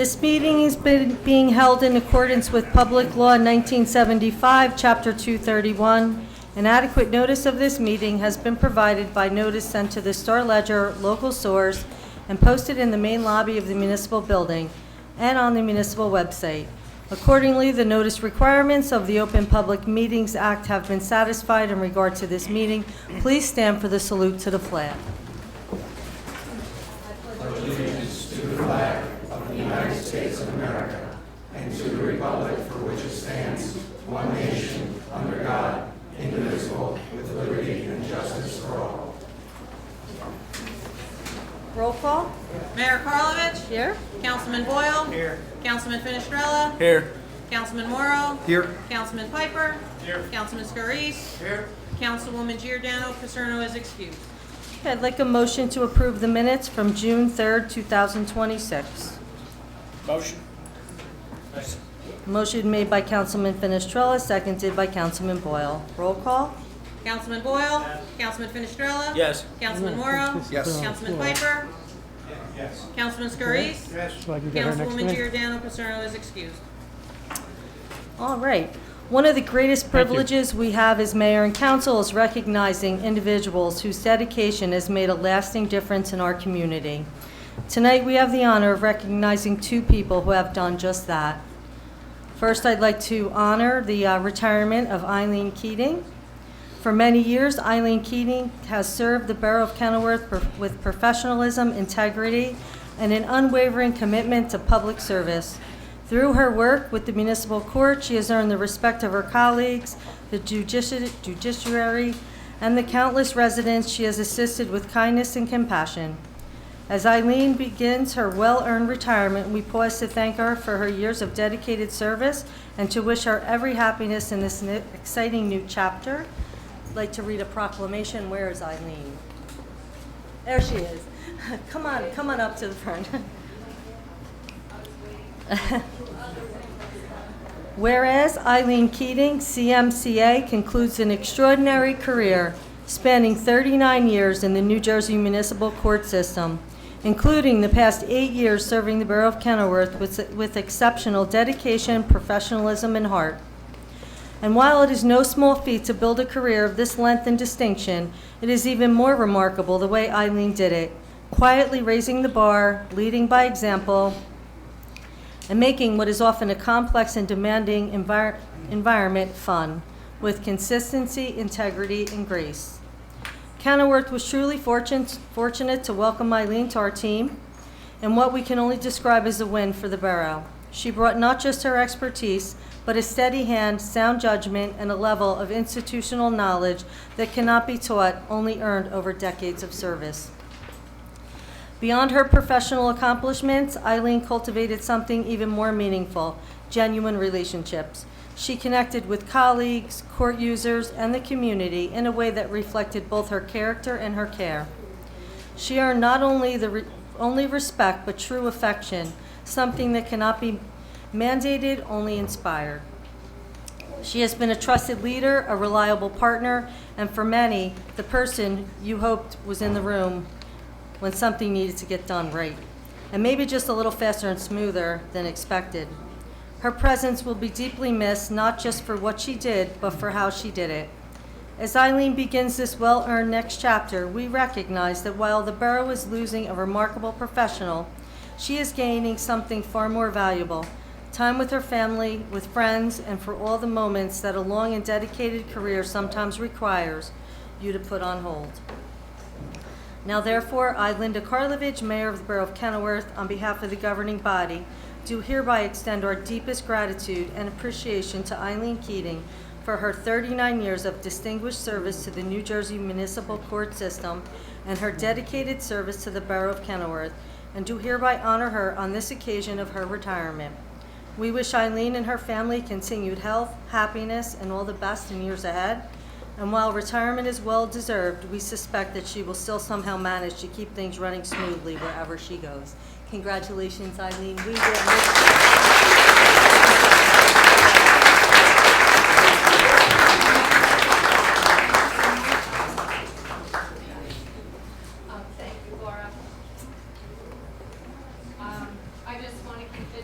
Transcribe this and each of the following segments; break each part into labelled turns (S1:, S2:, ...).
S1: This meeting is being held in accordance with Public Law 1975, Chapter 231. An adequate notice of this meeting has been provided by notice sent to the Star Ledger local source and posted in the main lobby of the municipal building and on the municipal website. Accordingly, the notice requirements of the Open Public Meetings Act have been satisfied in regard to this meeting. Please stand for the salute to the flag. Roll call.
S2: Mayor Karlovich.
S1: Here.
S2: Councilman Boyle.
S3: Here.
S2: Councilman Finestrella.
S3: Here.
S2: Councilman Morrow.
S3: Here.
S2: Councilman Piper.
S3: Here.
S2: Councilman Scarice.
S3: Here.
S2: Councilwoman Giordano. Paserno is excused.
S1: I'd like a motion to approve the minutes from June 3rd, 2026.
S3: Motion.
S1: Motion made by Councilman Finestrella, seconded by Councilman Boyle. Roll call.
S2: Councilman Boyle. Councilman Finestrella.
S3: Yes.
S2: Councilman Morrow.
S3: Yes.
S2: Councilman Piper.
S3: Yes.
S2: Councilman Scarice.
S3: Yes.
S4: So I can get her next
S2: Councilwoman
S4: to me?
S2: Giordano. Paserno is excused.
S1: All right. One of the greatest privileges we have as mayor and council is recognizing individuals whose dedication has made a lasting difference in our community. Tonight, we have the honor of recognizing two people who have done just that. First, I'd like to honor the retirement of Eileen Keating. For many years, Eileen Keating has served the Borough of Kenilworth with professionalism, integrity, and an unwavering commitment to public service. Through her work with the municipal court, she has earned the respect of her colleagues, the judiciary, and the countless residents she has assisted with kindness and compassion. As Eileen begins her well-earned retirement, we pause to thank her for her years of dedicated service and to wish her every happiness in this exciting new chapter. I'd like to read a proclamation. Where is Eileen? There she is. Come on up to the front. Whereas Eileen Keating, CMCA, concludes an extraordinary career spanning 39 years in the New Jersey municipal court system, including the past 8 years serving the Borough of Kenilworth with exceptional dedication, professionalism, and heart. And while it is no small feat to build a career of this length and distinction, it is even more remarkable the way Eileen did it, quietly raising the bar, leading by example, and making what is often a complex and demanding environment fun, with consistency, integrity, and grace. Kenilworth was truly fortunate to welcome Eileen to our team, and what we can only describe as a win for the borough. She brought not just her expertise, but a steady hand, sound judgment, and a level of institutional knowledge that cannot be taught, only earned over decades of service. Beyond her professional accomplishments, Eileen cultivated something even more meaningful: genuine relationships. She connected with colleagues, court users, and the community in a way that reflected both her character and her care. She earned not only only respect, but true affection, something that cannot be mandated, only inspired. She has been a trusted leader, a reliable partner, and for many, the person you hoped was in the room when something needed to get done right, and maybe just a little faster and smoother than expected. Her presence will be deeply missed, not just for what she did, but for how she did it. As Eileen begins this well-earned next chapter, we recognize that while the borough is losing a remarkable professional, she is gaining something far more valuable: time with her family, with friends, and for all the moments that a long and dedicated career sometimes requires you to put on hold. Now therefore, I, Linda Karlovich, Mayor of the Borough of Kenilworth, on behalf of the governing body, do hereby extend our deepest gratitude and appreciation to Eileen Keating for her 39 years of distinguished service to the New Jersey municipal court system and her dedicated service to the Borough of Kenilworth, and do hereby honor her on this occasion of her retirement. We wish Eileen and her family continued health, happiness, and all the best in years ahead. And while retirement is well-deserved, we suspect that she will still somehow manage to keep things running smoothly wherever she goes. Congratulations, Eileen. We will miss you.
S5: Thank you, Laura. I just want to keep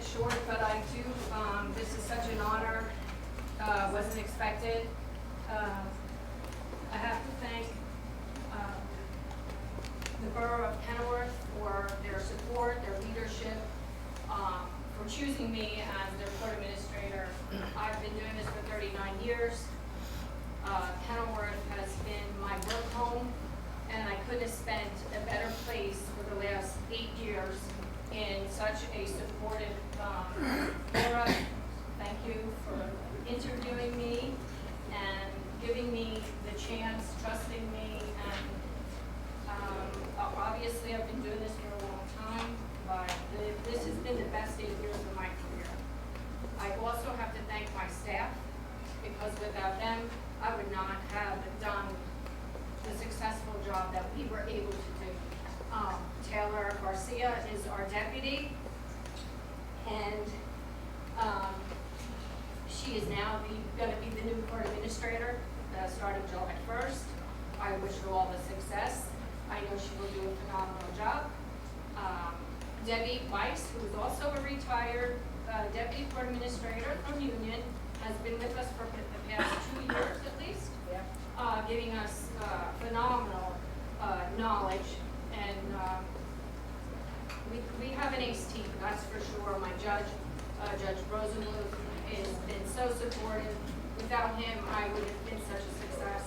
S4: expected. I have to thank the Borough of Kenilworth for their support, their leadership, for choosing me as their court administrator. I've been doing this for 39 years. Kenilworth has been my work home, and I couldn't have spent a better place for the last 8 years in such a supportive borough. Thank you for interviewing me and giving me the chance, trusting me, and obviously I've been doing this for a long time, but this has been the best 8 years of my career. I also have to thank my staff, because without them, I would not have done the successful job that we were able to do. Taylor Garcia is our deputy, and she is now going to be the new court administrator starting July 1st. I wish her all the success. I know she will do a phenomenal job. Debbie Weiss, who is also a retired deputy court administrator from Union, has been with us for the past 2 years at least, giving us phenomenal knowledge, and we have an ace team, that's for sure. My judge, Judge Rosenbluth, has been so supportive. Without him, I would have been such a success.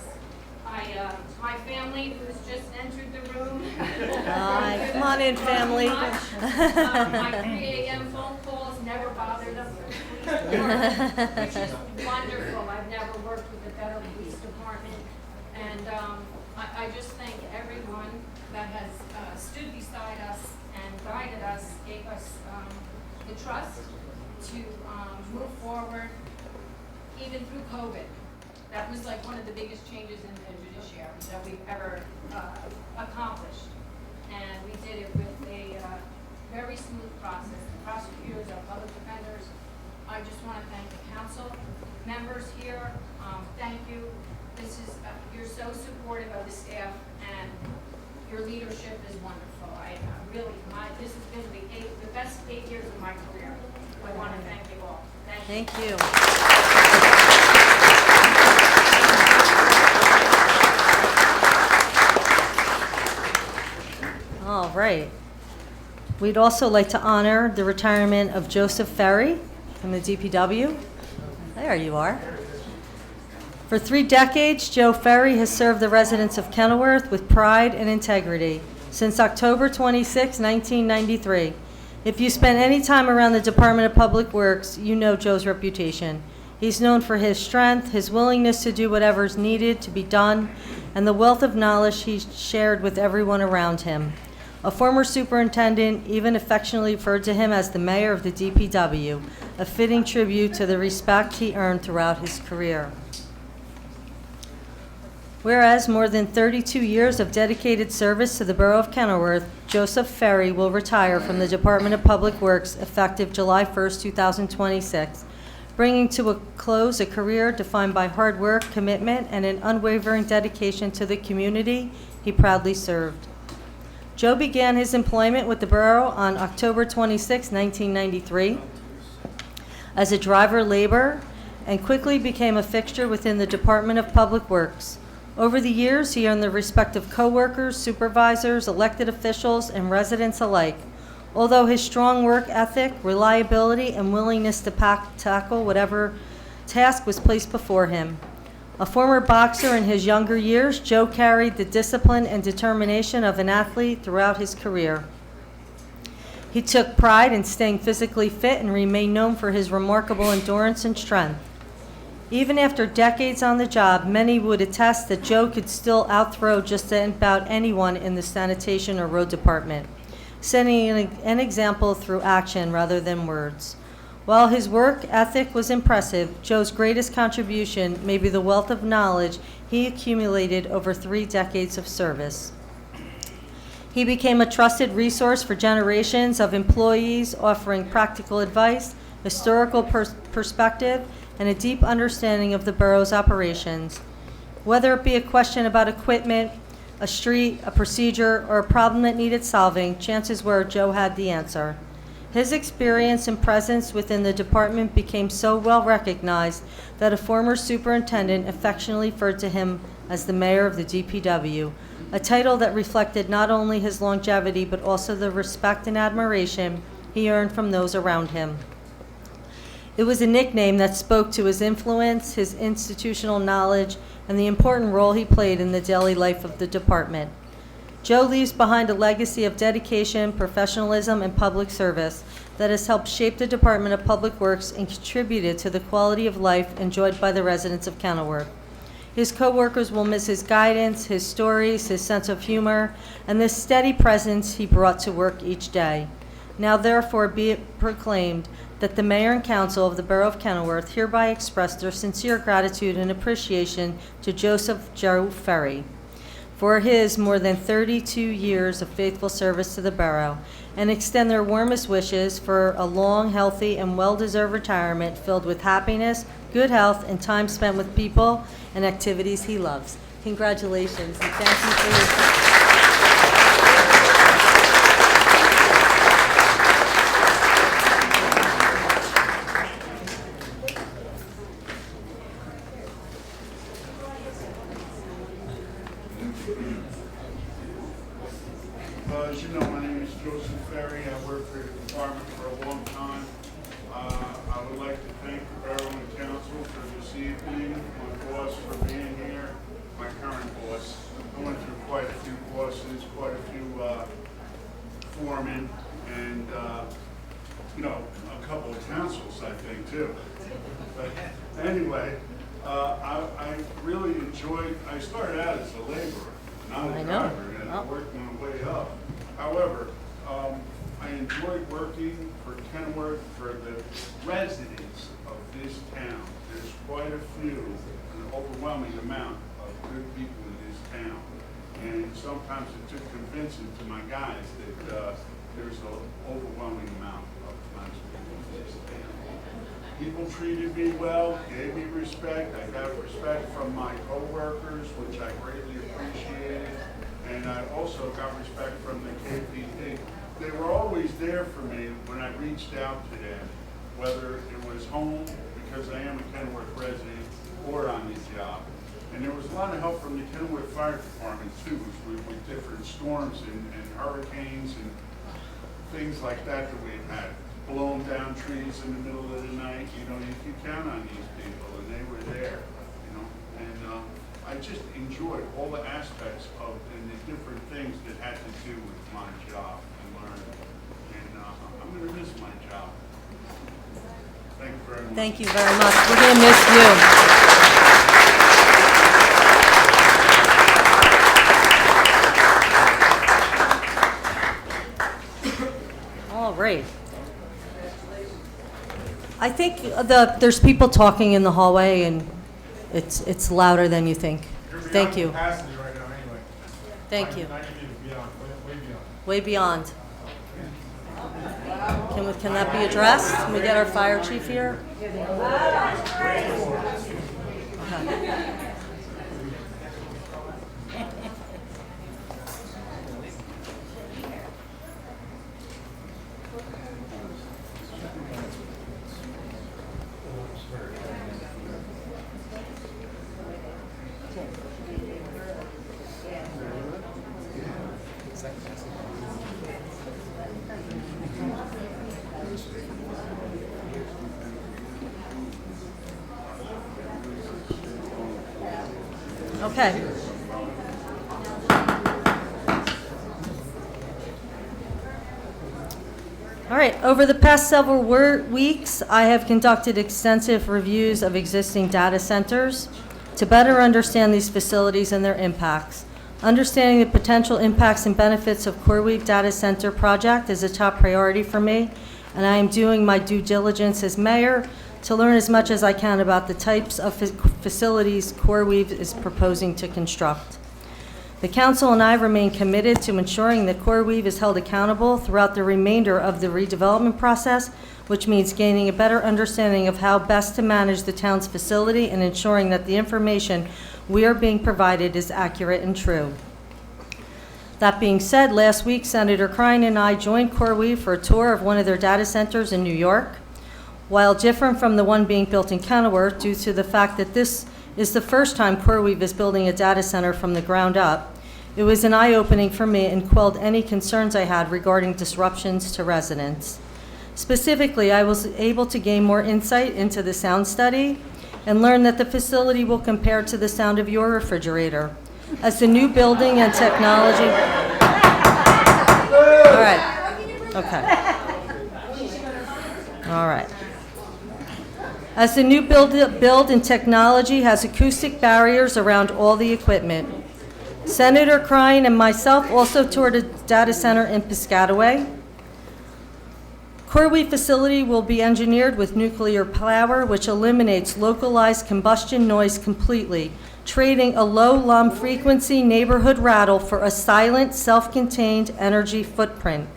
S4: My family, who's just entered the room.
S1: Hi, come on in, family.
S4: My 3 a.m. phone calls never bothered them, which is wonderful. I've never worked with a better police department. And I just thank everyone that has stood beside us and guided us, gave us the trust to move forward, even through COVID. That was like one of the biggest changes in the judiciary that we've ever accomplished. And we did it with a very smooth process. The prosecutors, our public defenders. I just want to thank the council members here. Thank you. This is you're so supportive of the staff, and your leadership is wonderful. I really, this has been the best 8 years of my career. I want to thank you all. Thank you.
S1: Thank you. All right. We'd also like to honor the retirement of Joseph Ferry from the DPW. There you are. For 3 decades, Joe Ferry has served the residents of Kenilworth with pride and integrity since October 26, 1993. If you spend any time around the Department of Public Works, you know Joe's reputation. He's known for his strength, his willingness to do whatever is needed to be done, and the wealth of knowledge he's shared with everyone around him. A former superintendent even affectionately referred to him as the mayor of the DPW, a fitting tribute to the respect he earned throughout his career. Whereas more than 32 years of dedicated service to the Borough of Kenilworth, Joseph Ferry will retire from the Department of Public Works effective July 1st, 2026, bringing to a close a career defined by hard work, commitment, and an unwavering dedication to the community he proudly served. Joe began his employment with the borough on October 26, 1993, as a driver laborer, and quickly became a fixture within the Department of Public Works. Over the years, he earned the respect of coworkers, supervisors, elected officials, and residents alike. Although his strong work ethic, reliability, and willingness to tackle whatever task was placed before him. A former boxer in his younger years, Joe carried the discipline and determination of an athlete throughout his career. He took pride in staying physically fit and remained known for his remarkable endurance and strength. Even after decades on the job, many would attest that Joe could still outthrow just about anyone in the sanitation or road department, setting an example through action rather than words. While his work ethic was impressive, Joe's greatest contribution may be the wealth of knowledge he accumulated over 3 decades of service. He became a trusted resource for generations of employees, offering practical advice, historical perspective, and a deep understanding of the borough's operations. Whether it be a question about equipment, a street, a procedure, or a problem that needed solving, chances were Joe had the answer. His experience and presence within the department became so well recognized that a former superintendent affectionately referred to him as the mayor of the DPW, a title that reflected not only his longevity but also the respect and admiration he earned from those around him. It was a nickname that spoke to his influence, his institutional knowledge, and the important role he played in the daily life of the department. Joe leaves behind a legacy of dedication, professionalism, and public service that has helped shape the Department of Public Works and contributed to the quality of life enjoyed by the residents of Kenilworth. His co-workers will miss his guidance, his stories, his sense of humor, and the steady presence he brought to work each day. Now therefore be it proclaimed that the Mayor and Council of the Borough of Kenilworth hereby express their sincere gratitude and appreciation to Joseph Joe Ferry for his more than 32 years of faithful service to the borough, and extend their warmest wishes for a long, healthy, and well-deserved retirement filled with happiness, good health, and time spent with people and activities he loves. Congratulations, and thank you for your...
S5: As you know, my name is Joseph Ferry. I worked for the department for a long time. I would like to thank the Borough and Council for this evening, my boss for being here, my current boss. I went through quite a few bosses, quite a few foremen, and a couple of councils, I think, too. But anyway, I really enjoyed, I started out as a laborer, not
S1: I
S5: a
S1: know.
S5: driver, and I
S1: Oh.
S5: worked my way up. However, I enjoyed working for Kenilworth, for the residents of this town. There's quite a few, an overwhelming amount of good people in this town. And sometimes it took convincing to my guys that there's an overwhelming amount of nice people in this town. People treated me well, gave me respect. I got respect from my coworkers, which I greatly appreciated. And I also got respect from the KPD. They were always there for me when I reached out to them, whether it was home, because I am a Kenilworth resident, or on the job. And there was a lot of help from the Kenilworth Fire Department too, with different storms and hurricanes and things like that we've had. Blown down trees in the middle of the night, you could count on these people, and they were there, and I just enjoyed all the aspects of and the different things that had to do with my job and learning. And I'm going to miss my job. Thank you very much.
S1: Thank you very much. We're going to miss you. All right. I think there's people talking in the hallway, and it's louder than you think. Thank you.
S6: Capacity right now, anyway.
S1: Thank you.
S6: I need you to be on,
S1: Way
S6: way beyond.
S1: beyond. Can that be addressed? Can we get our fire chief here? Okay. Okay. All right, over the past several weeks, I have conducted extensive reviews of existing data centers to better understand these facilities and their impacts. Understanding the potential impacts and benefits of CoreWeave Data Center project is a top priority for me, and I am doing my due diligence as mayor to learn as much as I can about the types of facilities CoreWeave is proposing to construct. The council and I remain committed to ensuring that CoreWeave is held accountable throughout the remainder of the redevelopment process, which means gaining a better understanding of how best to manage the town's facility and ensuring that the information we are being provided is accurate and true. That being said, last week Senator Crine and I joined CoreWeave for a tour of one of their data centers in New York. While different from the one being built in Kenilworth due to the fact that this is the first time CoreWeave is building a data center from the ground up, it was an eye-opening for me and quelled any concerns I had regarding disruptions to residents. Specifically, I was able to gain more insight into the sound study and learn that the facility will compare to the sound of your refrigerator. As the new building and technology... All right. Okay. All right. As the new build and technology has acoustic barriers around all the equipment. Senator Crine and myself also toured a data center in Piscataway. CoreWeave facility will be engineered with nuclear power, which eliminates localized combustion noise completely, trading a low lum frequency neighborhood rattle for a silent, self-contained energy footprint.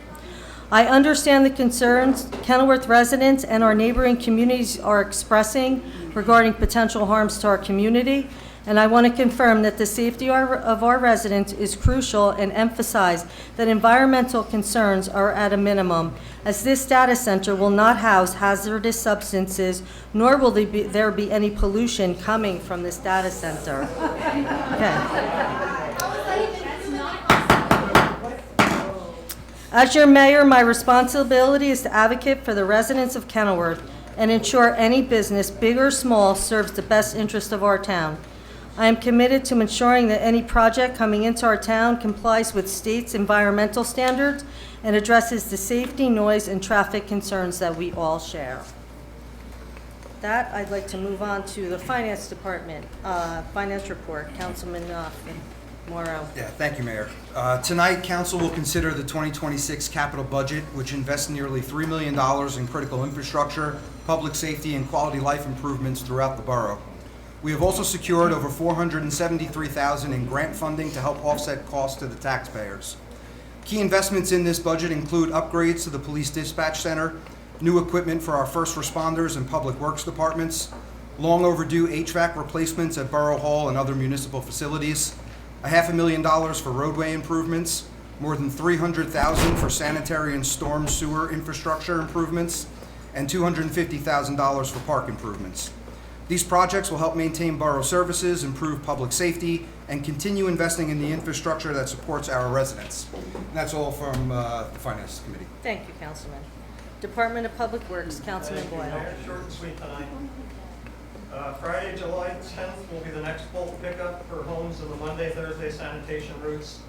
S1: I understand the concerns Kenilworth residents and our neighboring communities are expressing regarding potential harms to our community, and I want to confirm that the safety of our residents is crucial and emphasize that environmental concerns are at a minimum, as this data center will not house hazardous substances, nor will there be any pollution coming from this data center. Okay. As your mayor, my responsibility is to advocate for the residents of Kenilworth and ensure any business, big or small, serves the best interest of our town. I am committed to ensuring that any project coming into our town complies with state's environmental standards and addresses the safety, noise, and traffic concerns that we all share. With that, I'd like to move on to the Finance Department, Finance Report. Councilman Morrow.
S7: Yeah, thank you, Mayor. Tonight, Council will consider the 2026 capital budget, which invests nearly $3 million in critical infrastructure, public safety, and quality life improvements throughout the borough. We have also secured over $473,000 in grant funding to help offset costs to the taxpayers. Key investments in this budget include upgrades to the police dispatch center, new equipment for our first responders and public works departments, long overdue HVAC replacements at Borough Hall and other municipal facilities, $500,000 for roadway improvements, more than $300,000 for sanitary and storm sewer infrastructure improvements, and $250,000 for park improvements. These projects will help maintain borough services, improve public safety, and continue investing in the infrastructure that supports our residents. And that's all from the Finance Committee.
S1: Thank you, Councilman. Department of Public Works, Councilman Boyle.
S8: Mayor, short and sweet tonight. Friday, July 10th will be the next bulk pickup for homes in the Monday, Thursday sanitation routes.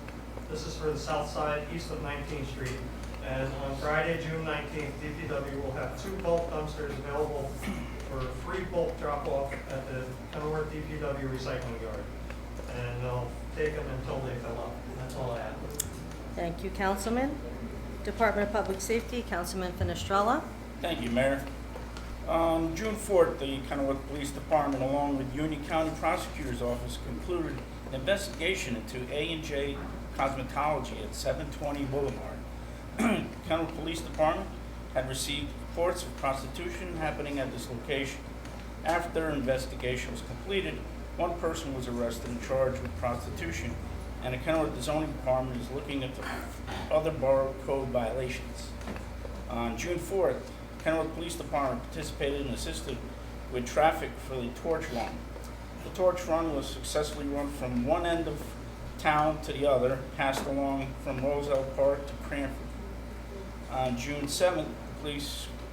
S8: This is for the south side, east of 19th Street. And on Friday, June 19th, DPW will have 2 bulk dumpsters available for free bulk drop-off at the Kenilworth DPW recycling yard. And they'll take them until they fill up. And that's all I have.
S1: Thank you, Councilman. Department of Public Safety, Councilman Finestrella.
S3: Thank you, Mayor. On June 4th, the Kenilworth Police Department, along with Union County Prosecutor's Office, concluded an investigation into A&J Cosmetology at 720 Boulevard. Kenilworth Police Department had received reports of prostitution happening at this location. After investigation was completed, one person was arrested and charged with prostitution, and the Kenilworth Zoning Department is looking into other borough code violations. On June 4th, Kenilworth Police Department participated and assisted with traffic for the torch run. The torch run was successfully run from one end of town to the other, passed along from Roselle Park to Cranford. On June 7th, the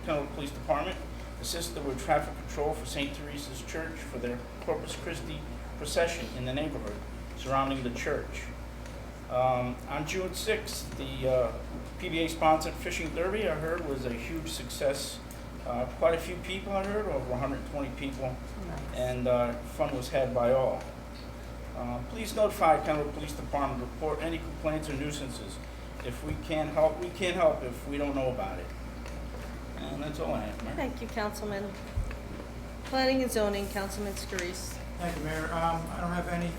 S3: Kenilworth Police Department assisted with traffic control for St. Teresa's Church for their Corpus Christi procession in the neighborhood surrounding the church. On June 6th, the PBA-sponsored fishing derby, I heard, was a huge success. Quite a few people, I heard, over 120 people, and fun was had by all. Please notify Kenilworth Police Department to report any complaints or nuisances. If we can't help, we can't help if we don't know about it. And that's all I have, Mayor.
S1: Thank you, Councilman. Planning and Zoning, Councilman Scarice.
S6: Thank you, Mayor. I don't have any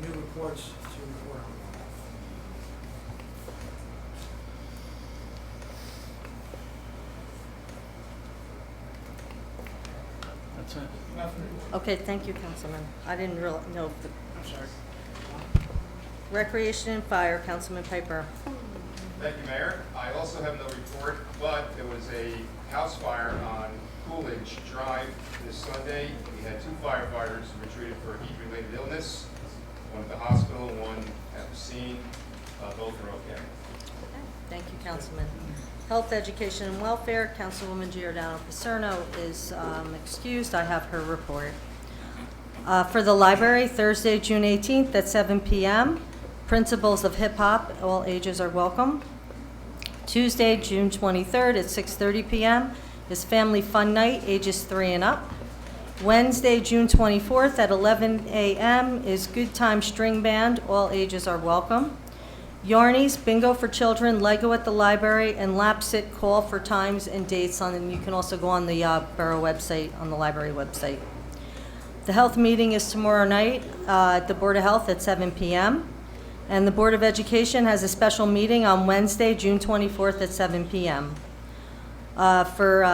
S6: new reports to report on.
S3: That's it.
S6: Nothing.
S1: Okay, thank you, Councilman. I didn't really know if the,
S6: I'm sorry.
S1: Recreation and Fire, Councilman Piper.
S9: Thank you, Mayor. I also have no report, but there was a house fire on Coolidge Drive this Sunday. We had 2 firefighters who were treated for heat-related illness, one at the hospital, one at the scene. Both are okay.
S1: Thank you, Councilman. Health, Education, and Welfare, Councilwoman Giordano Paserno is excused. I have her report. For the library, Thursday, June 18th at 7 p.m., Principles of Hip Hop, all ages are welcome. Tuesday, June 23rd at 6:30 p.m. is Family Fun Night, ages 3 and up. Wednesday, June 24th at 11 a.m. is Good Time String Band, all ages are welcome. Yarnies, Bingo for Children, Lego at the Library, and Lapsit call for times and dates on, and you can also go on the borough website, on the library website. The health meeting is tomorrow night at the Board of Health at 7 p.m. And the Board of Education has a special meeting on Wednesday, June 24th at 7 p.m. For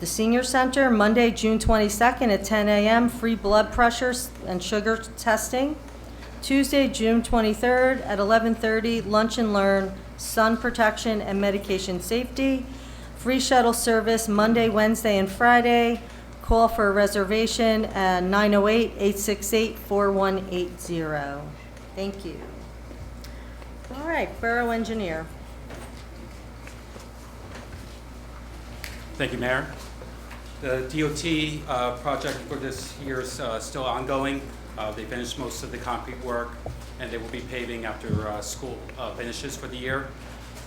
S1: the Senior Center, Monday, June 22nd at 10 a.m., free blood pressure and sugar testing. Tuesday, June 23rd at 11:30, Lunch and Learn, sun protection and medication safety. Free shuttle service Monday, Wednesday, and Friday. Call for a reservation at 908-868-4180. Thank you. All right, Borough Engineer.
S10: Thank you, Mayor. The DOT project for this year is still ongoing. They finished most of the concrete work, and they will be paving after school finishes for the year.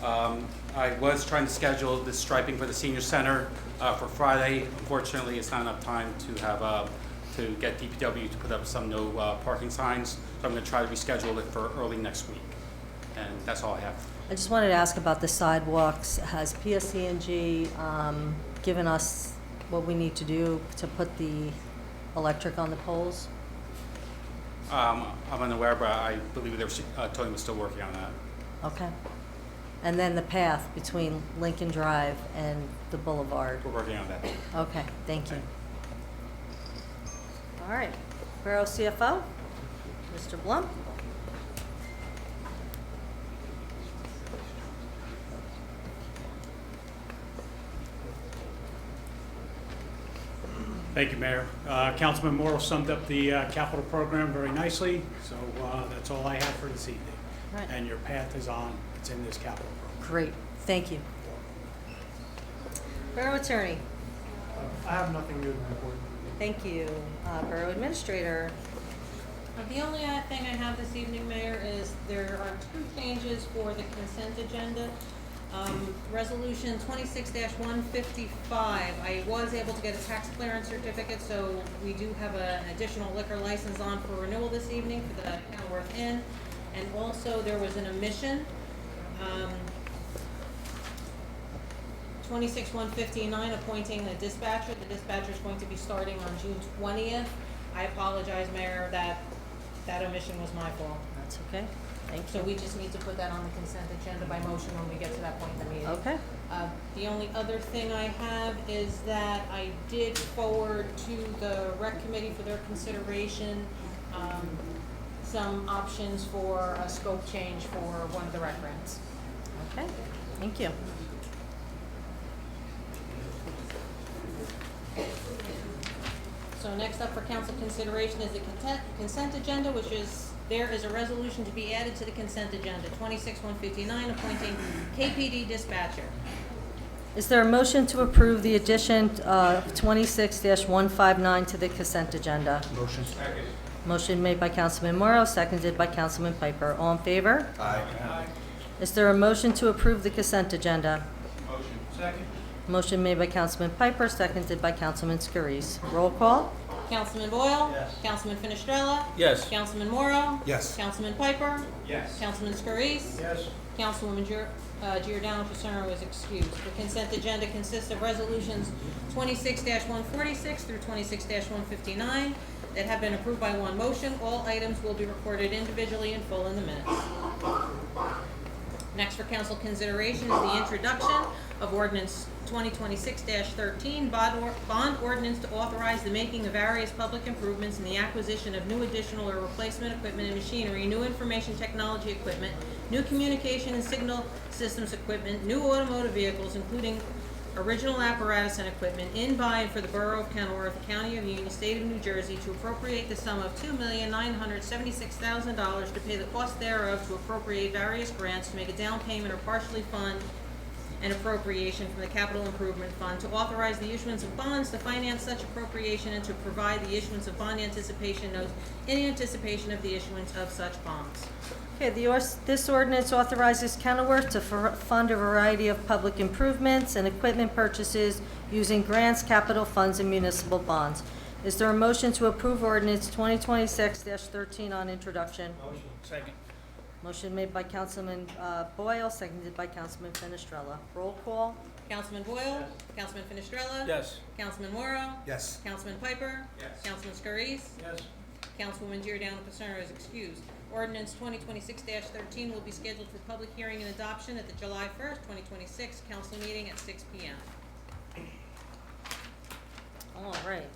S10: I was trying to schedule the striping for the Senior Center for Friday. Unfortunately, it's not enough time to have to get DPW to put up some no parking signs, so I'm going to try to reschedule it for early next week. And that's all I have.
S1: I just wanted to ask about the sidewalks. Has PSE&G given us what we need to do to put the electric on the poles?
S10: I'm unaware, but I believe Tony was still working on that.
S1: Okay. And then the path between Lincoln Drive and the boulevard?
S10: We're working on that.
S1: Okay, thank you. All right, Borough CFO, Mr. Blum.
S6: Thank you, Mayor. Councilman Morrow summed up the capital program very nicely, so that's all I have for this evening.
S1: Right.
S6: And your path is on, it's in this capital program.
S1: Great, thank you. Borough Attorney,
S8: I have nothing new to report.
S1: thank you. Borough Administrator,
S2: The only thing I have this evening, Mayor, is there are 2 changes for the consent agenda. Resolution 26-155, I was able to get a tax clearance certificate, so we do have an additional liquor license on for renewal this evening for the Kenilworth Inn. And also, there was an omission. 26-159, appointing a dispatcher. The dispatcher is going to be starting on June 20th. I apologize, Mayor, that omission was my fault.
S1: that's okay, thank
S2: So
S1: you.
S2: we just need to put that on the consent agenda by motion when we get to that point in the meeting.
S1: Okay,
S2: The only other thing I have is that I did forward to the rec committee for their consideration, some options for a scope change for one of the rec grants.
S1: okay, thank you.
S2: So next up for council consideration is the consent agenda, which is, there is a resolution to be added to the consent agenda, 26-159, appointing KPD dispatcher.
S1: Is there a motion to approve the addition of 26-159 to the consent agenda?
S7: Motion.
S1: Motion made by Councilman Morrow, seconded by Councilman Piper. All in favor?
S7: Aye.
S1: Is there a motion to approve the consent agenda?
S5: Motion. Second.
S1: Motion made by Councilman Piper, seconded by Councilman Scurries. Roll call?
S2: Councilman Boyle?
S5: Yes.
S2: Councilman Finestrella?
S3: Yes.
S2: Councilman Morrow?
S7: Yes.
S2: Councilman Piper?
S5: Yes.
S2: Councilman Scurries?
S5: Yes.
S2: Councilwoman Giordano Paserno is excused. The consent agenda consists of resolutions 26-146 through 26-159 that have been approved by one motion. All items will be recorded individually in full in the minutes. Next for council consideration is the introduction of ordinance 2026-13, bond ordinance to authorize the making of various public improvements and the acquisition of new additional or replacement equipment and machinery, new information technology equipment, new communication and signal systems equipment, new automotive vehicles, including original apparatus and equipment in by and for the Borough of Kenilworth, County of Union, State of New Jersey, to appropriate the sum of $2,976,000 to pay the cost thereof, to appropriate various grants, to make a down payment or partially fund an appropriation from the Capital Improvement Fund, to authorize the issuance of bonds to finance such appropriation, and to provide the issuance of bond anticipation notes in anticipation of the issuance of such bonds.
S1: Okay, this ordinance authorizes Kenilworth to fund a variety of public improvements and equipment purchases using grants, capital funds, and municipal bonds. Is there a motion to approve ordinance 2026-13 on introduction?
S8: Motion.
S3: Second.
S1: Motion made by Councilman Boyle, seconded by Councilman Fenestrella. Roll call?
S2: Councilman Boyle? Councilman Fenestrella?
S3: Yes.
S2: Councilman Morrow?
S7: Yes.
S2: Councilman Piper?
S9: Yes.
S2: Councilman Scurries?
S8: Yes.
S2: Councilwoman Giordano Pissarro is excused. Ordinance 2026-13 will be scheduled for public hearing and adoption at the July 1st, 2026 council meeting at 6 p.m.
S1: All right.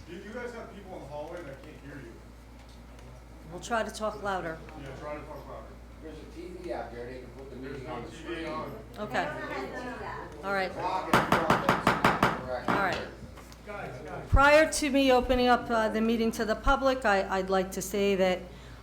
S5: You guys have people in the hallway that can't hear you.
S1: We'll try to talk louder.
S5: Yeah, try to talk louder.
S11: There's a TV out there, they can put the
S5: There's
S11: meeting
S5: no
S11: on the
S5: TV
S11: screen.
S5: on.
S1: Okay. All right.
S11: Clock and correct.
S1: All right. Prior to me opening up the meeting to the public, I'd like to say that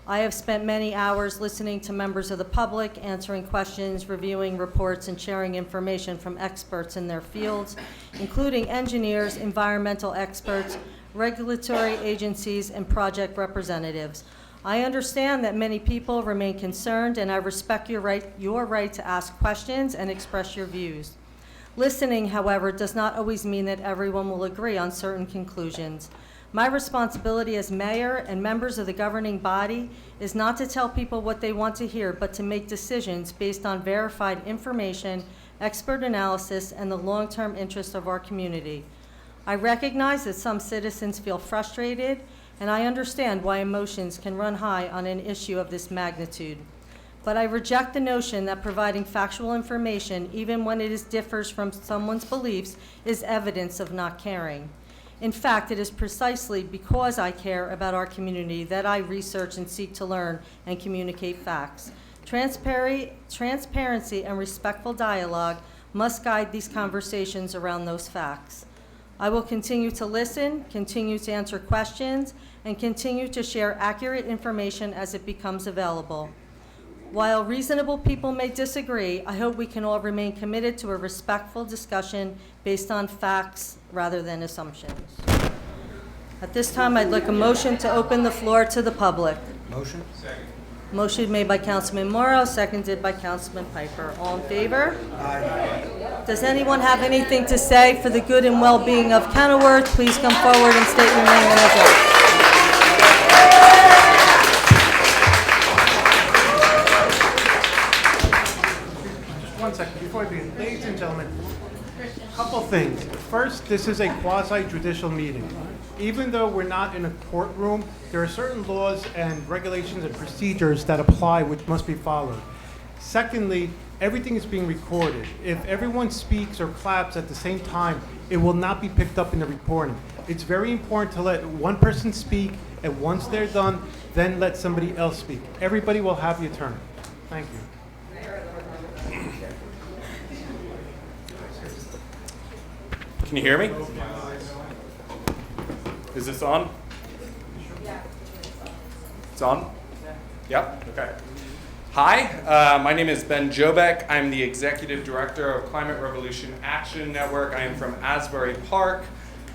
S1: I have spent many hours listening to members of the public, answering questions, reviewing reports, and sharing information from experts in their fields, including engineers, environmental experts, regulatory agencies, and project representatives. I understand that many people remain concerned, and I respect your right to ask questions and express your views. Listening, however, does not always mean that everyone will agree on certain conclusions. My responsibility as mayor and members of the governing body is not to tell people what they want to hear, but to make decisions based on verified information, expert analysis, and the long-term interest of our community. I recognize that some citizens feel frustrated, and I understand why emotions can run high on an issue of this magnitude. But I reject the notion that providing factual information, even when it differs from someone's beliefs, is evidence of not caring. In fact, it is precisely because I care about our community that I research and seek to learn and communicate facts. Transparency and respectful dialogue must guide these conversations around those facts. I will continue to listen, continue to answer questions, and continue to share accurate information as it becomes available. While reasonable people may disagree, I hope we can all remain committed to a respectful discussion based on facts rather than assumptions. At this time, I'd like a motion to open the floor to the public.
S7: Motion?
S9: Second.
S1: Motion made by Councilman Morrow, seconded by Councilman Piper. All in favor?
S7: Aye.
S1: Does anyone have anything to say for the good and well-being of Kenilworth? Please come forward and state your name and address.
S12: 1 second, before I begin, ladies and gentlemen, couple things. First, this is a quasi-judicial meeting. Even though we're not in a courtroom, there are certain laws and regulations and procedures that apply which must be followed. Secondly, everything is being recorded. If everyone speaks or claps at the same time, it will not be picked up in the recording. It's very important to let one person speak, and once they're done, then let somebody else speak. Everybody will have your turn. Thank you.
S13: Can you hear me? Is this on? It's on? Yep, okay. Hi, my name is Ben Jobek. I'm the Executive Director of Climate Revolution Action Network. I am from Asbury Park.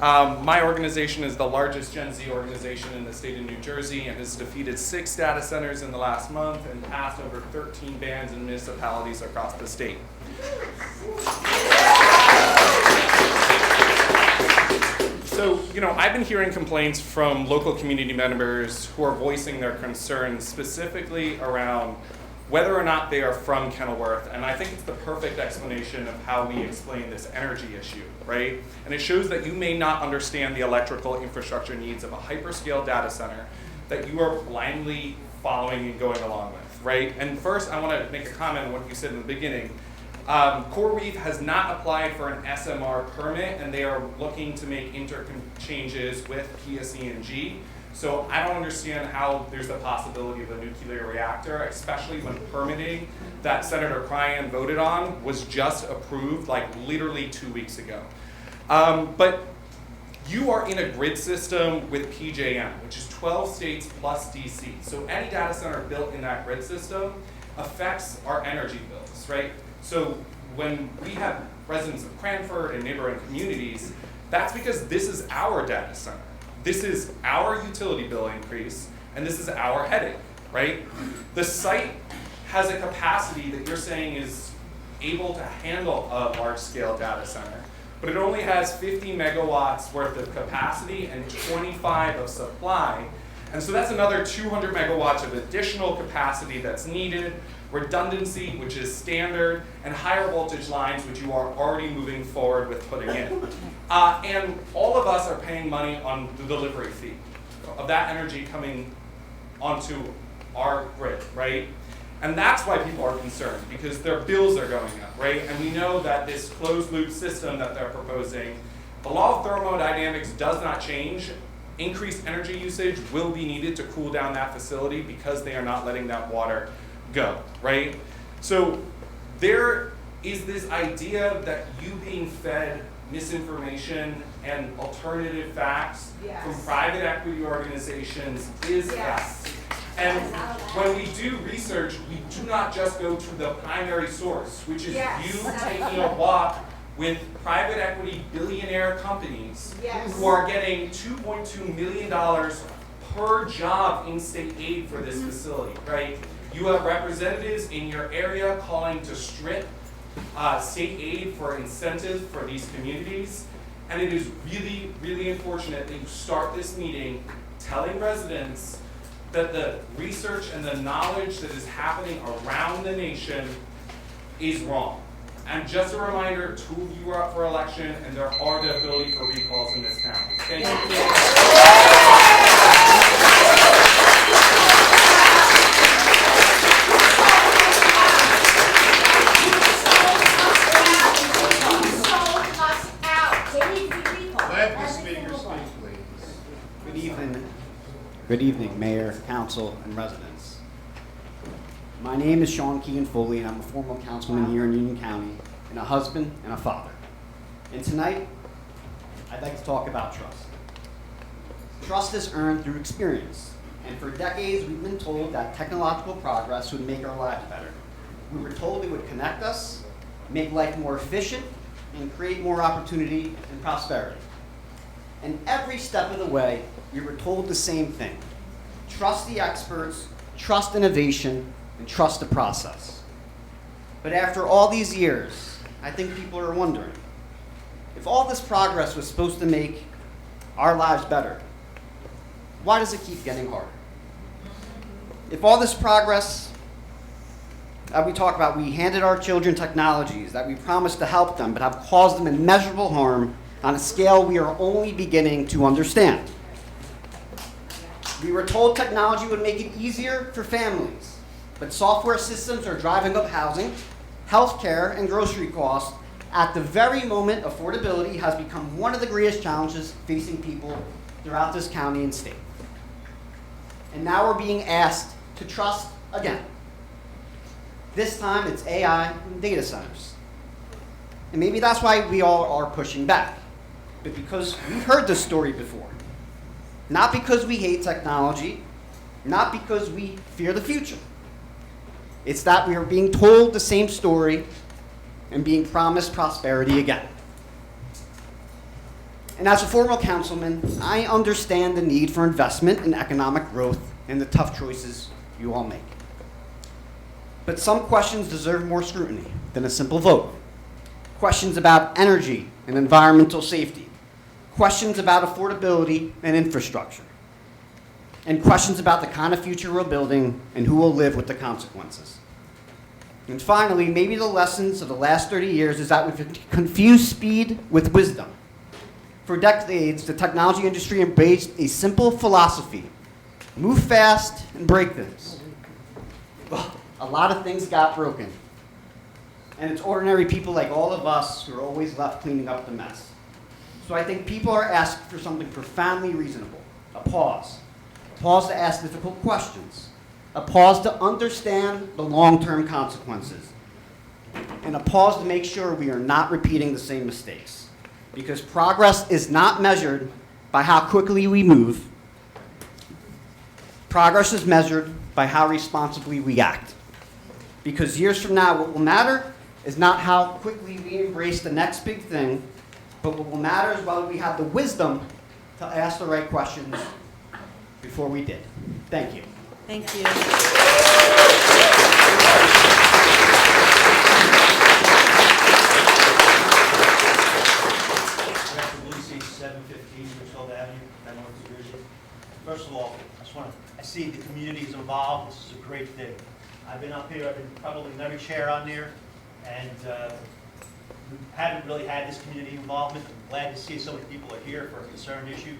S13: My organization is the largest Gen Z organization in the state of New Jersey and has defeated 6 data centers in the last month and passed over 13 bans in municipalities across the state. So, I've been hearing complaints from local community members who are voicing their concerns specifically around whether or not they are from Kenilworth. And I think it's the perfect explanation of how we explain this energy issue, right? And it shows that you may not understand the electrical infrastructure needs of a hyperscale data center that you are blindly following and going along with. right? And first, I want to make a comment on what you said in the beginning. CoreWeave has not applied for an SMR permit, and they are looking to make interchanges with PSE&G. So I don't understand how there's the possibility of a nuclear reactor, especially when permitting that Senator Cryan voted on was just approved like literally 2 weeks ago. But you are in a grid system with PJM, which is 12 states plus DC. So any data center built in that grid system affects our energy bills, right? So when we have residents of Cranford and neighboring communities, that's because this is our data center. This is our utility bill increase, and this is our headache, right? The site has a capacity that you're saying is able to handle a large-scale data center, but it only has 50 megawatts worth of capacity and 25 of supply. And so that's another 200 megawatts of additional capacity that's needed, redundancy, which is standard, and higher voltage lines, which you are already moving forward with putting in. And all of us are paying money on the delivery fee of that energy coming onto our grid, right? And that's why people are concerned, because their bills are going up, right? And we know that this closed loop system that they're proposing, the law of thermodynamics does not change. Increased energy usage will be needed to cool down that facility because they are not letting that water go, right? So there is this idea that you being fed misinformation and alternative facts from private equity organizations is facts. And when we do research, we do not just go to the primary source, which is you taking a walk with private equity billionaire companies who are getting $2.2 million per job in state aid for this facility, right? You have representatives in your area calling to strip state aid for incentives for these communities. And it is really, really unfortunate that you start this meeting telling residents that the research and the knowledge that is happening around the nation is wrong. And just a reminder, 2 of you are up for election, and there are the ability for recalls in this town. Thank you.
S9: Let the speaker speak, please.
S14: Good evening. Good evening, Mayor, Council, and residents. My name is Sean Keegan Foley, and I'm a former councilman here in Union County, and a husband and a father. And tonight, I'd like to talk about trust. Trust is earned through experience, and for decades we've been told that technological progress would make our lives better. We were told it would connect us, make life more efficient, and create more opportunity and prosperity. And every step of the way, we were told the same thing. Trust the experts, trust innovation, and trust the process. But after all these years, I think people are wondering, if all this progress was supposed to make our lives better, why does it keep getting harder? If all this progress that we talk about, we handed our children technologies that we promised to help them, but have caused them immeasurable harm on a scale we are only beginning to understand. We were told technology would make it easier for families, but software systems are driving up housing, healthcare, and grocery costs at the very moment affordability has become one of the greatest challenges facing people throughout this county and state. And now we're being asked to trust again. This time it's AI and data centers. And maybe that's why we all are pushing back. But because we've heard this story before. Not because we hate technology, not because we fear the future. It's that we are being told the same story and being promised prosperity again. And as a former councilman, I understand the need for investment in economic growth and the tough choices you all make. But some questions deserve more scrutiny than a simple vote. Questions about energy and environmental safety. Questions about affordability and infrastructure. And questions about the kind of future we're building and who will live with the consequences. And finally, maybe the lessons of the last 30 years is that we've confused speed with wisdom. For decades, the technology industry embraced a simple philosophy: move fast and break things. Well, a lot of things got broken. And it's ordinary people like all of us who are always left cleaning up the mess. So I think people are asking for something profoundly reasonable. A pause. A pause to ask difficult questions. A pause to understand the long-term consequences. And a pause to make sure we are not repeating the same mistakes. Because progress is not measured by how quickly we move. Progress is measured by how responsibly we act. Because years from now, what will matter is not how quickly we embrace the next big thing, but what will matter is whether we have the wisdom to ask the right questions before we did. Thank you.
S1: Thank you.
S15: Lucy, 715 Richfield Avenue, Kenmore, New Jersey. First of all, I see the community is involved. This is a great thing. I've been up here, I've been probably in every chair on there, and we haven't really had this community involvement. I'm glad to see so many people are here for a concerned issue.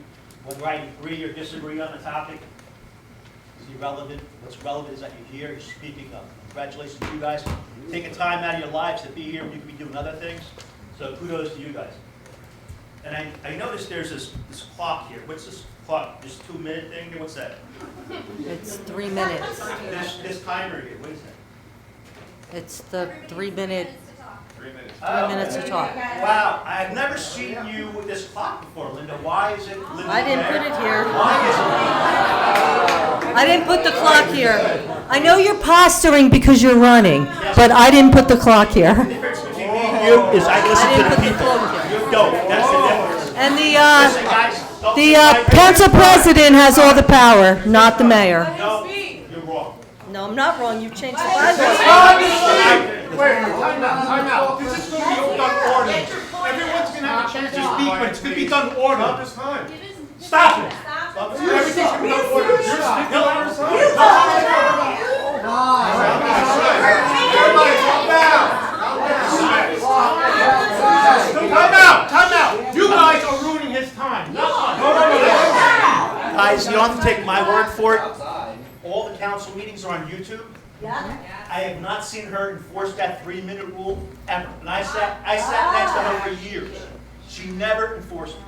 S15: Whether I agree or disagree on the topic is irrelevant. What's relevant is that you're here, you're speaking up. Congratulations to you guys. Taking time out of your lives to be here when you could be doing other things. So kudos to you guys. And I noticed there's this clock here. What's this clock? This 2-minute thing? What's that?
S1: It's 3 minutes.
S15: This timer here, what is that?
S1: It's the 3 minute,
S9: 3 minutes.
S1: 3 minutes to talk.
S15: Wow, I've never seen you with this clock before, Linda. Why is it Linda?
S1: I didn't put it here.
S15: Why is it?
S1: I didn't put the clock here. I know you're posturing because you're running, but I didn't put the clock here.
S15: The difference between me and you is I listen to the people. You don't. That's the difference.
S1: And
S15: Listen, guys, don't
S1: the
S15: fight.
S1: council president has all the power, not the mayor.
S15: No, you're wrong.
S1: No, I'm not wrong. You changed the bylaws.
S12: Wait, time out. This is going to be done order. Everyone's going to have a chance to speak, but it's going to be done order. Stop this time. Stop it. Everything's going to be done order. You're speaking out of time. Everybody, calm down. Time out. You guys are ruining his time.
S15: Guys, you don't have to take my word for it. All the council meetings are on YouTube. I have not seen her enforce that 3-minute rule ever. And I sat next to her for years. She never enforced it.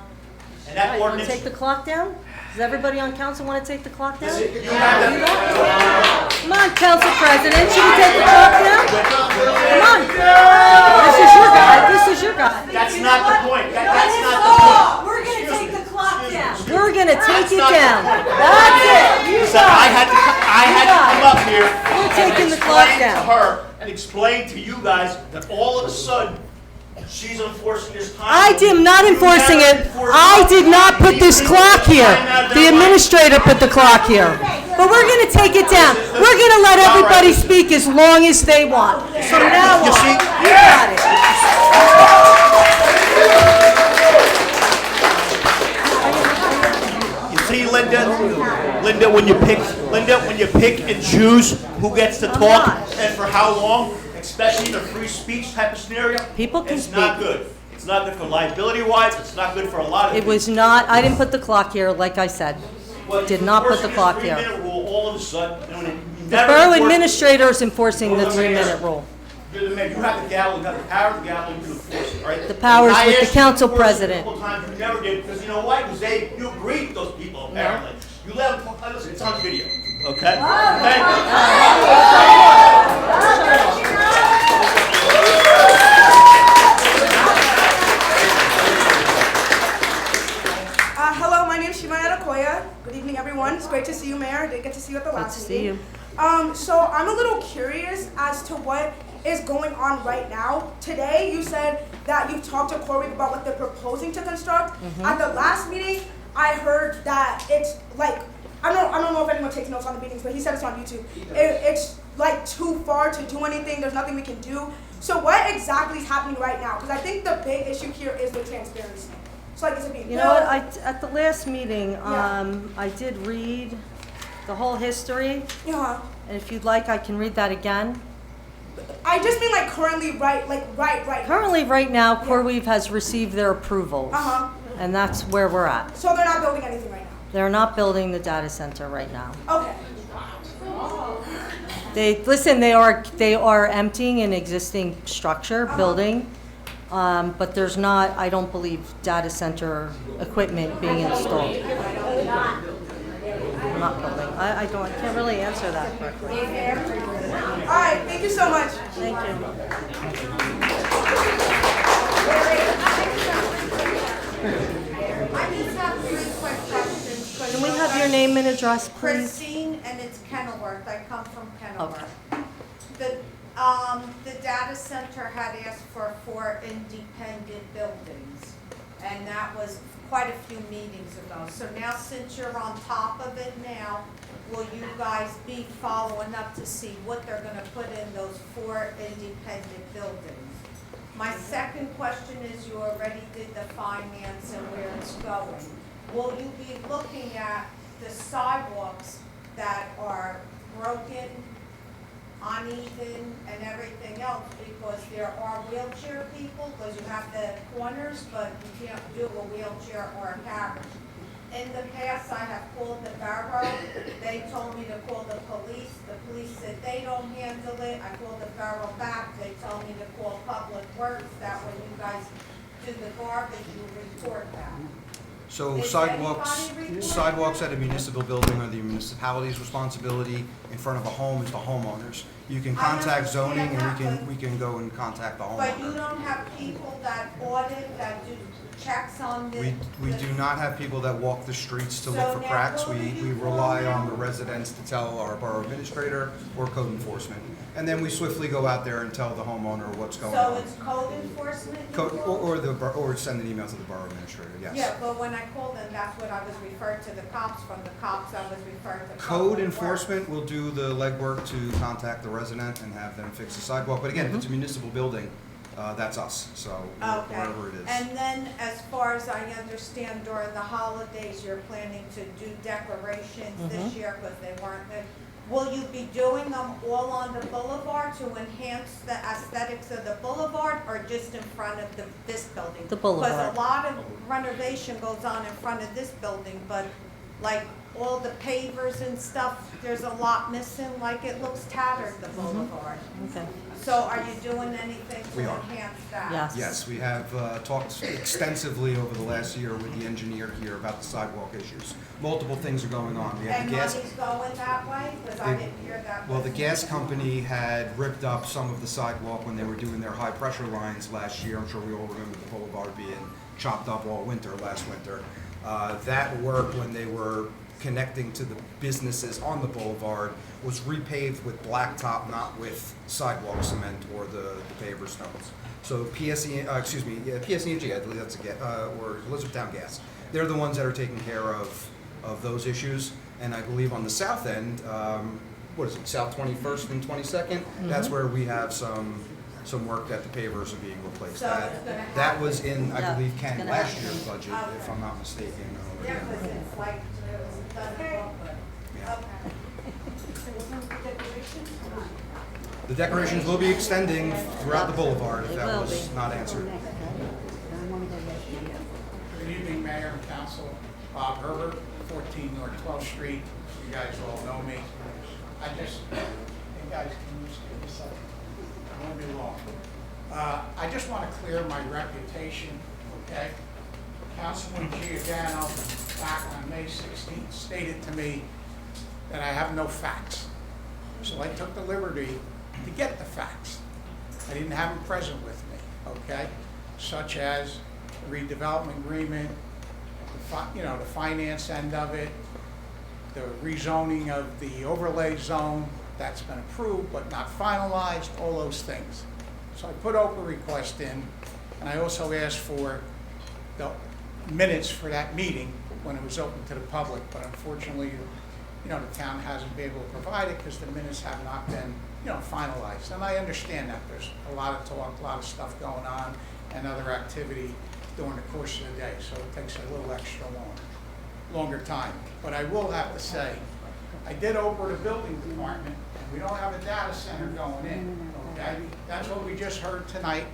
S15: And that
S1: You want to
S15: ordinance.
S1: take the clock down? Does everybody on council want to take the clock down?
S15: You have that.
S1: Come on, council president, should we take the clock down? Come on. This is your guy, this is your guy.
S15: That's not the point. That's not the point.
S1: We're gonna take the clock down.
S15: Excuse me.
S1: We're gonna take
S15: That's
S1: it
S15: not the
S1: down.
S15: point.
S1: That's it. You
S15: So I had to come up here
S1: We're
S15: and
S1: taking the clock
S15: explain to
S1: down.
S15: her and explain to you guys that all of a sudden she's enforcing this time.
S1: I am not
S15: You
S1: enforcing
S15: never
S1: it.
S15: enforced
S1: I
S15: it.
S1: did not put this
S15: You
S1: clock
S15: took
S1: here.
S15: time out of
S1: The
S15: their life.
S1: administrator put the clock here. But we're gonna take it down. We're gonna let everybody speak as long as they want. So now
S15: You see?
S1: on, you got it.
S15: You see, Linda, when you pick and choose who gets to talk
S1: not.
S15: and for how long, especially in a free speech type of scenario,
S1: People can
S15: it's not
S1: speak.
S15: good. It's not good for liability wise. It's not good for a lot of
S1: It
S15: things.
S1: was not, I didn't put the clock here, like I said.
S15: But
S1: Did not put the
S15: enforcing
S1: clock
S15: this
S1: here.
S15: 3-minute rule all of a sudden, and when you
S1: The
S15: never
S1: borough
S15: enforce-
S1: administrator is enforcing the 3-minute rule.
S15: You're the mayor. You have the gavel. You have the power of the gavel. You can enforce it, right?
S1: The power is
S15: And I
S1: with the
S15: asked you to
S1: council
S15: enforce it
S1: president.
S15: A couple times you never did because you know why? Because you agreed with those people apparently. You let them talk. Listen, it's on video. Okay. Thank
S16: Hello, my name is Shimaya Adekoya. Good evening, everyone. It's great to see you, Mayor. I didn't get to see you at the
S1: Good
S16: last
S1: to see
S16: meeting.
S1: you.
S16: So I'm a little curious as to what is going on right now. Today, you said that you've talked to Corey about what they're proposing to construct. At the last meeting, I heard that it's like, I don't know if anyone takes notes on the meetings, but he said it's on YouTube. It's like too far to do anything. There's nothing we can do. So what exactly is happening right now? Because I think the big issue here is the transparency. So like, is it being
S1: You know what,
S16: built?
S1: at the last meeting,
S16: Yeah.
S1: I did read the whole history,
S16: Yeah.
S1: and if you'd like, I can read that again.
S16: I just mean like currently, right.
S1: Currently, right now, CoreWeave has received their approvals,
S16: Uh-huh.
S1: and that's where we're at.
S16: So they're not building anything right
S1: They're not building the data center right now.
S16: now. Okay.
S1: They are emptying an existing structure, building, but there's not, I don't believe, data center equipment being installed. Not building. I can't really answer that correctly.
S16: All right, thank you so much.
S1: Thank you.
S17: I just have 3 quick questions. 'Cause
S1: Can we have your name and address, please?
S17: Christine, and it's Kenilworth. I come from Kenilworth. The data center had asked for 4 independent buildings, and that was quite a few meetings ago. So now, since you're on top of it now, will you guys be following up to see what they're gonna put in those 4 independent buildings? My second question is, you already did the finance and where it's going. Will you be looking at the sidewalks that are broken, uneven, and everything else? Because there are wheelchair people, because you have the corners, but you can't do a wheelchair or a carriage. In the past, I have called the borough. They told me to call the police. The police said they don't handle it. I called the borough back. They told me to call Public Works. That when you guys do the garbage, you report that.
S7: So
S17: Is
S7: sidewalks
S17: anybody reporting?
S7: sidewalks at a municipal building are the municipality's responsibility. In front of a home is the homeowner's. You can
S17: I
S7: contact zoning
S17: understand
S7: and
S17: that,
S7: we can go and contact the
S17: But you
S7: homeowner.
S17: don't have people that audit, that do checks on the.
S7: We do not have people that walk the streets to look
S17: So
S7: for
S17: now
S7: cracks.
S17: what do
S7: We
S17: you
S7: rely
S17: call
S7: on the
S17: them?
S7: residents to tell our borough administrator or code enforcement. And then we swiftly go out there and tell the homeowner what's going
S17: So
S7: on.
S17: it's code enforcement? you
S7: Code,
S17: call?
S7: or send an email to the borough administrator, yes.
S17: Yeah, but when I called them, that's what I was referred to the cops. From the cops, I was referred to.
S7: Code
S17: Public
S7: enforcement will do the legwork to contact the resident and have them fix the sidewalk. But again, if it's a municipal building, that's us, so
S17: Okay.
S7: wherever it is.
S17: And then, as far as I understand, during the holidays, you're planning to do decorations this year because they weren't there. Will you be doing them all on the boulevard to enhance the aesthetics of the boulevard, or just in front of this building?
S1: The boulevard.
S17: Because a lot of renovation goes on in front of this building, but like all the pavers and stuff, there's a lot missing, like it looks tattered, the boulevard.
S1: Okay.
S17: So are you doing anything
S7: We
S17: to
S7: are.
S17: enhance that?
S1: Yes.
S7: Yes, we have talked extensively over the last year with the engineer here about the sidewalk issues. Multiple things are going on. We have
S17: And
S7: the gas.
S17: money's going that way? Because I didn't hear that.
S7: Well, the
S17: was-
S7: gas company had ripped up some of the sidewalk when they were doing their high-pressure lines last year. I'm sure we all remember the boulevard being chopped up all winter, last winter. That work, when they were connecting to the businesses on the boulevard, was repaved with blacktop, not with sidewalk cement or the paver stones. So PSE&G, I believe that's or Elizabethtown Gas. They're the ones that are taking care of those issues. And I believe on the south end, what is it, South 21st and 22nd? That's where we have some work that the pavers are being replaced.
S17: So it's gonna
S7: That was in, I
S1: Yeah,
S7: believe,
S1: it's
S7: Ken,
S1: gonna
S7: last
S1: happen.
S7: year's budget, if I'm not mistaken.
S17: Yeah, because it's like, it doesn't look good.
S7: Yeah.
S17: Okay.
S7: The decorations will be extending throughout the boulevard if
S1: They
S7: that
S1: will
S7: was
S1: be.
S7: not answered.
S18: Good evening, Mayor and Council. Bob Herbert, 14 North 12th Street. You guys all know me. You guys can just give me a second. I won't be long. I just want to clear my reputation, okay? Councilman Giordano, back on May 16th, stated to me that I have no facts. So I took the liberty to get the facts. I didn't have them present with me, okay? Such as the redevelopment agreement, the finance end of it, the rezoning of the overlay zone that's been approved but not finalized, all those things. So I put Oprah request in, and I also asked for the minutes for that meeting when it was open to the public, but unfortunately, the town hasn't been able to provide it because the minutes have not been, finalized. And I understand that there's a lot of talk, a lot of stuff going on, and other activity during the course of the day, so it takes a little extra longer time. But I will have to say, I did Oprah the building department, and we don't have a data center going in, okay? That's what we just heard tonight.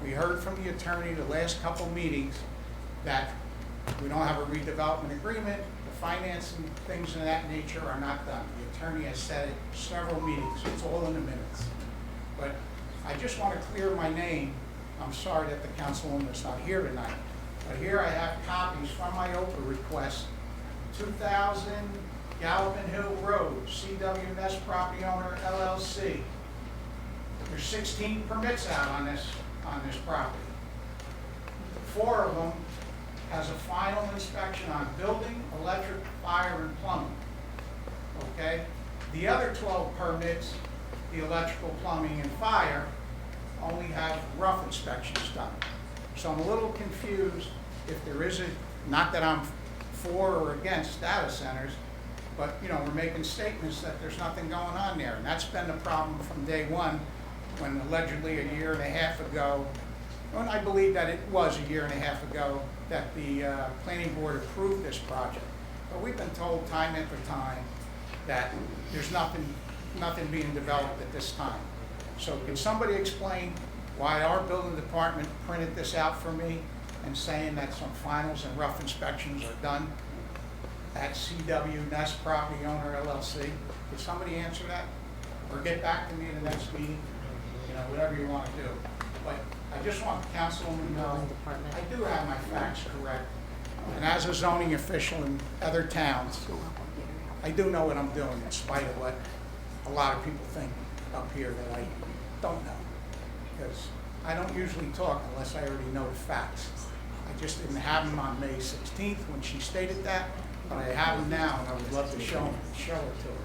S18: We heard from the attorney the last couple meetings that we don't have a redevelopment agreement, the finance and things of that nature are not done. The attorney has said it several meetings, it's all in the minutes. But I just want to clear my name. I'm sorry that the councilwoman is not here tonight. But here I have copies from my Oprah request, 2000 Gallopin Hill Road, CW Nest Property Owner LLC. There's 16 permits out on this property. 4 of them has a final inspection on building, electric, fire, and plumbing. Okay? The other 12 permits, the electrical, plumbing, and fire, only have rough inspections done. So I'm a little confused if there is not that I'm for or against data centers, but we're making statements that there's nothing going on there. And that's been the problem from day one, when allegedly a year and a half ago, and I believe that it was a year and a half ago, that the planning board approved this project. But we've been told time after time that there's nothing being developed at this time. So can somebody explain why our building department printed this out for me and saying that some finals and rough inspections are done at CW Nest Property Owner LLC? Could somebody answer that? Or get back to me in the next meeting? Whatever you want to do. But I just want the councilwoman to know I do have my facts correct. And as a zoning official in other towns, I do know what I'm doing in spite of what a lot of people think up here that I don't know. Because I don't usually talk unless I already know the facts. I just didn't have them on May 16th when she stated that, but I have them now and I would love to show it to her.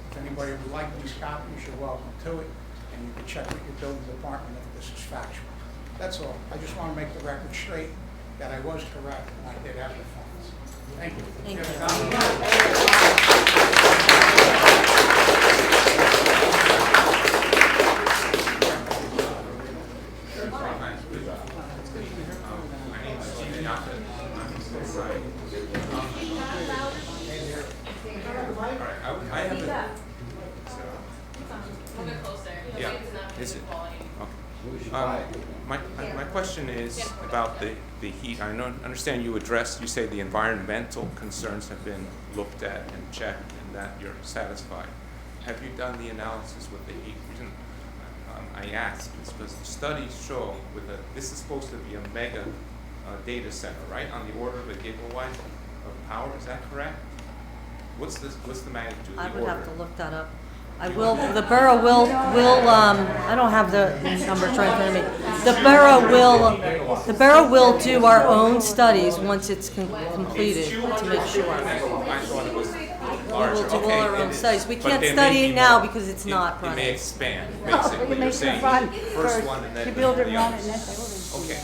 S18: If anybody would like these copies, you're welcome to it. And you can check with your building department if this is factual. That's all. I just want to make the record straight that I was correct and I did have the facts. Thank you.
S1: Thank you.
S19: My question is about the heat. I understand you say the environmental concerns have been looked at and checked and that you're satisfied. Have you done the analysis with the heat? The reason I ask is because the studies show this is supposed to be a mega data center, right? On the order of a gigawatt of power, is that correct? What's the magnitude?
S1: I would have to look that up. The borough will, I don't have the numbers right in front of me. The borough will do our own studies once it's completed to make sure.
S19: I thought it was
S1: We
S19: larger.
S1: will do all our own studies. We
S19: But
S1: can't
S19: there
S1: study
S19: may
S1: it
S19: be
S1: now
S19: more.
S1: because it's not
S19: It
S1: running.
S19: may expand, basically. You're saying first one and then the other. Okay.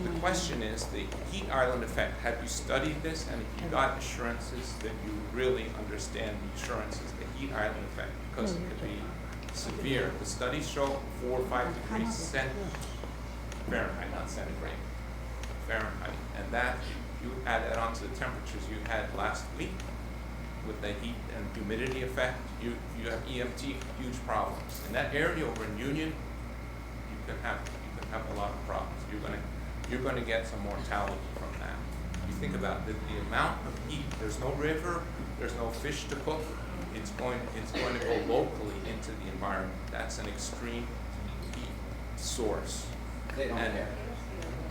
S19: The question is the heat island effect. Have you studied this and have you got assurances that you really understand the assurances, the heat island effect? Because it could be severe. The studies show 4 or 5 degrees Fahrenheit, not centigrade, Fahrenheit. And that, you add that onto the temperatures you had last week with the heat and humidity effect, you have EMT huge problems. In that area over in Union, you can have a lot of problems. You're gonna get some mortality from that. You think about the amount of heat. There's no river, there's no fish to cook. It's going to go locally into the environment. That's an extreme heat source.
S11: They don't care.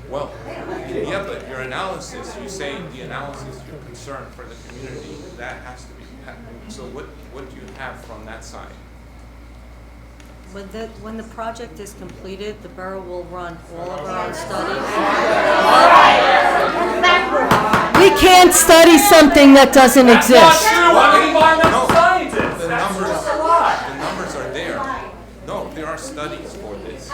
S19: Well, yeah, but your analysis, you say the analysis, you're concerned for the community, that has to be, so what do you have from that side?
S1: When the project is completed, the borough will run all of our own studies. We can't study something that doesn't exist.
S19: The numbers are there. No, there are studies for this.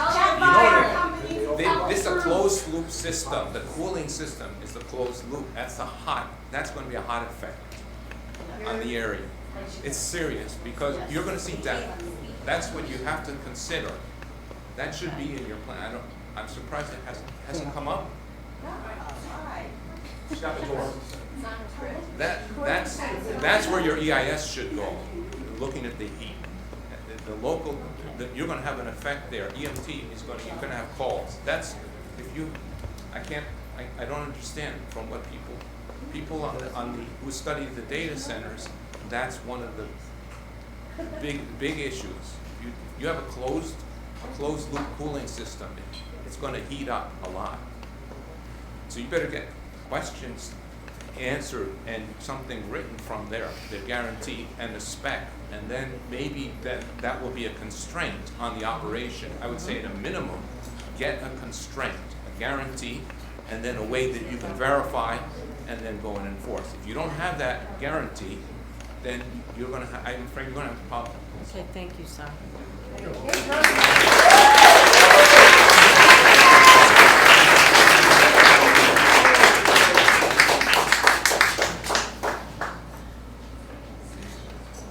S19: This is a closed loop system. The cooling system is a closed loop. That's going to be a hot effect on the area. It's serious because you're going to see death. That's what you have to consider. That should be in your plan. I'm surprised it hasn't come up. Shut the door. That's where your EIS should go. Looking at the heat, the local, you're going to have an effect there. EMT is you're going to have calls. I don't understand from what people people who study the data centers, that's one of the big issues. You have a closed loop cooling system. It's going to heat up a lot. So you better get questions answered and something written from there, the guarantee and the spec, and then maybe that will be a constraint on the operation. I would say at a minimum, get a constraint, a guarantee, and then a way that you can verify and then go and enforce. If you don't have that guarantee, then you're going to I'm afraid you're going to have problems.
S1: Okay, thank you, sir.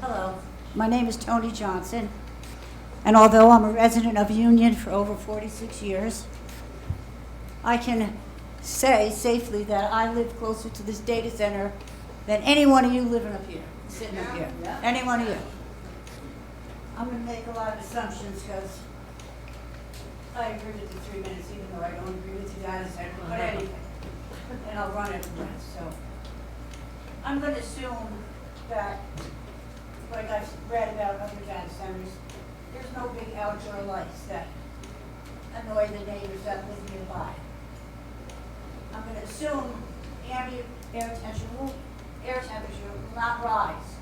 S20: Hello, my name is Tony Johnson, and although I'm a resident of Union for over 46 years, I can say safely that I live closer to this data center than any one of you living up here, sitting up here, any one of you. I'm going to make a lot of assumptions because I agree with the 3 minutes, even though I don't agree with the data center, but anyway, and I'll run out of breath. So I'm going to assume that, like I've read about other data centers, there's no big outdoor lights that annoy the neighbors that live nearby. I'm going to assume ambient air temperature will not rise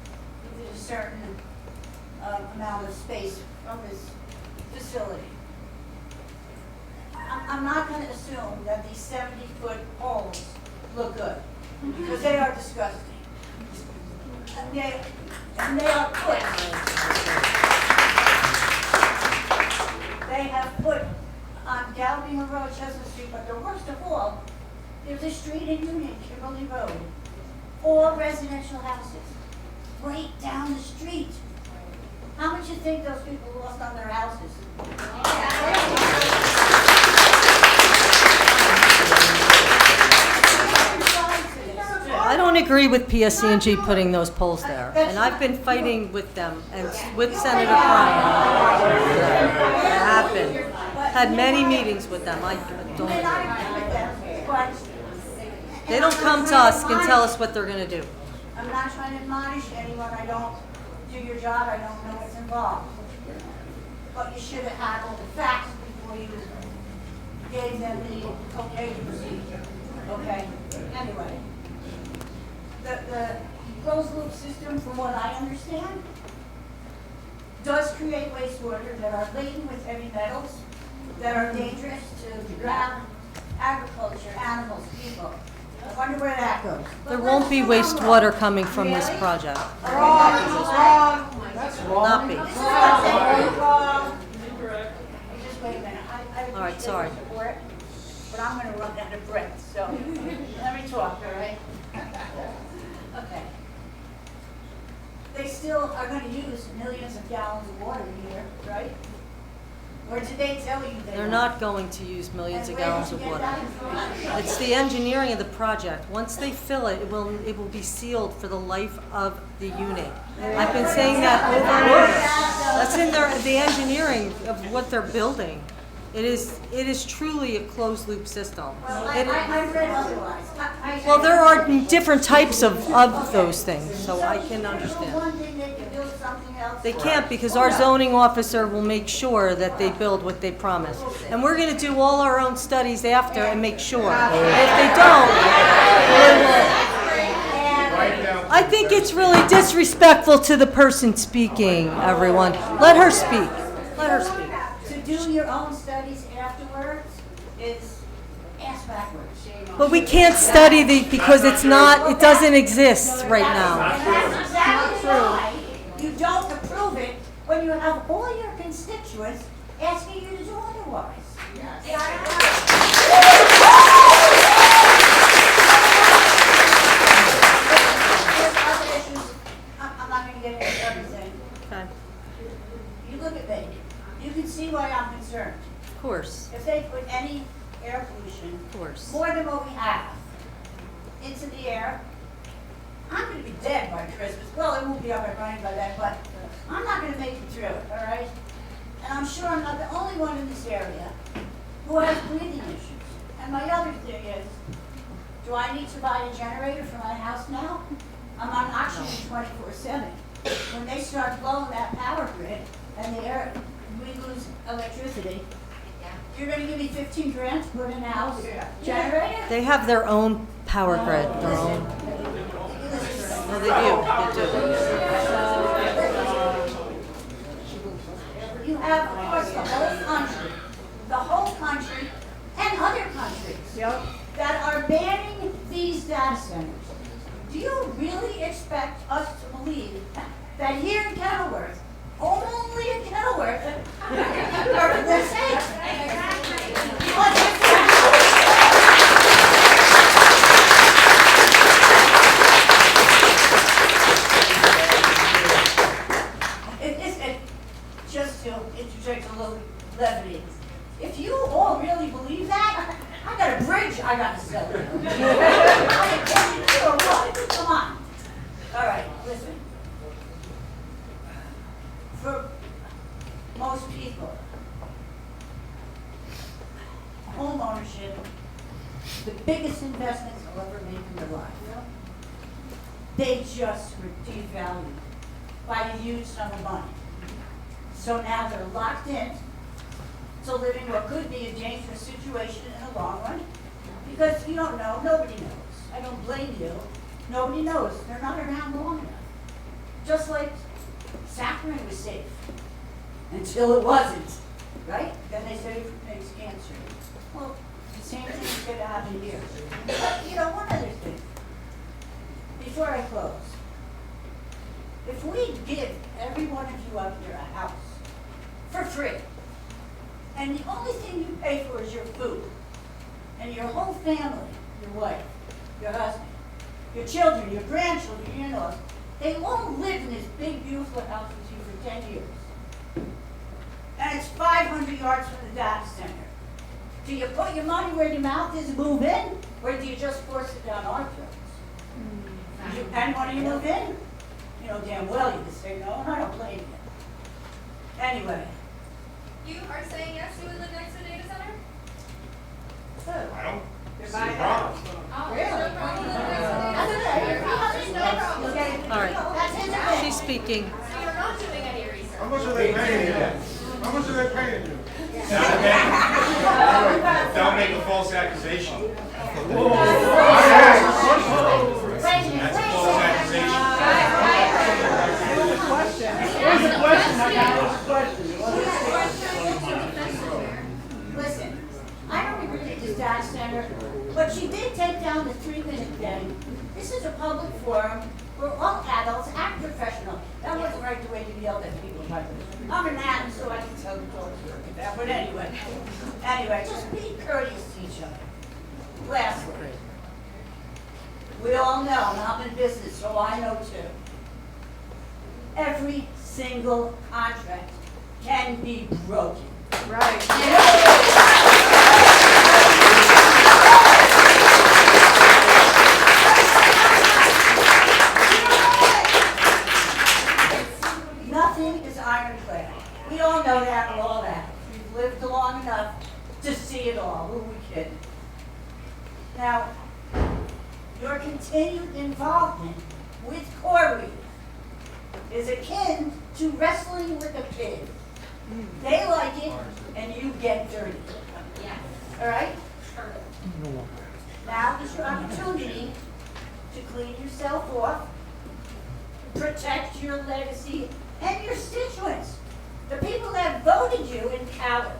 S20: within a certain amount of space from this facility. I'm not going to assume that these 70-foot poles look good, because they are disgusting. And they are put. They have put on Galvin Road, Chestnut Street, but the worst of all, there's a street in Union, Kimberly Road, all residential houses, right down the street. How much you think those people lost on their houses?
S1: I don't agree with PSC&G putting those poles there, and I've been fighting with them and with Senator Cryan. I have been. Had many meetings with them. I don't. They don't come to us and tell us what they're going to do.
S20: I'm not trying to admonish anyone. I don't do your job. I don't know what's involved. But you should have had all the facts before you gave them the okay to proceed. Okay? Anyway. The closed loop system, from what I understand, does create wastewater that are laden with heavy metals that are dangerous to the ground, agriculture, animals, people. I wonder where that goes.
S1: There won't be wastewater coming from this project.
S20: Wrong.
S1: That's wrong. Not be.
S20: Wrong. Just wait a minute. I
S1: All right, sorry.
S20: appreciate your support, but I'm going to run out of breath, so let me talk, all right? Okay. They still are going to use millions of gallons of water a year, right? Or did they tell you they
S1: They're
S20: won't?
S1: not going to use millions of
S20: And where
S1: gallons
S20: did
S1: of
S20: you get
S1: water.
S20: that information?
S1: It's the engineering of the project. Once they fill it, it will be sealed for the life of the unit. I've been saying that over and over. That's in the engineering of what they're building. It is truly a closed loop system.
S20: Well, I read otherwise.
S1: Well, there are different types of those things, so I can understand.
S20: One thing they can build something else.
S1: They can't, because our zoning officer will make sure that they build what they promise. And we're going to do all our own studies after and make sure. And if they don't, we will. I think it's really disrespectful to the person speaking, everyone. Let her speak. Let her speak.
S20: To do your own studies afterwards is ass backwards.
S1: But we can't study because it doesn't exist right now.
S20: And that's exactly why you don't approve it when you have all your constituents asking you to do otherwise. There's other issues. I'm not going to get into everything.
S1: Okay.
S20: You look at me. You can see why I'm concerned.
S1: Of course.
S20: If they put any air pollution,
S1: Of course.
S20: more than what we have, into the air, I'm going to be dead by Christmas. Well, it won't be up and running by then, but I'm not going to make it through it, all right? And I'm sure I'm not the only one in this area who has breathing issues. And my other thing is, Do I need to buy a generator for my house now? I'm on oxygen 24/7. When they start blowing that power grid and we lose electricity, you're gonna give me 15 grand to put in a house generator?
S1: They have their own power grid, their own.
S2: Well, they do.
S20: You have, of course, the whole country, and other countries that are banning these data centers. Do you really expect us to believe that here in Kenilworth, only in Kenilworth, for the sake? Just to interject a little levity, if you all really believe that, I got a bridge I got to sell. Come on. All right, listen. For most people, home ownership, the biggest investments they'll ever make in their life. They just were devalued by a huge sum of money. So now they're locked in to living what could be a dangerous situation in the long run. Because you don't know, nobody knows. I don't blame you. Nobody knows. They're not around long enough. Just like saccharin was safe until it wasn't, right? Then they said it makes cancer. Well, the same thing is going to happen here. But, one other thing. Before I close. If we give every one of you up here a house for free, and the only thing you pay for is your food, and your whole family, your wife, your husband, your children, your grandchildren, your in-laws, they all live in this big, beautiful house with you for 10 years. And it's 500 yards from the data center. Do you put your money where your mouth is and move in, or do you just force it down our throats? And when you move in, you know damn well you can say no, and I don't blame you. Anyway.
S21: You are saying yes, you would live next to a data center?
S5: I don't
S21: You're
S5: see a
S21: buying
S5: problem.
S21: Oh, really? No problem living next to a data center. There's no problem.
S1: All right, she's speaking.
S21: So you're not doing any research?
S5: How much are they paying you? How much are they paying you?
S9: Don't make a false accusation. That's a false accusation.
S20: Here's a question. I got a question. Listen, I don't agree with this data center, but she did take down the 3-minute thing. This is a public forum where all adults act professional. That wasn't right the way to yell at people. I'm an adult, so I can tell the story like that. But anyway, just be courteous to each other. Lastly, we all know, and I'm in business, so I know too. Every single contract can be broken. Right. Nothing is ironclad. We all know that and all that. We've lived long enough to see it all. Who are we kidding? Now, your continued involvement with Corey is akin to wrestling with a pig. They like it, and you get dirty. All right? Now is your opportunity to clean yourself off, protect your legacy and your constituents, the people that voted you in power,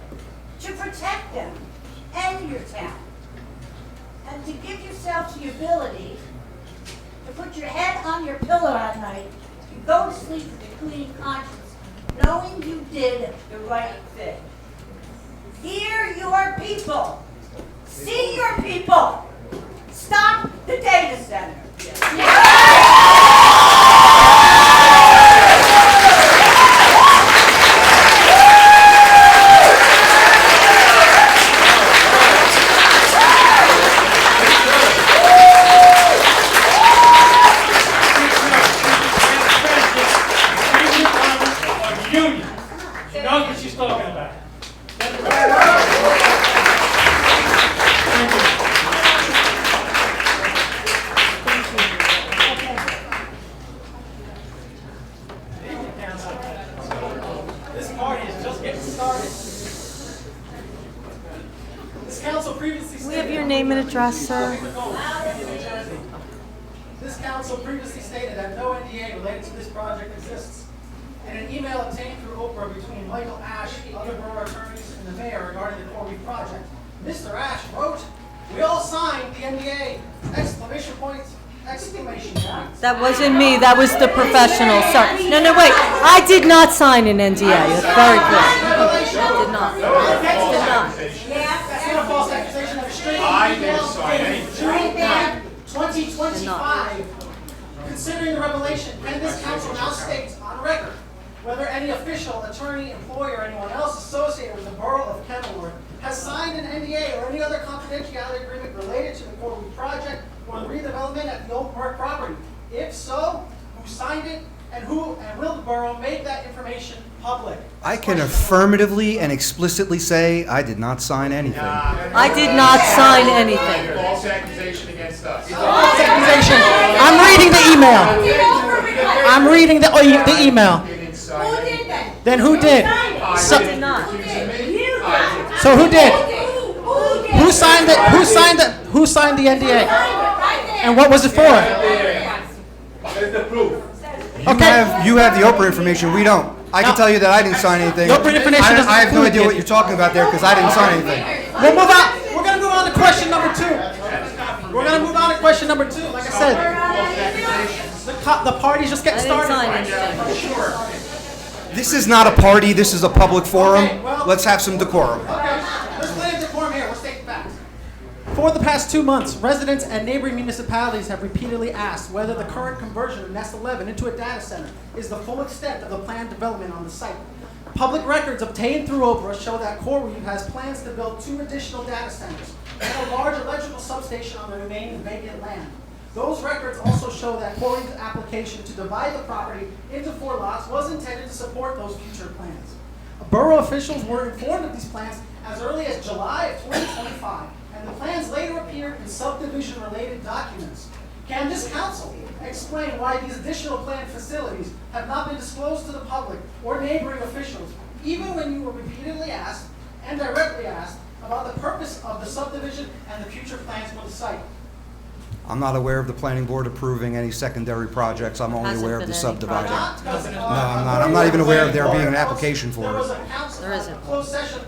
S20: to protect them and your town, and to give yourself the ability to put your head on your pillow at night and go to sleep with a clean conscience, knowing you did the right thing. Hear your people. See your people. Stop the data center.
S6: She knows what she's talking about.
S4: This council previously
S1: We
S4: stated.
S1: have your name and address, sir.
S4: This council previously stated that no NDA related to this project exists. In an email obtained through Oprah between Michael Ash, other borough attorneys, and the mayor regarding the Corby project, Mr. Ash wrote, "We all signed the NDA!" Exclamation point, exclamation point.
S1: That wasn't me, that was the professional, sir. No, no, wait, I did not sign an NDA, that's very clear. Did not. Did not.
S4: That's not a false accusation of restraining.
S9: I didn't sign anything.
S4: June 9th, 2025. Considering the revelation, can this council now state on record whether any official, attorney, employee, or anyone else associated with the borough of Kenilworth has signed an NDA or any other confidentiality agreement related to the Corby project or the redevelopment at the Oak Park property? If so, who signed it, and will the borough make that information public?
S7: I can affirmatively and explicitly say I did not sign anything.
S1: I did not sign anything.
S9: False accusation against us.
S4: False accusation. I'm reading the email. I'm reading the email.
S21: Who did that?
S4: Then who did? So,
S1: I did not.
S4: so who did? Who signed the? Who signed the NDA? And what was it for?
S9: There's the proof.
S7: You have the Oprah information, we don't. I can tell you that I didn't sign anything.
S4: The Oprah information doesn't
S7: I have no
S4: include
S7: idea
S4: it.
S7: what you're talking about there because I didn't sign anything.
S4: We'll move on. We're gonna move on to question number 2. We're gonna move on to question number 2. Like I said, the party's just getting
S1: I didn't
S4: started.
S1: sign anything.
S7: This is not a party, this is a public forum.
S4: Okay, well-
S7: Let's have some decorum.
S4: Okay, there's plenty of decorum here. Let's take the facts. For the past 2 months, residents and neighboring municipalities have repeatedly asked whether the current conversion of Nest 11 into a data center is the full extent of the planned development on the site. Public records obtained through Oprah show that CoreWeave has plans to build 2 additional data centers and a large electrical substation on the remaining vacant land. Those records also show that CoreWeave's application to divide the property into 4 lots was intended to support those future plans. Borough officials were informed of these plans as early as July of 2025, and the plans later appeared in subdivision-related documents. Can this council explain why these additional planned facilities have not been disclosed to the public or neighboring officials, even when you were repeatedly asked and directly asked about the purpose of the subdivision and the future plans for the site?
S7: I'm not aware of the planning board approving any secondary projects. I'm only
S1: Hasn't
S7: aware of
S1: been
S7: the
S1: any
S7: subdividing.
S1: project.
S7: No, I'm not. I'm not even aware of there being an application
S4: There
S7: for
S4: was
S7: it.
S4: a council,
S1: There isn't.
S4: a closed session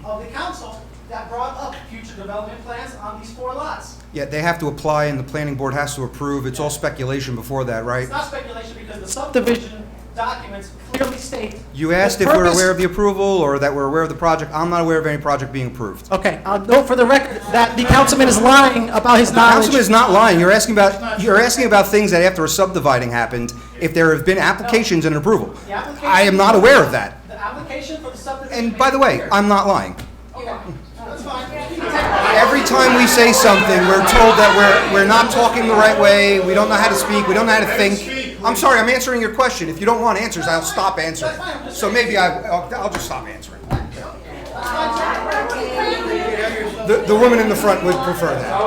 S4: of the council that brought up future development plans on these 4 lots.
S7: Yeah, they have to apply and the planning board has to approve. It's all speculation before that, right?
S4: It's not speculation because the subdivision documents clearly state.
S7: You asked
S4: the
S7: if we're
S4: purpose-
S7: aware of the approval or that we're aware of the project. I'm not aware of any project being approved.
S4: Okay, I'll note for the record that the councilman is lying about his
S7: The
S4: knowledge.
S7: councilman is not lying. You're asking about things that after a subdividing happened, if there have been applications and approval.
S4: The application-
S7: I am not aware of that.
S4: The application for the subdivision.
S7: And by the way, I'm not lying.
S4: Okay, that's fine.
S7: Every time we say something, we're told that we're not talking the right way, we don't know how to speak, we don't know how to think. I'm sorry, I'm answering your question. If you don't want answers, I'll stop answering. So maybe I'll just stop answering. The woman in the front would prefer that.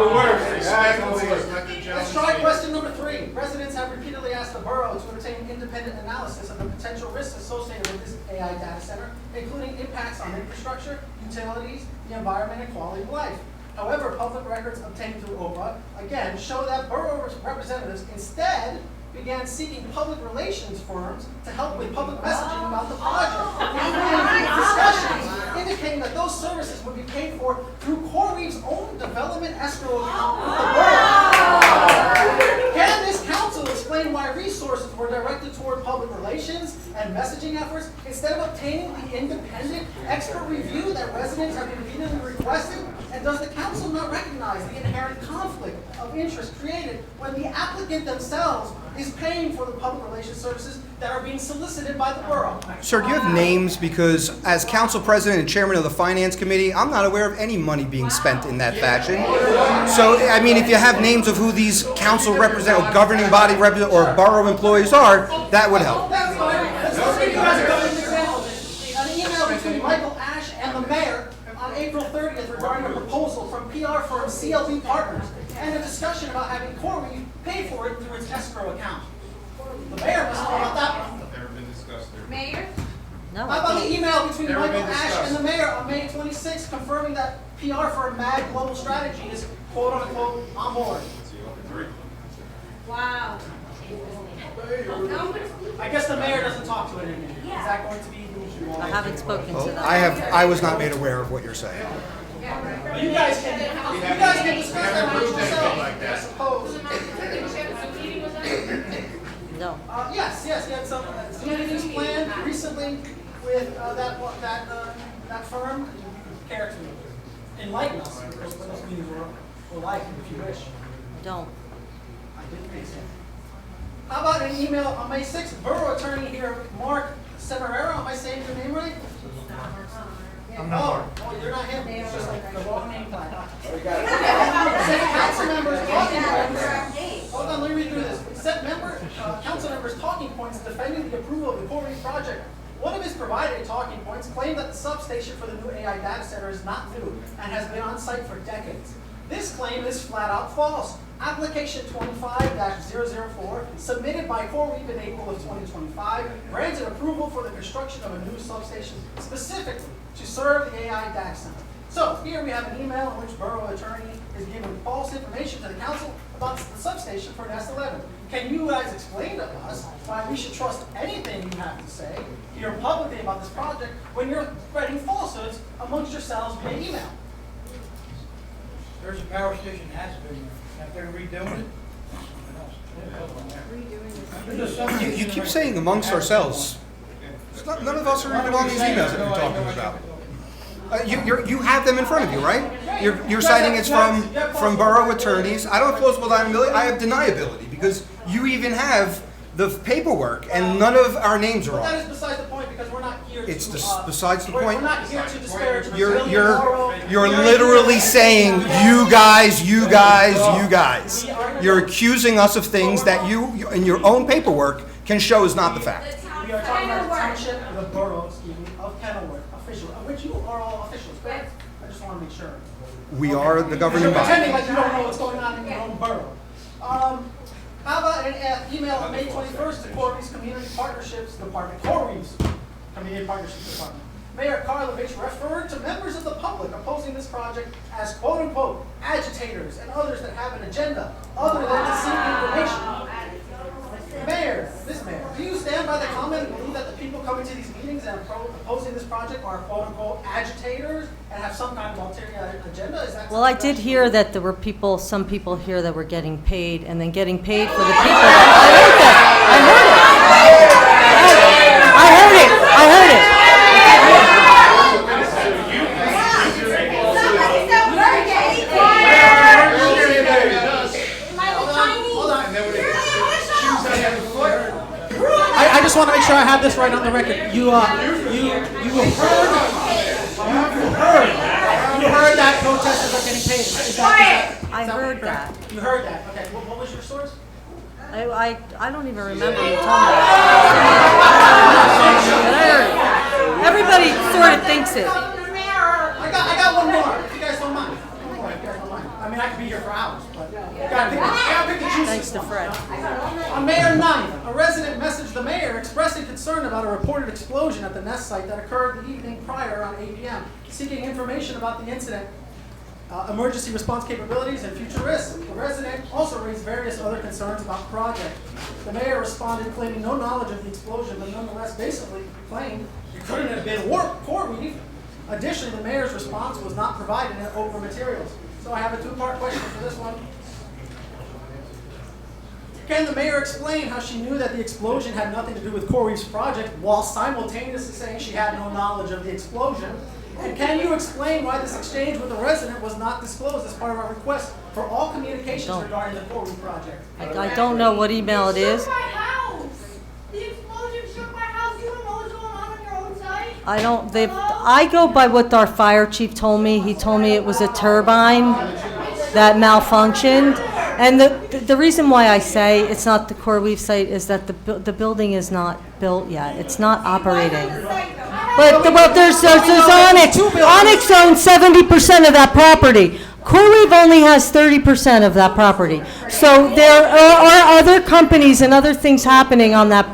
S4: Let's try question number 3. Residents have repeatedly asked the borough to obtain independent analysis of the potential risks associated with this AI data center, including impacts on infrastructure, utilities, the environment, and quality of life. However, public records obtained through Oprah, again, show that borough representatives instead began seeking public relations firms to help with public messaging about the project. And discussions indicating that those services would be paid for through CoreWeave's own development escrow account with the borough. Can this council explain why resources were directed toward public relations and messaging efforts instead of obtaining the independent expert review that residents have repeatedly requested? And does the council not recognize the inherent conflict of interest created when the applicant themselves is paying for the public relations services that are being solicited by the borough?
S7: Sir, do you have names? Because as council president and chairman of the finance committee, I'm not aware of any money being spent in that fashion. So, I mean, if you have names of who these council represent, or governing body represent, or borough employees are, that would help.
S4: That's fine. Let's give you guys a couple of examples. An email between Michael Ash and the mayor on April 30th regarding a proposal from PR firm CLB Partners and a discussion about having CoreWeave pay for it through its escrow account. The mayor must know about that one.
S9: Never been discussed there.
S21: Mayor?
S1: No,
S4: How about the email between
S9: Never
S4: Michael
S9: been
S4: Ash
S9: discussed.
S4: and the mayor on May 26th confirming that PR firm MAG Global Strategy is quote unquote on board.
S17: Wow.
S4: I guess the mayor doesn't talk to it anymore. Is that going to be?
S1: I haven't spoken to them.
S7: I was not made aware of what you're saying.
S4: You guys can discuss that amongst yourselves, I suppose.
S1: No.
S4: Yes, you had some meetings planned recently with that firm. Care to enlighten us what those meetings were like, if you wish.
S1: Don't.
S4: I didn't think so. How about an email on May 6th? Borough attorney here, Mark Semerera. Am I saying your name right?
S12: I'm not Mark.
S4: Oh, you're not him. It's just like the wrong name tag. Said council members talking points. Hold on, let me read through this. Said council members talking points defending the approval of the Core Reef project. One of his provided talking points claimed that the substation for the new AI data center is not new and has been on site for decades. This claim is flat out false. Application 25-004, submitted by CoreWeave in April of 2025, granted approval for the construction of a new substation specifically to serve the AI data center. So here we have an email in which borough attorney is giving false information to the council about the substation for Nest 11. Can you guys explain to us why we should trust anything you have to say here publicly about this project when you're spreading falsehoods amongst yourselves via email?
S18: There's a power station has been, if they're redoing it.
S7: You keep saying amongst ourselves. None of us are even on these emails that you're talking about. You have them in front of you, right? You're citing it's from borough attorneys. I don't have plausible deniability. I have deniability because you even have the paperwork and none of our names are
S4: But that
S7: on
S4: is
S7: it.
S4: beside the point because we're not here
S7: It's
S4: to.
S7: besides the
S4: We're
S7: point.
S4: not here to disparage the
S7: You're
S4: borough.
S7: literally saying you guys. You're accusing us of things that you in your own paperwork can show is not the fact.
S4: We are talking about the township, the borough, of Kenilworth, official, of which you are all officials, correct? I just want to make sure.
S7: We are the governing
S4: You're pretending
S7: body.
S4: like you don't know what's going on in your own borough. How about an email on May 21st to Corey's Community Partnerships Department, Corey's Community Partnerships Department. Mayor Karlovich referred to members of the public opposing this project as quote-unquote agitators and others that have an agenda other than to seek information. Mayor, Ms. Mayor, do you stand by the comment and believe that the people coming to these meetings and opposing this project are quote-unquote agitators and have some kind of ulterior agenda? Is that
S1: Well, I did hear that there were some people here that were getting paid and then getting paid for the people that, I heard it.
S4: I just want to make sure I have this right on the record. You heard that protesters are getting paid.
S1: I heard that.
S4: You heard that. Okay. What was your source?
S1: I don't even remember you told me. But I heard it. Everybody sort of thinks it.
S4: I got one more, if you guys don't mind. I mean, I could be here for hours, but gotta pick the juicy
S1: Thanks to Fred.
S4: On May 9th, a resident messaged the mayor expressing concern about a reported explosion at the Nest site that occurred the evening prior around 8 p.m., seeking information about the incident, emergency response capabilities, and future risks. The resident also raised various other concerns about the project. The mayor responded claiming no knowledge of the explosion, but nonetheless basically claimed it couldn't have been CoreWeave. Additionally, the mayor's response was not provided in Oprah materials. So I have a two-part question for this one. Can the mayor explain how she knew that the explosion had nothing to do with CoreWeave's project while simultaneously saying she had no knowledge of the explosion? And can you explain why this exchange with the resident was not disclosed as part of our request for all communications regarding the CoreWeave project?
S1: I don't know what email it is.
S21: The explosion shook my house. You don't know what's going on your own site?
S1: I go by what our fire chief told me. He told me it was a turbine that malfunctioned. And the reason why I say it's not the CoreWeave site is that the building is not built yet. It's not operating. But there's Onyx. Onyx owns 70% of that property. CoreWeave only has 30% of that property. So there are other companies and other things happening on that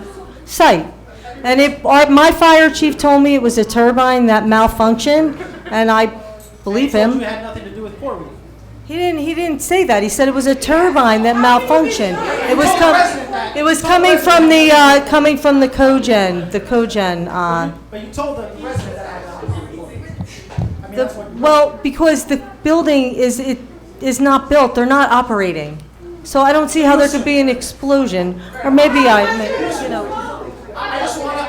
S1: site. And my fire chief told me it was a turbine that malfunctioned, and I believe
S4: And he told
S1: him.
S4: you it had nothing to do with CoreWeave.
S1: He didn't say that. He said it was a turbine that malfunctioned. It was coming from the cogen,
S4: But you told the resident that I had nothing to do with it. I mean, that's what.
S1: well, because the building is not built, they're not operating. So I don't see how there could be an explosion, or maybe you know.
S4: I just want to,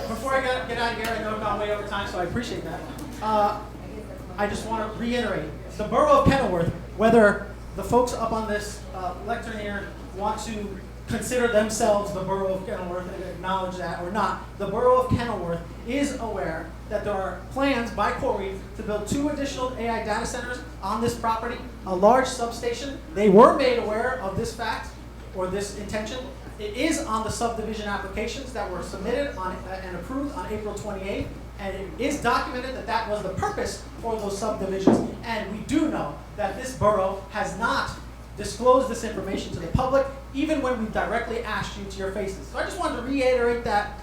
S4: before I get out of here, I know I'm gone way over time, so I appreciate that. I just want to reiterate, the borough of Kenilworth, whether the folks up on this lectern here want to consider themselves the borough of Kenilworth and acknowledge that or not, the borough of Kenilworth is aware that there are plans by CoreWeave to build 2 additional AI data centers on this property, a large substation. They were made aware of this fact or this intention. It is on the subdivision applications that were submitted on and approved on April 28th, and it is documented that that was the purpose for those subdivisions. And we do know that this borough has not disclosed this information to the public, even when we directly asked you to your faces. So I just wanted to reiterate that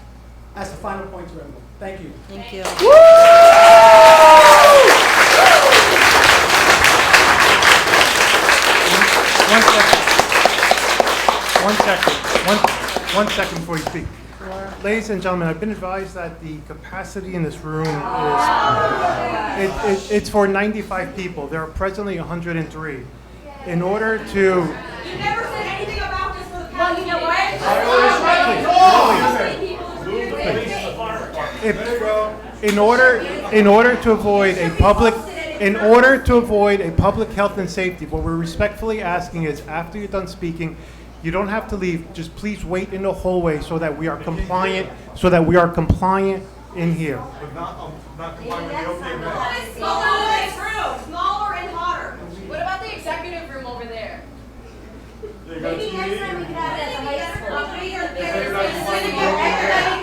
S4: as the final point to everyone. Thank you.
S1: Thank you.
S12: One second before you speak. Ladies and gentlemen, I've been advised that the capacity in this room is, it's for 95 people. There are presently 103. In order to...
S21: You never said anything about this for the past. Well, you know what?
S12: In order to avoid a public health and safety, what we're respectfully asking is, after you're done speaking, you don't have to leave. Just please wait in the hallway so that we are compliant. In here.
S21: But not complying with the opening minutes. Smaller and hotter. What about the executive room over there? Maybe next time we can have it at the high school. Everybody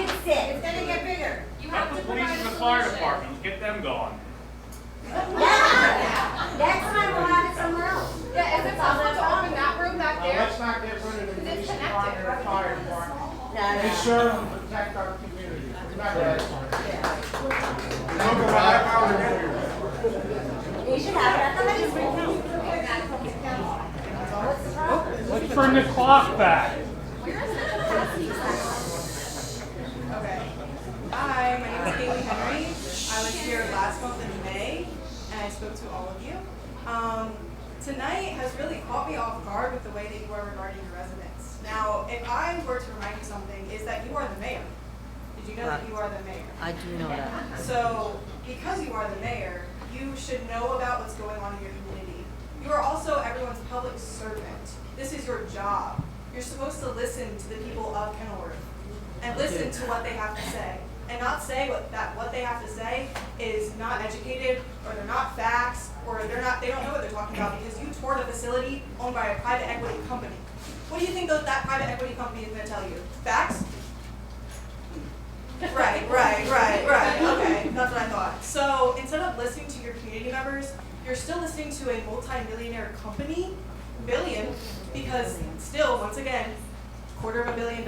S21: can sit. It's gonna get bigger. You have to
S6: Police and the fire department, get them going.
S21: Next time we'll have it somewhere else. Yeah, is it possible to open that room back there?
S18: Let's not get rid of the police department or fire department.
S21: No.
S18: They serve and protect our community. Remember that.
S21: You should have it at the high school.
S6: Let's bring the clock back.
S10: Okay. Hi, my name is Kaylee Henry. I was here last month in May, and I spoke to all of you. Tonight has really caught me off guard with the way that you are regarding your residents. Now, if I were to remind you something, is that you are the mayor. Did you know that you are the mayor?
S1: I do know that.
S10: So, because you are the mayor, you should know about what's going on in your community. You are also everyone's public servant. This is your job. You're supposed to listen to the people of Kenilworth and listen to what they have to say, and not say what they have to say is not educated, or they're not facts, or they don't know what they're talking about because you toured a facility owned by a private equity company. What do you think that private equity company is going to tell you? Facts? Right. Okay, that's what I thought. So instead of listening to your community members, you're still listening to a multi-millionaire company, billion, because still, once again, $250 million.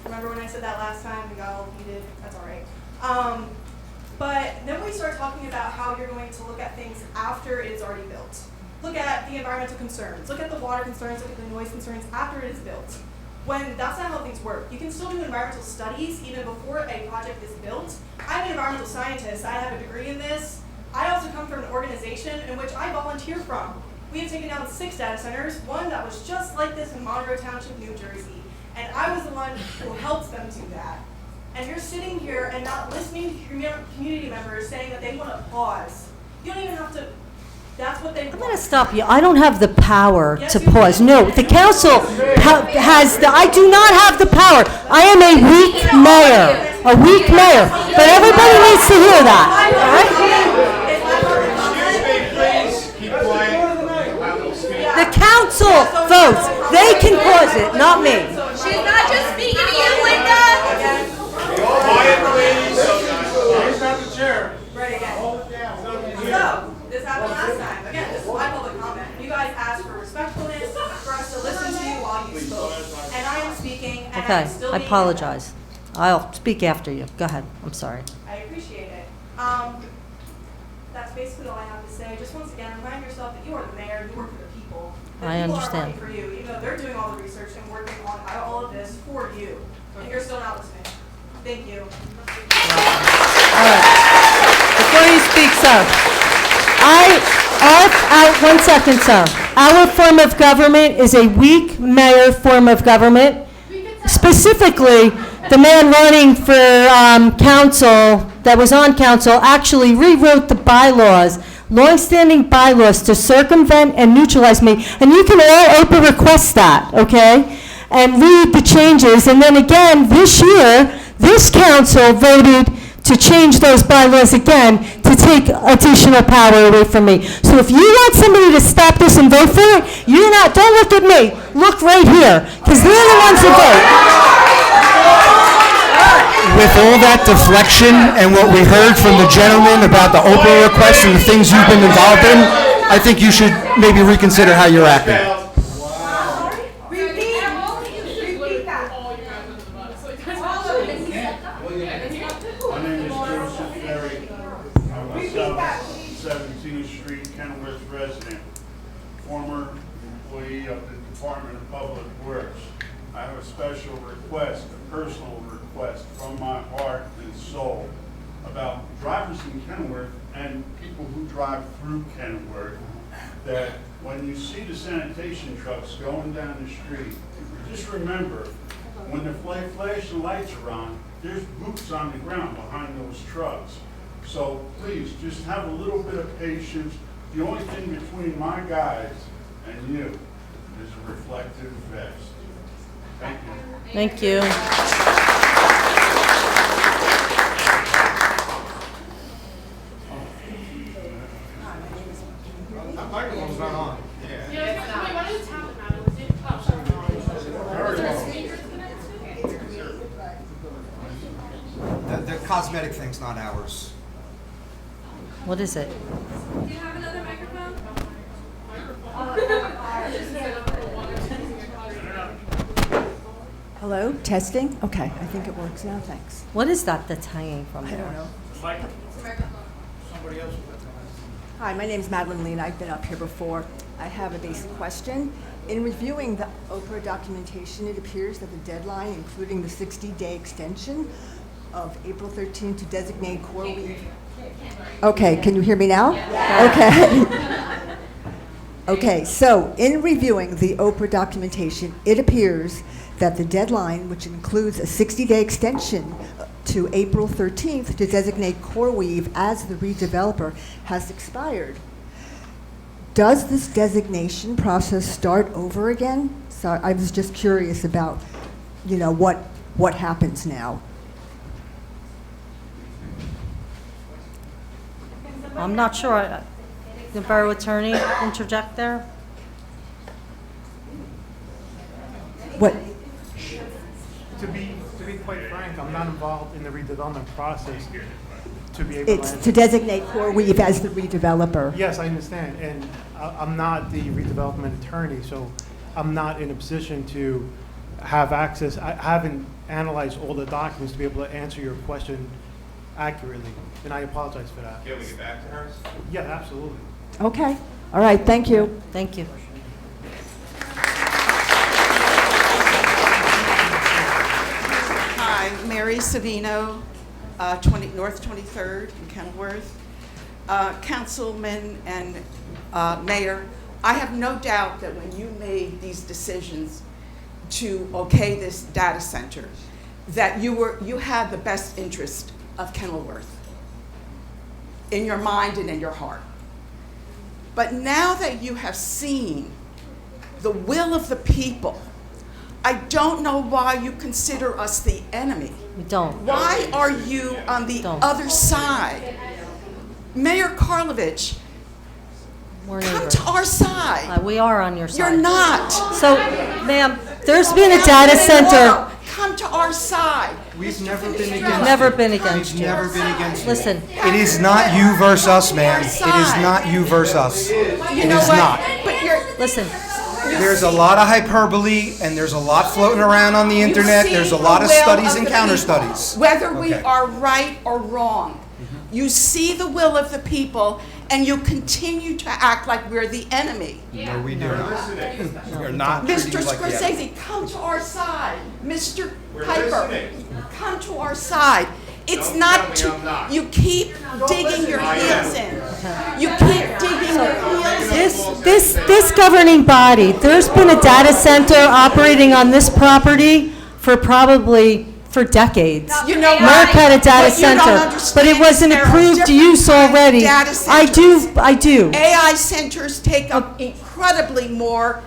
S10: Remember when I said that last time? We got all heated. That's all right. But then we start talking about how you're going to look at things after it is already built. Look at the environmental concerns. Look at the water concerns. Look at the noise concerns after it is built. When that's not how things work. You can still do environmental studies even before a project is built. I'm an environmental scientist. I have a degree in this. I also come from an organization in which I volunteer from. We have taken down 6 data centers, one that was just like this in Monroe Township, New Jersey. And I was the one who helped them do that. And you're sitting here and not listening to your community members saying that they want to pause. You don't even have to, that's what they want.
S1: I'm going to stop you. I don't have the power to pause. No, the council has I do not have the power. I am a weak mayor. But everybody needs to hear that. All right? The council votes. They can pause it, not me.
S21: She's not just speaking to you, Linda.
S18: Quiet, please. He's not the chair.
S10: Right again. So, this happened last time. Again, this is my public comment. You guys asked for respectfulness, for us to listen to you while you spoke. And I am speaking, and
S1: Okay,
S10: I'm still
S1: I
S10: being
S1: apologize. I'll speak after you. Go ahead. I'm sorry.
S10: I appreciate it. That's basically all I have to remind yourself that you are the mayor, you work for the people. The
S1: I
S10: people
S1: understand.
S10: are working for you, even though they're doing all the research and working on all of this for you. And you're still not listening. Thank you.
S1: All right. Before you speak, sir, one second, sir. Our form of government is a weak mayor form of government. Specifically, the man running for council, that was on council, actually rewrote the bylaws, longstanding bylaws, to circumvent and neutralize me. And you can all open request that, okay? And read the changes. And then again, this year, this council voted to change those bylaws again to take additional power away from me. So if you want somebody to stop this and vote for it, don't look at me. Look right here, because they're the ones who vote.
S7: With all that deflection and what we heard from the gentleman about the Oprah request and the things you've been involved in, I think you should maybe reconsider how you're acting.
S5: My name is Joseph Ferry. I'm a South 17th Street, Kenilworth resident, former employee of the Department of Public Works. I have a special request, a personal request from my heart and soul about drivers in Kenilworth and people who drive through Kenilworth, that when you see the sanitation trucks going down the street, just remember, when the flashing lights are on, there's boots on the ground behind those trucks. So please, just have a little bit of patience. The only thing between my guys and you is a reflective vest. Thank you.
S1: Thank you.
S12: That microphone's not on.
S7: The cosmetic thing's not ours.
S1: What is it?
S21: Do you have another microphone?
S3: Hello, testing? Okay, I think it works now, thanks.
S1: What is that that's hanging from
S3: I
S1: there?
S3: don't know.
S12: Somebody else.
S3: Hi, my name is Madeline Lean. I've been up here before. I have a basic question. In reviewing the Oprah documentation, it appears that the deadline, including the 60-day extension of April 13th to designate CoreWeave. Okay, can you hear me now? Okay. Okay, so in reviewing the Oprah documentation, it appears that the deadline, which includes a 60-day extension to April 13th to designate CoreWeave as the redeveloper, has expired. Does this designation process start over again? So I was just curious about, what happens now.
S1: I'm not sure. The borough attorney interject there?
S3: What?
S12: To be quite frank, I'm not involved in the redevelopment process to be able to
S3: It's
S12: answer.
S3: to designate CoreWeave as the redeveloper.
S12: Yes, I understand, and I'm not the redevelopment attorney, so I'm not in a position to have access. I haven't analyzed all the documents to be able to answer your question accurately, and I apologize for that.
S9: Can we get back to her?
S12: Yeah, absolutely.
S3: Okay, all right, thank you.
S1: Thank you.
S22: Hi, Mary Savino, North 23rd in Kenilworth. Councilman and Mayor, I have no doubt that when you made these decisions to okay this data center, that you had the best interest of Kenilworth in your mind and in your heart. But now that you have seen the will of the people, I don't know why you consider us the enemy.
S1: We don't.
S22: Why are you on the other side? Mayor Karlovich,
S1: We're
S22: come
S1: neighbors.
S22: to our side.
S1: We are on your side.
S22: You're not.
S1: So, ma'am, there's been a data center.
S22: Come to our side.
S7: We've never been against
S1: Never
S7: you.
S1: been against
S7: We've
S1: you.
S7: never been against you.
S1: Listen.
S7: It is not you versus us, man. It is not you versus us. It is not.
S22: But you're,
S1: listen.
S7: There's a lot of hyperbole, and there's a lot floating around on the internet. There's a lot of studies and counter studies.
S22: Whether we
S7: Okay.
S22: are right or wrong, you see the will of the people, and you continue to act like we're the enemy.
S7: No, we do not. We are not treating
S22: Mr.
S7: you like the enemy.
S22: Scorsese, come to our side. Mr.
S9: We're
S22: Piper,
S9: listening.
S22: come to our side. It's
S9: Don't
S22: not
S9: tell me
S22: to,
S9: I'm not.
S22: you keep digging your
S9: I
S22: heels
S9: am.
S22: in. You keep digging your heels in.
S1: This governing body, there's been a data center operating on this property for decades.
S22: You know
S1: Merck had a data
S22: what you don't
S1: center,
S22: understand
S1: but it wasn't
S22: is there are
S1: approved
S22: different
S1: use
S22: kinds of
S1: already.
S22: data
S1: I do.
S22: AI centers take up incredibly more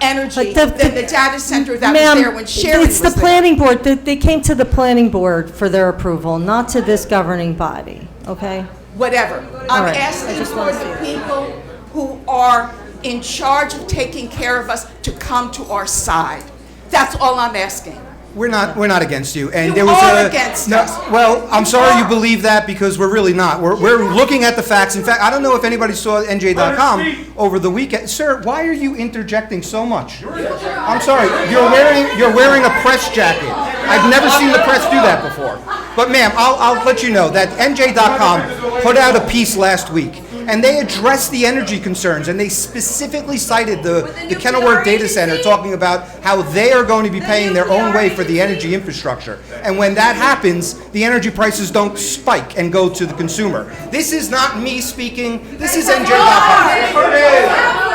S22: energy
S1: But
S22: than the data center that
S1: Ma'am,
S22: was there when Sharon was
S1: it's the
S22: there.
S1: planning board, they came to the planning board for their approval, not to this governing body, okay?
S22: Whatever.
S1: All
S22: I'm
S1: right, I
S22: asking
S1: just
S22: for
S1: wanna
S22: the
S1: see it.
S22: people who are in charge of taking care of us to come to our side. That's all I'm asking.
S7: We're not against you. And
S22: You
S7: there was
S22: are
S7: a
S22: against
S7: no,
S22: us.
S7: well, I'm sorry you believe that because we're really not. We're looking at the facts. In fact, I don't know if anybody saw NJ.com over the weekend. Sir, why are you interjecting so much? I'm sorry. You're wearing a press jacket. I've never seen the press do that before. But ma'am, I'll let you know that NJ.com put out a piece last week, and they addressed the energy concerns, and they specifically cited the Kenilworth Data Center, talking about how they are going to be paying their own way for the energy infrastructure. And when that happens, the energy prices don't spike and go to the consumer. This is not me speaking. This is NJ.com.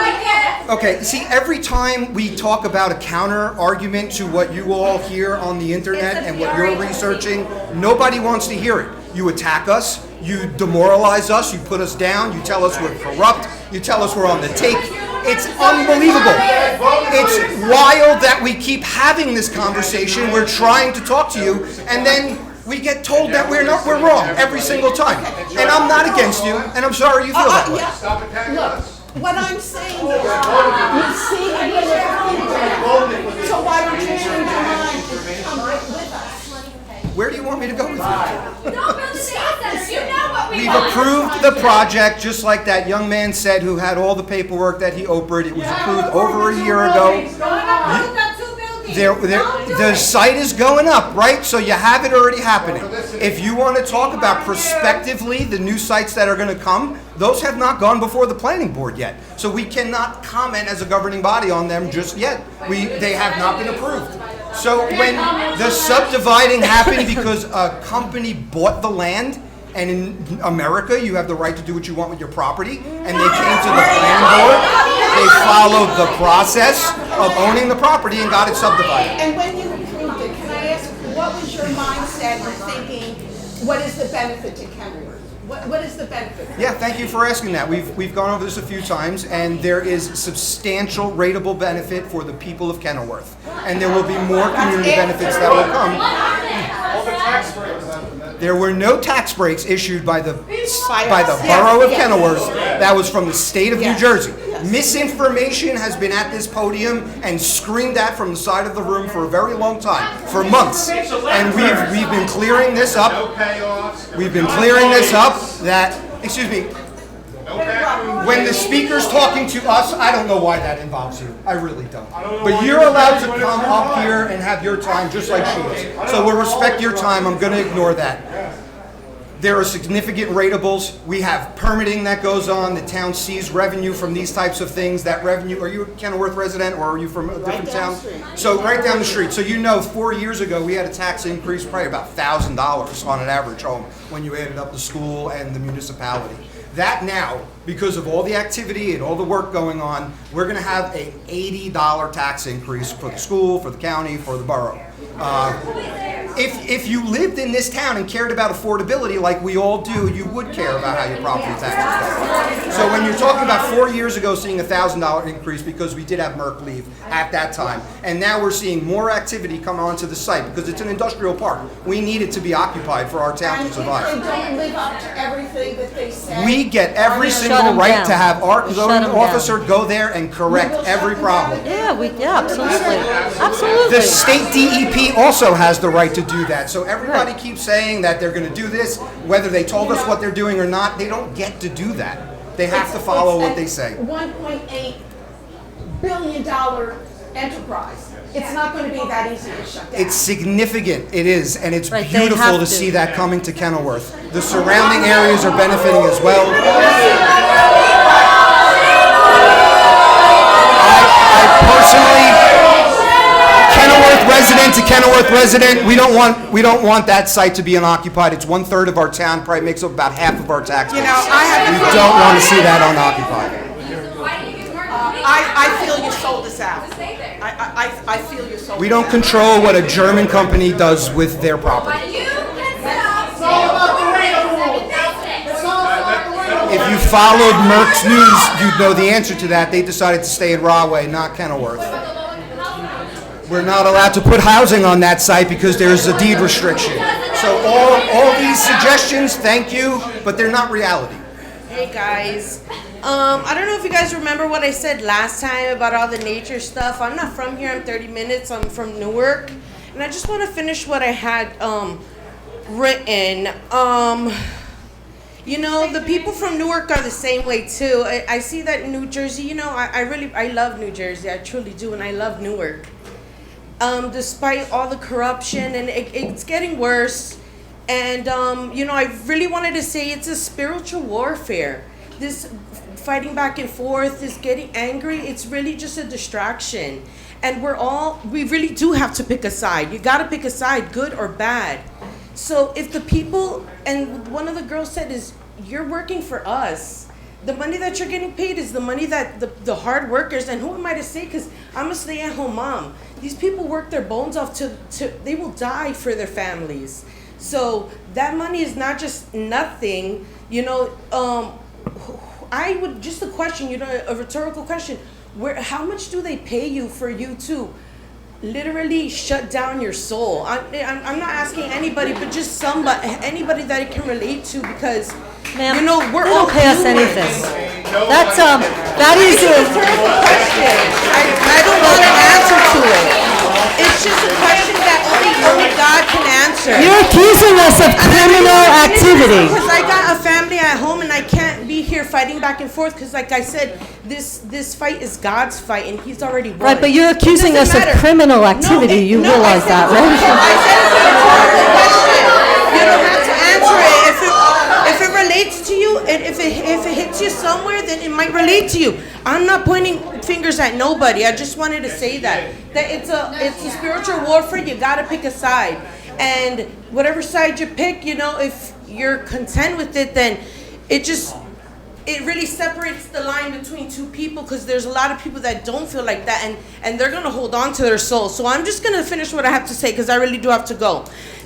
S7: Okay, see, every time we talk about a counter argument to what you all hear on the internet and what you're researching, nobody wants to hear it. You attack us, you demoralize us, you put us down, you tell us we're corrupt, you tell us we're on the take. It's unbelievable. It's wild that we keep having this conversation. We're trying to talk to you, and then we get told that we're wrong every single time. And I'm not against you, and I'm sorry you feel that way.
S9: Stop attacking us.
S22: What I'm saying is, you see a little so why don't you change your mind and come with us?
S7: Where do you want me to go with you?
S21: Don't build a data center, you know what we
S7: We've
S21: want.
S7: approved the project, just like that young man said who had all the paperwork that he opened. It was approved over a year ago. The site is going up, right? So you have it already happening. If you want to talk about prospectively the new sites that are going to come, those have not gone before the planning board yet. So we cannot comment as a governing body on them just yet. They have not been approved. So when the subdividing happened because a company bought the land, and in America you have the right to do what you want with your property, and they came to the planning board, they followed the process of owning the property and got it subdivided.
S22: And when you approved it, can I ask, what was your mindset in thinking, what is the benefit to Kenilworth? What is the benefit?
S7: Yeah, thank you for asking that. We've gone over this a few times, and there is substantial rateable benefit for the people of Kenilworth. And there will be more community benefits that will come.
S9: All the tax breaks.
S7: There were no tax breaks issued by the borough of Kenilworth. That was from the state of New Jersey. Misinformation has been at this podium and screamed at from the side of the room for a very long time, for months. And we've been clearing this up.
S9: No payoffs.
S7: We've been clearing this up that, excuse me, when the speaker's talking to us, I don't know why that involves you. I really don't. But you're allowed to come up here and have your time just like she is. So we'll respect your time. I'm going to ignore that. There are significant ratables. We have permitting that goes on. The town sees revenue from these types of things. That revenue, are you a Kenilworth resident or are you from a different town? So right down the street. So you know 4 years ago we had a tax increase probably about $1,000 on an average home when you added up the school and the municipality. That now, because of all the activity and all the work going on, we're going to have an $80 tax increase for the school, for the county, for the borough. If you lived in this town and cared about affordability like we all do, you would care about how your property taxes go. So when you're talking about 4 years ago seeing a $1,000 increase because we did have Merck leave at that time, and now we're seeing more activity come onto the site because it's an industrial park. We need it to be occupied for our town to survive.
S22: And if they don't live up to everything that they say.
S7: We get every single right to have our zoning officer go there and correct every problem.
S1: Yeah, absolutely. Absolutely.
S7: The state DEP also has the right to do that. So everybody keeps saying that they're going to do this, whether they told us what they're doing or not. They don't get to do that. They have to follow what they say.
S22: $1.8 billion enterprise. It's not going to be that easy to shut down.
S7: It's significant, it is, and it's
S1: Right, they
S7: beautiful
S1: have
S7: to
S1: to.
S7: see that coming to Kenilworth. The surrounding areas are benefiting as well. I personally, Kenilworth resident, we don't want that site to be unoccupied. It's 1/3 of our town, probably makes up about half of our tax base.
S22: You know,
S7: We don't want to see that unoccupied.
S22: I feel you sold us out. I feel you sold
S7: We
S22: us
S7: don't
S22: out.
S7: control what a German company does with their property. If you followed Merck's news, you'd know the answer to that. They decided to stay in Rahway, not Kenilworth. We're not allowed to put housing on that site because there's a deed restriction. So all these suggestions, thank you, but they're not reality.
S8: Hey guys, I don't know if you guys remember what I said last time about all the nature stuff. I'm not from here, I'm 30 minutes, I'm from Newark. And I just want to finish what I had written. You know, the people from Newark are the same way too. I see that in New Jersey, you know, I love New Jersey, I truly do, and I love Newark. Despite all the corruption, and it's getting worse. And, you know, I really wanted to say it's a spiritual warfare. This fighting back and forth, this getting angry, it's really just a distraction. And we really do have to pick a side. You got to pick a side, good or bad. So if the people, and one of the girls said is, you're working for us. The money that you're getting paid is the money that the hard workers, and who am I to say, because I'm a stay-at-home mom. These people work their bones off they will die for their families. So that money is not just nothing, you know. I would, just a question, you know, a rhetorical question. How much do they pay you for you to literally shut down your soul? I'm not asking anybody, but just anybody that it can relate to, because
S1: Ma'am,
S8: you know, we're
S1: they
S8: all
S1: don't pay us
S8: human.
S1: anything. That is
S8: It's a rhetorical question. I don't want an answer to it. It's just a question that only God can answer.
S1: You're accusing us of criminal activity.
S8: Because I got a family at home and I can't be here fighting back and forth, because like I said, this fight is God's fight and he's already won.
S1: Right, but you're
S8: It
S1: accusing us
S8: doesn't
S1: of
S8: matter.
S1: criminal activity. You realize that, right?
S8: I said it's a rhetorical question. You don't have to answer it. If it relates to you, and if it hits you somewhere, then it might relate to you. I'm not pointing fingers at nobody. I just wanted to say that it's a spiritual warfare. You gotta pick a side, and whatever side you pick, you know, if you're content with it, then it really separates the line between two people, because there's a lot of people that don't feel like that, and they're gonna hold on to their soul. So I'm just gonna finish what I have to say, because I really do have to go.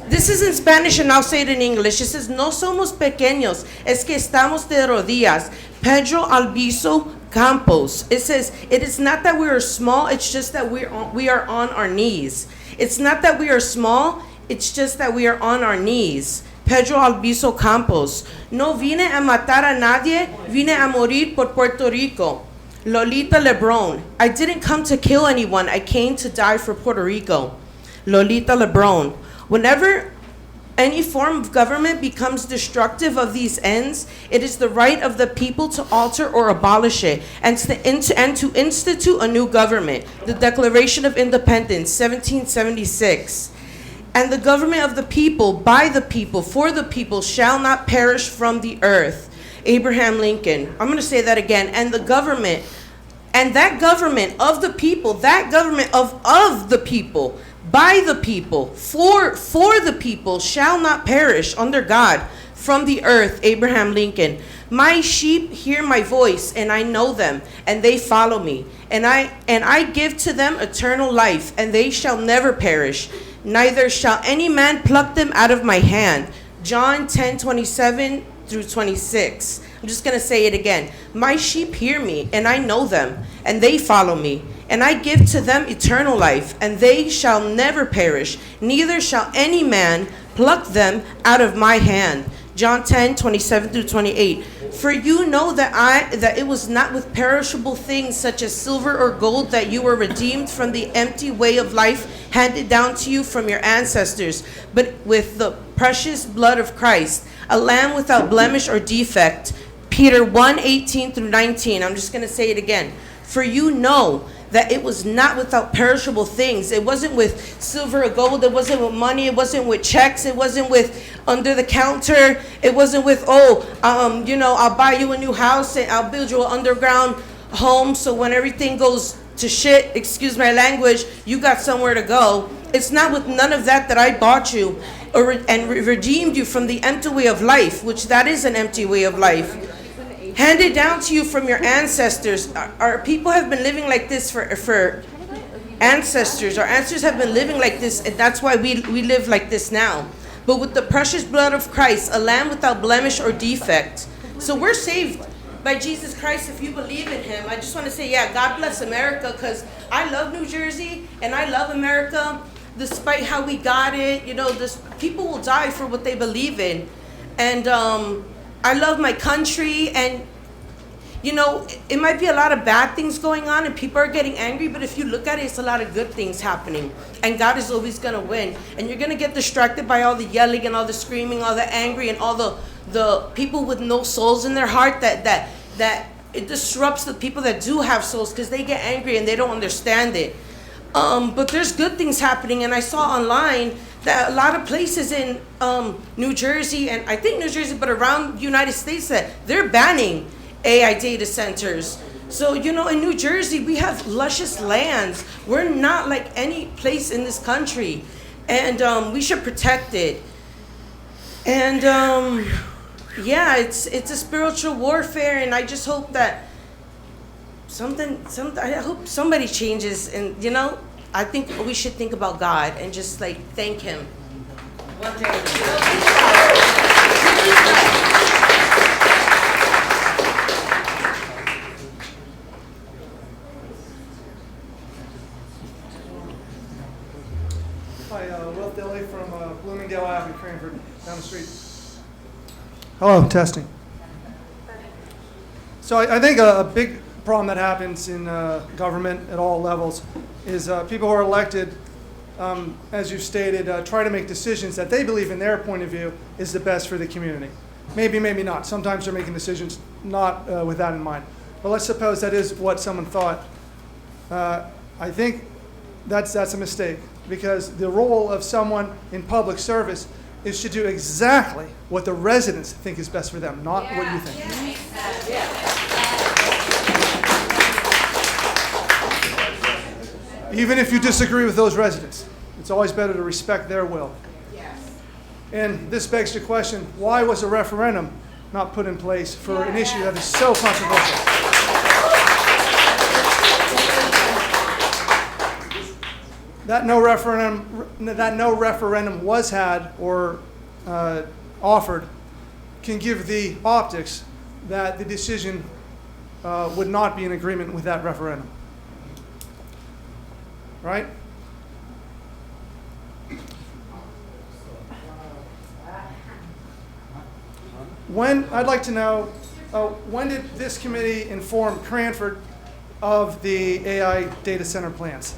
S8: This is in Spanish and I'll say it in English. It says, no somos pequeños, es que estamos de rodillas. Pedro Albizu Campos. It says, it is not that we are small, it's just that we are on our knees. It's not that we are small, it's just that we are on our knees. Pedro Albizu Campos. No vine a matar a nadie, vine a morir por Puerto Rico. Lolita Lebron. I didn't come to kill anyone, I came to die for Puerto Rico. Lolita Lebron. Whenever any form of government becomes destructive of these ends, it is the right of the people to alter or abolish it, and to institute a new government. The Declaration of Independence, 1776. And the government of the people, by the people, for the people, shall not perish from the earth. Abraham Lincoln. I'm going to say that again. And the government, and that government of the people, that government of the people, by the people, for the people, shall not perish under God from the earth. Abraham Lincoln. My sheep hear my voice, and I know them, and they follow me. And I give to them eternal life, and they shall never perish. Neither shall any man pluck them out of my hand. John 10:27 through 26. I'm just going to say it again. My sheep hear me, and I know them, and they follow me. And I give to them eternal life, and they shall never perish. Neither shall any man pluck them out of my hand. John 10:27 through 28. For you know that it was not with perishable things such as silver or gold that you were redeemed from the empty way of life handed down to you from your ancestors, but with the precious blood of Christ, a lamb without blemish or defect. Peter 1:18 through 19. I'm just going to say it again. For you know that it was not without perishable things. It wasn't with silver or gold. It wasn't with money. It wasn't with checks. It wasn't with under the counter. It wasn't with, I'll buy you a new house and I'll build you an underground home so when everything goes to shit, excuse my language, you got somewhere to go. It's not with none of that that I bought you and redeemed you from the empty way of life, which that is an empty way of life. Handed down to you from your ancestors. Our people have been living like this for ancestors. Our ancestors have been living like this, and that's why we live like this now. But with the precious blood of Christ, a lamb without blemish or defect. So we're saved by Jesus Christ if you believe in him. I just want to say, God bless America, because I love New Jersey and I love America despite how we got it. People will die for what they believe in. And I love my country, and it might be a lot of bad things going on and people are getting angry, but if you look at it, it's a lot of good things happening, and God is always going to win. And you're going to get distracted by all the yelling and all the screaming, all the angry, and all the people with no souls in their heart that it disrupts the people that do have souls, because they get angry and they don't understand it. But there's good things happening, and I saw online that a lot of places in New Jersey, and I think New Jersey, but around the United States, that they're banning AI data centers. So, in New Jersey, we have luscious lands. We're not like any place in this country, and we should protect it. And it's a spiritual warfare, and I just hope that I hope somebody changes, and I think we should think about God and just thank him. One day.
S13: Hi, Will Dilly from Bloomingdale Ave, Cranford, down the street. Hello, testing. So I think a big problem that happens in government at all levels is people who are elected, as you stated, try to make decisions that they believe in their point of view is the best for the community. Maybe, maybe not. Sometimes they're making decisions not with that in mind. But let's suppose that is what someone thought. I think that's a mistake, because the role of someone in public service is to do exactly what the residents think is best for them, not what you think. Even if you disagree with those residents, it's always better to respect their will. And this begs the question, why was a referendum not put in place for an issue that is so controversial? That no referendum was had or offered can give the optics that the decision would not be in agreement with that referendum. Right? I'd like to know, when did this committee inform Cranford of the AI data center plans?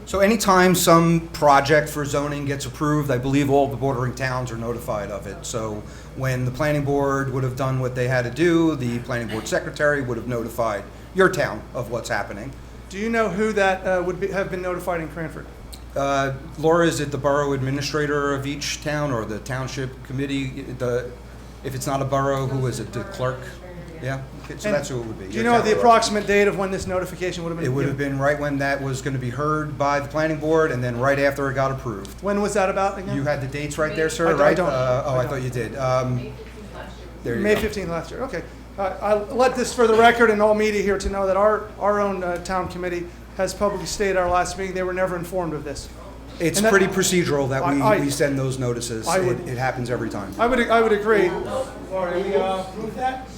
S7: So anytime some project for zoning gets approved, I believe all the bordering towns are notified of it. So when the planning board would have done what they had to do, the planning board secretary would have notified your town of what's happening.
S13: Do you know who that have been notified in Cranford?
S7: Laura, is it the borough administrator of each town or the township committee? If it's not a borough, who is it? The clerk? Yeah, okay, so that's who it would be.
S13: Do you know the approximate date of when this notification would have been?
S7: It would have been right when that was going to be heard by the planning board, and then right after it got approved.
S13: When was that about again?
S7: You had the dates right there, sir, right?
S13: I don't.
S7: I thought you did. There you
S13: May
S7: go.
S13: 15th last year, okay. I'll let this for the record and all media here to know that our own town committee has publicly stated at our last meeting they were never informed of this.
S7: It's pretty procedural that we send those notices. It happens every time.
S13: I would agree. Laura, we move that?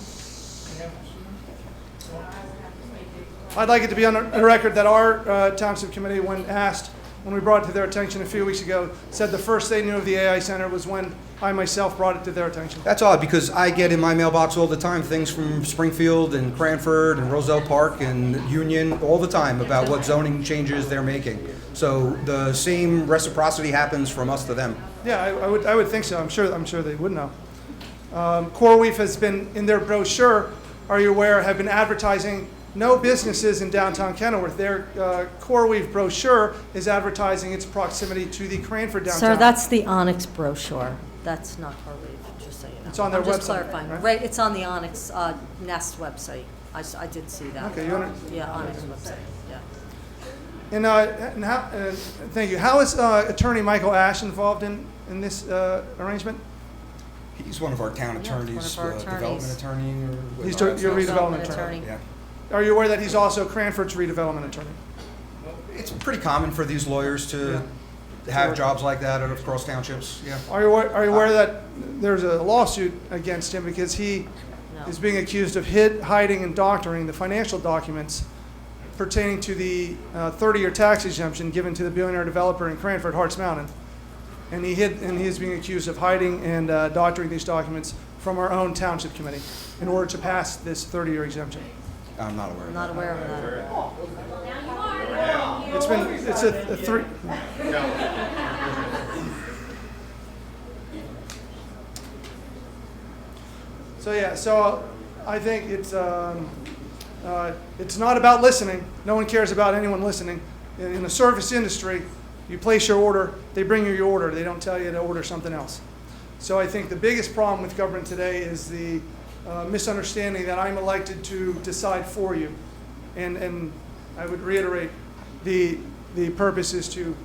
S13: I'd like it to be on the record that our township committee, when asked, when we brought it to their attention a few weeks ago, said the first they knew of the AI Center was when I myself brought it to their attention.
S7: That's odd, because I get in my mailbox all the time things from Springfield and Cranford and Roselle Park and Union all the time about what zoning changes they're making. So the same reciprocity happens from us to them.
S13: Yeah, I would think so. I'm sure they would know. CoreWeave has been in their brochure, are you aware, have been advertising no businesses in downtown Kenilworth. Their CoreWeave brochure is advertising its proximity to the Cranford downtown.
S1: Sir, that's the Onyx brochure. That's not CoreWeave, just so you know.
S13: It's on their
S1: I'm just
S13: website,
S1: clarifying.
S13: right?
S1: Right, it's on the Onyx Nest website. I did see that.
S13: Okay, you
S1: Yeah, Onyx website, yeah.
S13: And thank you. How is Attorney Michael Ash involved in this arrangement?
S7: He's one of our town attorneys,
S1: one of our
S7: development attorney, or
S13: He's your redevelopment attorney.
S7: Yeah.
S13: Are you aware that he's also Cranford's redevelopment attorney?
S7: It's pretty common for these lawyers to have jobs like that out of cross townships. Yeah.
S13: Are you aware that there's a lawsuit against him because he is being accused of hiding and doctoring the financial documents pertaining to the 30-year tax exemption given to the billionaire developer in Cranford, Harts Mountain? And he is being accused of hiding and doctoring these documents from our own township committee in order to pass this 30-year exemption.
S7: I'm not aware of that.
S1: Not aware of that.
S13: It's a three. So I think it's not about listening. No one cares about anyone listening. In the service industry, you place your order, they bring you your order. They don't tell you to order something else. So I think the biggest problem with government today is the misunderstanding that I'm elected to decide for you. And I would reiterate, the purpose is to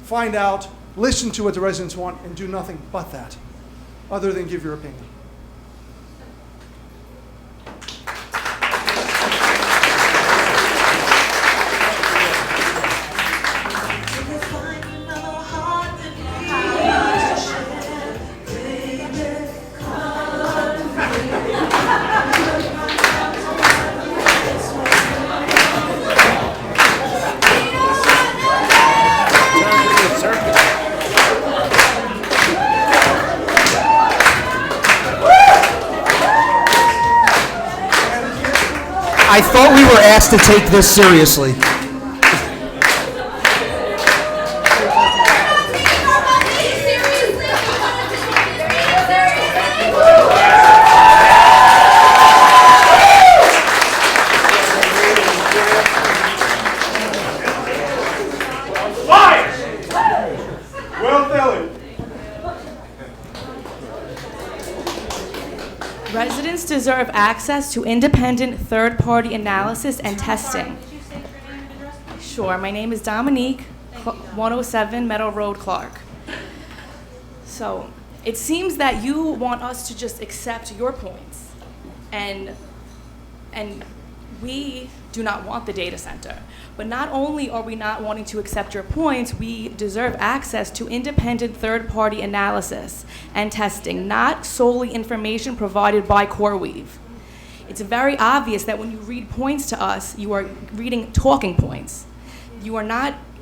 S13: find out, listen to what the residents want, and do nothing but that, other than give your opinion.
S7: I thought we were asked to take this seriously.
S10: Residents deserve access to independent third-party analysis and testing. Sure, my name is Dominique, 107 Meadow Road, Clark. So, it seems that you want us to just accept your points, and we do not want the data center. But not only are we not wanting to accept your points, we deserve access to independent third-party analysis and testing, not solely information provided by CoreWeave. It's very obvious that when you read points to us, you are reading talking points.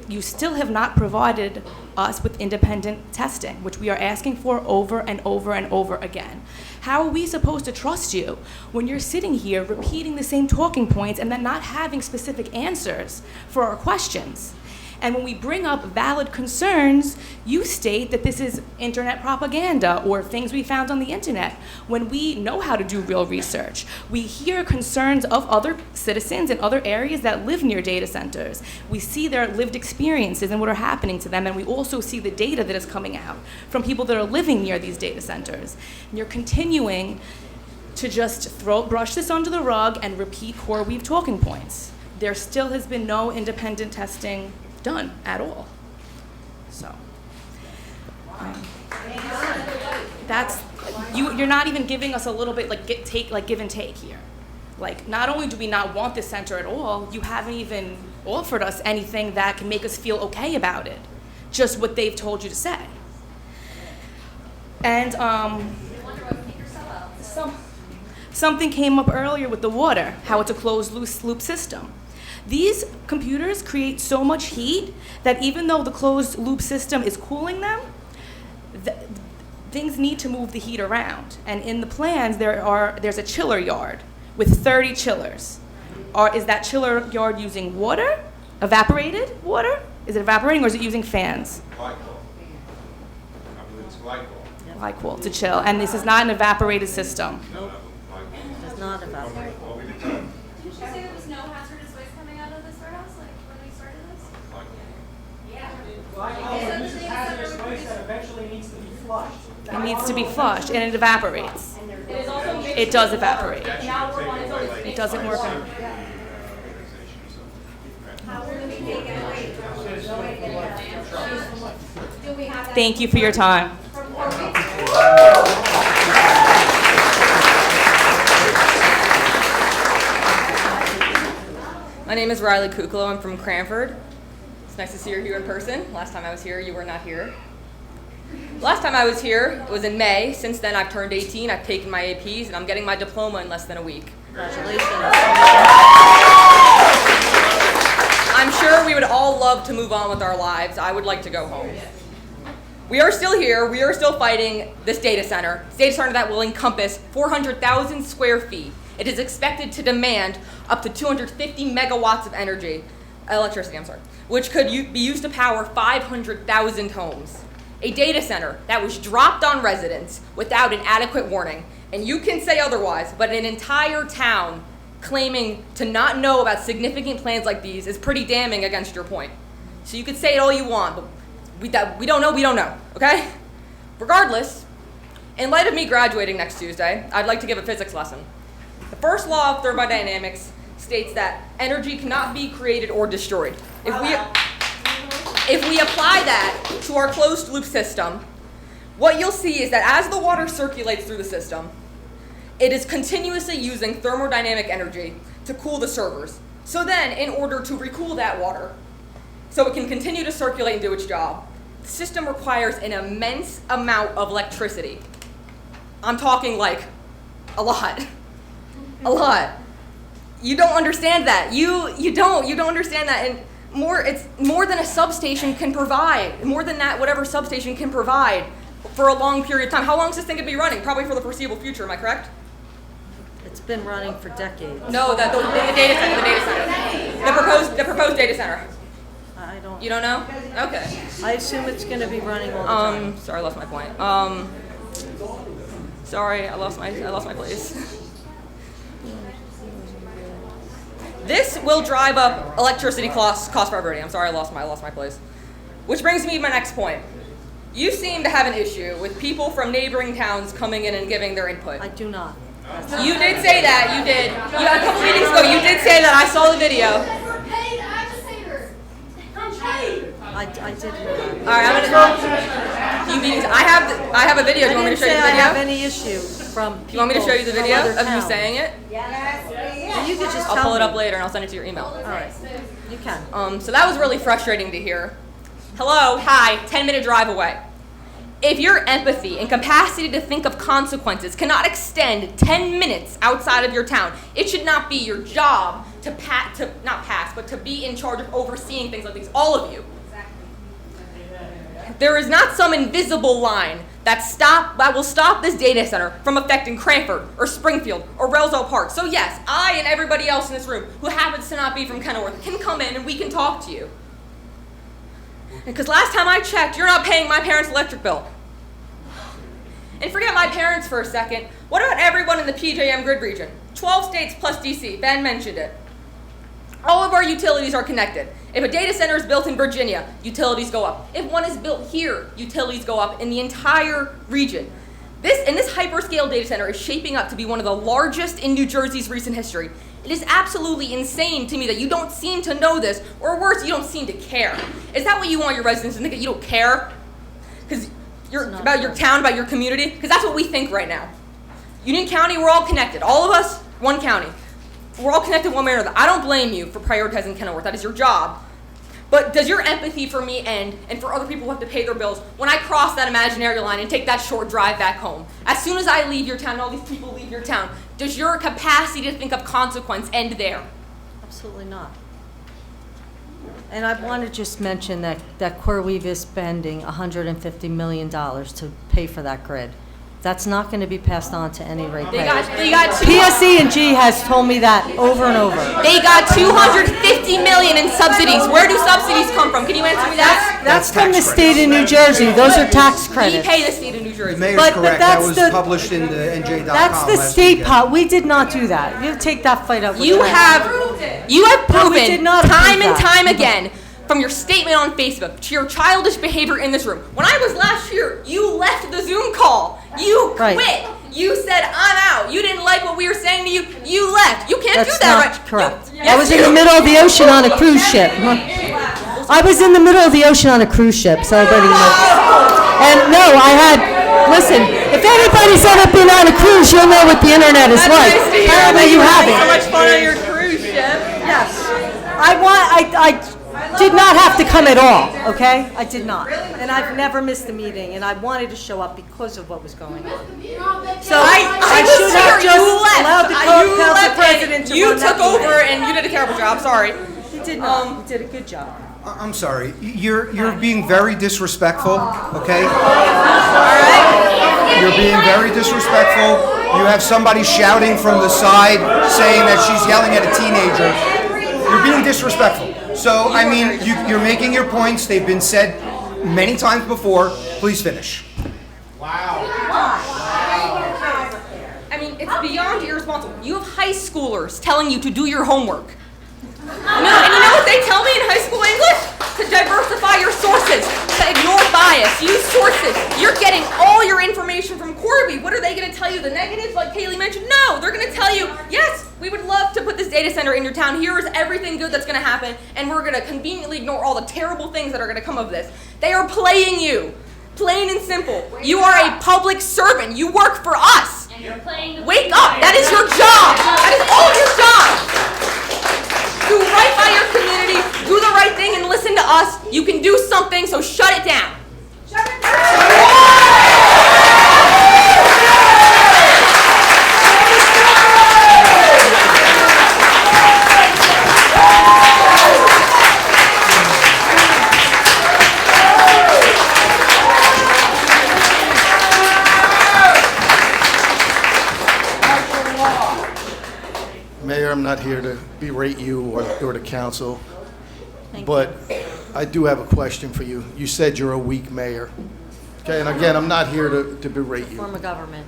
S10: You still have not provided us with independent testing, which we are asking for over and over and over again. How are we supposed to trust you when you're sitting here repeating the same talking points and then not having specific answers for our questions? And when we bring up valid concerns, you state that this is internet propaganda or things we found on the internet, when we know how to do real research. We hear concerns of other citizens in other areas that live near data centers. We see their lived experiences and what are happening to them, and we also see the data that is coming out from people that are living near these data centers. And you're continuing to just brush this under the rug and repeat CoreWeave talking points. There still has been no independent testing done at all. So that's you're not even giving us a little bit give and take here. Like, not only do we not want this center at all, you haven't even offered us anything that can make us feel okay about it. Just what they've told you to say. And something came up earlier with the water, how it's a closed loop system. These computers create so much heat that even though the closed loop system is cooling them, things need to move the heat around. And in the plans, there's a chiller yard with 30 chillers. Is that chiller yard using water? Evaporated water? Is it evaporating or is it using fans?
S19: Glycol. I believe it's glycol.
S10: Glycol to chill. And this is not an evaporated system.
S1: Nope. It's not evaporated.
S21: Didn't you say there was no hazard
S10: It needs to be flushed, and it evaporates. It does evaporate. It doesn't work on. Thank you for your time.
S14: My name is Riley Kuklo. I'm from Cranford. It's nice to see you here in person. Last time I was here, you were not here. Last time I was here, it was in May. Since then, I've turned 18, I've taken my APs, and I'm getting my diploma in less than a week.
S1: Congratulations.
S14: I'm sure we would all love to move on with our lives. I would like to go home. We are still here. We are still fighting this data center. This data center that will encompass 400,000 square feet. It is expected to demand up to 250 megawatts of electricity, which could be used to power 500,000 homes. A data center that was dropped on residents without an adequate warning. And you can say otherwise, but an entire town claiming to not know about significant plans like these is pretty damning against your point. So you could say it all you want, but we don't know, okay? Regardless, in light of me graduating next Tuesday, I'd like to give a physics lesson. The first law of thermodynamics states that energy cannot be created or destroyed. If we apply that to our closed loop system, what you'll see is that as the water circulates through the system, it is continuously using thermodynamic energy to cool the servers. So then, in order to recool that water, so it can continue to circulate and do its job, the system requires an immense amount of electricity. I'm talking like a lot. A lot. You don't understand that. You don't understand that. And it's more than a substation can provide. More than that, whatever substation can provide for a long period of time. How long is this thing going to be running? Probably for the foreseeable future, am I correct?
S1: It's been running for decades.
S14: No, the data center. The proposed data center.
S1: I don't.
S14: You don't know? Okay.
S1: I assume it's going to be running all the time.
S14: Sorry, I lost my point. Sorry, I lost my place. This will drive up electricity costs for everybody. I'm sorry, I lost my place. Which brings me to my next point. You seem to have an issue with people from neighboring towns coming in and giving their input.
S1: I do not.
S14: You did say that. You did. A couple meetings ago, you did say that. I saw the video.
S1: I did hear that.
S14: All right, I'm gonna. You meetings. I have a video. Do you want me to show you the
S1: I
S14: video?
S1: have any issue from people.
S14: You want me to show you the
S1: from
S14: video
S1: other
S14: of you
S1: towns.
S14: saying it?
S1: Well, you could just
S14: I'll
S1: tell
S14: pull it
S1: me.
S14: up later and I'll send it to your email.
S1: All right, you can.
S14: So that was really frustrating to hear. Hello, hi, 10-minute drive away. If your empathy and capacity to think of consequences cannot extend 10 minutes outside of your town, it should not be your job to be in charge of overseeing things like these, all of you. There is not some invisible line that will stop this data center from affecting Cranford or Springfield or Roselle Park. So yes, I and everybody else in this room who happens to not be from Kenilworth can come in and we can talk to you. Because last time I checked, you're not paying my parents' electric bill. And forget my parents for a second. What about everyone in the PJM grid region? 12 states plus DC. Ben mentioned it. All of our utilities are connected. If a data center is built in Virginia, utilities go up. If one is built here, utilities go up in the entire region. This hyperscale data center is shaping up to be one of the largest in New Jersey's recent history. It is absolutely insane to me that you don't seem to know this, or worse, you don't seem to care. Is that what you want your residents to think, that you don't care? Because you're about your town, about your community? Because that's what we think right now. Union County, we're all connected. All of us, one county. We're all connected one way or another. I don't blame you for prioritizing Kenilworth. That is your job. But does your empathy for me end, and for other people who have to pay their bills, when I cross that imaginary line and take that short drive back home? As soon as I leave your town and all these people leave your town, does your capacity to think of consequence end there?
S1: Absolutely not. And I want to just mention that CoreWeave is spending $150 million to pay for that grid. That's not going to be passed on to any ratepayers.
S14: They got
S1: PSE&G has told me that over and over.
S14: They got $250 million in subsidies. Where do subsidies come from? Can you answer me that?
S1: That's from the state of New Jersey. Those are tax credits.
S14: We pay the state of New Jersey.
S7: The mayor's correct. That was published in the NJ.com
S1: That's the
S7: last
S1: state
S7: weekend.
S1: pot. We did not do that. You take that fight up with
S14: You
S1: them.
S14: have
S1: No, we
S14: proven
S1: did not
S14: time
S1: approve
S14: and
S1: that.
S14: time again from your statement on Facebook to your childish behavior in this room. When I was last year, you left the Zoom call. You quit.
S1: Right.
S14: You said, I'm out. You didn't like what we were saying to you. You left. You can't
S1: That's
S14: do that,
S1: not
S14: right?
S1: correct.
S14: Yes,
S1: I was in
S14: you-
S1: the middle of the ocean on a cruise ship. I was in the middle of the ocean on a cruise ship, so everybody knows. And no, listen, if anybody's ever been on a cruise, you'll know what the internet is
S14: That's
S1: like.
S14: nice to hear
S1: Apparently
S14: that
S1: you
S14: were having
S1: haven't.
S14: so much fun on your cruise ship.
S1: Yes. I did not have to come at all, okay? I did not. And I've never missed a meeting, and I wanted to show up because of what was going on. So I
S14: was
S1: should have
S14: here.
S1: just
S14: You left.
S1: allowed the
S14: You
S1: council
S14: left,
S1: president
S14: and
S1: to
S14: you
S1: run that
S14: took over,
S1: meeting.
S14: and you did a terrible job. Sorry.
S1: He did not. He did a good job.
S7: I'm sorry. You're being very disrespectful, okay? You're being very disrespectful. You have somebody shouting from the side saying that she's yelling at a teenager. You're being disrespectful. So, I mean, you're making your points. They've been said many times before. Please finish.
S14: I mean, it's beyond irresponsible. You have high schoolers telling you to do your homework. No, and you know what they tell me in high school English? To diversify your sources, to ignore bias, use sources. You're getting all your information from Corby. What are they going to tell you? The negatives, like Kaylee mentioned? No, they're going to tell you, yes, we would love to put this data center in your town. Here is everything good that's going to happen, and we're going to conveniently ignore all the terrible things that are going to come of this. They are playing you. Plain and simple. You are a public servant. You work for us. Wake up. That is your job. That is all your job. Do right by your community. Do the right thing and listen to us. You can do something, so shut it down. Shut it down.
S15: Mayor, I'm not here to berate you or the council, but I do have a question for you. You said you're a weak mayor. Okay, and again, I'm not here to berate you.
S1: Form of government.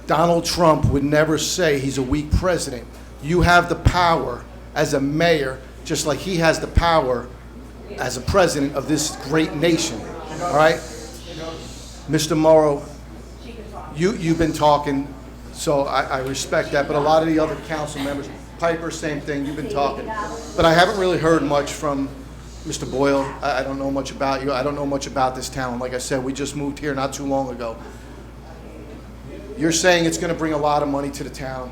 S15: Donald Trump would never say he's a weak president. You have the power as a mayor, just like he has the power as a president of this great nation. All right? Mr. Morrow, you've been talking, so I respect that, but a lot of the other council members, Piper, same thing, you've been talking. But I haven't really heard much from Mr. Boyle. I don't know much about you. I don't know much about this town. Like I said, we just moved here not too long ago. You're saying it's going to bring a lot of money to the town.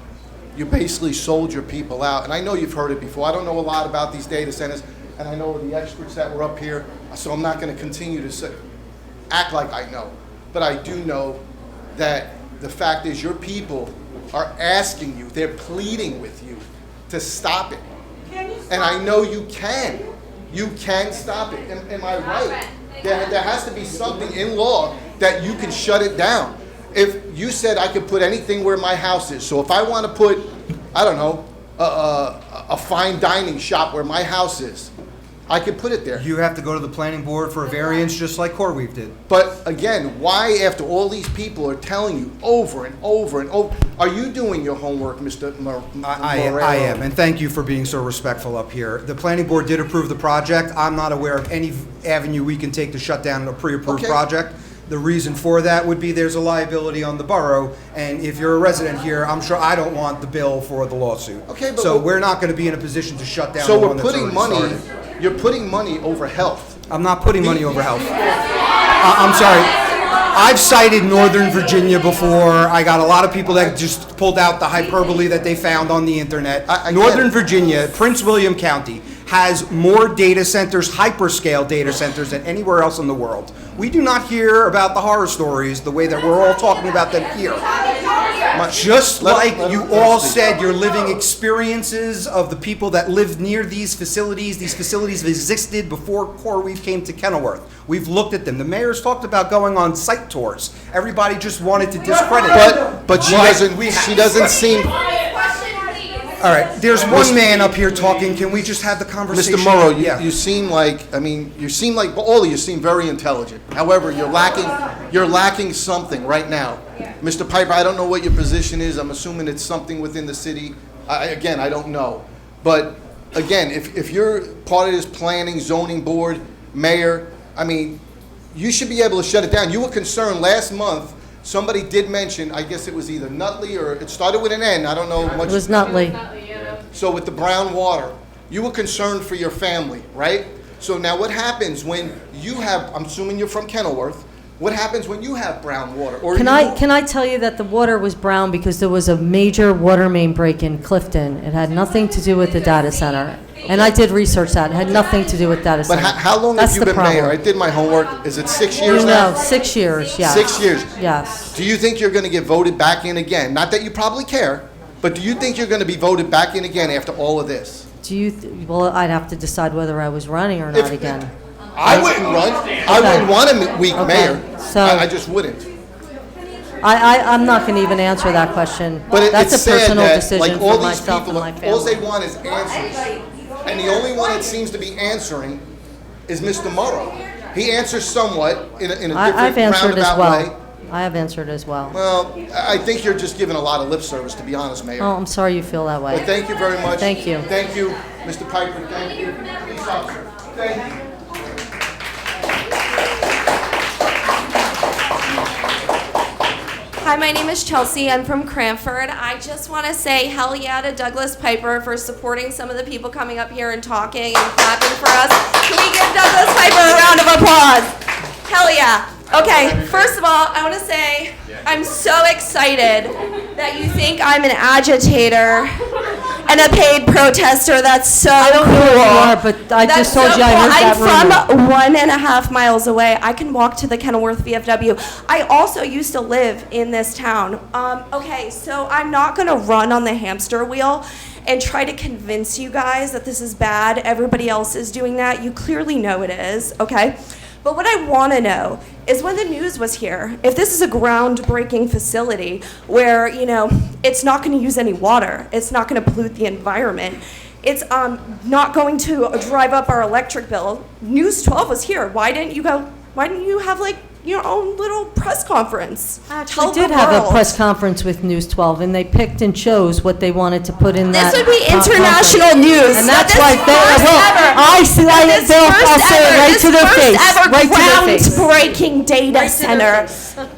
S15: You basically sold your people out. And I know you've heard it before. I don't know a lot about these data centers, and I know the experts that were up here, so I'm not going to continue to act like I know. But I do know that the fact is your people are asking you, they're pleading with you to stop it. And I know you can. You can stop it. Am I right? There has to be something in law that you can shut it down. If you said I could put anything where my house is, so if I want to put, I don't know, a fine dining shop where my house is, I could put it there.
S7: You have to go to the planning board for a variance just like CoreWeave did.
S15: But again, why after all these people are telling you over and over and over, are you doing your homework, Mr.
S7: I am, and thank you for being so respectful up here. The planning board did approve the project. I'm not aware of any avenue we can take to shut down a pre-approved
S15: Okay.
S7: project. The reason for that would be there's a liability on the borough, and if you're a resident here, I'm sure I don't want the bill for the lawsuit.
S15: Okay, but
S7: so we're not going to be in a position to shut down
S15: So
S7: the
S15: we're
S7: one that's
S15: putting
S7: already
S15: money,
S7: started.
S15: you're putting money over health.
S7: I'm not putting money over health. I'm sorry. I've cited Northern Virginia before. I got a lot of people that just pulled out the hyperbole that they found on the internet. Northern Virginia, Prince William County, has more data centers, hyperscale data centers, than anywhere else in the world. We do not hear about the horror stories the way that we're all talking about them here. Just like you all said, you're living experiences of the people that lived near these facilities. These facilities existed before CoreWeave came to Kenilworth. We've looked at them. The mayor's talked about going on site tours. Everybody just wanted to discredit it.
S15: But she doesn't seem.
S7: All right, there's one man up here talking. Can we just have the conversation?
S15: Mr. Morrow, you seem like, all of you seem very intelligent. However, you're lacking something right now. Mr. Piper, I don't know what your position is. I'm assuming it's something within the city. Again, I don't know. But again, if you're part of this planning, zoning board, mayor, I mean, you should be able to shut it down. You were concerned last month, somebody did mention, I guess it was either Nutley or it started with an N, I don't know much.
S1: It was Nutley.
S15: So with the brown water, you were concerned for your family, right? So now what happens when you have, I'm assuming you're from Kenilworth, what happens when you have brown water? Or
S1: Can
S15: you-
S1: I tell you that the water was brown because there was a major water main break in Clifton? It had nothing to do with the data center. And I did research that. It had nothing to do with data
S15: But
S1: center.
S15: how long
S1: That's
S15: have you
S1: the
S15: been mayor? I
S1: problem.
S15: did my homework. Is it 6 years
S1: You
S15: now?
S1: know, 6 years, yes.
S15: 6 years.
S1: Yes.
S15: Do you think you're going to get voted back in again? Not that you probably care, but do you think you're going to be voted back in again after all of this?
S1: Well, I'd have to decide whether I was running or not again.
S15: I wouldn't run. I wouldn't want a weak
S1: Okay,
S15: mayor.
S1: so-
S15: I just wouldn't.
S1: I'm not going to even answer that question.
S15: But
S1: That's
S15: it's
S1: a
S15: sad
S1: personal
S15: that,
S1: decision
S15: like,
S1: for
S15: all these
S1: myself and
S15: people,
S1: my
S15: all they
S1: family.
S15: want is answers. And the only one that seems to be answering is Mr. Morrow. He answers somewhat in a different
S1: I've answered as
S15: roundabout way.
S1: well. I have answered as well.
S15: Well, I think you're just giving a lot of lip service, to be honest, Mayor.
S1: Oh, I'm sorry you feel that way.
S15: But thank you very much.
S1: Thank you.
S15: Thank you, Mr. Piper. Thank you, police officer. Thank you.
S11: Hi, my name is Chelsea. I'm from Cranford. I just want to say hell yeah to Douglas Piper for supporting some of the people coming up here and talking and clapping for us. Can we give Douglas Piper a round of applause? Hell yeah. Okay, first of all, I want to say I'm so excited that you think I'm an agitator and a paid protester. That's so cool.
S1: I don't know who you are, but I just told you I heard that
S11: I'm from 1.5 miles away. I can walk to the Kenilworth VFW. I also used to live in this town. Okay, so I'm not going to run on the hamster wheel and try to convince you guys that this is bad. Everybody else is doing that. You clearly know it is, okay? But what I want to know is when the news was here, if this is a groundbreaking facility where, you know, it's not going to use any water, it's not going to pollute the environment, it's not going to drive up our electric bill. News 12 was here. Why didn't you have like your own little press conference?
S1: We did have a press conference with News 12, and they picked and chose what they wanted to put in that.
S11: This would be
S1: conference.
S11: international news.
S1: And that's
S11: This
S1: why
S11: first ever-
S1: I'll say it right to their face.
S11: This first ever
S1: Right to their face.
S11: groundbreaking data center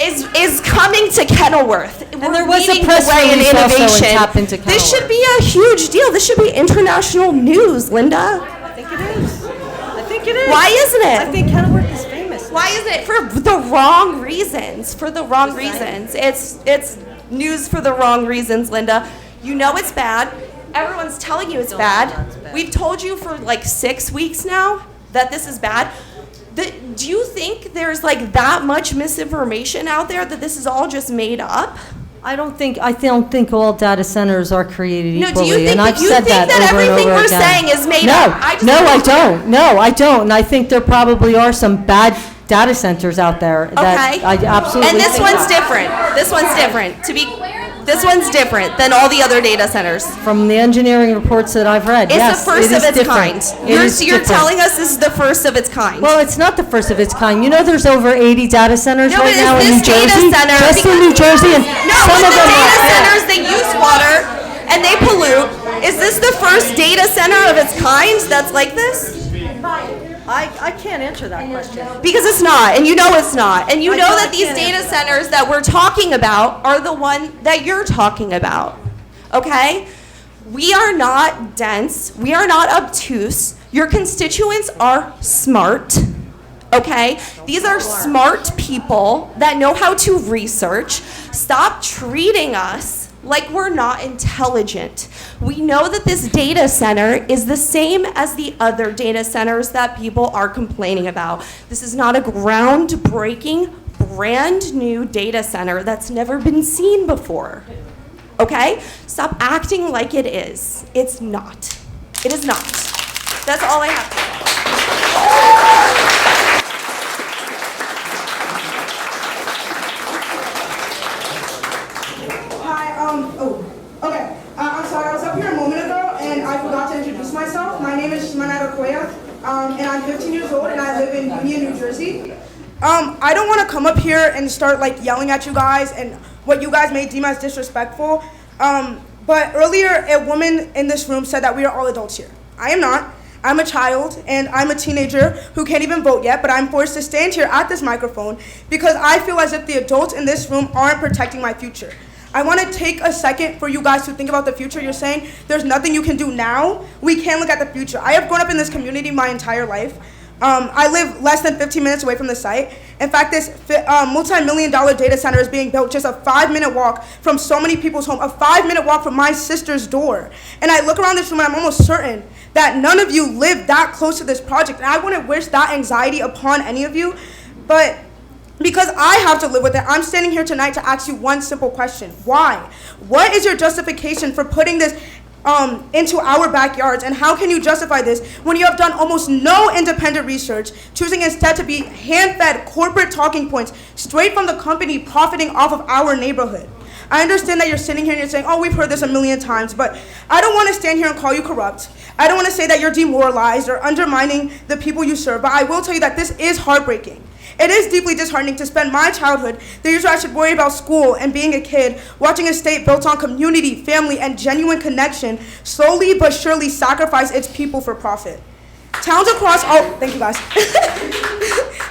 S11: is coming to Kenilworth.
S1: And there was a press
S11: way in
S1: release also in
S11: innovation.
S1: Tap into
S11: This should
S1: Kenilworth.
S11: be a huge deal. This should be international news, Linda.
S1: I think it is. I think it is.
S11: Why isn't it?
S1: I think Kenilworth is famous.
S11: Why isn't it? For the wrong reasons. For the wrong reasons. It's news for the wrong reasons, Linda. You know it's bad. Everyone's telling you it's bad. We've told you for like 6 weeks now that this is bad. Do you think there's like that much misinformation out there that this is all just made up?
S1: I don't think all data centers are created
S11: No,
S1: equally.
S11: do you think
S1: and
S11: that
S1: I've said that over and
S11: everything
S1: over
S11: we're
S1: again.
S11: saying is made
S1: no,
S11: up? I just
S1: no,
S11: wanna
S1: I
S11: be clear.
S1: don't. No, I don't. And I think there probably are some bad data centers out there that
S11: Okay.
S1: I absolutely
S11: And this
S1: think
S11: one's
S1: that.
S11: different. This one's different. This one's different than all the other data centers.
S1: From the engineering reports that I've read,
S11: It's
S1: yes,
S11: the first
S1: it is
S11: of its
S1: different.
S11: kind.
S1: It is
S11: You're
S1: different.
S11: telling us this is the first of its kind.
S1: Well, it's not the first of its kind. You know, there's over 80 data centers
S11: No,
S1: right
S11: but
S1: now
S11: is
S1: in New
S11: this data
S1: Jersey.
S11: center
S1: Just in
S11: because-
S1: New Jersey, and
S11: No,
S1: some
S11: but
S1: of
S11: the
S1: them
S11: data
S1: are.
S11: centers, they use water and they pollute. Is this the first data center of its kind that's like this?
S1: I can't answer that question.
S11: Because it's not, and you know it's not. And you
S1: I
S11: know
S1: know
S11: that
S1: I
S11: these
S1: can't
S11: data
S1: answer
S11: centers that we're talking about are the one that you're talking about. Okay? We are not dense. We are not obtuse. Your constituents are smart. Okay? These are smart people that know how to research. Stop treating us like we're not intelligent. We know that this data center is the same as the other data centers that people are complaining about. This is not a groundbreaking, brand new data center that's never been seen before. Okay? Stop acting like it is. It's not. It is not. That's all I have to say.
S10: Okay. I'm sorry, I was up here a moment ago and I forgot to introduce myself. My name is Shimana Okoya, and I'm 15 years old and I live in Union, New Jersey. I don't want to come up here and start like yelling at you guys and what you guys may deem as disrespectful. But earlier a woman in this room said that we are all adults here.
S8: I am not. I'm a child and I'm a teenager who can't even vote yet, but I'm forced to stand here at this microphone because I feel as if the adults in this room aren't protecting my future. I want to take a second for you guys to think about the future. You're saying there's nothing you can do now. We can look at the future. I have grown up in this community my entire life. I live less than 15 minutes away from the site. In fact, this multi-million-dollar data center is being built just a 5-minute walk from so many people's home, a 5-minute walk from my sister's door. And I look around this room and I'm almost certain that none of you live that close to this project. And I wouldn't wish that anxiety upon any of you, but because I have to live with it, I'm standing here tonight to ask you one simple question. Why? What is your justification for putting this into our backyards, and how can you justify this when you have done almost no independent research, choosing instead to be hand-fed corporate talking points straight from the company profiting off of our neighborhood? I understand that you're sitting here and you're saying, oh, we've heard this a million times, but I don't want to stand here and call you corrupt. I don't want to say that you're demoralized or undermining the people you serve, but I will tell you that this is heartbreaking. It is deeply disheartening to spend my childhood, the years where I should worry about school and being a kid, watching a state built on community, family, and genuine connection slowly but surely sacrifice its people for profit. Towns across all, thank you guys.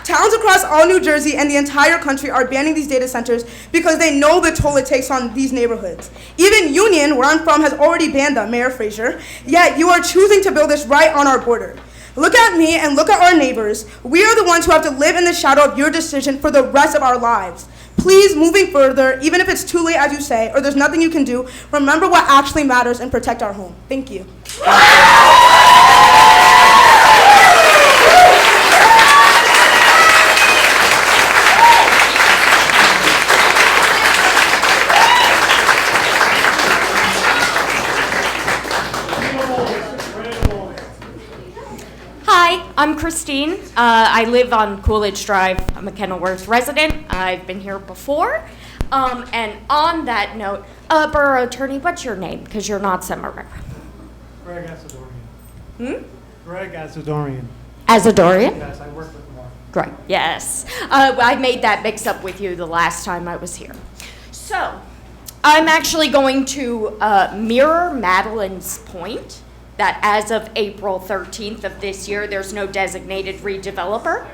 S8: Towns across all New Jersey and the entire country are banning these data centers because they know the toll it takes on these neighborhoods. Even Union, where I'm from, has already banned them, Mayor Frazier, yet you are choosing to build this right on our border. Look at me and look at our neighbors. We are the ones who have to live in the shadow of your decision for the rest of our lives. Please, moving further, even if it's too late as you say, or there's nothing you can do, remember what actually matters and protect our home. Thank you.
S2: Hi, I'm Christine. I live on Coolidge Drive. I'm a Kenilworth resident. I've been here before. And on that note, Borough Attorney, what's your name? Because you're not Semarara.
S12: Greg Asadorian.
S2: Hmm?
S12: Greg Asadorian.
S2: Asadorian?
S12: Yes, I work with Mark.
S2: Great, yes. I made that mix up with you the last time I was here. So, I'm actually going to mirror Madeline's point that as of April 13th of this year, there's no designated redeveloper.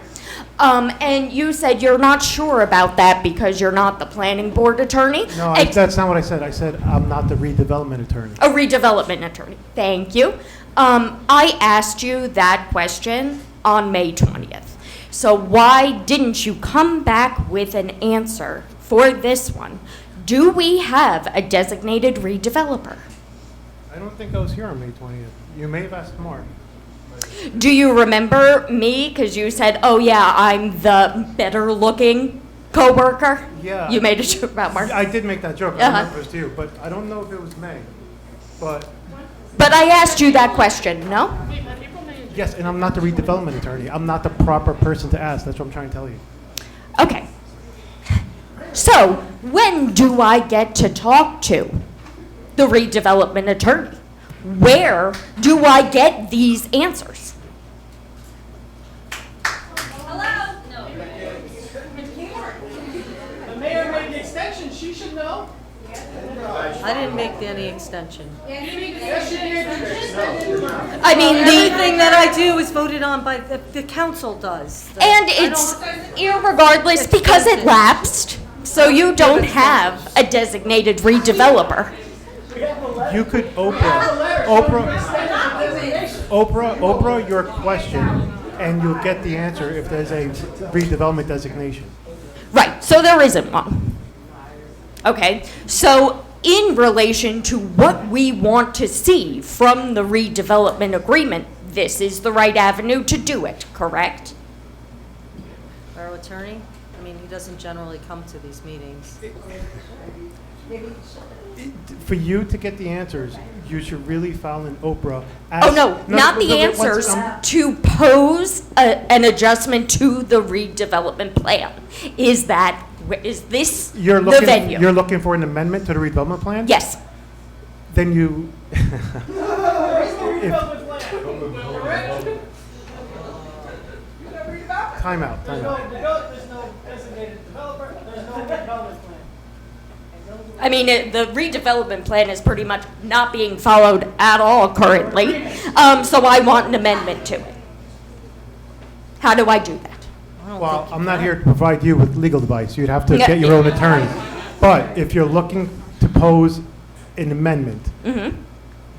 S2: And you said you're not sure about that because you're not the planning board attorney.
S12: No, that's not what I said. I said I'm not the redevelopment attorney.
S2: A redevelopment attorney. Thank you. I asked you that question on May 20th. So why didn't you come back with an answer for this one? Do we have a designated redeveloper?
S12: I don't think I was here on May 20th. You may have asked Mark.
S2: Do you remember me? Because you said, oh yeah, I'm the better looking coworker.
S12: Yeah.
S2: You made a joke about Mark.
S12: I did make that joke. I remember it was to you, but I don't know if it was May. But
S2: I asked you that question, no?
S12: yes, and I'm not the redevelopment attorney. I'm not the proper person to ask. That's what I'm trying to tell you.
S2: Okay. So, when do I get to talk to the redevelopment attorney? Where do I get these answers?
S4: Hello? No. The mayor made the extension, she should know.
S1: I didn't make any extension.
S4: Yes, she did.
S2: I mean,
S1: Everything that I do is voted on by, the council does.
S2: And it's irregardless because it lapsed, so you don't have a designated redeveloper.
S12: You could Oprah your question, and you'll get the answer if there's a redevelopment designation.
S2: Right, so there isn't one. Okay, so in relation to what we want to see from the redevelopment agreement, this is the right avenue to do it, correct?
S1: Borough attorney? I mean, he doesn't generally come to these meetings.
S12: For you to get the answers, you should really file an Oprah.
S2: Not the answers, to pose an adjustment to the redevelopment plan. Is this the venue?
S12: You're looking for an amendment to the redevelopment plan?
S2: Yes.
S12: Then you. Time out.
S4: There's no designated developer, there's no redevelopment plan.
S2: I mean, the redevelopment plan is pretty much not being followed at all currently, so I want an amendment to it. How do I do that?
S12: Well, I'm not here to provide you with legal advice. You'd have to
S2: Yeah.
S12: get your own attorney. But if you're looking to pose an amendment,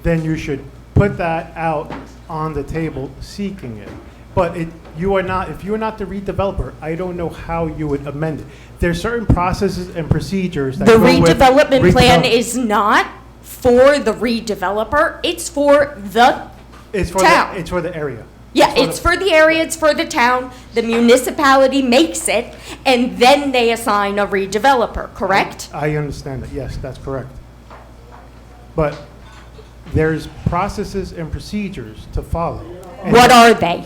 S12: then you should put that out on the table seeking it. But if you are not the redeveloper, I don't know how you would amend it. There's certain processes and procedures that
S2: The
S12: go with
S2: redevelopment plan
S12: redevelop-
S2: is not for the redeveloper, it's for the
S12: it's for
S2: town.
S12: it's for the area.
S2: Yeah, it's for the area, it's for the town, the municipality makes it, and then they assign a redeveloper, correct?
S12: I understand that, yes, that's correct. But there's processes and procedures to follow. And
S2: What are they?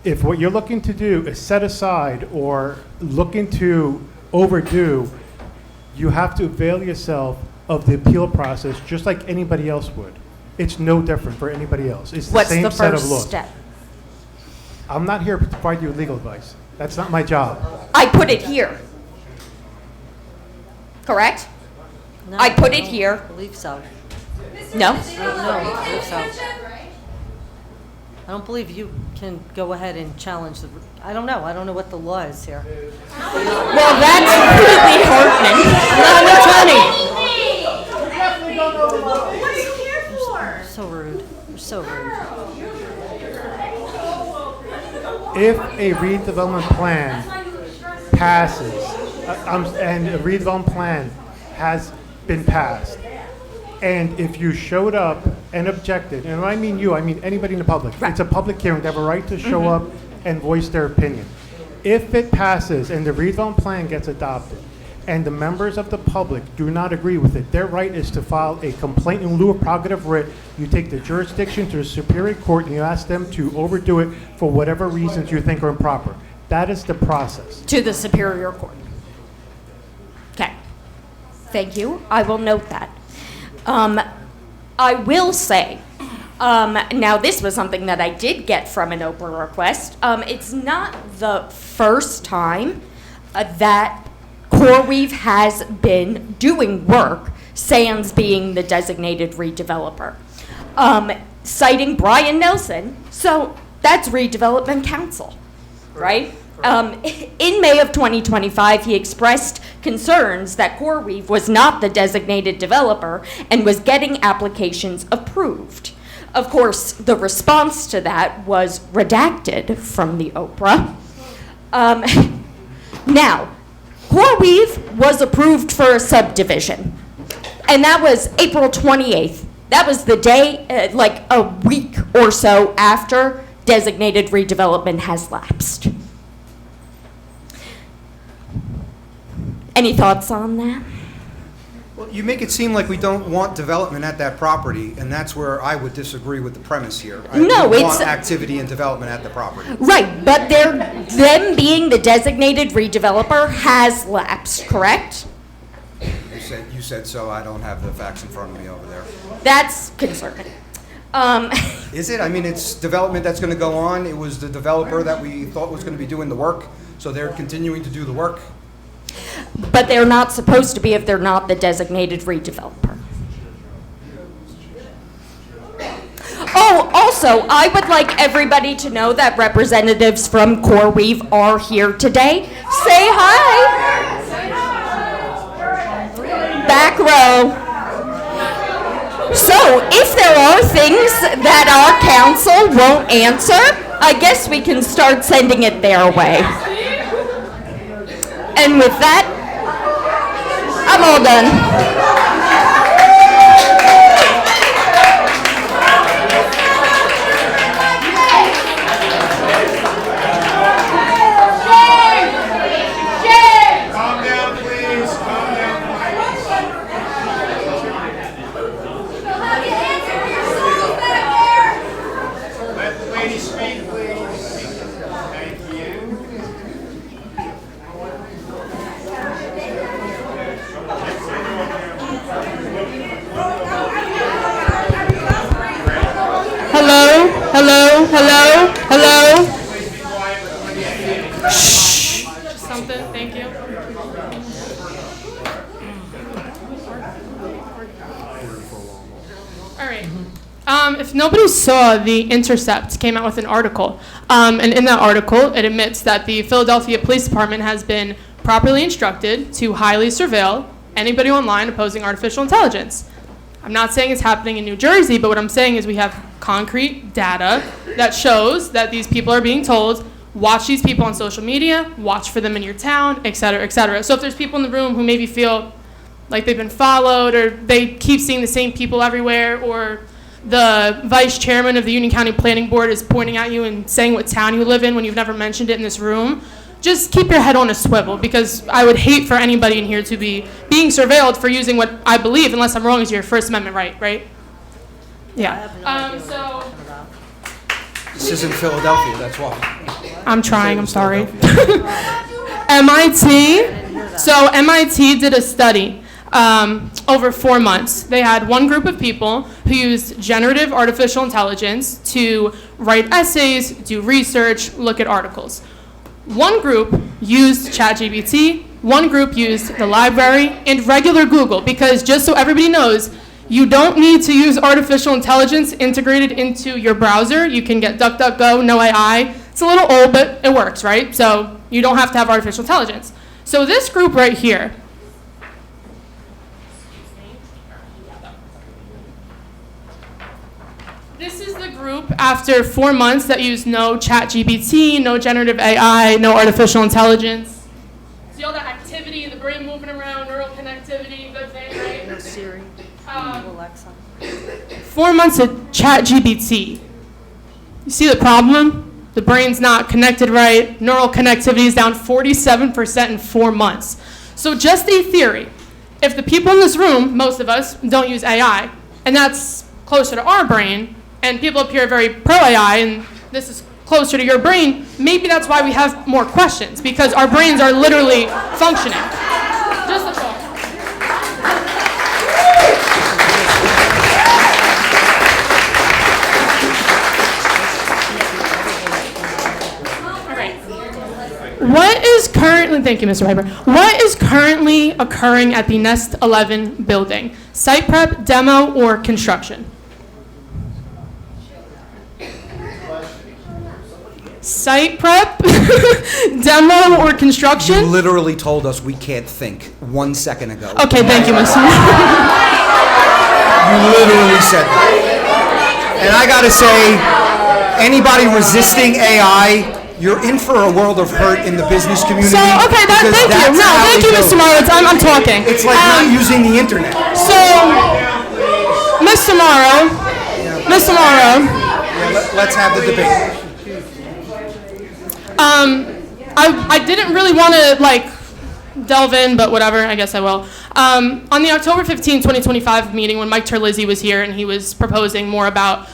S12: If what you're looking to do is set aside or looking to overdo, you have to avail yourself of the appeal process just like anybody else would. It's no different for anybody else. It's the
S2: What's
S12: same
S2: the
S12: set of
S2: first
S12: laws.
S2: step?
S12: I'm not here to provide you with legal advice. That's not my job.
S2: I put it here. Correct?
S1: No,
S2: I put it
S1: don't
S2: here.
S1: believe so.
S2: No?
S1: No, I don't believe so. I don't believe you can go ahead and challenge the, I don't know. I don't know what the law is here.
S2: Well, that's really heartening.
S1: I'm not an attorney.
S21: What are you here for?
S1: So rude. You're so rude.
S12: If a redevelopment plan passes, and a redevelopment plan has been passed, and if you showed up and objected, and when I mean you, I mean anybody in the public, it's a public hearing, they have a right to show up and voice their opinion. If it passes and the redevelopment plan gets adopted, and the members of the public do not agree with it, their right is to file a complaint in lieu of prerogative writ. You take the jurisdiction to the Superior Court and you ask them to overdo it for whatever reasons you think are improper. That is the process.
S2: To the Superior Court. Okay. Thank you. I will note that. I will say, now this was something that I did get from an Oprah request. It's not the first time that CoreWeave has been doing work, sans being the designated redeveloper. Citing Brian Nelson, so that's Redevelopment Council, right? In May of 2025, he expressed concerns that CoreWeave was not the designated developer and was getting applications approved. Of course, the response to that was redacted from the Oprah. Now, CoreWeave was approved for a subdivision, and that was April 28th. That was the day, like a week or so after designated redevelopment has lapsed. Any thoughts on that?
S7: Well, you make it seem like we don't want development at that property, and that's where I would disagree with the premise here.
S2: No,
S7: we
S2: it's-
S7: want activity and development at the property.
S2: Right, but them being the designated redeveloper has lapsed, correct?
S7: You said so. I don't have the facts in front of me over there.
S2: That's concerning.
S7: Is it? I mean, it's development that's going to go on. It was the developer that we thought was going to be doing the work, so they're continuing to do the work.
S2: But they're not supposed to be if they're not the designated redeveloper. Oh, also, I would like everybody to know that representatives from CoreWeave are here today. Say hi. Back row. So, if there are things that our council won't answer, I guess we can start sending it their way. And with that, I'm all done.
S9: Calm down, please. Calm down, Let the lady speak, please. Thank you.
S8: Hello, hello, hello, hello.
S10: Something, thank you.
S16: if nobody saw, The Intercept came out with an article. And in that article, it admits that the Philadelphia Police Department has been properly instructed to highly surveil anybody online opposing artificial intelligence. I'm not saying it's happening in New Jersey, but what I'm saying is we have concrete data that shows that these people are being told, watch these people on social media, watch for them in your town, et cetera, et cetera. So if there's people in the room who maybe feel like they've been followed, or they keep seeing the same people everywhere, or the vice chairman of the Union County Planning Board is pointing at you and saying what town you live in when you've never mentioned it in this room, just keep your head on a swivel, because I would hate for anybody in here to be being surveilled for using what I believe, unless I'm wrong, is your First Amendment right? Yeah.
S7: This isn't Philadelphia, that's why.
S16: I'm trying, I'm sorry. MIT. So MIT did a study over 4 months. They had one group of people who used generative artificial intelligence to write essays, do research, look at articles. One group used ChatGPT, one group used the library, and regular Google, because just so everybody knows, you don't need to use artificial intelligence integrated into your browser. You can get DuckDuckGo, no AI. It's a little old, but it works, right? So you don't have to have artificial intelligence. So this group right here, this is the group after 4 months that used no ChatGPT, no generative AI, no artificial intelligence. See all that activity, the brain moving around, neural connectivity, good thing, right?
S1: No Siri, no Alexa.
S16: 4 months of ChatGPT. You see the problem? The brain's not connected right. Neural connectivity is down 47% in 4 months. So just a theory. If the people in this room, most of us, don't use AI, and that's closer to our brain, and people up here are very pro-AI, and this is closer to your brain, maybe that's why we have more questions, because our brains are literally functioning. Just a thought. All right. What is currently, thank you, Mr. Piper. What is currently occurring at the Nest 11 building? Site prep, demo, or construction? Site prep, demo, or construction?
S7: You literally told us we can't think 1 second ago.
S16: Okay, thank you, Mr.
S7: You literally said that. And I gotta say, anybody resisting AI, you're in for a world of hurt in the business community.
S16: So, okay, thank you. No, thank you, Mr. Morrow. I'm talking.
S7: It's like not using the internet.
S16: So, Mr. Morrow,
S7: Let's have the debate.
S16: I didn't really want to delve in, but whatever, I guess I will. On the October 15, 2025 meeting, when Mike Terlizzi was here and he was proposing more about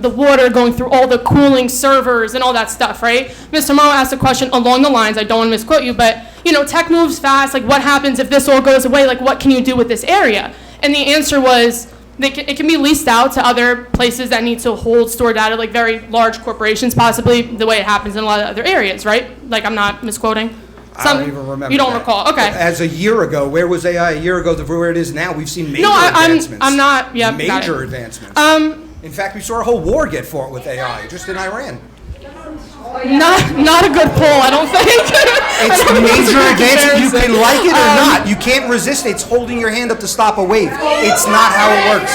S16: the water going through all the cooling servers and all that stuff, right? Mr. Morrow asked a question along the lines, I don't want to misquote you, but tech moves fast, what happens if this all goes away? What can you do with this area? And the answer was, it can be leased out to other places that need to store data, like very large corporations, possibly the way it happens in a lot of other areas, right? I'm not misquoting.
S7: I don't even remember.
S16: You don't
S7: that.
S16: recall? Okay.
S7: As a year ago, where was AI a year ago to where it is now? We've seen major advancements.
S16: I'm not. Yeah.
S7: Major advancements. In fact, we saw a whole war get fought with AI just in Iran.
S16: Not a good poll, I don't think.
S7: It's a major advancement. You can like it or not. You can't resist it. It's holding your hand up to stop a wave. It's not how it works.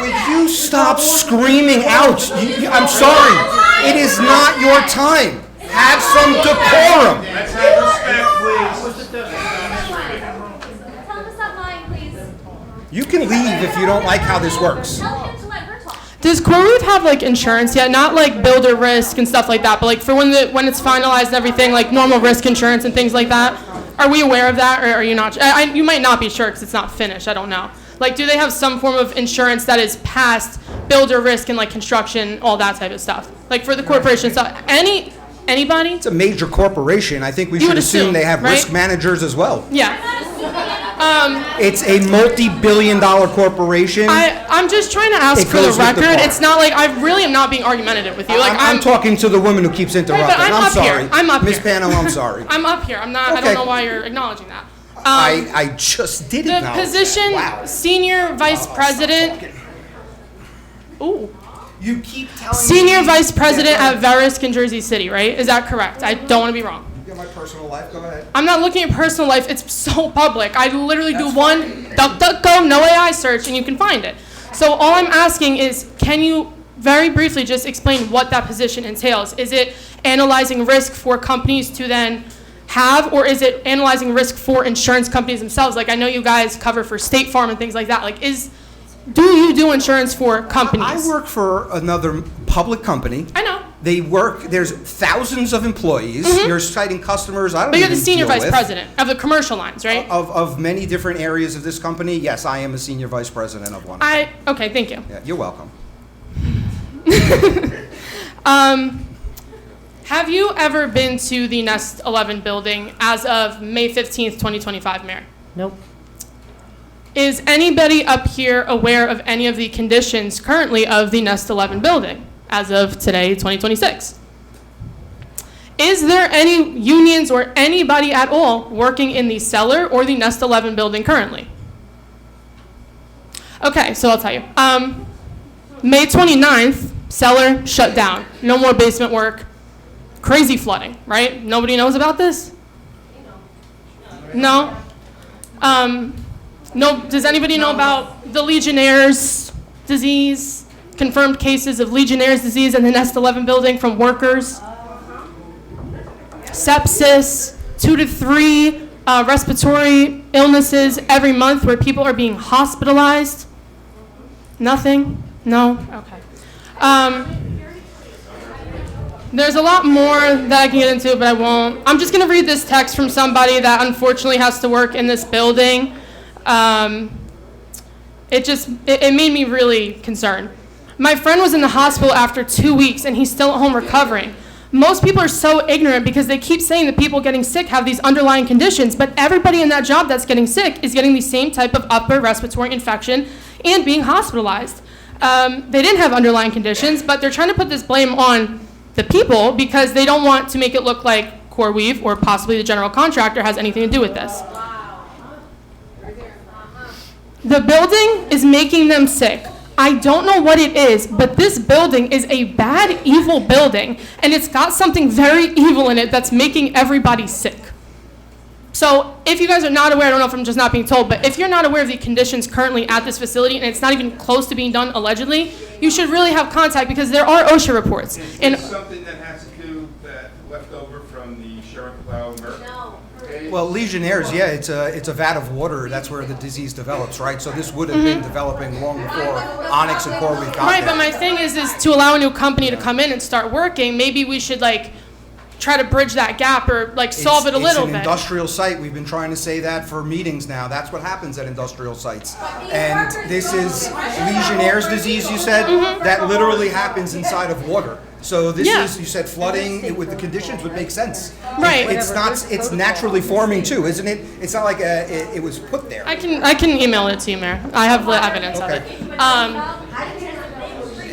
S7: Would you stop screaming out? I'm sorry. It is not your time. Have some decorum.
S5: Let's have respect, please.
S7: You can leave if you don't like how this works.
S16: Does CoreWeave have insurance yet? Not builder risk and stuff like that, but for when it's finalized and everything, normal risk insurance and things like that. Are we aware of that, or are you not? You might not be sure because it's not finished. I don't know. Do they have some form of insurance that is past builder risk and construction, all that type of stuff? For the corporation stuff. Anybody?
S7: It's a major corporation. I think we should assume they have risk managers as well.
S16: Yeah.
S7: It's a multi-billion-dollar corporation.
S16: I'm just trying to ask for the record. It's not I really am not being argumentative with you.
S7: I'm talking to the woman who keeps interrupting.
S16: But
S7: I'm sorry.
S16: I'm up here.
S7: Ms. Pano, I'm sorry.
S16: I'm up here. I'm not.
S7: Okay.
S16: I don't know why you're acknowledging that.
S7: I just did
S16: the
S7: acknowledge
S16: position,
S7: that. Wow.
S16: senior vice president. Ooh.
S7: You keep telling
S16: Senior
S7: me.
S16: Vice President
S7: Yeah,
S16: at Verisk in Jersey City, right? Is that correct? I don't want to be wrong.
S7: You got my personal life, go ahead.
S16: I'm not looking at personal life. It's so public. I literally do one DuckDuckGo, no AI search, and you can find it. So all I'm asking is, can you very briefly just explain what that position entails? Is it analyzing risk for companies to then have, or is it analyzing risk for insurance companies themselves? Like, I know you guys cover for State Farm and things like that. Like, do you do insurance for companies?
S7: I work for another public company.
S16: I know.
S7: They work, there's thousands of employees. You're citing customers I don't
S16: But you're
S7: even
S16: the Senior
S7: deal
S16: Vice
S7: with.
S16: President of the commercial lines, right?
S7: Of many different areas of this company, yes, I am a Senior Vice President of one.
S16: Okay, thank you.
S7: Yeah, you're welcome.
S16: Have you ever been to the Nest 11 building as of May 15th, 2025, Mayor?
S1: Nope.
S16: Is anybody up here aware of any of the conditions currently of the Nest 11 building as of today, 2026? Is there any unions or anybody at all working in the cellar or the Nest 11 building currently? Okay, so I'll tell you. May 29th, cellar shut down. No more basement work. Crazy flooding, right? Nobody knows about this? No? No, does anybody know about the Legionnaire's disease? Confirmed cases of Legionnaire's disease in the Nest 11 building from workers? Sepsis, 2 to 3 respiratory illnesses every month where people are being hospitalized? Nothing? No? Okay. There's a lot more that I can get into, but I won't. I'm just going to read this text from somebody that unfortunately has to work in this building. It made me really concerned. My friend was in the hospital after 2 weeks, and he's still at home recovering. Most people are so ignorant because they keep saying that people getting sick have these underlying conditions, but everybody in that job that's getting sick is getting the same type of upper respiratory infection and being hospitalized. They didn't have underlying conditions, but they're trying to put this blame on the people because they don't want to make it look like CoreWeave or possibly the general contractor has anything to do with this. The building is making them sick. I don't know what it is, but this building is a bad, evil building, and it's got something very evil in it that's making everybody sick. So if you guys are not aware, I don't know if I'm just not being told, but if you're not aware of the conditions currently at this facility and it's not even close to being done allegedly, you should really have contact because there are OSHA reports.
S9: Is
S16: And
S9: this something that has to do that left over from the Sharon Plow Merck? No.
S7: Well, Legionnaires, yeah, it's a vat of water. That's where the disease develops, right? So this would have been developing long before Onyx and CoreWeave got
S16: right,
S7: there.
S16: but my thing is to allow a new company to come in and start working, maybe we should try to bridge that gap or solve it a little
S7: It's
S16: bit.
S7: an industrial site. We've been trying to say that for meetings now. That's what happens at industrial sites. And this is Legionnaire's disease, you said? That literally happens inside of water. So this is, you said flooding, with the conditions would make sense.
S16: Right.
S7: It's naturally forming too, isn't it? It's not like it was put there.
S16: I can email it to you, Mayor. I have the evidence of it.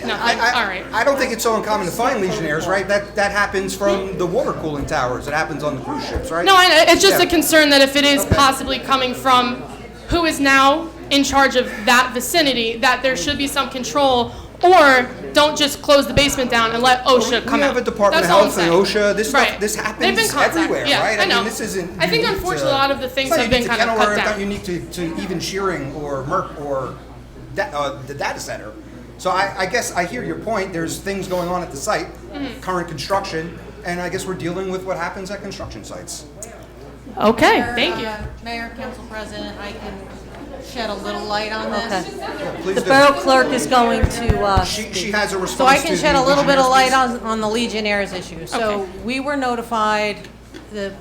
S16: No, all right.
S7: I don't think it's so uncommon to find Legionnaires, right? That happens from the water cooling towers. It happens on the cruise ships, right?
S16: No, it's just
S7: Yeah.
S16: a concern that if it is possibly coming from who is now in charge of that vicinity, that there should be some control, or don't just close the basement down and let OSHA come out.
S7: We have a Department
S16: That's
S7: of
S16: all I'm
S7: Health and
S16: saying.
S7: OSHA. This
S16: Right.
S7: stuff, this
S16: They've
S7: happens
S16: been contacted.
S7: everywhere,
S16: Yeah,
S7: right?
S16: I know.
S7: mean, this isn't.
S16: I think
S7: unique
S16: unfortunately a lot of the things
S7: it's not
S16: have been
S7: unique to
S16: kind of cut
S7: Kenilworth,
S16: down.
S7: Not unique to even Shearing or Merck or the data center. So I guess I hear your point. There's things going on at the site, current construction, and I guess we're dealing with what happens at construction sites.
S16: Okay, thank you.
S17: Mayor, Council President, I can shed a little light on this.
S7: Please
S1: The
S7: do.
S1: Borough Clerk is going to
S7: She has a response
S17: So I
S7: to
S17: can
S7: the
S17: shed a little bit of light
S7: Legionnaires'
S17: on the Legionnaires issue. So we were notified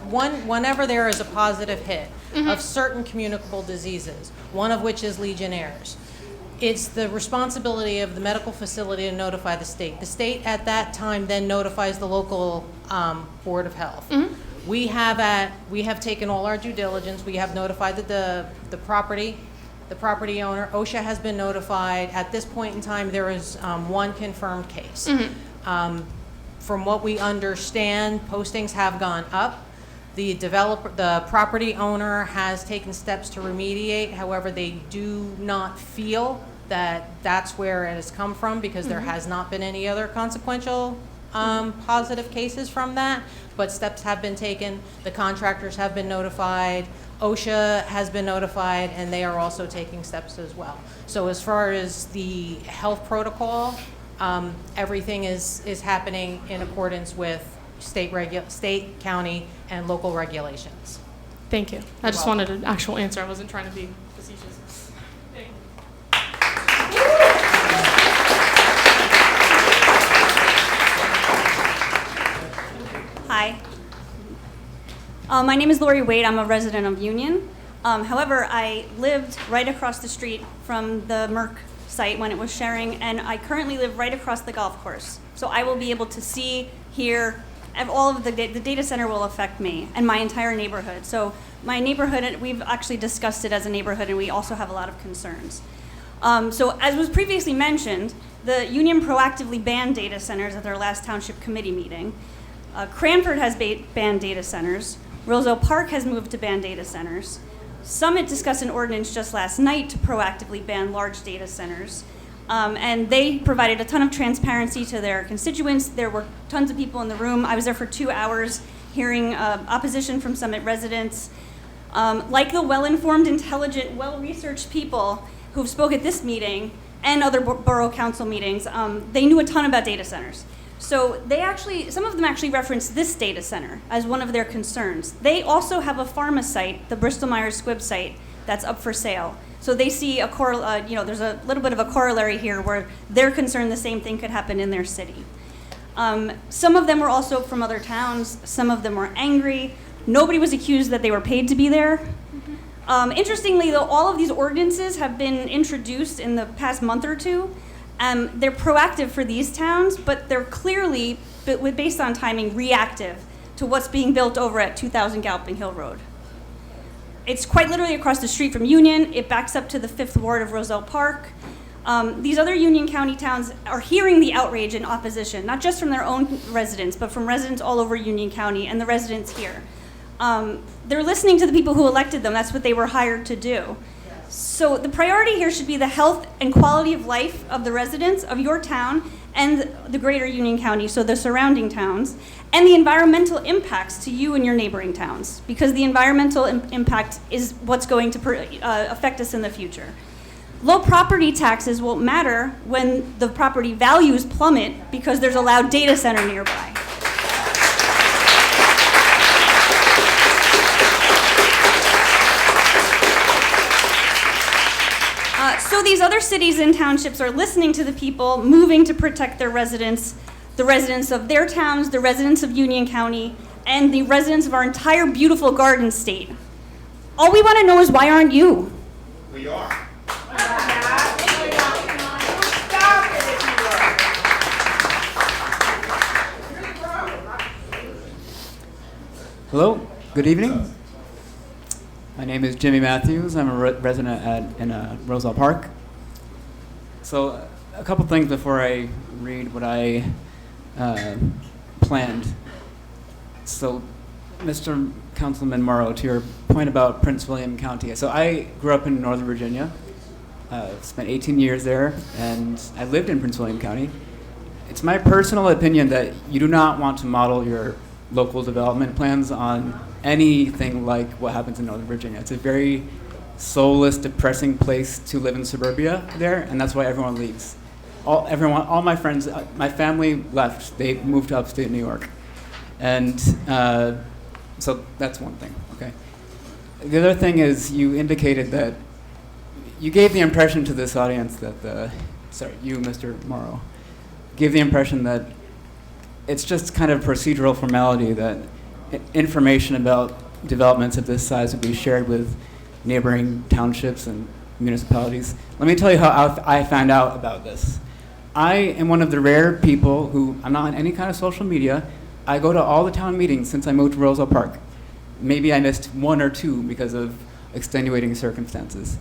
S17: whenever there is a positive hit of certain communicable diseases, one of which is Legionnaires. It's the responsibility of the medical facility to notify the state. The state at that time then notifies the local Board of Health. We have taken all our due diligence. We have notified the property owner. OSHA has been notified. At this point in time, there is one confirmed case. From what we understand, postings have gone up. The property owner has taken steps to remediate. However, they do not feel that that's where it has come from, because there has not been any other consequential positive cases from that, but steps have been taken. The contractors have been notified. OSHA has been notified, and they are also taking steps as well. So as far as the health protocol, everything is happening in accordance with state, county, and local regulations.
S16: Thank you. I just wanted an actual answer. I wasn't trying to be facetious.
S6: Hi. My name is Lori Wade. I'm a resident of Union. However, I lived right across the street from the Merck site when it was sharing, and I currently live right across the golf course. So I will be able to see, hear, and all of the data center will affect me and my entire neighborhood. So my neighborhood, we've actually discussed it as a neighborhood, and we also have a lot of concerns. So as was previously mentioned, the Union proactively banned data centers at their last township committee meeting. Cranford has banned data centers. Roselle Park has moved to ban data centers. Summit discussed an ordinance just last night to proactively ban large data centers. And they provided a ton of transparency to their constituents. There were tons of people in the room. I was there for 2 hours hearing opposition from Summit residents. Like the well-informed, intelligent, well-researched people who've spoke at this meeting and other borough council meetings, they knew a ton about data centers. So some of them actually referenced this data center as one of their concerns. They also have a pharma site, the Bristol Myers Squibb site, that's up for sale. So they see there's a little bit of a corollary here where they're concerned the same thing could happen in their city. Some of them were also from other towns. Some of them were angry. Nobody was accused that they were paid to be there. Interestingly, though, all of these ordinances have been introduced in the past month or two. They're proactive for these towns, but they're clearly, based on timing, reactive to what's being built over at 2000 Galloping Hill Road. It's quite literally across the street from Union. It backs up to the 5th Ward of Roselle Park. These other Union County towns are hearing the outrage and opposition, not just from their own residents, but from residents all over Union County and the residents here. They're listening to the people who elected them. That's what they were hired to do. So the priority here should be the health and quality of life of the residents of your town and the greater Union County, so the surrounding towns, and the environmental impacts to you and your neighboring towns, because the environmental impact is what's going to affect us in the future. Low property taxes won't matter when the property values plummet because there's a loud data center nearby. So these other cities and townships are listening to the people, moving to protect their residents, the residents of their towns, the residents of Union County, and the residents of our entire beautiful Garden State. All we want to know is, why aren't you?
S19: We are.
S20: Hello, good evening. My name is Jimmy Matthews. I'm a resident in Roselle Park. So a couple things before I read what I planned. So Mr. Councilman Morrow, to your point about Prince William County. So I grew up in Northern Virginia, spent 18 years there, and I lived in Prince William County. It's my personal opinion that you do not want to model your local development plans on anything like what happens in Northern Virginia. It's a very soulless, depressing place to live in suburbia there, and that's why everyone leaves. All my friends, my family left. They moved to upstate New York. And so that's one thing, okay? The other thing is you indicated that you gave the impression to this audience that you, Mr. Morrow, gave the impression that it's just kind of procedural formality that information about developments of this size would be shared with neighboring townships and municipalities. Let me tell you how I found out about this. I am one of the rare people who, I'm not on any kind of social media. I go to all the town meetings since I moved to Roselle Park. Maybe I missed one or two because of extenuating circumstances.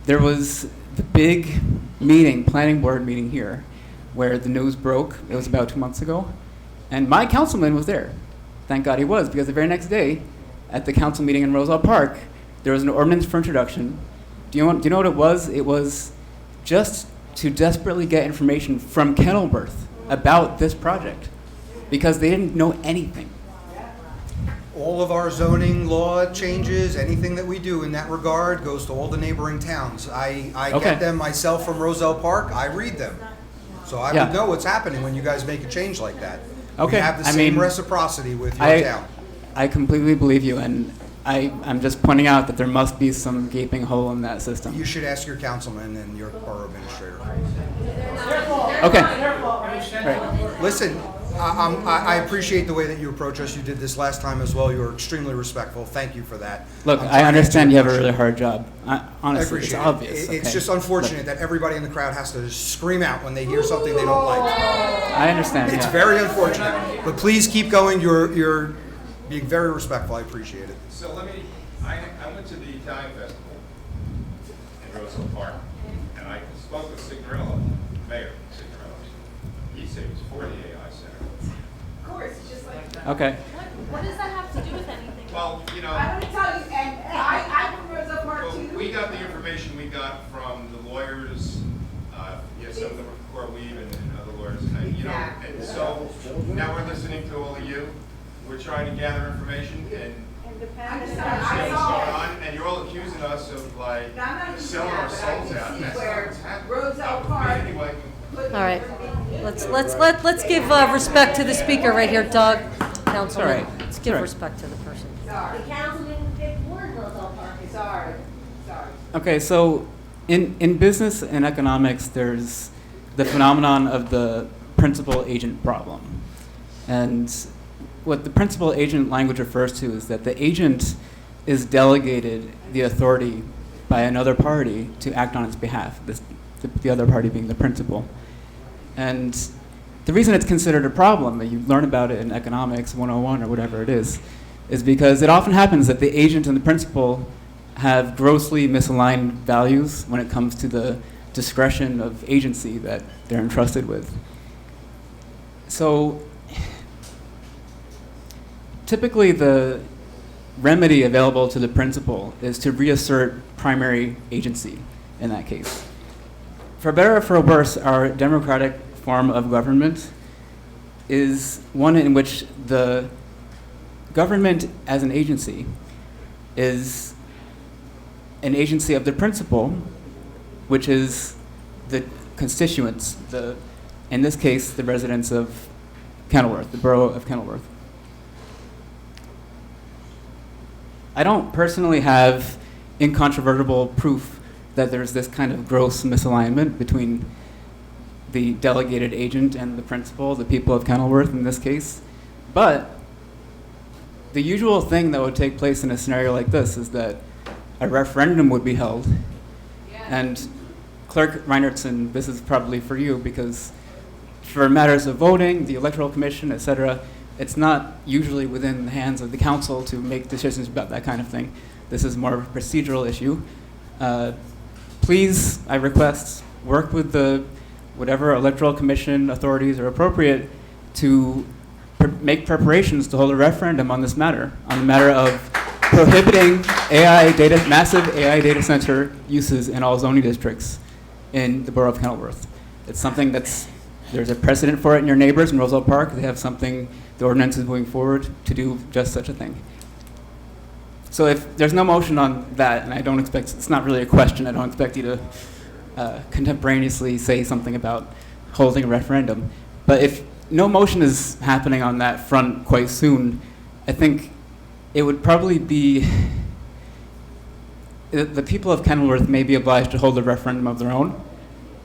S20: There was the big meeting, planning board meeting here, where the news broke. It was about 2 months ago. And my councilman was there. Thank God he was, because the very next day, at the council meeting in Roselle Park, there was an ordinance for introduction Do you know what it was? It was just to desperately get information from Kenilworth about this project, because they didn't know anything.
S7: All of our zoning law changes, anything that we do in that regard goes to all the neighboring towns. I
S20: Okay.
S7: get them myself from Roselle Park, I read them. So I
S20: Yeah.
S7: would know what's happening when you guys make a change like that.
S20: Okay,
S7: We have the
S20: I
S7: same
S20: mean,
S7: reciprocity with your town.
S20: I completely believe you, and I'm just pointing out that there must be some gaping hole in that system.
S7: You should ask your councilman and your borough administrator.
S20: Okay.
S7: Right. Listen, I appreciate the way that you approach us. You did this last time as well. You were extremely respectful. Thank you for that.
S20: Look,
S7: I'm
S20: I
S7: trying to
S20: understand you have a
S7: answer your
S20: really hard job.
S7: I
S20: Honestly, it's
S7: appreciate it.
S20: obvious.
S7: It's
S20: okay?
S7: just unfortunate that everybody in the crowd has to scream out when they hear something they don't like.
S20: I understand.
S7: It's
S20: yeah.
S7: very unfortunate, but please keep going. You're being very respectful. I appreciate it.
S9: So I went to the Italian Festival in Roselle Park, and I spoke with Signorello, Mayor Signorello. He said he was for the AI Center.
S21: Of course, just like that.
S20: Okay.
S21: What does that have to do with anything?
S9: Well, you know.
S21: I'm gonna tell you, and I'm from Roselle Park
S9: Well,
S21: too.
S9: we got the information we got from the lawyers, some of them were CoreWeave and other lawyers, and, you know, and so now we're listening to all of you. We're trying to gather information and understand what's going on, and you're all accusing us of like selling our souls out. That's not what's happening.
S21: Roselle Park.
S9: Anyway.
S1: All right, let's give respect to the speaker right here, Doug, Councilman.
S20: All right.
S1: Let's give
S20: All right.
S1: respect to the person.
S21: Sorry. The councilman picked Ward Roselle Park. Sorry.
S20: Okay, so in business and economics, there's the phenomenon of the principal-agent problem. And what the principal-agent language refers to is that the agent is delegated the authority by another party to act on its behalf, the other party being the principal. And the reason it's considered a problem, that you learn about it in economics 101 or whatever it is because it often happens that the agent and the principal have grossly misaligned values when it comes to the discretion of agency that they're entrusted with. So typically the remedy available to the principal is to reassert primary agency in that case. For better or for worse, our democratic form of government is one in which the government as an agency is an agency of the principal, which is the constituents, in this case, the residents of Kenilworth, the borough of Kenilworth. I don't personally have incontrovertible proof that there's this kind of gross misalignment between the delegated agent and the principal, the people of Kenilworth in this case. But the usual thing that would take place in a scenario like this is that a referendum would be held. And Clerk Reinertson, this is probably for you, because for matters of voting, the Electoral Commission, et cetera, it's not usually within the hands of the council to make decisions about that kind of thing. This is more of a procedural issue. Please, I request, work with whatever Electoral Commission authorities are appropriate to make preparations to hold a referendum on this matter, on the matter of prohibiting massive AI data center uses in all zoning districts in the borough of Kenilworth. It's something there's a precedent for it in your neighbors in Roselle Park. They have something, the ordinance is moving forward to do just such a thing. So if there's no motion on that, and I don't expect, it's not really a question, I don't expect you to contemporaneously say something about holding a referendum. But if no motion is happening on that front quite soon, I think it would probably be, the people of Kenilworth may be obliged to hold a referendum of their own,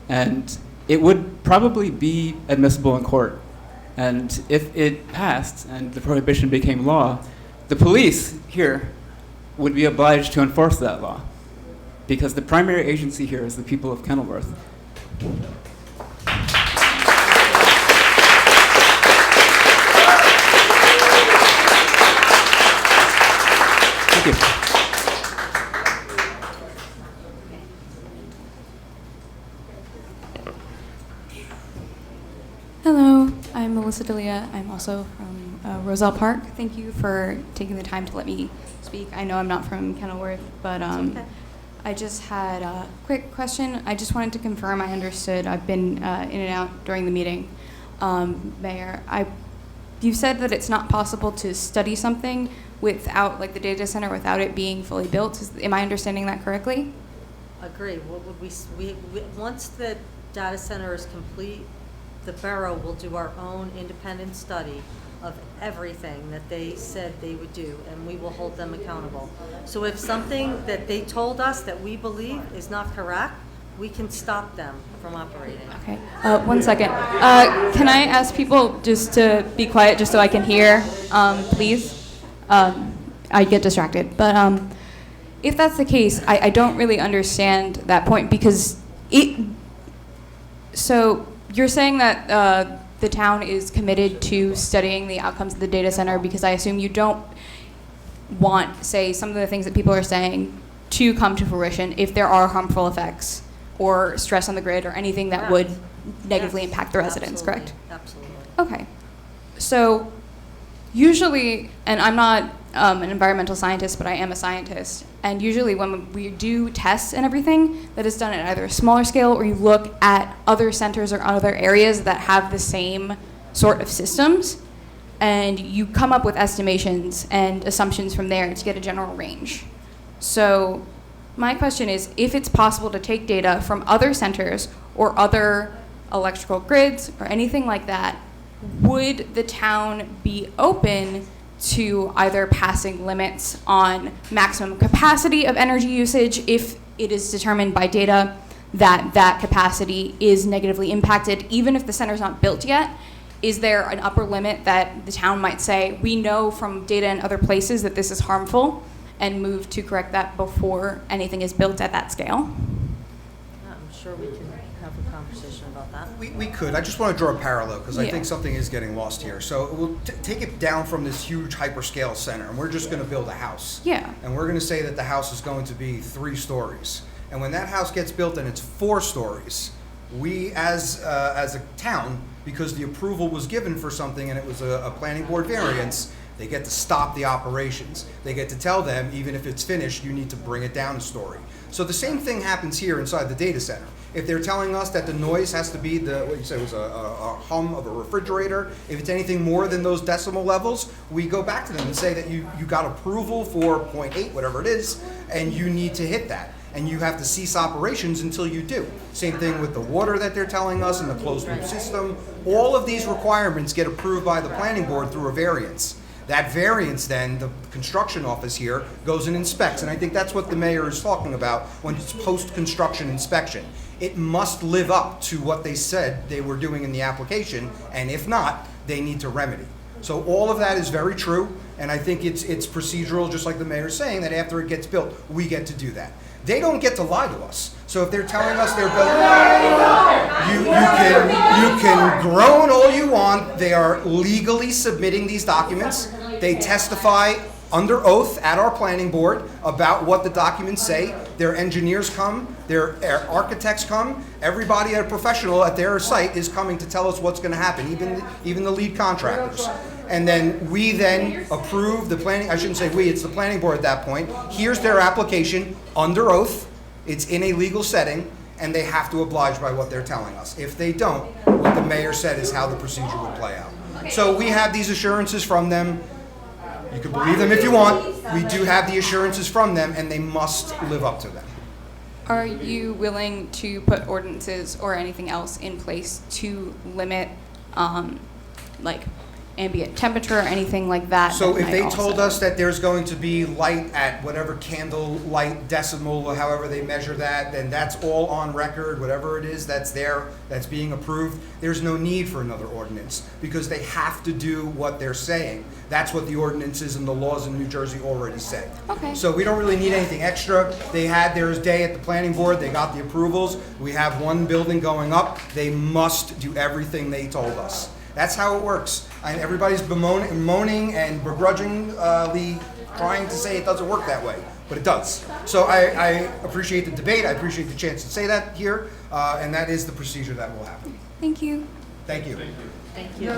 S20: and it would probably be admissible in court. And if it passed and the prohibition became law, the police here would be obliged to enforce that law, because the primary agency here is the people of Kenilworth. Thank you.
S3: Hello, I'm Melissa Delia. I'm also from Roselle Park. Thank you for taking the time to let me speak. I know I'm not from Kenilworth, but I just had a quick question. I just wanted to confirm I understood. I've been in and out during the meeting. Mayor, you said that it's not possible to study something without, like the data center, without it being fully built. Am I understanding that correctly?
S1: Agree. What would we, once the data center is complete, the borough will do our own independent study of everything that they said they would do, and we will hold them accountable. So if something that they told us that we believe is not correct, we can stop them from operating.
S3: Okay. 1 second. Can I ask people just to be quiet just so I can hear, please? I get distracted. But if that's the case, I don't really understand that point because so you're saying that the town is committed to studying the outcomes of the data center because I assume you don't want, say, some of the things that people are saying to come to fruition if there are harmful effects or stress on the grid or anything that would negatively impact the residents, correct?
S1: Absolutely.
S3: Okay. So usually, and I'm not an environmental scientist, but I am a scientist, and usually when we do tests and everything, that is done at either a smaller scale or you look at other centers or other areas that have the same sort of systems, and you come up with estimations and assumptions from there to get a general range. So my question is, if it's possible to take data from other centers or other electrical grids or anything like that, would the town be open to either passing limits on maximum capacity of energy usage if it is determined by data that that capacity is negatively impacted, even if the center's not built yet? Is there an upper limit that the town might say, we know from data in other places that this is harmful, and move to correct that before anything is built at that scale?
S1: I'm sure we can have a conversation about that.
S7: We could. I just want to draw a parallel because I
S3: Yeah.
S7: think something is getting lost here. So we'll take it down from this huge hyperscale center, and we're just going to build a house.
S3: Yeah.
S7: And we're going to say that the house is going to be 3 stories. And when that house gets built and it's 4 stories, we as a town, because the approval was given for something and it was a planning board variance, they get to stop the operations. They get to tell them, even if it's finished, you need to bring it down a story. So the same thing happens here inside the data center. If they're telling us that the noise has to be what you said was a hum of a refrigerator, if it's anything more than those decimal levels, we go back to them and say that you got approval for 0.8, whatever it is, and you need to hit that. And you have to cease operations until you do. Same thing with the water that they're telling us and the closed loop system. All of these requirements get approved by the planning board through a variance. That variance then, the construction office here, goes and inspects. And I think that's what the mayor is talking about when it's post-construction inspection. It must live up to what they said they were doing in the application, and if not, they need to remedy. So all of that is very true, and I think it's procedural, just like the mayor's saying, that after it gets built, we get to do that. They don't get to lie to us. So if they're telling us they're building, you can groan all you want. They are legally submitting these documents. They testify under oath at our planning board about what the documents say. Their engineers come, their architects come, everybody, a professional at their site is coming to tell us what's going to happen, even the lead contractors. And then we then approve the planning, I shouldn't say we, it's the planning board at that point. Here's their application under oath, it's in a legal setting, and they have to oblige by what they're telling us. If they don't, what the mayor said is how the procedure would play out. So we have these assurances from them. You can believe them if you want. We do have the assurances from them, and they must live up to them.
S3: Are you willing to put ordinances or anything else in place to limit, like, ambient temperature or anything like that?
S7: So if
S3: might
S7: they
S3: also-
S7: told us that there's going to be light at whatever candle light decimal, or however they measure that, then that's all on record, whatever it is that's there, that's being approved. There's no need for another ordinance because they have to do what they're saying. That's what the ordinances and the laws in New Jersey already say.
S3: Okay.
S7: So we don't really need anything extra. They had theirs day at the planning board. They got the approvals. We have one building going up. They must do everything they told us. That's how it works. And everybody's moaning and begrudgingly trying to say it doesn't work that way, but it does. So I appreciate the debate. I appreciate the chance to say that here, and that is the procedure that will happen.
S3: Thank you.
S7: Thank you.
S1: Thank you.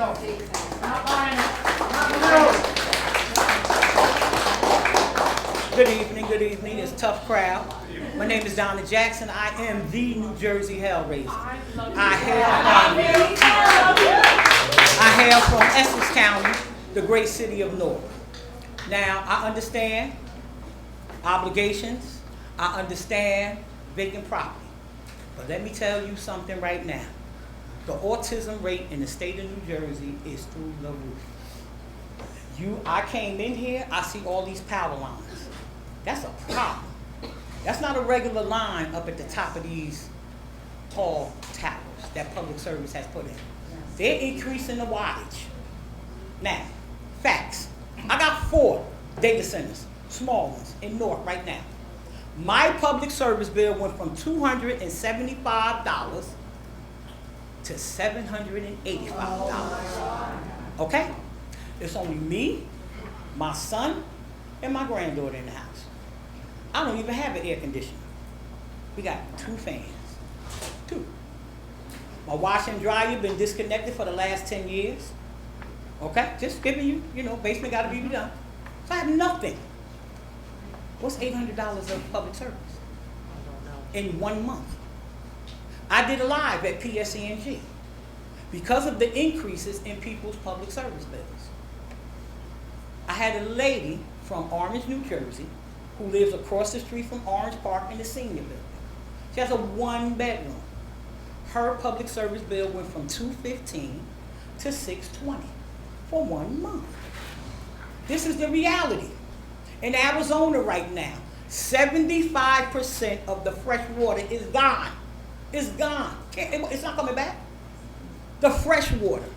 S18: Good evening. It's a tough crowd. My name is Donna Jackson. I am the New Jersey Hellraiser. I hail from Essex County, the great city of Newark. Now, I understand obligations. I understand vacant property. But let me tell you something right now. The autism rate in the state of New Jersey is through the roof. I came in here, I see all these power lines. That's a problem. That's not a regular line up at the top of these tall towers that public service has put in. They're increasing the wattage. Now, facts. I got 4 data centers, small ones, in Newark right now. My public service bill went from $275 to $785. Okay? It's only me, my son, and my granddaughter in the house. I don't even have an air conditioner. We got 2 fans. 2. My washer and dryer been disconnected for the last 10 years. Okay? Just giving you, basement got to be redone. So I have nothing. What's $800 of public service? In 1 month. I did a live at PSENG because of the increases in people's public service bills. I had a lady from Orange, New Jersey, who lives across the street from Orange Park in the senior building. She has a 1-bedroom. Her public service bill went from $215 to $620 for 1 month. This is the reality. In Arizona right now, 75% of the fresh water is gone. It's gone. It's not coming back. The fresh water.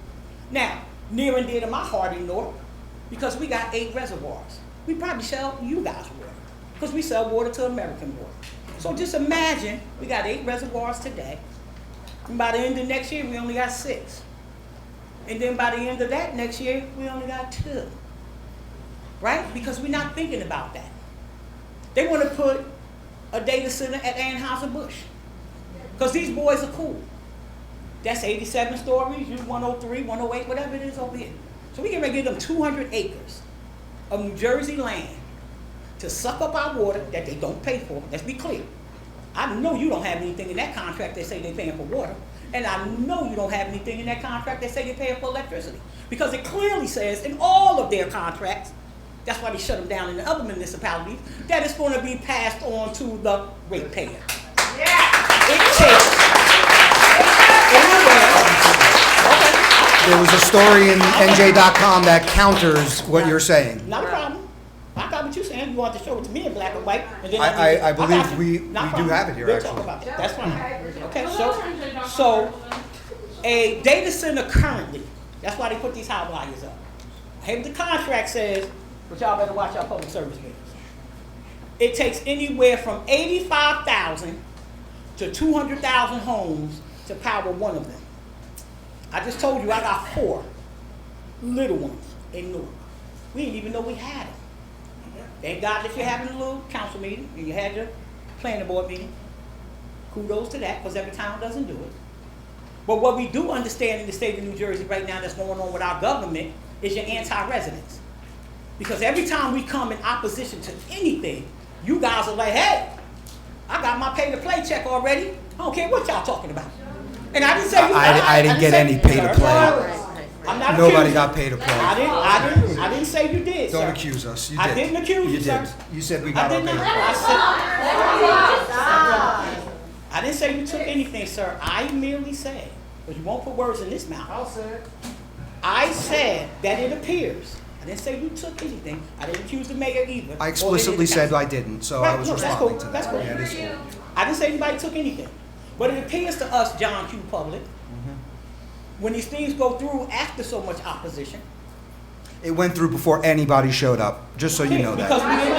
S18: Now, near and dear to my heart in Newark, because we got 8 reservoirs. We probably sell you guys water, because we sell water to American water. So just imagine we got 8 reservoirs today, and by the end of next year, we only got 6. And then by the end of that next year, we only got 2. Right? Because we're not thinking about that. They want to put a data center at Anheuser-Busch, because these boys are cool. That's 87 stories, you 103, 108, whatever it is over here. So we can give them 200 acres of New Jersey land to suck up our water that they don't pay for. Let's be clear. I know you don't have anything in that contract that say they're paying for water. And I know you don't have anything in that contract that say they're paying for electricity. Because it clearly says in all of their contracts, that's why they shut them down in the other municipalities, that it's going to be passed on to the ratepayer. It takes
S7: There was a story in NJ.com that counters what you're saying.
S18: Not a problem. I got what you're saying. You want to show it to me in black and white. And then
S7: I believe we do
S18: Not a problem.
S7: have it here,
S18: We'll
S7: actually.
S18: talk about that. That's fine. Okay, so a data center currently, that's why they put these high wires up. Hey, the contract says, but y'all better watch our public service bills. It takes anywhere from 85,000 to 200,000 homes to power one of them. I just told you I got 4 little ones in Newark. We didn't even know we had them. Thank God that you're having a little council meeting and you had your planning board meeting. Kudos to that, because every town doesn't do it. But what we do understand in the state of New Jersey right now that's going on with our government is your anti-residents. Because every time we come in opposition to anything, you guys are like, hey, I got my pay-to-play check already. I don't care what y'all talking about. And I didn't say you.
S7: I didn't get any pay-to-play.
S18: I'm not
S7: Nobody
S18: accusing.
S7: got pay-to-play.
S18: I didn't say you did,
S7: Don't
S18: sir.
S7: accuse us. You
S18: I
S7: did.
S18: didn't accuse you, sir.
S7: did. You said we
S18: I
S7: got our
S18: did not.
S7: pay-to-play.
S18: I didn't say you took anything, sir. I merely said, but you won't put words in this mouth.
S12: I'll say it.
S18: I said that it appears. I didn't say you took anything. I didn't accuse the mayor either.
S7: I explicitly said I didn't, so I was
S18: Right, no, that's
S7: responding
S18: cool.
S7: to
S18: That's
S7: that.
S18: cool.
S7: Yeah, it is cool.
S18: I didn't say anybody took anything. But it appears to us, John Q. Public, when these things go through after so much opposition.
S7: It went through before anybody showed up, just so you know
S18: Because
S7: that.
S18: we didn't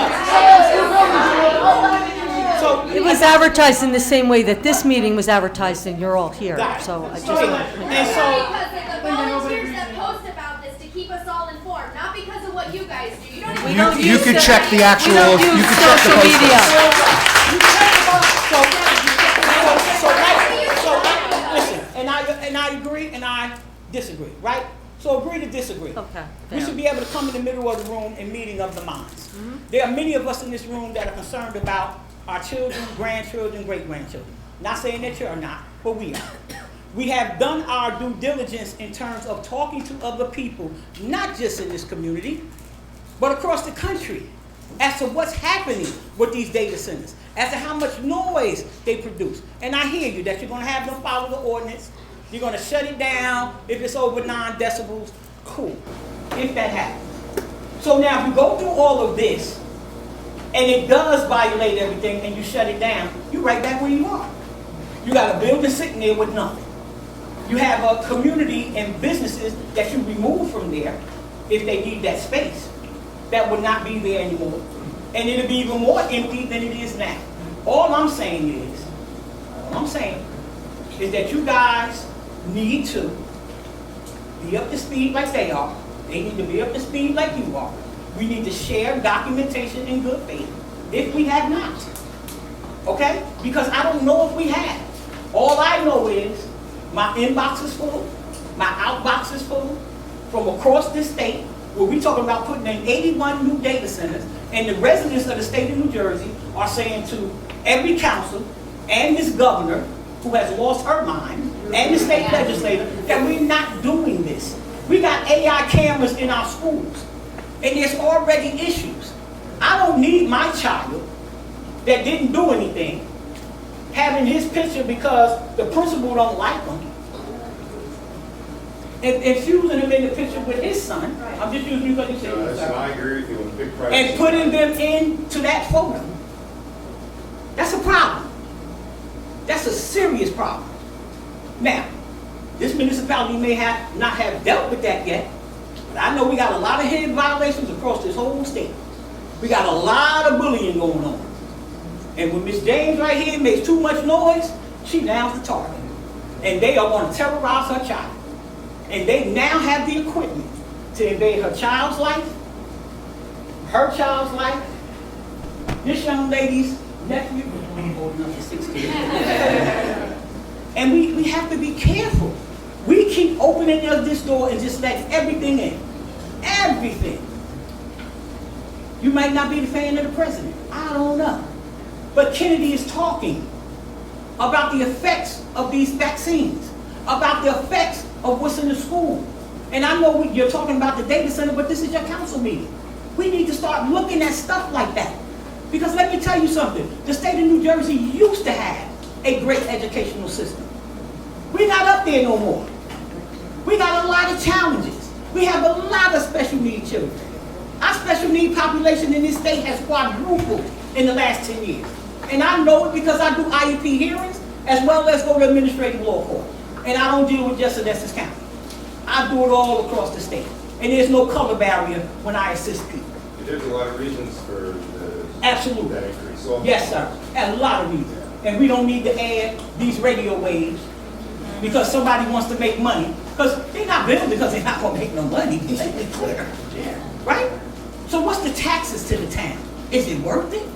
S18: know. So
S1: It was advertised in the same way that this meeting was advertised and you're all here, so I just.
S18: And so,
S21: Because of the volunteers that post about this to keep us all informed, not because of what you guys do. You don't even
S7: You could check the actual,
S1: We don't use
S7: you could check the
S1: social media.
S18: listen, and I agree and I disagree, right? So agree to disagree.
S1: Okay,
S18: We
S1: fair.
S18: should be able to come in the middle of the room and meeting of the minds. There are many of us in this room that are concerned about our children, grandchildren, great-grandchildren. Not saying that you are not, but we are. We have done our due diligence in terms of talking to other people, not just in this community, but across the country, as to what's happening with these data centers, as to how much noise they produce. And I hear you, that you're gonna have them follow the ordinance, you're gonna shut it down if it's over 9 decibels, cool, if that happens. So now if you go through all of this, and it does violate everything, and you shut it down, you're right back where you are. You got a building sitting there with nothing. You have a community and businesses that you remove from there if they need that space. That would not be there anymore. And it'll be even more empty than it is now. All I'm saying is that you guys need to be up to speed like they are. They need to be up to speed like you are. We need to share documentation in good faith, if we have not. Okay? Because I don't know if we have. All I know is my inbox is full, my outbox is full, from across this state, where we're talking about putting in 81 new data centers, and the residents of the state of New Jersey are saying to every council and this governor, who has lost her mind, and the state legislator, that we're not doing this. We got AI cameras in our schools, and there's already issues. I don't need my child that didn't do anything having his picture because the principal don't like him, and fusing him in the picture with his son. I'm just using you because you said
S9: Listen, I agree with you on big price.
S18: and putting them into that photo. That's a problem. That's a serious problem. Now, this municipality may not have dealt with that yet, but I know we got a lot of head violations across this whole state. We got a lot of bullying going on. And when Miss James right here makes too much noise, she now's the target. And they are going to terrorize her child. And they now have the equipment to invade her child's life, this young lady's nephew, old enough for 16. And we have to be careful. We keep opening this door and just let everything in. Everything. You might not be the fan of the president. I don't know. But Kennedy is talking about the effects of these vaccines, about the effects of what's in the school. And I know you're talking about the data center, but this is your council meeting. We need to start looking at stuff like that. Because let me tell you something, the state of New Jersey used to have a great educational system. We're not up there no more. We got a lot of challenges. We have a lot of special needs children. Our special need population in this state has quadrupled in the last 10 years. And I know it because I do IEP hearings as well as go to administrative law court. And I don't deal with just Essex County. I do it all across the state. And there's no color barrier when I assist people.
S9: There's a lot of reasons for
S18: Absolutely.
S9: that increase. So
S18: Yes, sir. And a lot of reasons. And we don't need to add these radio waves because somebody wants to make money. Because they're not building because they're not going to make no money. Let's be clear. Right? So what's the taxes to the town? Is it worth it?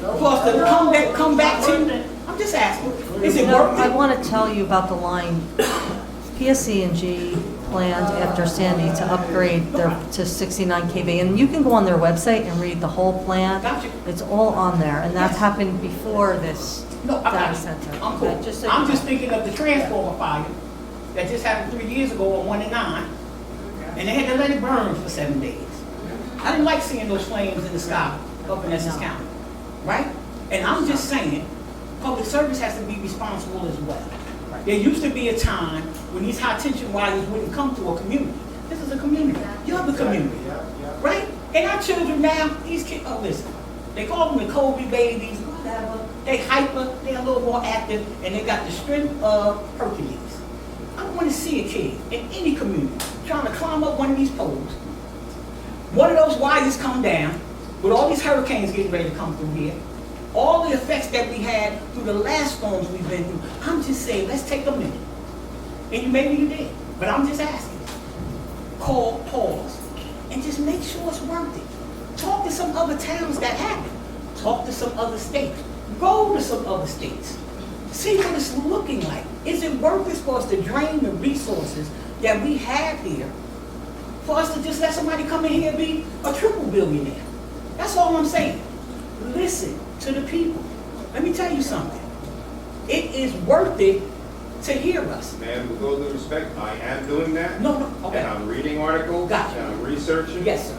S18: For us to come back to, I'm just asking, is it worth
S1: I
S18: it?
S1: want to tell you about the line. PSC&G planned after Sandy to upgrade to 69 kV. And you can go on their website and read the whole plan.
S18: Gotcha.
S1: It's all on there. And that's happened before this
S18: No, I got
S1: data
S18: you.
S1: center.
S18: I'm cool.
S1: Okay, so
S18: I'm
S1: you
S18: just
S1: know.
S18: thinking of the transformer fire that just happened 3 years ago on 1 and 9. And they had to let it burn for 7 days. I didn't like seeing those flames in the sky up in Essex County. Right? And I'm just saying, public service has to be responsible as well. There used to be a time when these high tension wires wouldn't come to a community. This is a community. You're the community. Right? And our children now, these kids, oh listen, they call them the Kobe babies, whatever. They hyper, they're a little more active, and they got the strength of Hercules. I don't want to see a kid in any community trying to climb up one of these poles. One of those wires come down, with all these hurricanes getting ready to come through here, all the effects that we had through the last storms we've been through. I'm just saying, let's take a minute. And maybe you did, but I'm just asking. Call, pause, and just make sure it's worth it. Talk to some other towns that have it. Talk to some other states. Go to some other states. See what it's looking like. Is it worth it for us to drain the resources that we have here for us to just let somebody come in here and be a triple billionaire. That's all I'm saying. Listen to the people. Let me tell you something. It is worth it to hear us.
S9: Ma'am, with all due respect, I am doing that.
S18: No, okay.
S9: And I'm reading articles.
S18: Gotcha.
S9: And I'm researching.
S18: Yes, sir.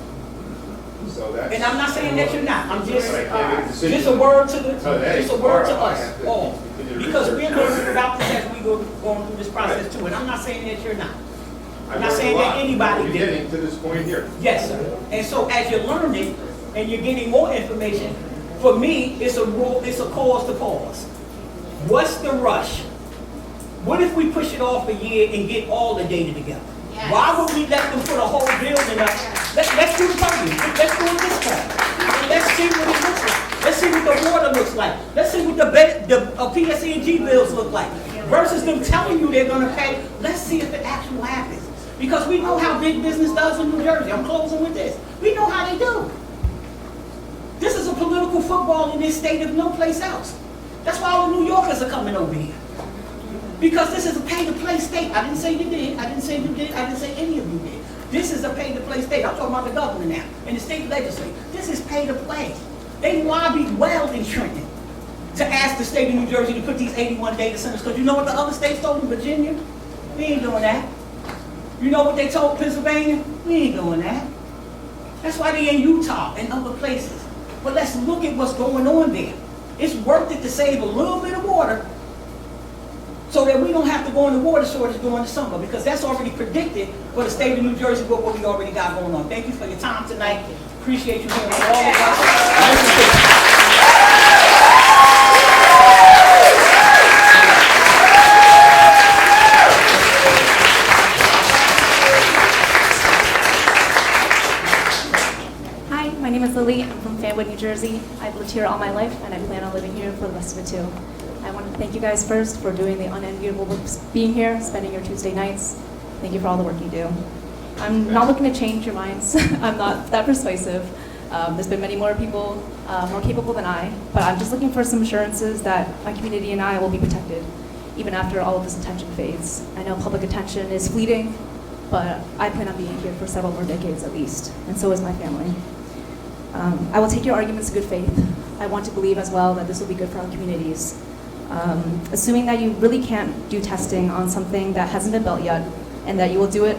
S9: So that's.
S18: And I'm not saying that you're not. I'm just,
S9: But I can't make a decision.
S18: just a word to the,
S9: Oh, hey,
S18: just a word to
S9: all right, I
S18: us
S9: have to
S18: all.
S9: continue to
S18: Because
S9: research.
S18: we're learning about this as we go going through this process too. And I'm not saying that you're not.
S9: I've
S18: I'm not
S9: learned
S18: saying
S9: a
S18: that
S9: lot.
S18: anybody
S9: We're
S18: did.
S9: getting to this point here.
S18: Yes, sir. And so as you're learning and you're getting more information, for me, it's a cause to pause. What's the rush? What if we push it off a year and get all the data together?
S21: Yes.
S18: Why would we let them put a whole building up? Let's do the podium. Let's do it this time. Let's see what it looks like. Let's see what the water looks like. Let's see what the PSE&G bills look like. Versus them telling you they're going to pay. Let's see if it actually happens. Because we know how big business does in New Jersey. I'm closing with this. We know how they do. This is a political football in this state of no place else. That's why all the New Yorkers are coming over here. Because this is a pay-to-play state. I didn't say you did. I didn't say you did. I didn't say any of you did. This is a pay-to-play state. I'm talking about the governor now and the state legislature. This is pay-to-play. They lobbied well in Trenton to ask the state of New Jersey to put these 81 data centers. Because you know what the other states told them? Virginia? We ain't doing that. You know what they told Pennsylvania? We ain't doing that. That's why they're in Utah and other places. But let's look at what's going on there. It's worth it to save a little bit of water so that we don't have to go into water shortage during the summer, because that's already predicted for the state of New Jersey with what we already got going on. Thank you for your time tonight. Appreciate you hearing all of us.
S13: Hi, my name is Lily. I'm from Fanwood, New Jersey. I've lived here all my life, and I plan on living here for the rest of it too. I want to thank you guys first for doing the unenviable work, being here, spending your Tuesday nights. Thank you for all the work you do. I'm not looking to change your minds. I'm not that persuasive. There's been many more people more capable than I, but I'm just looking for some assurances that my community and I will be protected, even after all of this attention fades. I know public attention is fleeting, but I plan on being here for several more decades at least, and so is my family. I will take your arguments in good faith. I want to believe as well that this will be good for our communities. Assuming that you really can't do testing on something that hasn't been built yet, and that you will do it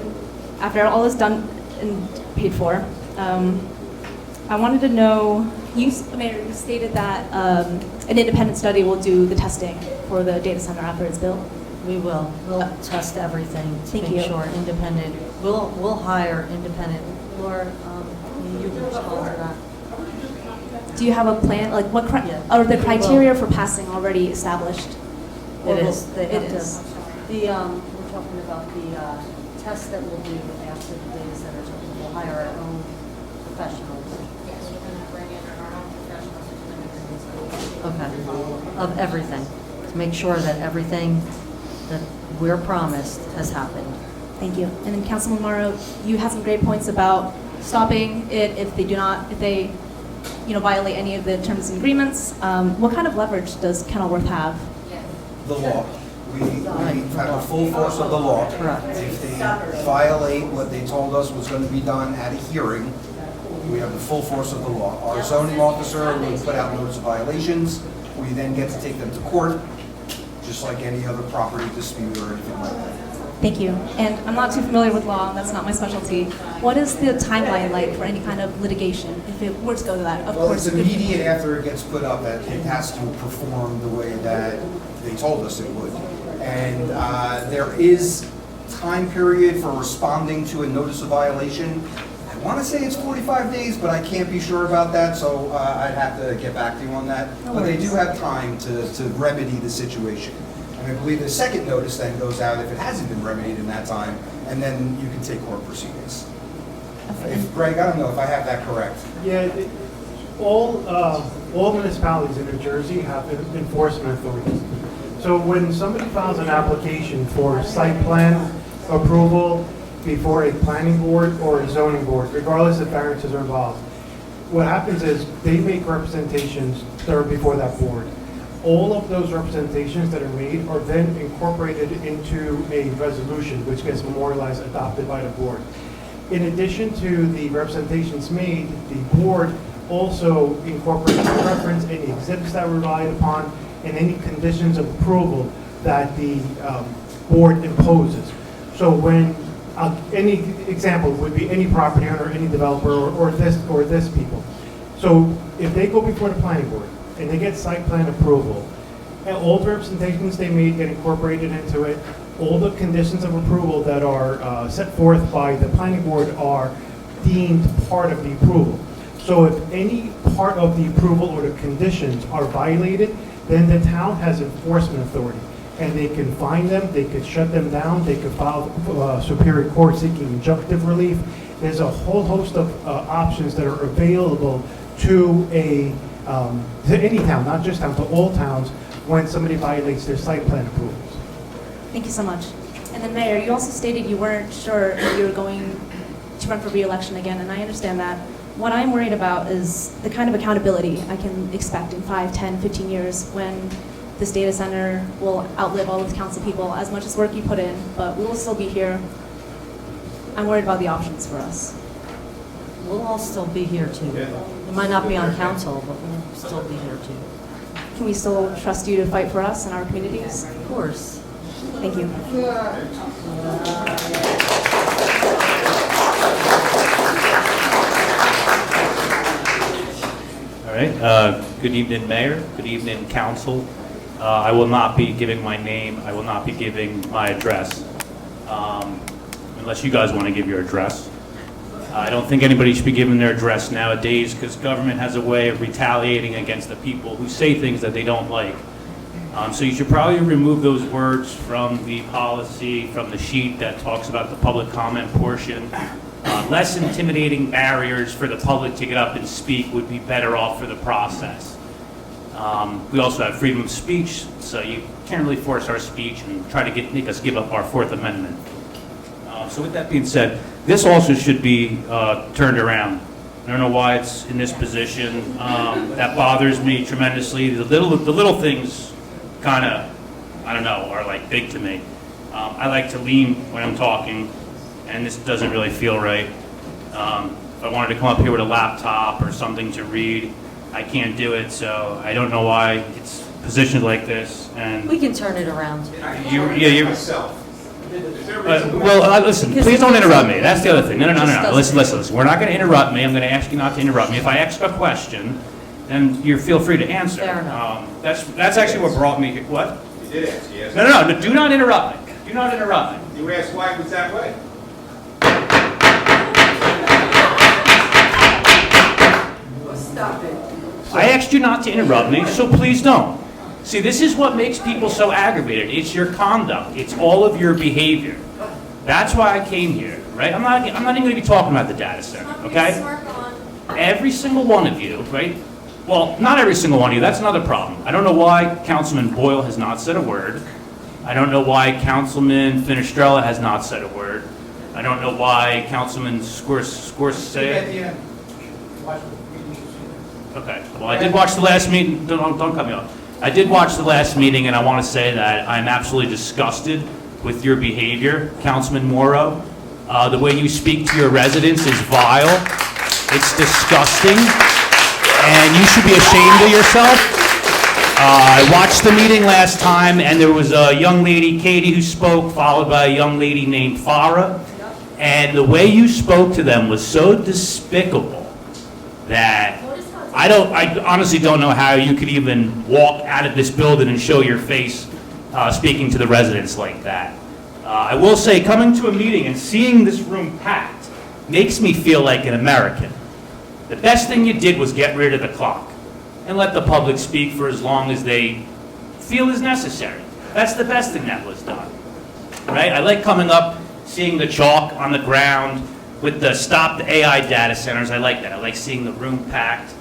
S13: after all is done and paid for. I wanted to know, Mayor, you stated that an independent study will do the testing for the data center after it's built.
S1: We will. We'll test everything to
S13: Thank
S1: make
S13: you.
S1: sure independent. We'll hire independent. Laura, you can respond to that.
S13: Do you have a plan, like what, are the criteria for passing already established?
S1: It is. They
S13: It
S1: have
S13: is.
S1: to. We're talking about the tests that we'll do after the data centers. We'll hire our own professionals.
S21: Yes, we're gonna bring in our own professionals to come in and do this.
S1: Okay. Of everything, to make sure that everything that we're promised has happened.
S13: Thank you. And then Councilman Morrow, you had some great points about stopping it if they violate any of the terms and agreements. What kind of leverage does Kenilworth have?
S7: The law. We have the full force of the law. If they violate what they told us was going to be done at a hearing, we have the full force of the law. Our zoning officer will put out notice of violations. We then get to take them to court, just like any other property dispute or anything like that.
S13: Thank you. And I'm not too familiar with law, that's not my specialty. What is the timeline like for any kind of litigation, if it were to go to that? Of
S7: Well,
S13: course,
S7: it's immediate after it gets put up that it has to perform the way that they told us it would. And there is time period for responding to a notice of violation. I want to say it's 45 days, but I can't be sure about that, so I'd have to get back to you on that.
S13: No
S7: But they do
S13: worries.
S7: have time to remedy the situation. And I believe the second notice then goes out if it hasn't been remedied in that time, and then you can take court proceedings. If, Greg, I don't know if I have that correct.
S12: Yeah, all municipalities in New Jersey have enforcement authorities. So when somebody files an application for site plan approval before a planning board or a zoning board, regardless if variances are involved, what happens is they make representations that are before that board. all of those representations that are made are then incorporated into a resolution, which gets memorialized, adopted by the board. In addition to the representations made, the board also incorporates and reference any exhibits that were relied upon and any conditions of approval that the board imposes. So when any example would be any property owner, any developer, or this people. So if they go before the planning board and they get site plan approval, and all the representations they made get incorporated into it, all the conditions of approval that are set forth by the planning board are deemed part of the approval. So if any part of the approval or the conditions are violated, then the town has enforcement authority. And they can fine them, they could shut them down, they could file Superior Court seeking injunctive relief. There's a whole host of options that are available to any town, not just town, to all towns, when somebody violates their site plan approvals.
S13: Thank you so much. And then Mayor, you also stated you weren't sure if you were going to run for re-election again, and I understand that. What I'm worried about is the kind of accountability I can expect in 5, 10, 15 years when this data center will outlive all of the council people, as much as work you put in, but we will still be here. I'm worried about the options for us.
S1: We'll all still be here too. We might not be on council, but we'll still be here too.
S13: Can we still trust you to fight for us and our communities?
S1: Of course.
S13: Thank you.
S14: All right. Good evening, Mayor. Good evening, Council. I will not be giving my name. I will not be giving my address, unless you guys want to give your address. I don't think anybody should be giving their address nowadays because government has a way of retaliating against the people who say things that they don't like. So you should probably remove those words from the policy, from the sheet that talks about the public comment portion. Less intimidating barriers for the public to get up and speak would be better off for the process. We also have freedom of speech, so you can't really force our speech and try to make us give up our Fourth Amendment. So with that being said, this also should be turned around. I don't know why it's in this position. That bothers me tremendously. The little things kind of, I don't know, are like big to me. I like to lean when I'm talking, and this doesn't really feel right. If I wanted to come up here with a laptop or something to read, I can't do it, so I don't know why it's positioned like this. And
S1: We can turn it around.
S14: Listen, please don't interrupt me. That's the other thing. No. Listen. We're not going to interrupt me. I'm going to ask you not to interrupt me. If I ask a question, then you feel free to answer.
S1: Fair enough.
S14: That's actually what brought me here. What?
S9: You did ask, yes.
S14: No, do not interrupt me. Do not interrupt me.
S9: You asked why it was that way.
S21: Stop it.
S14: I asked you not to interrupt me, so please don't. See, this is what makes people so aggravated. It's your conduct. It's all of your behavior. That's why I came here, right? I'm not even going to be talking about the data center, okay? Every single one of you, right? Well, not every single one of you. That's another problem. I don't know why Councilman Boyle has not said a word. I don't know why Councilman Finestrella has not said a word. I don't know why Councilman Scorsese. Okay. Well, I did watch the last meeting. Don't cut me off. I did watch the last meeting, and I want to say that I'm absolutely disgusted with your behavior, Councilman Morrow. The way you speak to your residents is vile. It's disgusting, and you should be ashamed of yourself. I watched the meeting last time, and there was a young lady, Katie, who spoke, followed by a young lady named Farah. And the way you spoke to them was so despicable that I honestly don't know how you could even walk out of this building and show your face speaking to the residents like that. I will say, coming to a meeting and seeing this room packed makes me feel like an American. The best thing you did was get rid of the clock and let the public speak for as long as they feel is necessary. That's the best thing that was done, right? I like coming up, seeing the chalk on the ground with the stop the AI data centers. I like that. I like seeing the room packed.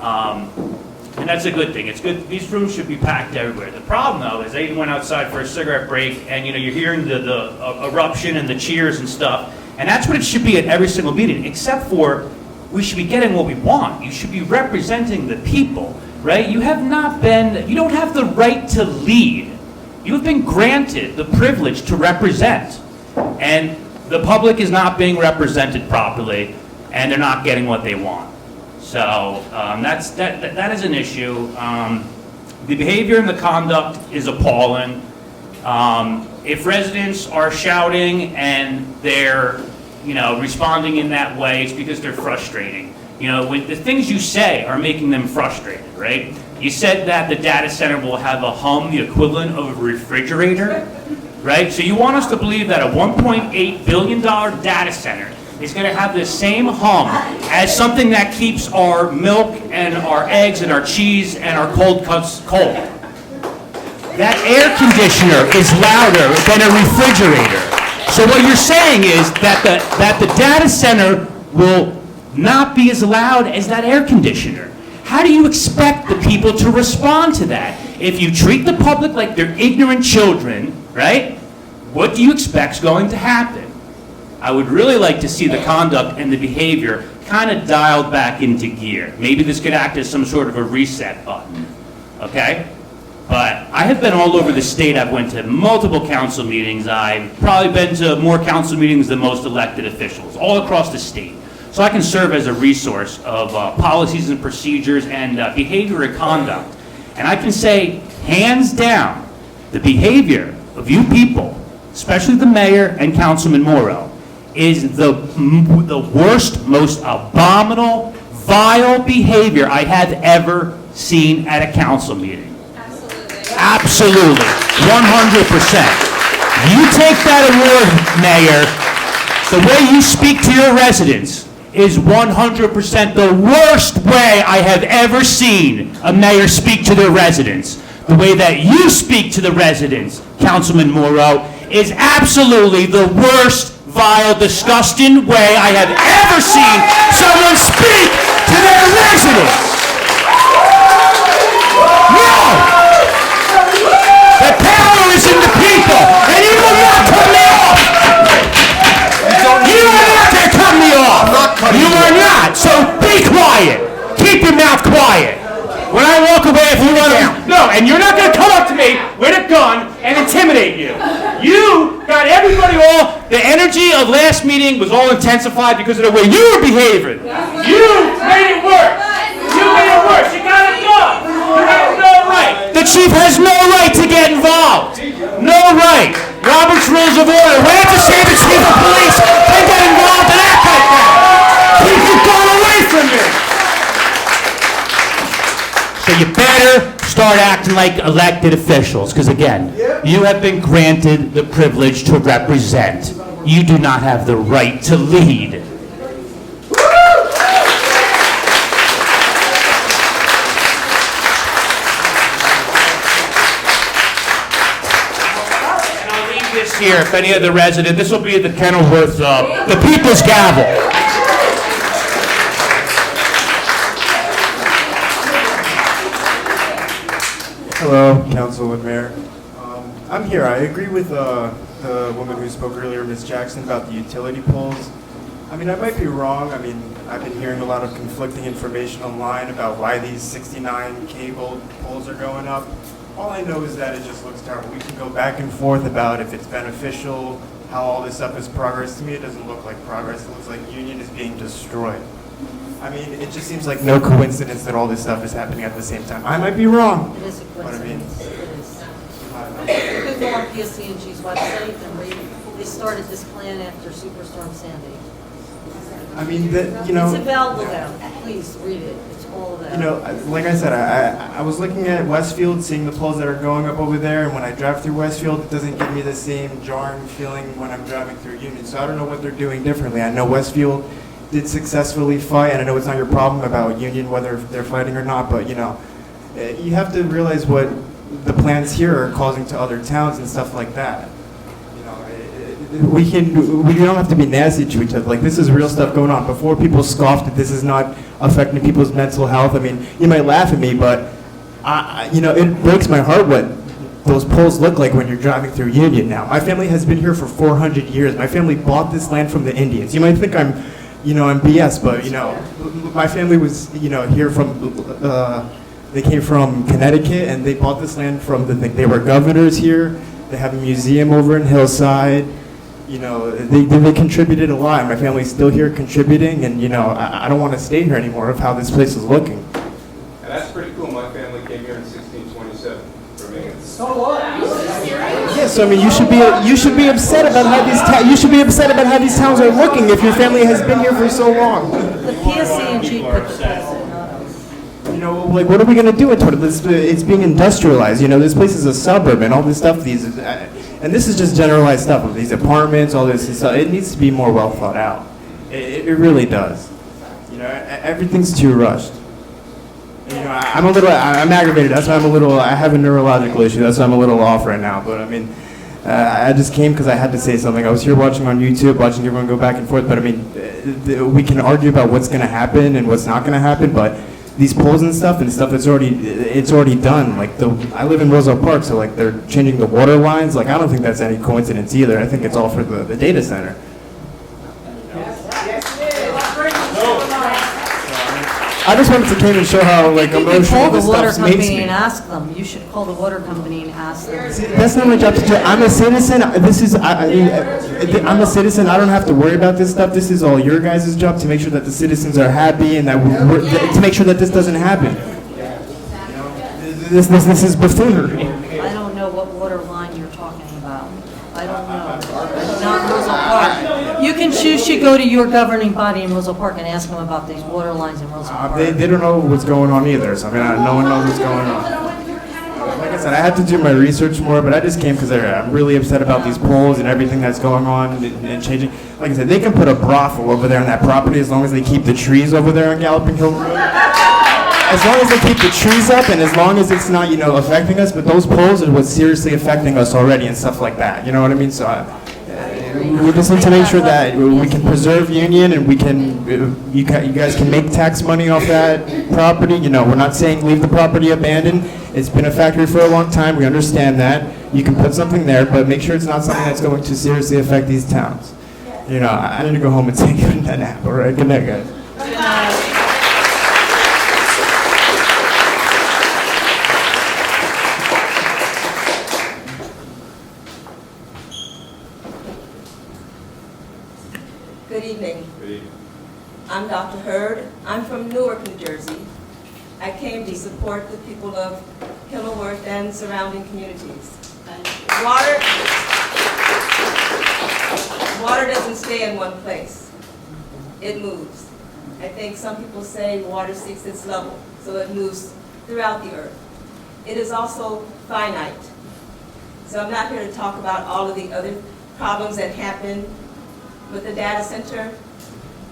S14: And that's a good thing. It's good. These rooms should be packed everywhere. The problem, though, is they went outside for a cigarette break, and you're hearing the eruption and the cheers and stuff. And that's what it should be at every single meeting, except for we should be getting what we want. You should be representing the people. right? You don't have the right to lead. You have been granted the privilege to represent. And the public is not being represented properly, and they're not getting what they want. So that is an issue. The behavior and the conduct is appalling. If residents are shouting and they're, responding in that way, it's because they're frustrating. When the things you say are making them frustrated, right? You said that the data center will have a hum, the equivalent of a refrigerator, right? So you want us to believe that a $1.8 billion data center is going to have the same hum as something that keeps our milk and our eggs and our cheese and our cold cuts cold. That air conditioner is louder than a refrigerator. So what you're saying is that the data center will not be as loud as that air conditioner. How do you expect the people to respond to that? If you treat the public like they're ignorant children, right? What do you expect's going to happen? I would really like to see the conduct and the behavior kind of dialed back into gear. Maybe this could act as some sort of a reset button, okay? But I have been all over the state. I've went to multiple council meetings. I've probably been to more council meetings than most elected officials, all across the state. So I can serve as a resource of policies and procedures and behavior and conduct. And I can say, hands down, the behavior of you people, especially the mayor and Councilman Morrow, is the worst, most abominable, vile behavior I have ever seen at a council meeting. Absolutely. 100%. You take that award, Mayor, the way you speak to your residents is 100% the worst way I have ever seen a mayor speak to their residents. The way that you speak to the residents, Councilman Morrow, is absolutely the worst, vile, disgusting way I have ever seen someone speak to their residents. No! The power is in the people, and you will not cut me off! You are not going to cut me off! You are not, so be quiet! Keep your mouth quiet! When I walk away, if you want to... No, and you're not going to come up to me with a gun and intimidate you. You got everybody all... The energy of last meeting was all intensified because of the way you were behaving. You made it worse. You made it worse. You got it done. You have no right. The chief has no right to get involved. No right. Robert's Rules of Order. We have to say the chief of police can get involved and act like that. Keep your gun away from you. So you better start acting like elected officials, because again, you have been granted the privilege to represent. You do not have the right to lead. And I'll leave this here, if any of the residents, this will be the Kenilworth, the People's Gavel.
S15: Hello, Council and Mayor. I'm here. I agree with the woman who spoke earlier, Ms. Jackson, about the utility poles. I mean, I might be wrong. I mean, I've been hearing a lot of conflicting information online about why these 69 cable poles are going up. All I know is that it just looks terrible. We can go back and forth about if it's beneficial, how all this stuff is progress. To me, it doesn't look like progress. It looks like Union is being destroyed. I mean, it just seems like no coincidence that all this stuff is happening at the same time. I might be wrong.
S1: It is a
S15: But I mean,
S1: coincidence. It is. You could go on PSC&G's website and read, they started this plan after Superstorm Sandy.
S15: I mean, you know.
S1: It's available there. Please read it. It's all there.
S15: You know, like I said, I was looking at Westfield, seeing the poles that are going up over there, and when I drive through Westfield, it doesn't give me the same jarring feeling when I'm driving through Union. So I don't know what they're doing differently. I know Westfield did successfully fight, and I know it's not your problem about Union, whether they're fighting or not, but you know, you have to realize what the plans here are causing to other towns and stuff like that. You know, we don't have to be nasty to each other. Like, this is real stuff going on. Before, people scoffed that this is not affecting people's mental health. I mean, you might laugh at me, but you know, it breaks my heart what those poles look like when you're driving through Union now. My family has been here for 400 years. My family bought this land from the Indians. You might think I'm BS, but you know, my family was, you know, here from They came from Connecticut, and they bought this land from they were governors here. They have a museum over in Hillside. You know, they contributed a lot. My family's still here contributing, and you know, I don't want to stay here anymore of how this place is looking.
S9: And that's pretty cool. My family came here in 1627 for me.
S15: Yes, so I mean, you should be upset about how these towns are looking if your family has been here for so long.
S1: The PSC&G put the poles in, not us.
S15: You know, like, what are we gonna do with it? It's being industrialized. You know, this place is a suburb, and all this stuff. And this is just generalized stuff of these apartments, all this stuff. It needs to be more well thought out. It really does. You know, everything's too rushed. You know, I'm aggravated. That's why I have a neurological issue. That's why I'm a little off right now. But I mean, I just came because I had to say something. I was here watching on YouTube, watching everyone go back and forth. But I mean, we can argue about what's going to happen and what's not going to happen. But these polls and stuff that's already done. Like I live in Roosevelt Park, so like they're changing the water lines. Like I don't think that's any coincidence either. I think it's all for the data center. I just wanted to come and show how like emotional this stuff makes me.
S1: And ask them. You should call the water company and ask them.
S15: That's not my job to do. I'm a citizen. I'm a citizen. I don't have to worry about this stuff. This is all your guys' job to make sure that the citizens are happy and that to make sure that this doesn't happen. This is buffoonery.
S1: I don't know what water line you're talking about. I don't know. Not Roosevelt Park. You should go to your governing body in Roosevelt Park and ask them about these water lines in Roosevelt Park.
S15: They don't know what's going on either. So I mean, no one knows what's going on. Like I said, I had to do my research more, but I just came because I'm really upset about these polls and everything that's going on and changing. Like I said, they can put a brothel over there on that property as long as they keep the trees over there on Galloping Hill Road. As long as they keep the trees up and as long as it's not, you know, affecting us, but those poles are what's seriously affecting us already and stuff like that. You know what I mean? So we just need to make sure that we can preserve Union and we can, you guys can make tax money off that property. You know, we're not saying leave the property abandoned. It's been a factory for a long time. We understand that. You can put something there, but make sure it's not something that's going to seriously affect these towns. You know, I need to go home and take a nap. All right, good night, guys.
S11: Good evening. I'm Dr. Hurd. I'm from Newark, New Jersey. I came to support the people of Kenilworth and surrounding communities. Water doesn't stay in one place. It moves. I think some people say water seeks its level, so it moves throughout the earth. It is also finite. So I'm not here to talk about all of the other problems that happen with the data center,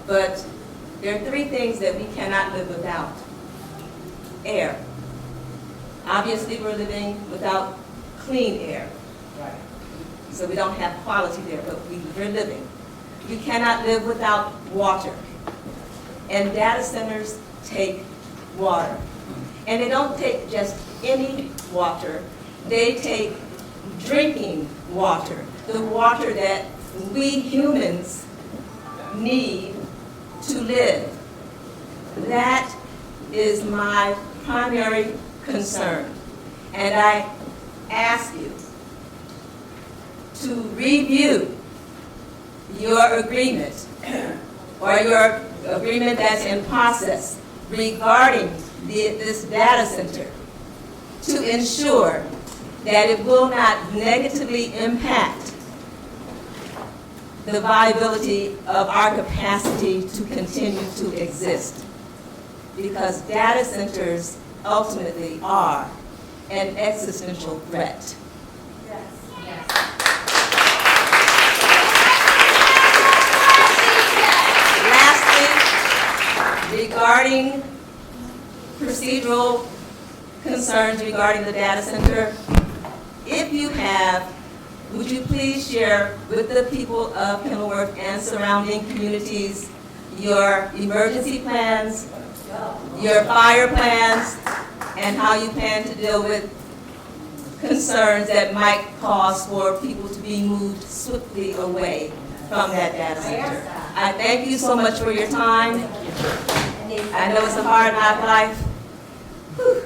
S11: but there are three things that we cannot live without. Air. Obviously, we're living without clean air. So we don't have quality there, but we're living. We cannot live without water. And data centers take water. And they don't take just any water. They take drinking water, the water that we humans need to live. That is my primary concern. And I ask you to review your agreement or your agreement that's in process regarding this data center to ensure that it will not negatively impact the viability of our capacity to continue to exist. Because data centers ultimately are an existential threat. Lastly, regarding procedural concerns regarding the data center, if you have, would you please share with the people of Kenilworth and surrounding communities your emergency plans, your fire plans, and how you plan to deal with concerns that might cause for people to be moved swiftly away from that data center. I thank you so much for your time. I know it's a hard knock life. Whew.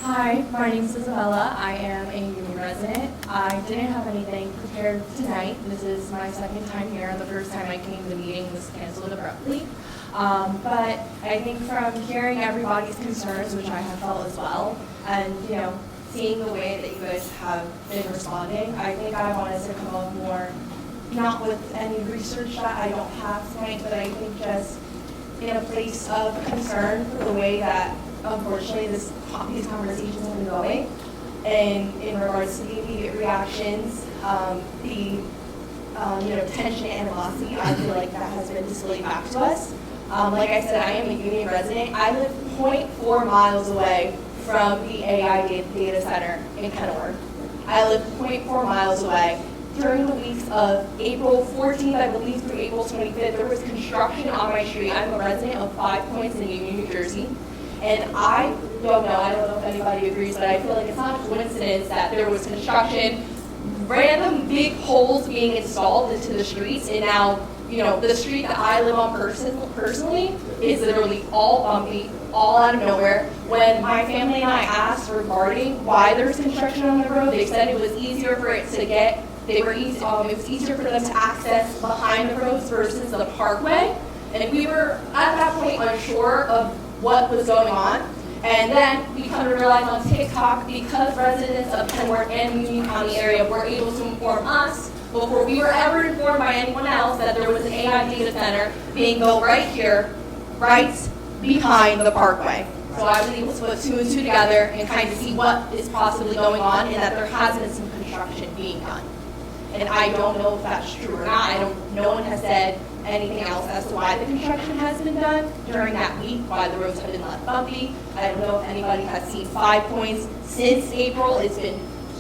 S13: Hi, my name is Isabella. I am a Union resident. I didn't have anything prepared tonight. This is my second time here. The first time I came, the meeting was canceled abruptly. But I think from hearing everybody's concerns, which I have felt as well, and seeing the way that you guys have been responding, I think I wanted to come up more, not with any research that I don't have tonight, but I think just in a place of concern for the way that unfortunately these conversations have been going, and in regards to the immediate reactions, the tension and animosity, I feel like that has been displayed back to us. Like I said, I am a Union resident. I live 0.4 miles away from the AI data center in Kenilworth. I live 0.4 miles away. During the weeks of April 14th, I believe, through April 25th, there was construction on my street. I'm a resident of 5 Points in Union, New Jersey. And I don't know if anybody agrees, but I feel like it's not a coincidence that there was construction, random big holes being installed into the streets, and now, the street that I live on personally is literally all bumpy, all out of nowhere. When my family and I asked regarding why there's construction on the road, they said it was easier for it to get, it was easier for them to access behind the roads versus the parkway. And we were at that point unsure of what was going on. And then we come to realize on TikTok, because residents of Kenilworth and Union County area were able to inform us before we were ever informed by anyone else that there was an AI data center being built right here, right behind the parkway. So I was able to put 2 and 2 together and kind of see what is possibly going on, and that there has been some construction being done. And I don't know if that's true or not. No one has said anything else as to why the construction has been done during that week, why the roads have been left bumpy. I don't know if anybody has seen 5 Points since April. It's been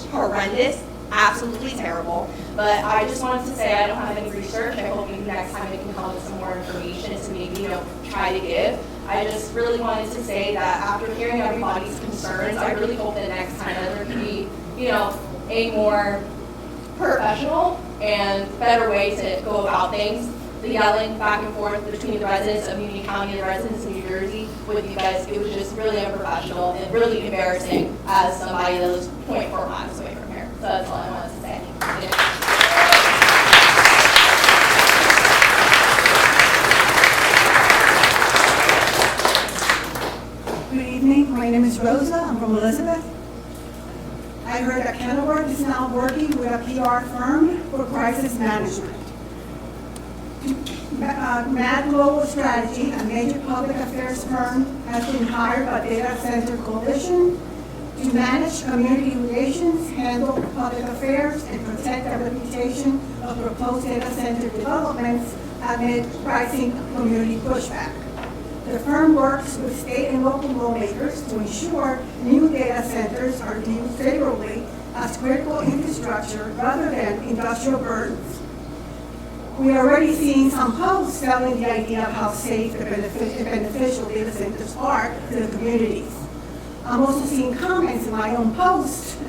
S13: horrendous, absolutely terrible. But I just wanted to say I don't have any research. I hope maybe next time I can come with some more information to maybe, try to give. I just really wanted to say that after hearing everybody's concerns, I really hope that next time that there can be, a more professional and better way to go about things. The yelling back and forth between the residents of Union County and the residents of New Jersey with you guys, it was just really unprofessional and really embarrassing as somebody that lives 0.4 miles away from here. So that's all I wanted to say.
S4: Good evening. My name is Rosa. I'm from Elizabeth. I heard that Kenilworth is now working with a PR firm for crisis management. Mad Global Strategy, a major public affairs firm, has been hired by Data Center Coalition to manage community relations, handle public affairs, and protect the reputation of proposed data center developments amid rising community pushback. The firm works with state and local lawmakers to ensure new data centers are viewed favorably as critical infrastructure rather than industrial burdens. We are already seeing some posts selling the idea of how safe and beneficial data centers are to the communities. I'm also seeing comments in my own post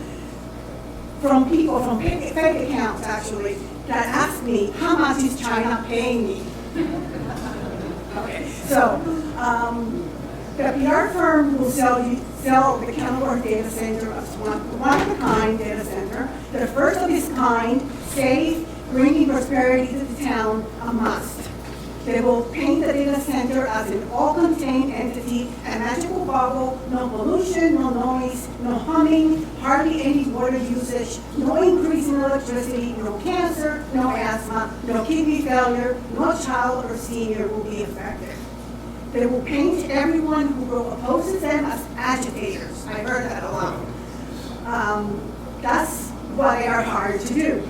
S4: from people from fake accounts, actually, that ask me, how much is China paying me? Okay, so the PR firm will sell the Kenilworth data center as one-of-a-kind data center, the first of its kind, safe, bringing prosperity to the town, a must. They will paint the data center as an all-contained entity, a magical bubble, no pollution, no noise, no humming, hardly any water usage, no increase in electricity, no cancer, no asthma, no kidney failure, no child or senior will be affected. They will paint everyone who opposes them as agitators. I heard that a lot. That's what they are hired to do.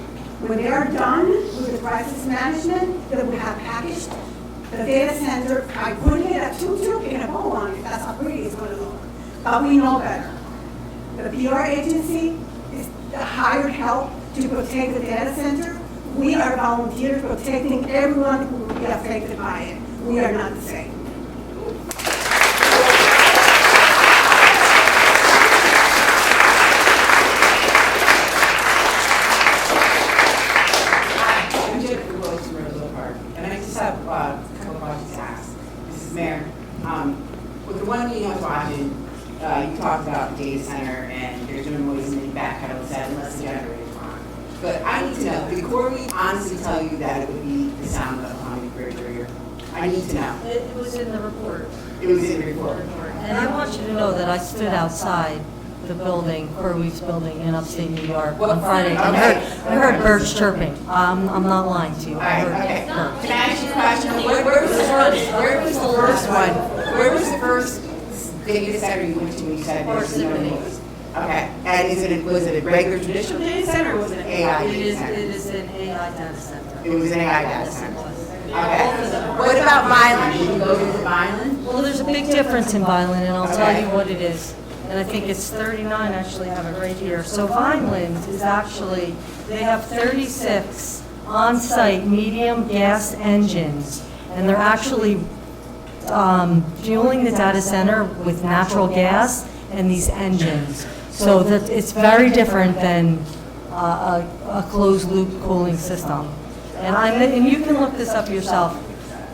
S4: When they are done with the crisis management, they will have packaged the data center by putting it at tuk-tuk and a bow on it. That's how pretty it's going to look. But we know better. The PR agency is hired help to protect the data center. We are volunteers protecting everyone who will be affected by it. We are not the same.
S22: Mayor, with the one meeting I was watching, you talked about the data center
S2: center and they're doing noise and they backpedal to that unless the generator's on. But I need to know, did Corey honestly tell you that it would be the sound of Hummingbird Courier? I need to know.
S1: It was in the report.
S2: It was in the report.
S1: And I want you to know that I stood outside the building, Corwe's building in upstate New York on Friday. I heard birds chirping. I'm not lying to you. I heard birds.
S2: Can I ask you a question? Where was the first? Where was the first one? Where was the first data center you went to when you said there's no noise? Okay. And was it a regular traditional data center or was it an AI data center?
S1: It is an AI data center.
S2: It was an AI data center. Okay. What about Vineland? Did you go to Vineland?
S1: Well, there's a big difference in Vineland, and I'll tell you what it is. And I think it's 39, actually, I have it right here. So Vineland is actually, they have 36 on-site medium gas engines, and they're actually fueling the data center with natural gas and these engines. So that it's very different than a closed-loop cooling system. And you can look this up yourself.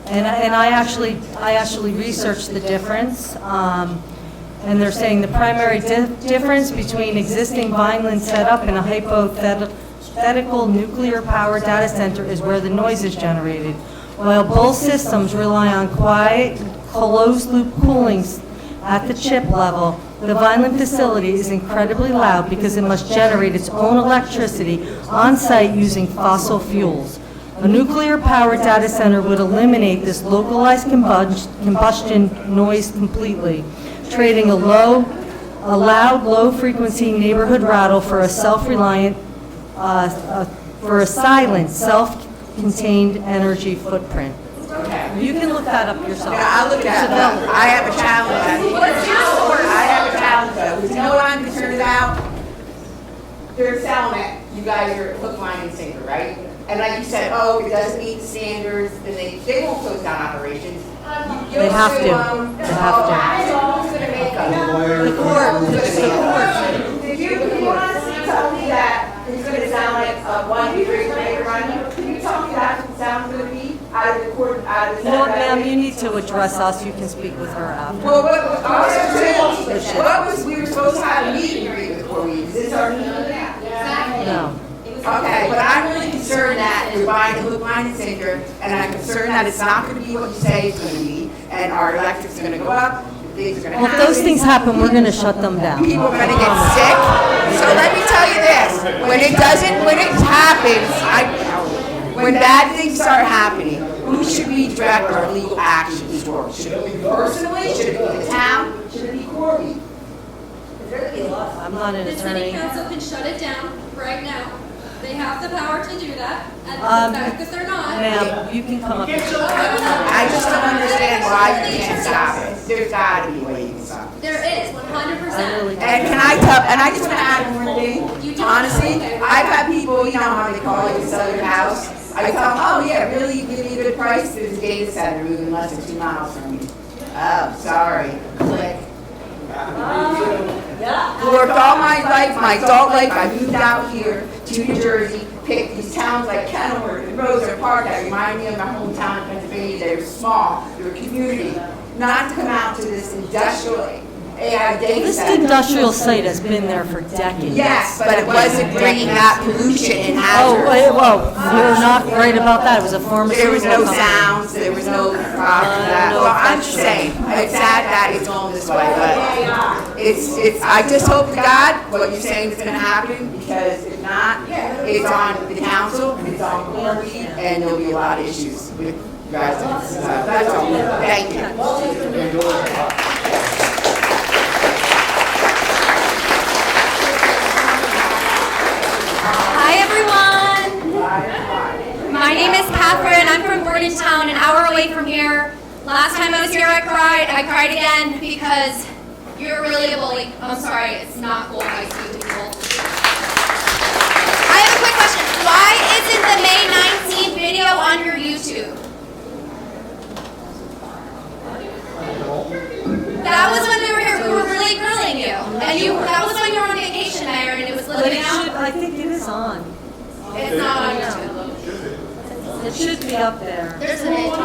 S1: And I actually researched the difference. And they're saying the primary difference between existing Vineland setup and a hypothetical nuclear power data center is where the noise is generated. While both systems rely on quiet, closed-loop cooling at the chip level, the Vineland facility is incredibly loud because it must generate its own electricity on-site using fossil fuels. A nuclear-powered data center would eliminate this localized combustion noise completely, trading a loud, low-frequency neighborhood rattle for a silent, self-contained energy footprint. You can look that up yourself.
S2: Yeah, I'll look at it. I have a challenge. I have a challenge though. You know what I'm concerned about? They're selling it. You guys are hook, line, and sinker, right? And like you said, oh, it doesn't meet the standards, then they won't close down operations.
S1: They have to. They have to.
S2: Who's going to make them? The court. If you honestly tell me that it's going to sound like a 1, 2, 3 later on, can you tell me that's what sounds going to be out of the court, out of the
S1: No, ma'am, you need to address us. You can speak with her after.
S2: Well, we were supposed to have a meeting with Corey. Is this our meeting now?
S1: No.
S2: Okay, but I'm really concerned that you're buying a hook, line, and sinker, and I'm concerned that it's not going to be what you say it's going to be, and our electric's going to go up, things are going to happen.
S1: Well, if those things happen, we're going to shut them down.
S2: People are going to get sick. So let me tell you this, when it happens, when bad things start happening, who should we direct our legal actions towards? Should it be personally? Should it be the town? Should it be Corey?
S1: I'm not an
S21: The city
S1: attorney.
S21: council can shut it down right now. They have the power to do that, and the fact that they're not.
S1: Ma'am, you can come up.
S2: I just don't understand why you can't stop it. There's got to be a way you can stop it.
S21: There is, 100%.
S2: And I just want to add one more thing. Honestly, I've had people, you know how they call you to sell your house. I tell them, oh yeah, really, you give me a good price. There's a data center moving less than 2 miles from me. Oh, sorry. Click. Worked all my life, my adult life, I moved out here to New Jersey, picked these towns like Kenilworth and Roseland Park that remind me of my hometown in Pennsylvania. They were small, they were community. Not to come out to this industrial AI data
S1: This
S2: center.
S1: industrial site has been there for decades.
S2: Yes, but it wasn't bringing that pollution and
S1: Oh,
S2: hazards.
S1: well, you're not right about that. It was a pharmaceutical
S2: There was no
S1: company.
S2: sounds, there was no that. Well, I'm just saying, it's sad that it's going this way, but I just hope to God what you're saying is gonna happen, because if not, it's on the council, it's on Corey, and there'll be a lot of issues with you guys. That's all. Thank you.
S21: Hi, everyone. My name is Catherine. I'm from Bordentown, an hour away from here. Last time I was here, I cried. I cried again because you're really a bully. I'm sorry, it's not cool. I see people. I have a quick question. Why isn't the May 19th video on your YouTube? That was when we were here. We were really grilling you. And that was when you were on vacation there and it was
S1: But
S21: living
S1: it
S21: out.
S1: should, I think it is on.
S21: It's not on YouTube.
S1: It should be up there.
S21: There's parts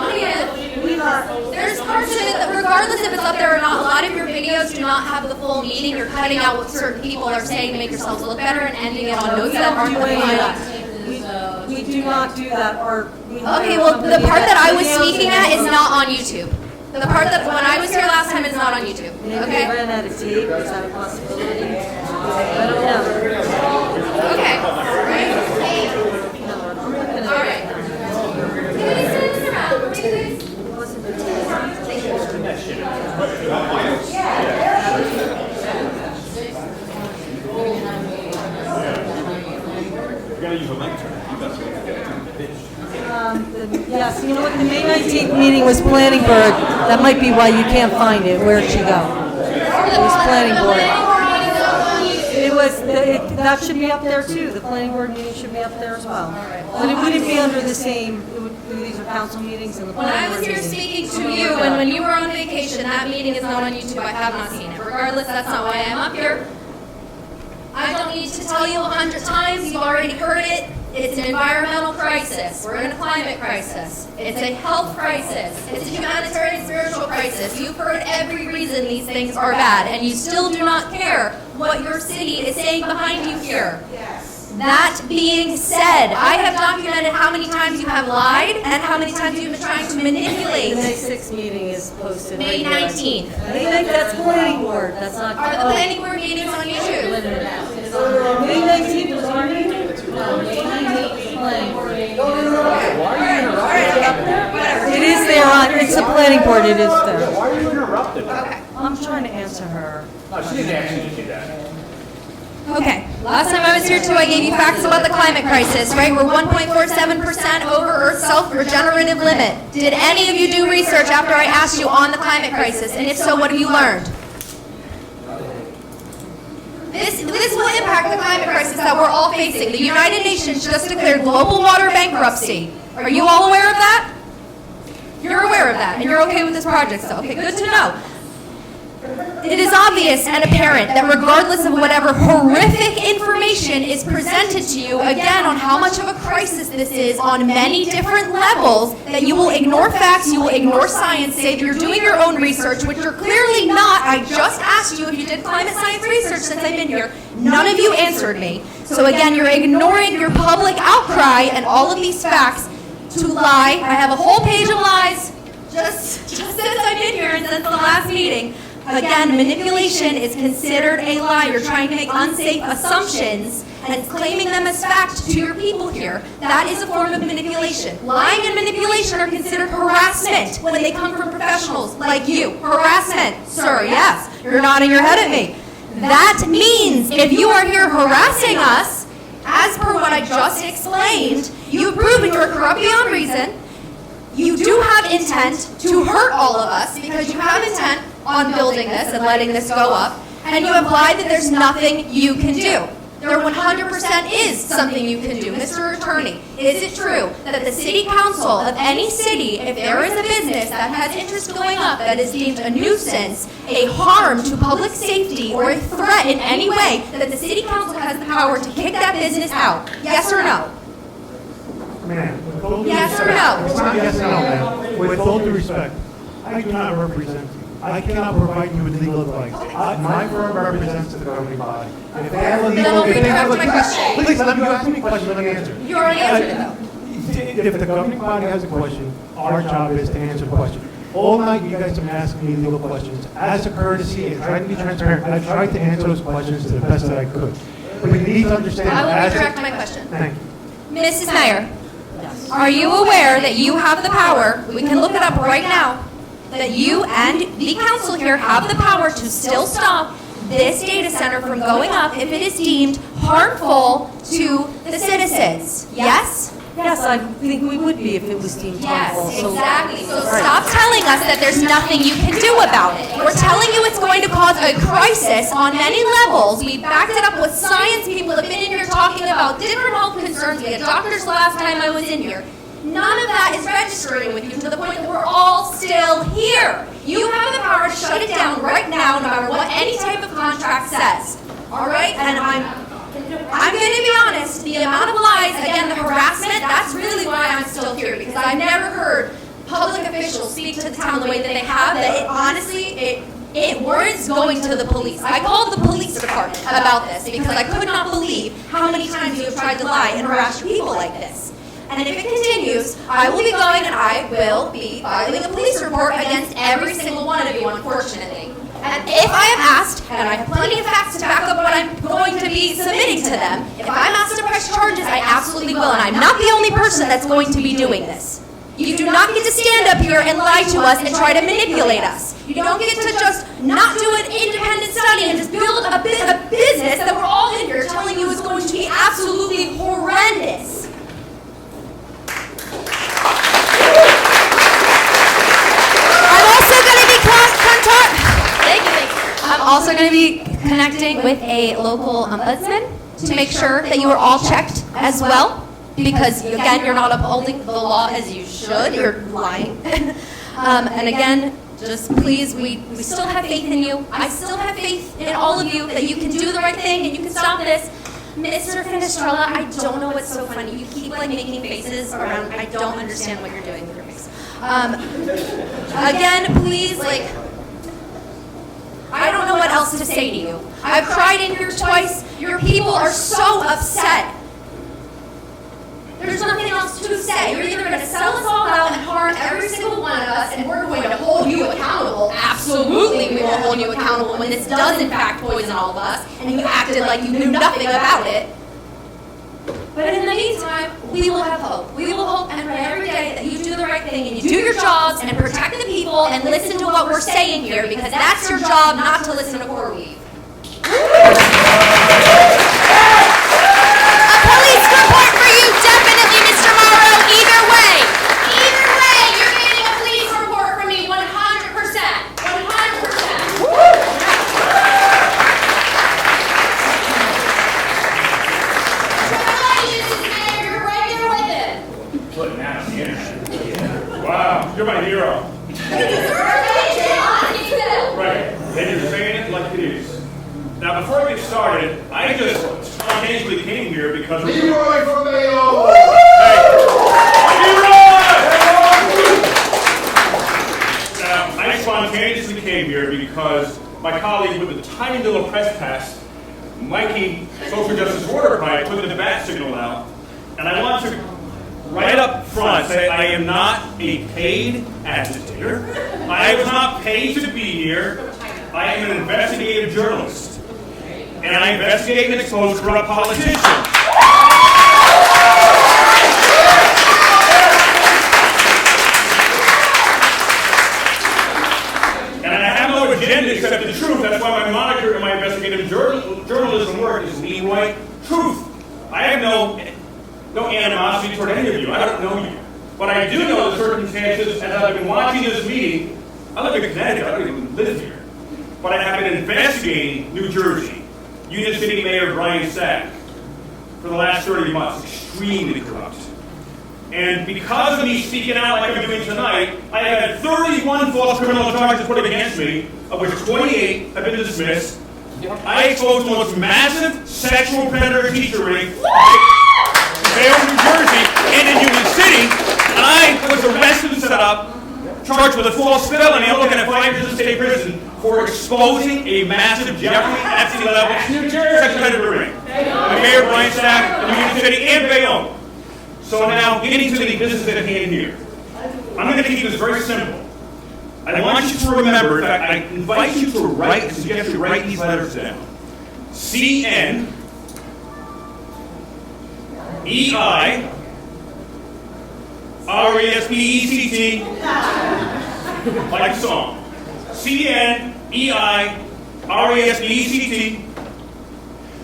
S21: of it that, regardless if it's up there or not, a lot of your videos do not have the full meaning. You're cutting out what certain people are saying to make yourselves look better and ending it on notes that aren't the point.
S1: We do not do that, or.
S21: Okay, well, the part that I was speaking at is not on YouTube. The part that, when I was here last time, is not on YouTube.
S1: Maybe
S21: Okay?
S1: they ran out of tape, is that a possibility? I don't know.
S21: Okay. All right. Can we send this around, please?
S1: Yes, you know what, the May 19th meeting was planning board. That might be why you can't find it. Where'd she go? It was planning board. That should be up there too. The planning board meeting should be up there as well. But it wouldn't be under the same, these are council meetings and the
S21: When
S1: planning
S21: I was
S1: board
S21: here
S1: meeting.
S21: speaking to you, and when you were on vacation, that meeting is not on YouTube. I have not seen it. Regardless, that's not why I'm up here. I don't need to tell you 100 times. You've already heard it. It's an environmental crisis. We're in a climate crisis. It's a health crisis. It's a humanitarian spiritual crisis. You've heard every reason these things are bad, and you still do not care what your city is saying behind you here. That being said, I have documented how many times you have lied and how many times you've been trying to manipulate.
S1: The May 6th meeting is posted.
S21: May
S1: right here.
S21: 19th.
S1: I think that's planning board. That's not.
S21: Are the planning board meetings on YouTube?
S1: May 19th was our meeting? No, May 19th is planning board. It is there on, it's the planning board, it is there.
S14: Why are you interrupting?
S21: Okay.
S1: I'm trying to answer her.
S14: No, she didn't ask you to do that.
S21: Okay. Last time I was here too, I gave you facts about the climate crisis, right? We're 1.47% over Earth's self-regenerative limit. Did any of you do research after I asked you on the climate crisis? And if so, what have you learned? This will impact the climate crisis that we're all facing. The United Nations just declared global water bankruptcy. Are you all aware of that? You're aware of that, and you're okay with this project, so okay, good to know. It is obvious and apparent that regardless of whatever horrific information is presented to you, again, on how much of a crisis this is on many different levels, that you will ignore facts, you will ignore science, say that you're doing your own research, which you're clearly not. I just asked you if you did climate science research since I've been here. None of you answered me. So again, you're ignoring your public outcry and all of these facts to lie. I have a whole page of lies just since I've been here and since the last meeting. Again, manipulation is considered a lie. You're trying to make unsafe assumptions and claiming them as fact to your people here. That is a form of manipulation. Lying and manipulation are considered harassment when they come from professionals like you. Harassment, sir, yes. You're nodding your head at me. That means if you are here harassing us, as per what I just explained, you've proven you're corrupt beyond reason. You do have intent to hurt all of us because you have intent on building this and letting this go up, and you have lied that there's nothing you can do. There 100% is something you can do. Mr. Attorney, is it true that the city council of any city, if there is a business that has interest going up that is deemed a nuisance, a harm to public safety, or a threat in any way, that the city council has the power to kick that business out? Yes or no?
S12: Ma'am, with all due
S21: Yes or
S12: respect-
S21: no?
S12: It's not yes or no, ma'am. With all due respect, I do not represent you. I cannot provide you with legal advice. My firm represents the governing body. And if they have a
S21: Then
S12: legal,
S21: I'll
S12: if they have a,
S21: redirect my question.
S12: please let me ask me a question, let me answer.
S21: You already answered it, though.
S12: If the governing body has a question, our job is to answer the question. All night, you guys have been asking me legal questions. As a courtesy and trying to be transparent, I tried to answer those questions to the best that I could. But you need to understand.
S21: I will
S12: as a-
S21: redirect my question.
S12: Thank you.
S21: Mrs. Mayor, are you aware that you have the power, we can look it up right now, that you and the council here have the power to still stop this data center from going up if it is deemed harmful to the citizens? Yes?
S1: Yes, I think we would be if it was deemed harmful.
S21: Yes,
S1: so-
S21: exactly. So
S1: Right.
S21: stop telling us that there's nothing you can do about it. We're telling you it's going to cause a crisis on many levels. We backed it up with science. People have been in here talking about different health concerns. We had doctors last time I was in here. None of that is registering with you to the point that we're all still here. You have the power to shut it down right now, no matter what any type of contract says. All right? And I'm going to be honest, the amount of lies, again, the harassment, that's really why I'm still here. because I've never heard public officials speak to the town the way that they have, that it honestly, it warrants going to the police. I called the police department about this because I could not believe how many times you have tried to lie and harass your people like this. And if it continues, I will be going and I will be filing a police report against every single one of you, unfortunately. And if I am asked, and I have plenty of facts to back up what I'm going to be submitting to them, if I'm asked to press charges, I absolutely will. And I'm not the only person that's going to be doing this. You do not get to stand up here and lie to us and try to manipulate us. You don't get to just not do an independent study and just build a business that we're all in here telling you is going to be absolutely horrendous. I'm also going to be connecting with a local ombudsman to make sure that you are all checked as well, because again, you're not upholding the law as you should. You're lying. And again, just please, we still have faith in you. I still have faith in all of you that you can do the right thing and you can stop this. Mr. Finestrella, I don't know what's so funny. You keep like making faces around. I don't understand what you're doing with your face. Again, please, like, I don't know what else to say to you. I've cried in here twice. Your people are so upset. There's nothing else to say. You're either going to sell us all out and harm every single one of us, and we're going to hold you accountable. Absolutely, we will hold you accountable when this does in fact poison all of us, and you acted like you knew nothing about it. But in the meantime, we will have hope. We will hope and pray every day that you do the right thing and you do your jobs and protect the people and listen to what we're saying here, because that's your job, not to listen to CoreWeave. A police report for you, definitely, Mr. Morrow. Either way, you're getting a police report from me, 100%. 100%.
S5: Putting that on the internet. Wow, you're my hero. Right, and you're saying it like it is. Now, before we get started, I just spontaneously came here because Leroy from Bayonne. Hey, Leroy! Now, I spontaneously came here because my colleague with the tiny little press pass, Mikey, Social Justice Border Pride, put the bat signal out, and I want to right up front say I am not a paid agitator. I was not paid to be here. I am an investigative journalist. And I investigate and expose corrupt politicians. And I have no agenda except the truth. That's why my moniker in my investigative journalism work is Leroy Truth. I have no animosity toward any of you. I don't know you. But I do know the circumstances, and I've been watching this meeting. I live in Connecticut. I don't even live here. But I have been investigating New Jersey. Union City Mayor Brian Sack for the last 30 months. Extremely corrupt. And because of me speaking out like I'm doing tonight, I have had 31 false criminal charges put against me, of which 28 have been dismissed. I exposed the most massive sexual predator teacher ring in Bayonne, New Jersey, and in Union City, and I was arrested and set up, charged with a false felony. I'm looking at 5 years in state prison for exposing a massive Jeffrey Epstein-level sexual predator ring. The Mayor Brian Sack in Union City and Bayonne. So now, getting to the business at hand here. I'm going to keep this very simple. I want you to remember, in fact, I invite you to write, and suggest you write these letters down. CN EI RESPECT, like the song. CN EI RESPECT.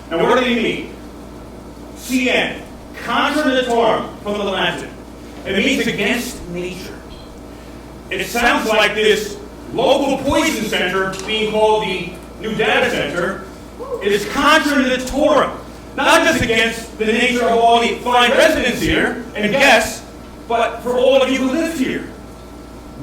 S5: Now, what do they mean? CN, contra naturam, from the Latin. It means against nature. It sounds like this local poison center being called the new data center is contra naturam. Not just against the nature of all the fine residents here and guests, but for all of you who live here.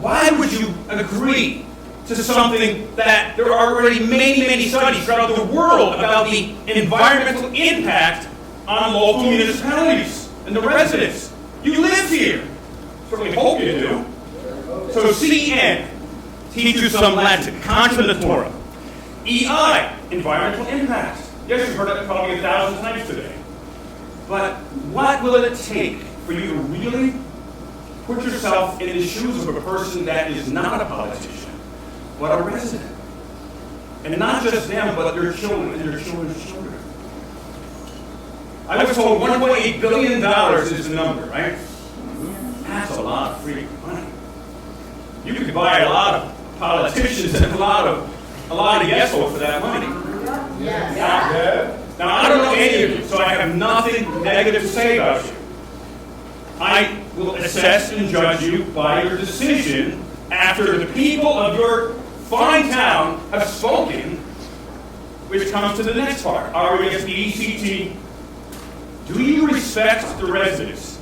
S5: Why would you agree to something that there are already many, many studies throughout the world about the environmental impact on local municipalities and the residents? You live here.
S8: Certainly hope you do. So CN, teach you some Latin, contra the Torah. EI, environmental impact. Yes, you've heard that probably 1,000 times today. But what will it take for you to really put yourself in the shoes of a person that is not a politician, but a resident? And not just them, but their children and their children's children. I was told $1.8 billion is the number, right? That's a lot of free money. You could buy a lot of politicians and a lot of yes votes for that money. Now, I don't know any of you, so I have nothing negative to say about you. I will assess and judge you by your decision after the people of your fine town have spoken, which comes to the next part. RESPECT. Do you respect the residents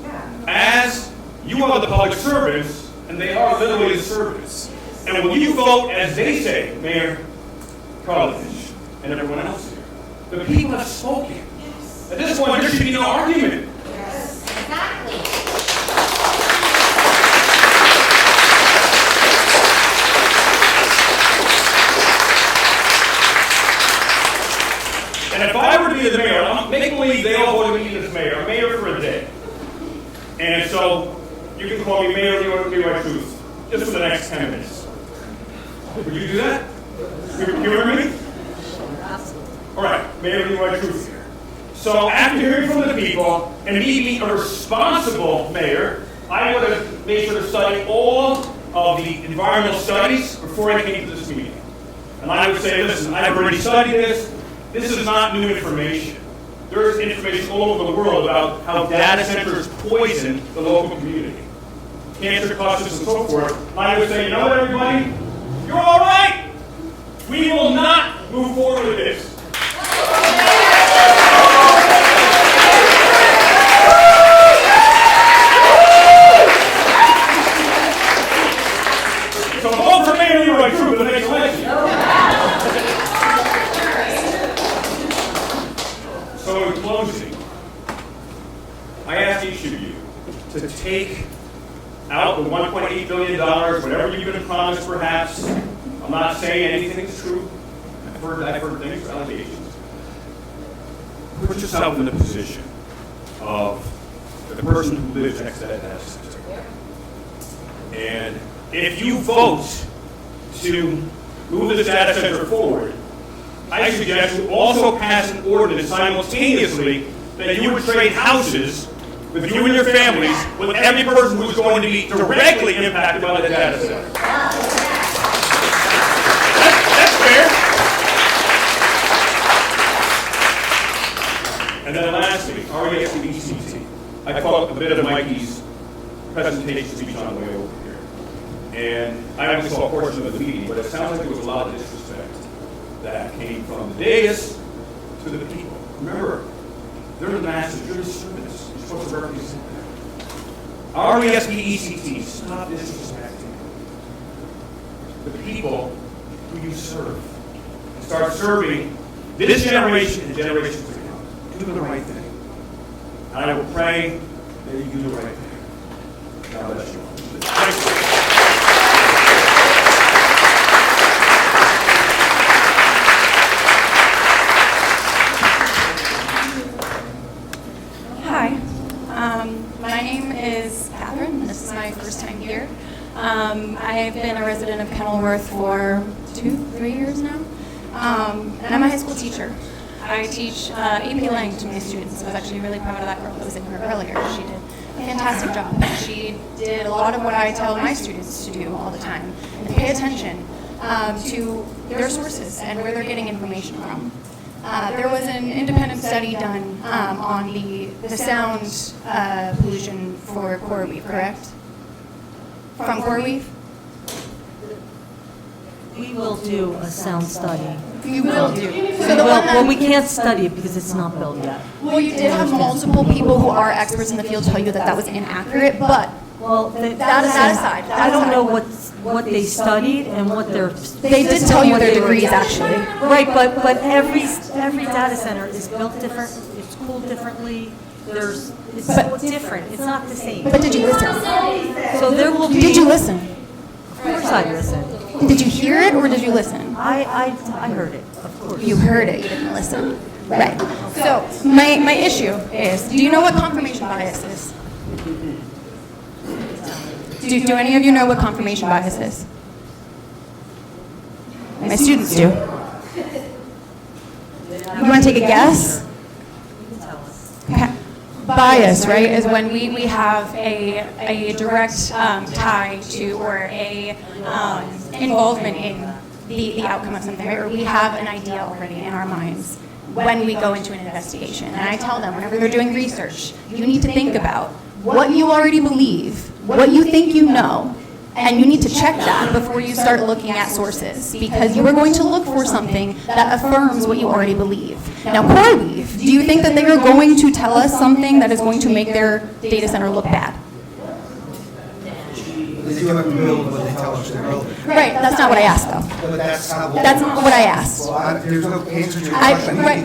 S8: as you are the public servants, and they are literally the servants? And will you vote as they say, Mayor Karlovich and everyone else here? The people have spoken. At this point, there should be no argument. And if I were to be the mayor, make believe they all voted me as mayor. I'm mayor for a day. And so you can call me Mayor Leroy Truth just for the next 10 minutes. Would you do that? You hear me? All right, Mayor Leroy Truth here. So after hearing from the people and me being a responsible mayor, I would have made sure to study all of the environmental studies before I came to this meeting. And I would say, listen, I've already studied this. This is not new information. There is information all over the world about how data centers poison the local community. Cancer causes and so forth. And I would say, you know what, everybody? You're all right. We will not move forward with this. So vote for Mayor Leroy Truth for the next election. So in closing, I ask each of you to take out the $1.8 billion, whatever you've been promised perhaps. I'm not saying anything's true. I've heard things, allegations. Put yourself in the position of the person who lives next to that data center. And if you vote to move this data center forward, I suggest you also pass an ordinance simultaneously that you would trade houses with you and your families with every person who's going to be directly impacted by the data center. That's fair. And then lastly, RESPECT. I caught a bit of Mikey's presentation speech on the way over here. And I only saw a portion of the meeting, but it sounds like there was a lot of disrespect that came from the dais to the people. Remember, they're the masters, you're the servants. You're supposed to represent them. RESPECT, stop disrespecting the people who you serve. And start serving this generation and generations to come. Do the right thing. And I will pray that you do the right thing. God bless you all. Thank you.
S22: Hi, my name is Catherine. This is my first time here. I've been a resident of Kenilworth for 2-3 years now, and I'm a high school teacher. I teach AP Lang to my students. I was actually really proud of that girl that was in here earlier. She did a fantastic job. She did a lot of what I tell my students to do all the time, and pay attention to their sources and where they're getting information from. There was an independent study done on the sound pollution for CoreWeave, correct? From CoreWeave?
S1: We will do a sound study.
S22: You will do.
S1: Well, we can't study it because it's not built yet.
S22: Well, you did have multiple people who are experts in the field tell you that that was inaccurate, but that aside,
S1: I don't know what they studied and what their
S22: they did tell you their degrees actually.
S1: Right, but every data center is built different. It's cooled differently. it's so different, it's not the same.
S22: But did you listen?
S1: So there will be.
S22: Did you listen?
S1: Of course I listened.
S22: Did you hear it or did you listen?
S1: I heard it, of course.
S22: You heard it, you didn't listen. Right. So my issue is, do you know what confirmation bias is? Do any of you know what confirmation bias is? My students do. You want to take a guess? Okay. Bias, right, is when we have a direct tie to or a involvement in the outcome of something, right? Or we have an idea already in our minds when we go into an investigation. And I tell them, whenever they're doing research, you need to think about what you already believe, what you think you know, and you need to check that before you start looking at sources, because you are going to look for something that affirms what you already believe. Now, CoreWeave, do you think that they are going to tell us something that is going to make their data center look bad?
S7: They do have to build what they tell us they're building.
S22: Right, that's not what I asked, though.
S7: But that's how.
S22: That's not what I asked.
S7: Well, there's no answer to your question.
S22: Right.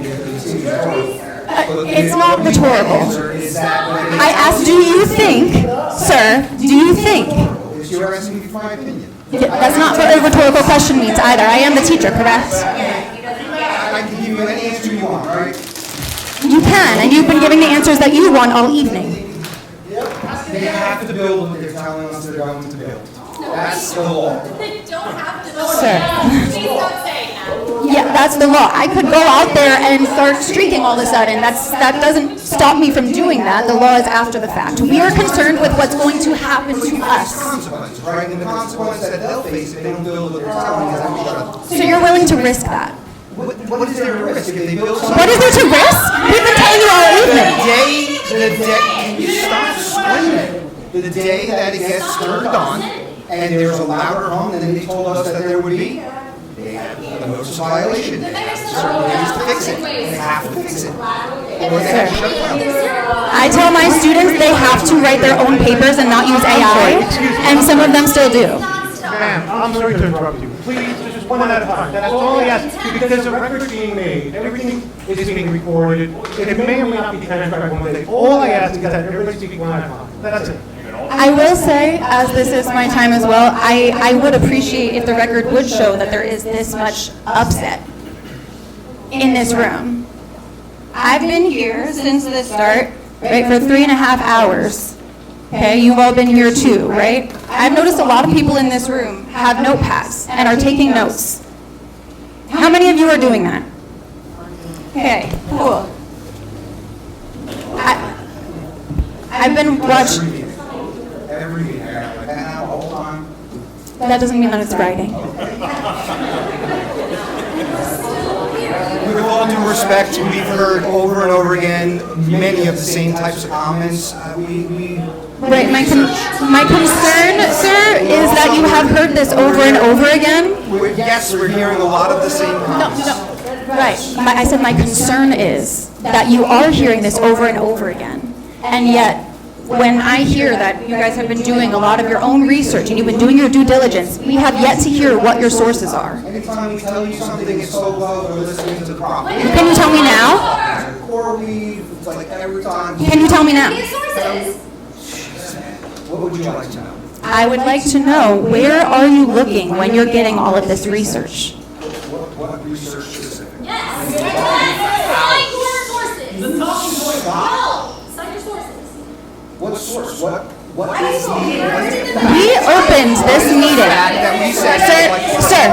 S22: It's not
S7: The
S22: rhetorical.
S7: answer is that what they
S22: I asked, do you think, sir, do you think?
S7: You're asking me for my opinion.
S22: Yeah, that's not what a rhetorical question means either. I am the teacher, correct?
S7: I can give you any answer you want, right?
S22: You can, and you've been giving the answers that you want all evening.
S7: They have to build what they're telling us they're going to build. That's the law.
S21: They don't have to
S22: Sir.
S21: Please don't say that.
S22: Yeah, that's the law. I could go out there and start streaking all of a sudden. That doesn't stop me from doing that. The law is after the fact. We are concerned with what's going to happen to us.
S7: Consequences, right? And the consequence that they'll face if they don't build what they're telling us they should.
S22: So you're willing to risk that?
S7: What is there to risk if they build something?
S22: What is there to risk? We've been telling you all evening.
S7: The day, you stop screaming. The day that it gets turned on, and there's a louder hum than they told us that there would be, they have a notice of violation. They have certain ways to fix it. They have to fix it. Or they have to shut it down.
S22: I tell my students they have to write their own papers and not use AI, and some of them still do.
S12: Ma'am, I'm sorry to interrupt you. Please, just one at a time. That's all I ask, because the record's being made, everything is being recorded. It may or may not be transcribed one day. All I ask is that everybody speak one at a time. That's it.
S22: I will say, as this is my time as well, I would appreciate if the record would show that there is this much upset in this room. I've been here since the start, right, for 3.5 hours. Okay, you've all been here too, right? I've noticed a lot of people in this room have notepads and are taking notes. How many of you are doing that? Okay, cool. I've been watching.
S7: Every meeting, I got my pen out the whole time.
S22: That doesn't mean that it's writing.
S7: With all due respect, we've heard over and over again many of the same types of comments.
S22: Right, my concern, sir, is that you have heard this over and over again.
S7: Yes, we're hearing a lot of the same comments.
S22: Right, I said my concern is that you are hearing this over and over again. And yet, when I hear that you guys have been doing a lot of your own research and you've been doing your due diligence, we have yet to hear what your sources are.
S7: Anytime we tell you something is so low, we're listening to the problem.
S22: Can you tell me now?
S7: CoreWeave, it's like every time.
S22: Can you tell me now?
S7: What would you like to know?
S22: I would like to know, where are you looking when you're getting all of this research?
S7: What research specific?
S21: Yes. Cite your sources. No. Cite your sources.
S7: What source? What is the...
S22: We opened this meeting.
S7: That we said,
S22: Sir.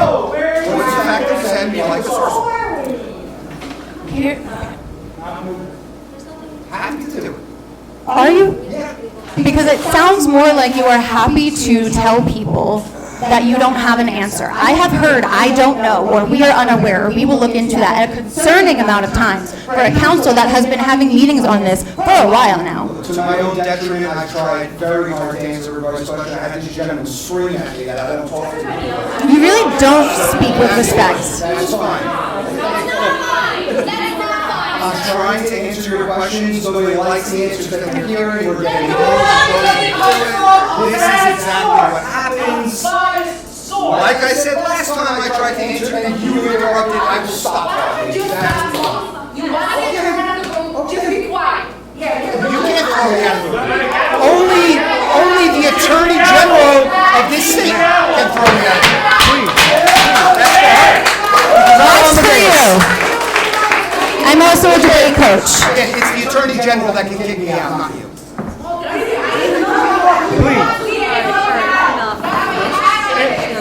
S7: What's the fact that we said we like the source?
S22: Here.
S7: Happy to do it.
S22: Are you? Because it sounds more like you are happy to tell people that you don't have an answer. I have heard, I don't know, or we are unaware, or we will look into that a concerning amount of times for a council that has been having meetings on this for a while now.
S7: To my own detriment, I tried very hard to answer everybody's question. I had this gentleman scream at me that I don't talk to you.
S22: You really don't speak with respect.
S7: That's fine. I'm trying to answer your questions, so they like the answers that I'm hearing. We're getting This is exactly what happens. Like I said last time I tried to answer and you interrupted, I will stop.
S21: You want to get rid of the room, just be quiet. Yeah.
S7: Only the Attorney General of this state can throw me out.
S10: That's for you. I'm also a debate coach.
S7: Again, it's the Attorney General that can kick me out, not you.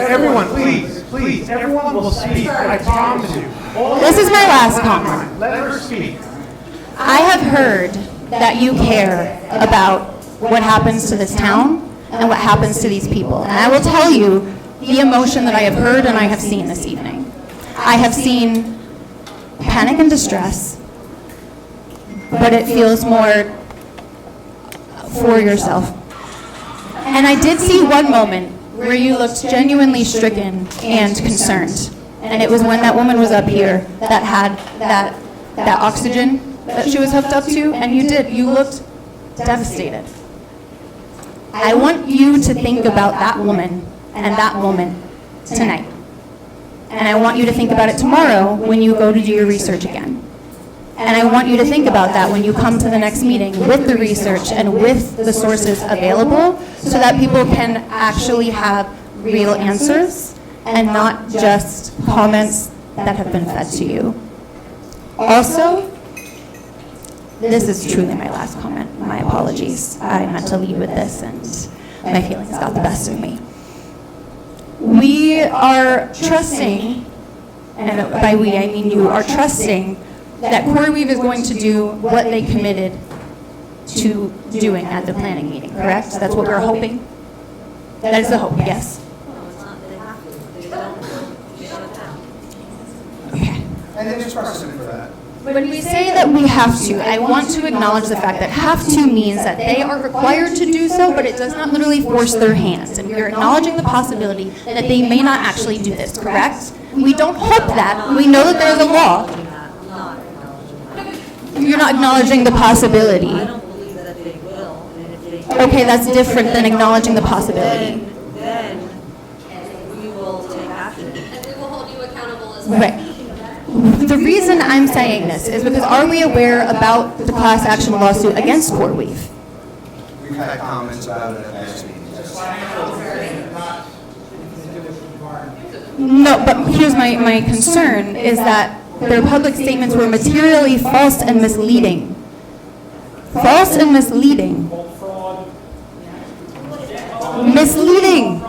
S12: Everyone, please, everyone will speak, I promise you.
S10: This is my last comment.
S12: Let her speak.
S10: I have heard that you care about what happens to this town and what happens to these people. And I will tell you the emotion that I have heard and I have seen this evening. I have seen panic and distress, but it feels more for yourself. And I did see one moment where you looked genuinely stricken and concerned. And it was when that woman was up here that had that oxygen that she was hooked up to, and you looked devastated. I want you to think about that woman and that moment tonight. And I want you to think about it tomorrow when you go to do your research again. And I want you to think about that when you come to the next meeting with the research and with the sources available so that people can actually have real answers and not just comments that have been fed to you. Also, this is truly my last comment. My apologies. I meant to lead with this and my feelings got the best of me. We are trusting, and by we I mean you, are trusting that CoreWeave is going to do what they committed to doing at the planning meeting, correct? That's what we're hoping? That is the hope, yes. Okay.
S7: And there's precedent for that.
S10: When we say that we have to, I want to acknowledge the fact that have to means that they are required to do so, but it does not literally force their hands. And we are acknowledging the possibility that they may not actually do this, correct? We don't hope that. We know that there's a law. You're not acknowledging the possibility.
S1: I don't believe that they will, and if they do,
S10: Okay, that's different than acknowledging the possibility.
S1: then we will take action.
S21: And we will hold you accountable as well.
S10: Right. The reason I'm saying this is because are we aware about the class action lawsuit against CoreWeave?
S7: We've had comments about it at past meetings.
S10: No, but here's my concern is that their public statements were materially false and misleading. False and misleading. Misleading.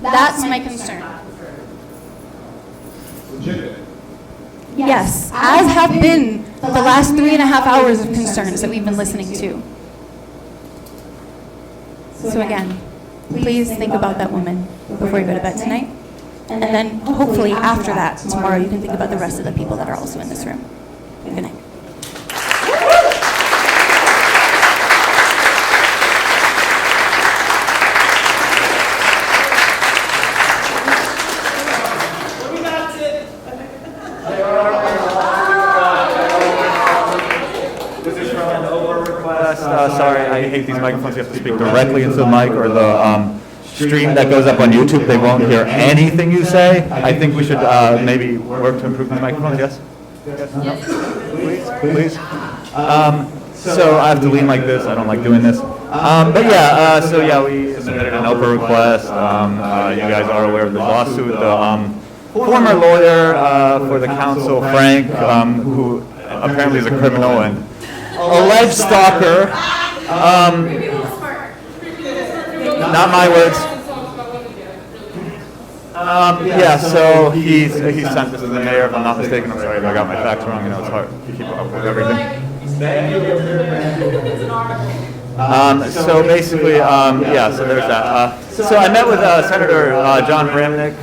S10: That's my concern. Yes, as have been the last 3.5 hours of concerns that we've been listening to. So again, please think about that woman before you go to bed tonight. And then hopefully after that, tomorrow, you can think about the rest of the people that are also in this room. Good night.
S17: Sorry, I hate these microphones. You have to speak directly into the mic or the stream that goes up on YouTube. They won't hear anything you say. I think we should maybe work to improve the microphones. Yes? Yes? No? Please? So I have to lean like this. I don't like doing this. But yeah, so yeah, we submitted an Oprah request. You guys are aware of the lawsuit. The former lawyer for the council, Frank, who apparently is a criminal and alleged stalker. Not my words. Yeah, so he sent this to the mayor, if I'm not mistaken. I'm sorry if I got my facts wrong. You know, it's hard to keep up with everything. So basically, yeah, so there's that. So I met with Senator John Bramnick.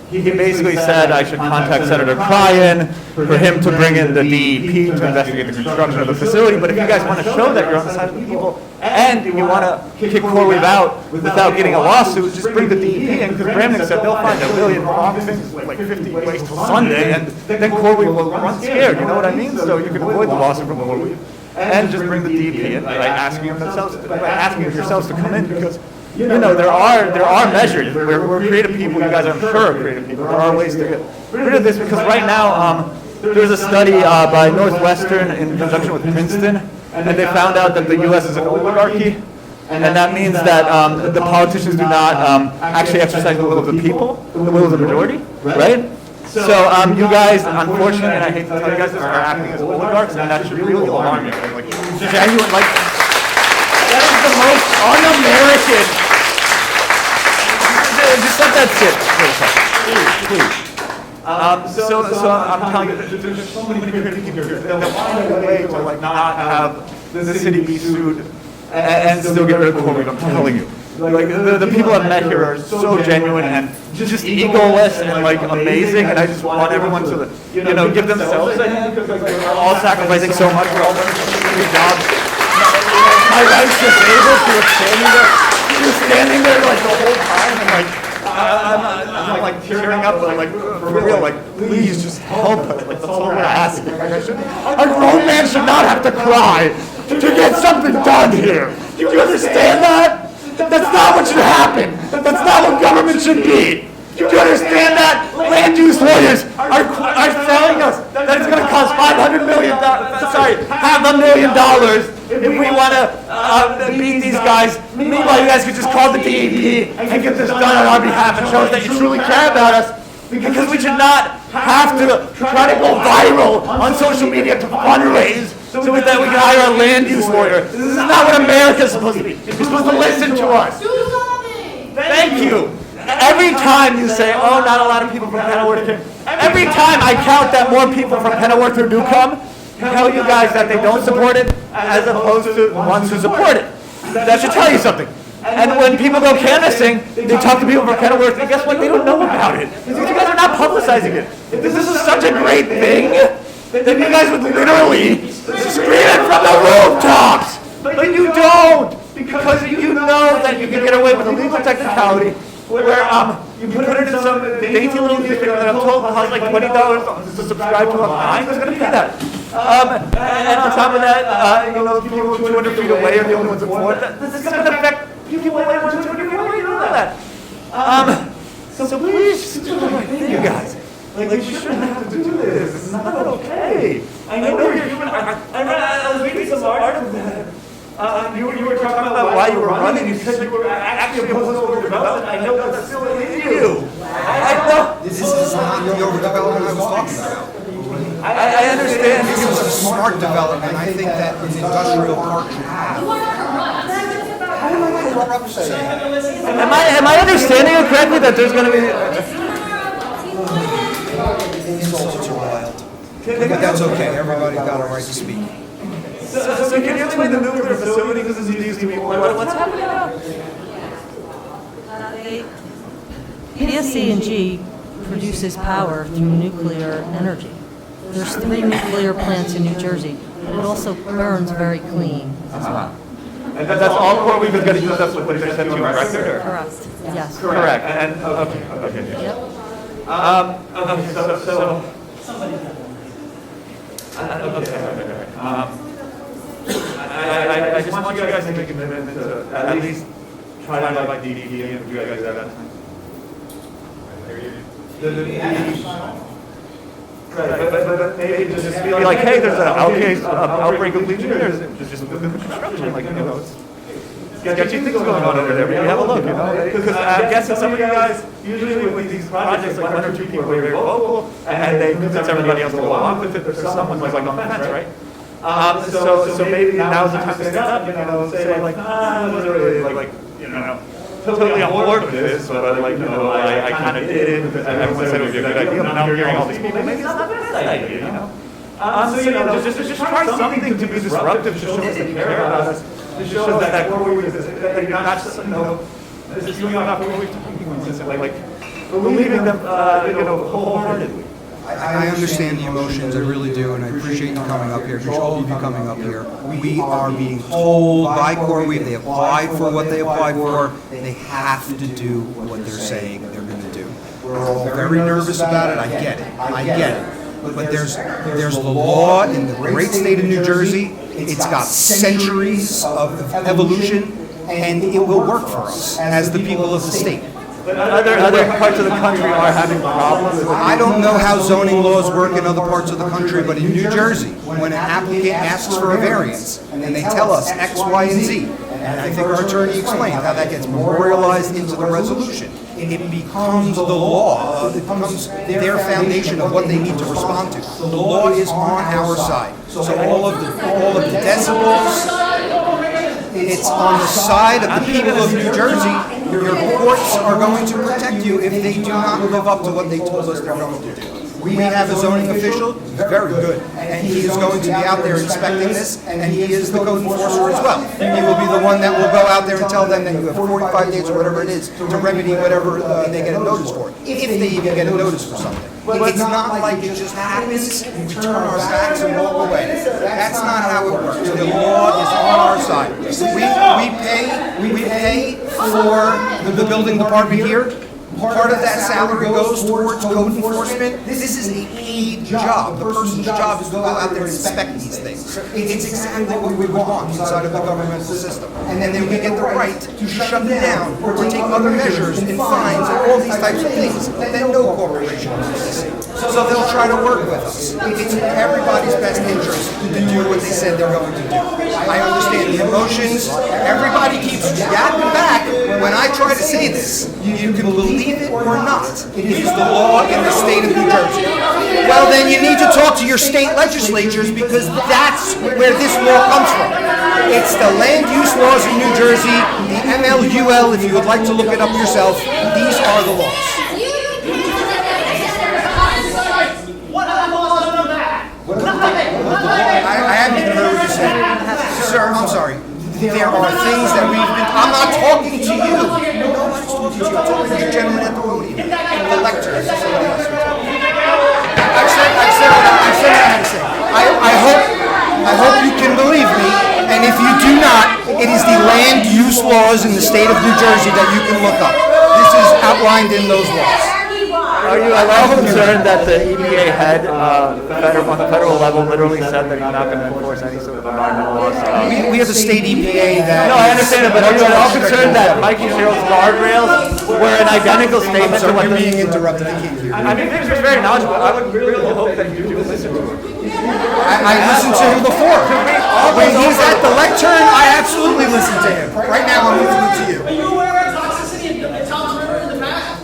S17: He basically said I should contact Senator Cryan for him to bring in the DEP to investigate the construction of the facility. But if you guys want to show that you're on the side of the people and you want to kick CoreWeave out without getting a lawsuit, just bring the DEP in, because Bramnick said they'll find a million wrong things, like 50 ways till Sunday, and then CoreWeave will run scared. You know what I mean? So you can avoid the lawsuit from CoreWeave and just bring the DEP in by asking yourselves to come in, because you know, there are measures. We're creative people. You guys, I'm sure, are creative people. There are ways to get rid of this, because right now there's a study by Northwestern in conjunction with Princeton, and they found out that the U.S. is an oligarchy, and that means that the politicians do not actually exercise the will of the people, the will of the majority, right? So you guys, unfortunately, and I hate to tell you guys this, are acting as oligarchs, and that should really alarm you. Like, genuine, like, that is the most un-American. Just let that sit for a second, please. So I'm telling you, there's so many critics here that find a way to like not have the city be sued and still get rid of COVID. I'm telling you, like the people I've met here are so genuine and just egoless and like amazing, and I just want everyone to give themselves a hand because like we're all sacrificing so much. We're all doing good jobs. My wife's disabled. She was standing there. She was standing there like the whole time, and like. I'm like tearing up, but like for real, like please just help us. Like that's all we're asking. Like, a grown man should not have to cry to get something done here. Do you understand that? That's not what should happen. That's not what government should be. Do you understand that? Land use lawyers are telling us that it's going to cost $500 million. Sorry, $500,000 if we want to beat these guys. Meanwhile, you guys could just call the DEP and get this done on our behalf. It shows that you truly care about us. Because we should not have to try to go viral on social media to fundraise so that we can hire a land use lawyer. This is not what America's supposed to be. You're supposed to listen to us. Thank you. Every time you say, oh, not a lot of people from Kenilworth came, every time I count that more people from Kenilworth who do come, tell you guys that they don't support it as opposed to ones who support it. That should tell you something. And when people go canvassing, they talk to people from Kenilworth, and guess what? They don't know about it. Because you guys are not publicizing it. If this is such a great thing, then you guys would literally scream it from the rooftops. But you don't, because you know that you can get away with a legal technicality where you put it in some dainty little newspaper that I'm told costs like $20 to subscribe to online. Who's going to pay that? And on top of that, people 200 feet away are the only ones that support that. This is going to affect people way more than 200 feet away. You know that. So please, just do the right thing, you guys. Like, we shouldn't have to do this. It's not okay. I know you're human. I was reading some articles that you were talking about why you were running. You said you were actually opposed to overdevelopment. I know that's still in you. I know.
S7: This is not the overdevelopment I was talking about.
S17: I understand.
S7: This was a smart development. I think that an industrial park should have.
S17: Am I understanding it correctly that there's going to be...
S7: Insults are wild. But that's okay. Everybody got a right to speak.
S17: So can you explain the nuclear facility? This is used to be what's happening now?
S1: PSC&G produces power through nuclear energy. There's 3 nuclear plants in New Jersey. It also burns very clean as well.
S17: And that's all Core Week is going to use up what they sent to you, correct?
S1: Correct. Yes.
S17: Correct. And okay.
S1: Yep.
S17: Okay. So. I just want you guys to make a commitment to at least try to like DDD and you guys that time. But maybe just be like, hey, there's an outbreak of Legion here. Just look at the construction, like, it's sketchy things going on over there. Maybe have a look, Because I'm guessing some of you guys, usually with these projects, like 1 or 2 people are very vocal, and they convince everybody else to go along with it. There's someone's like on the fence, right? So maybe now's the time to stand up, say like, I wasn't really totally on board with this, but I kind of did it because everyone said it would be a good idea, but now I'm hearing all these people, maybe it's not a bad idea, So just try something to be disruptive to show us that you care about us, to show us that Core Week is, that you're not just, this is doing off Core Week talking ones, like believing them, wholeheartedly.
S7: I understand the emotions, I really do, and I appreciate you coming up here, appreciate all of you coming up here. We are being told by Core Week, they applied for what they applied for, they have to do what they're saying they're going to do. We're all very nervous about it, I get it. But there's the law in the great state of New Jersey, it's got centuries of evolution, and it will work for us as the people of the state.
S17: But other parts of the country are having problems with
S7: I don't know how zoning laws work in other parts of the country, but in New Jersey, when an applicant asks for a variance, and they tell us X, Y, and Z, and I think our attorney explained how that gets memorialized into the resolution, it becomes the law, it becomes their foundation of what they need to respond to. The law is on our side. So all of the decibels, it's on the side of the people of New Jersey. Your courts are going to protect you if they do not live up to what they told us they're going to do. We have a zoning official, very good, and he is going to be out there inspecting this, and he is the code enforcer as well. He will be the one that will go out there and tell them that you have 45 days or whatever it is to remedy whatever they get a notice for, if they even get a notice for something. It's not like it just happens, we turn our backs and walk away. That's not how it works. The law is on our side. We pay for the building department here. Part of that salary goes towards code enforcement. This is a paid job. The person's job is to go out there and inspect these things. It's exactly what we would want inside of the governmental system. And then we get the right to shut them down or to take other measures and fines and all these types of things that no corporation wants to see. So they'll try to work with us. It's in everybody's best interest to do what they said they're going to do. I understand the emotions. Everybody keeps yapping back when I try to say this. You can believe it or not. It is the law in the state of New Jersey. Well, then you need to talk to your state legislatures because that's where this law comes from. It's the land use laws in New Jersey, the MLUL, if you would like to look it up yourself. These are the laws. I haven't even heard what you said. Sir, I'm sorry. There are things that we've been... I'm not talking to you. Nobody's talking to you. I'm talking to the gentleman at the podium. The lectors. Somebody else. I've said what I had to say. I hope you can believe me. And if you do not, it is the land use laws in the state of New Jersey that you can look up. This is outlined in those laws.
S17: Are you at all concerned that the EPA head on the federal level literally said that you're not going to enforce any sort of environmental laws?
S7: We have a state EPA that...
S17: No, I understand it, but are you at all concerned that Mikey Sherrill's guardrails were an identical statement to what
S7: you're being interrupted. I can't hear you.
S17: I mean, Dave's very knowledgeable. I would really hope that you do listen to him.
S7: I listened to him before. When he's at the lectern, I absolutely listen to him. Right now, I'm listening to you.
S21: Are you aware of toxicity in Tom's River in the past?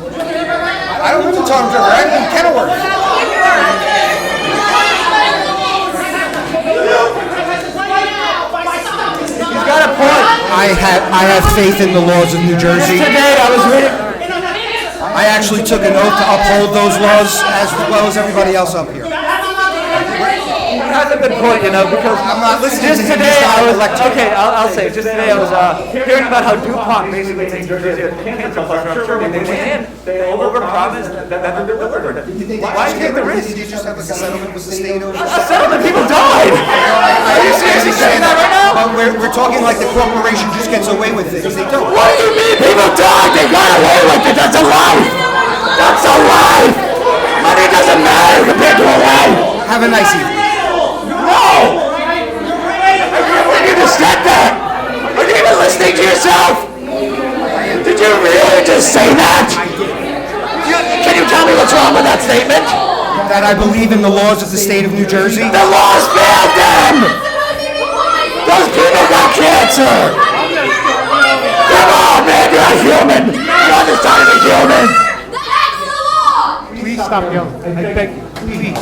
S7: I don't live in Tom's River. I live in Kenilworth.
S17: He's got a point.
S7: I have faith in the laws of New Jersey.
S17: Today, I was reading.
S7: I actually took an oath to uphold those laws as well as everybody else up here.
S17: He has a good point, you know, because
S7: I'm not listening
S17: just
S7: to him.
S17: today I was okay. I'll say just today I was hearing about how DuPont basically makes New Jersey a cancer cluster. I'm sure when they went in, they overpromised that they delivered it. Why take the risk?
S7: Did you just have like a settlement with the state over?
S17: A settlement? People died. Are you seriously saying that right now?
S7: We're talking like the corporation just gets away with things. They don't.
S17: What do you mean people died? They got away with it. That's a life. That's a life. Money doesn't matter compared to a life.
S7: Have a nice evening.
S17: No! I can't believe you just said that! Are you even listening to yourself? Did you really just say that? Can you tell me what's wrong with that statement?
S7: That I believe in the laws of the state of New Jersey.
S17: The laws failed them! Those people got cancer! Come on, man, you're a human! You understand to be human!
S12: Please stop yelling. I beg you. Please.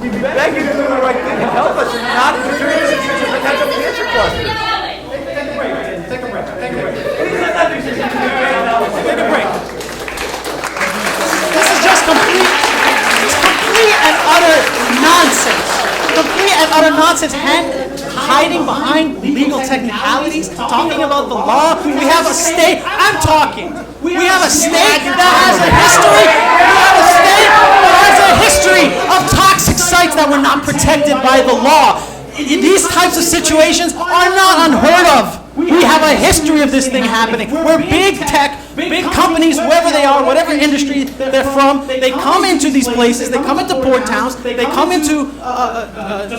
S17: We beg you to do the right thing and help us and not contribute to future potential cancer clusters.
S21: Take a break.
S17: Take a break. Take a break.
S18: This is just complete and utter nonsense. Complete and utter nonsense. Hiding behind legal technicalities, talking about the law. We have a state. I'm talking. We have a state that has a history. We have a state that has a history of toxic sites that were not protected by the law. These types of situations are not unheard of. We have a history of this thing happening, where big tech
S6: big companies, whoever they are, whatever industry they're from, they come into these places, they come into port towns, they come into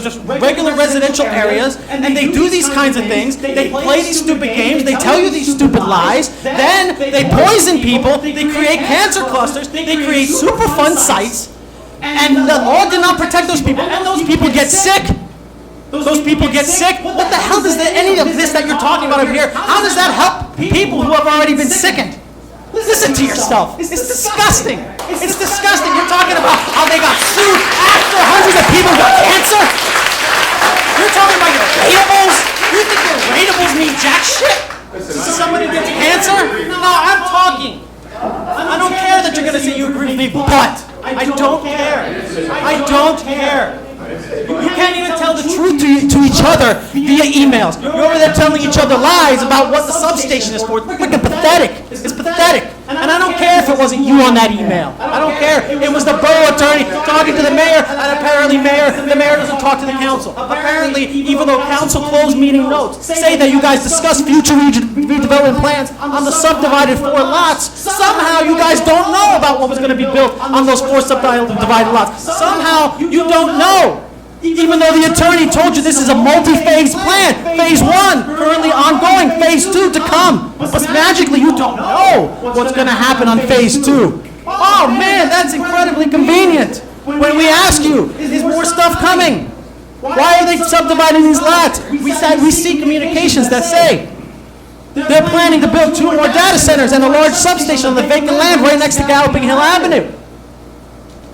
S6: just regular residential areas, and they do these kinds of things. They play these stupid games, they tell you these stupid lies, then they poison people, they create cancer clusters, they create Superfund sites, and the law did not protect those people, and those people get sick. Those people get sick. What the hell does any of this that you're talking about over here, how does that help people who have already been sickened? Listen to yourself. It's disgusting. It's disgusting. You're talking about how they got sued after hundreds of people got cancer? You're talking about your ratables? You think your ratables mean jack shit? Somebody gets cancer? No, I'm talking. I don't care that you're going to say you agree with me, but I don't care. I don't care. You can't even tell the truth to each other via emails. You're over there telling each other lies about what the substation is for. It's freaking pathetic. It's pathetic. And I don't care if it wasn't you on that email. I don't care. It was the borough attorney talking to the mayor, and apparently the mayor doesn't talk to the council. Apparently, even though council closed meeting notes say that you guys discuss future redevelopment plans on the subdivided 4 lots, somehow you guys don't know about what was going to be built on those 4 subdivided lots. Somehow you don't know. Even though the attorney told you this is a multi-phase plan. Phase 1, currently ongoing. Phase 2 to come. But magically, you don't know what's going to happen on Phase 2. Oh, man, that's incredibly convenient. When we ask you, is more stuff coming? Why are they subdividing these lots? We see communications that say they're planning to build 2 more data centers and a large substation on the vacant land right next to Galloping Hill Avenue.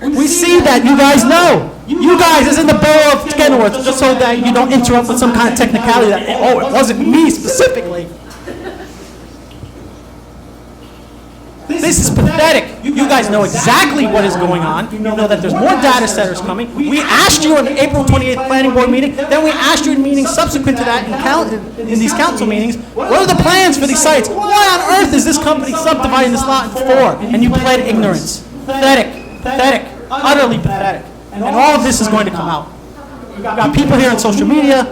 S6: We see that, you guys know. You guys, as in the borough of Kenworth, just so that you don't interrupt with some kind of technicality that, oh, it wasn't me specifically. This is pathetic. You guys know exactly what is going on. You know that there's more data centers coming. We asked you in the April 28th planning board meeting, then we asked you in meetings subsequent to that in these council meetings, what are the plans for these sites? Why on earth is this company subdividing this lot in 4? And you pled ignorance. Pathetic. Pathetic. Utterly pathetic. And all of this is going to come out. We've got people here on social media.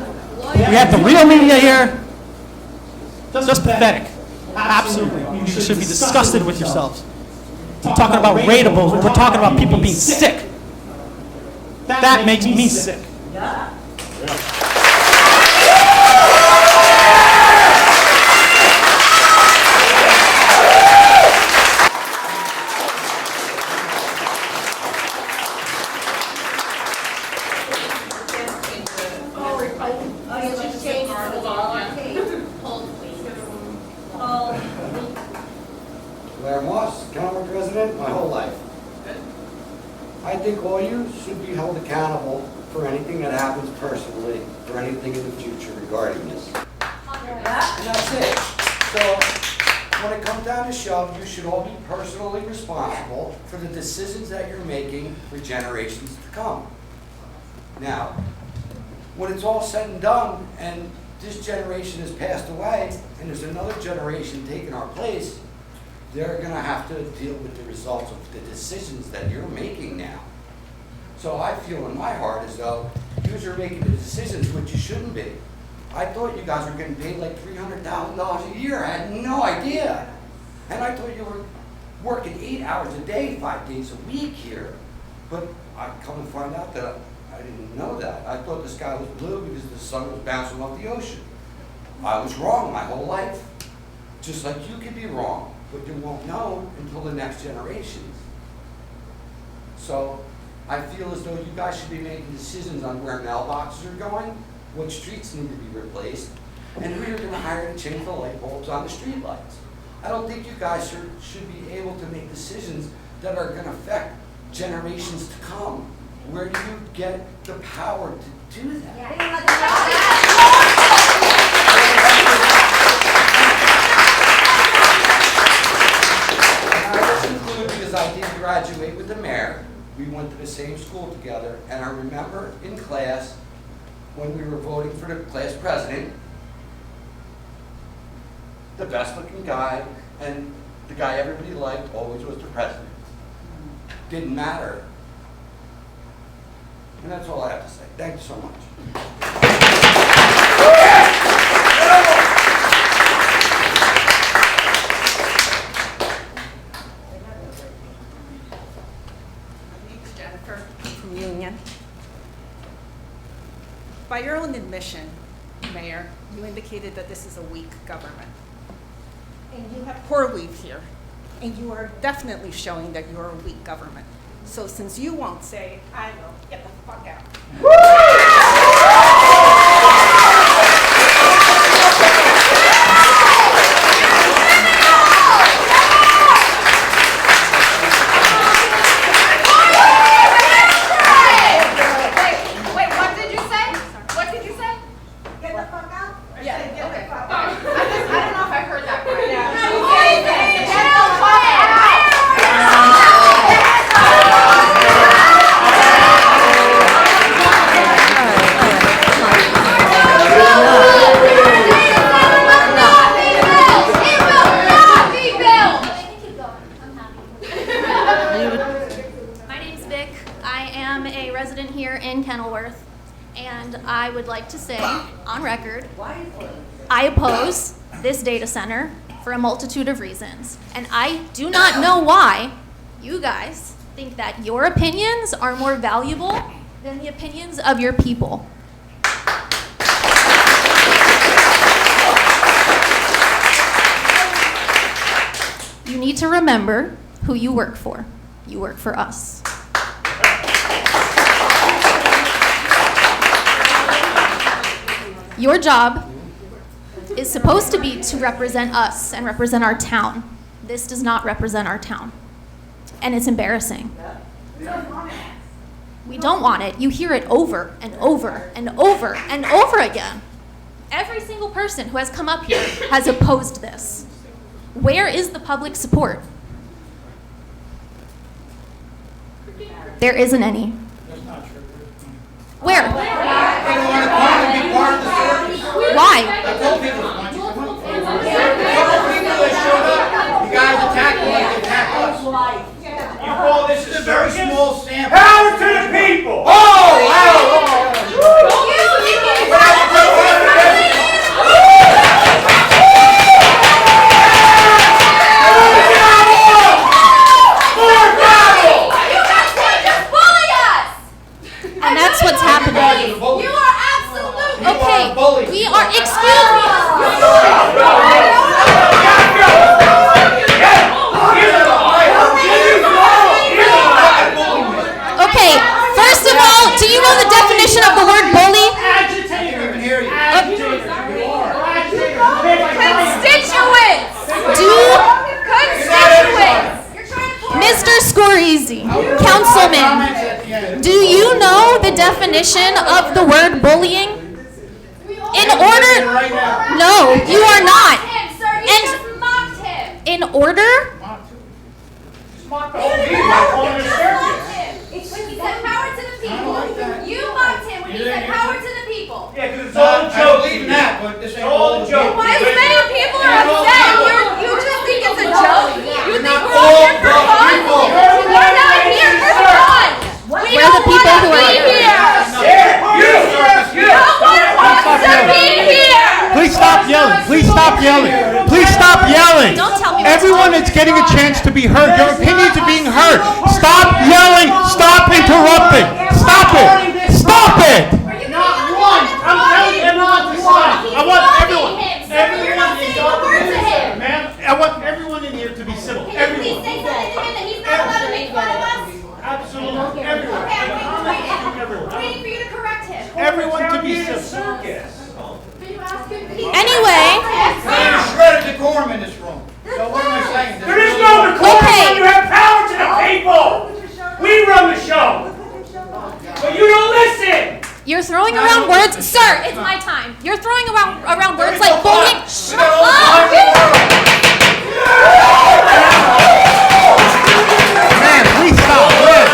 S6: We have the real media here. Just pathetic. Absolutely. You should be disgusted with yourselves. We're talking about ratables. We're talking about people being sick. That makes me sick.
S16: Larry Moss, Kenworth resident my whole life. I think all you should be held accountable for anything that happens personally, for anything in the future regarding this. And that's it. So, when it comes down to shove, you should all be personally responsible for the decisions that you're making for generations to come. Now, when it's all said and done, and this generation has passed away, and there's another generation taking our place, they're going to have to deal with the results of the decisions that you're making now. So I feel in my heart as though you are making the decisions which you shouldn't be. I thought you guys were getting paid like $300,000 a year. I had no idea. And I thought you were working 8 hours a day, 5 days a week here. But I come to find out that I didn't know that. I thought the sky was blue because the sun was bouncing off the ocean. I was wrong my whole life. Just like you could be wrong, but you won't know until the next generations. So I feel as though you guys should be making decisions on where mailboxes are going, what streets need to be replaced, and who you're going to hire to change the light bulbs on the street lights. I don't think you guys should be able to make decisions that are going to affect generations to come. Where do you get the power to do that? I conclude because I did graduate with the mayor. We went to the same school together, and I remember in class when we were voting for the class president, the best looking guy and the guy everybody liked always was the president. Didn't matter. And that's all I have to say. Thank you so much.
S19: admission, Mayor, you indicated that this is a weak government. And you have CoreWeave here, and you are definitely showing that you're a weak government. So since you won't say it, I will. Get the fuck out.
S21: Wait, what did you say? What did you say?
S4: Get the fuck out?
S21: Yeah,
S4: Get the
S21: okay.
S4: fuck
S21: I
S4: out.
S21: don't know if I heard that right.
S22: My name's Vic. I am a resident here in Kenilworth, and I would like to say, on record, I oppose this data center for a multitude of reasons. And I do not know why you guys think that your opinions are more valuable than the opinions of your people. You need to remember who you work for. You work for us. Your job is supposed to be to represent us and represent our town. This does not represent our town. And it's embarrassing. We don't want it. You hear it over and over and over and over again. Every single person who has come up here has opposed this. Where is the public support? There isn't any. Where? Why?
S20: You guys attack me, you attack us.
S8: You call this a
S20: very
S8: circus?
S20: small sample.
S8: Power to the people!
S22: And that's what's happening.
S21: You are absolutely.
S22: Okay, we are, excuse me. Okay, first of all, do you know the definition of the word bully?
S21: Constituents!
S22: Mr. Scoreezy, Councilman, do you know the definition of the word bullying? In order, no, you are not. And in order,
S21: When he said power to the people, you mocked him when he said power to the people.
S8: Yeah, because it's all a joke.
S20: I believe in that, but this ain't
S8: all a joke.
S21: Why as many people are upset? You just think it's a joke? You think we're all here for fun? We're not here for fun. We
S22: We're the
S21: don't
S22: people
S21: want
S22: who
S21: to
S22: are
S21: be
S22: here.
S21: here. No one wants to be here.
S12: Please stop yelling. Please stop yelling. Please stop yelling.
S22: Don't tell me what to
S12: Everyone
S22: do.
S12: is getting a chance to be heard. Your opinions are being heard. Stop yelling. Stop interrupting. Stop it. Stop it.
S8: Not one. I'm telling you, everyone to stop. I want everyone. Everyone is
S21: him.
S8: Ma'am, I want everyone in here to be civil. Everyone.
S21: Say something to him that he's not allowed to make fun of us.
S8: Absolutely. Everyone.
S21: Okay, I'm
S8: Everyone.
S21: waiting for you to correct him.
S8: Everyone to be civil.
S22: Anyway,
S20: There's shredded decorum in this room. So what am I saying?
S8: There is no decorum
S22: Okay.
S8: when you have power to the people. We run the show. But you don't listen.
S22: you're throwing around words. Sir, it's my time. You're throwing around words like bullying. Shut up.
S12: Man, please stop. Man.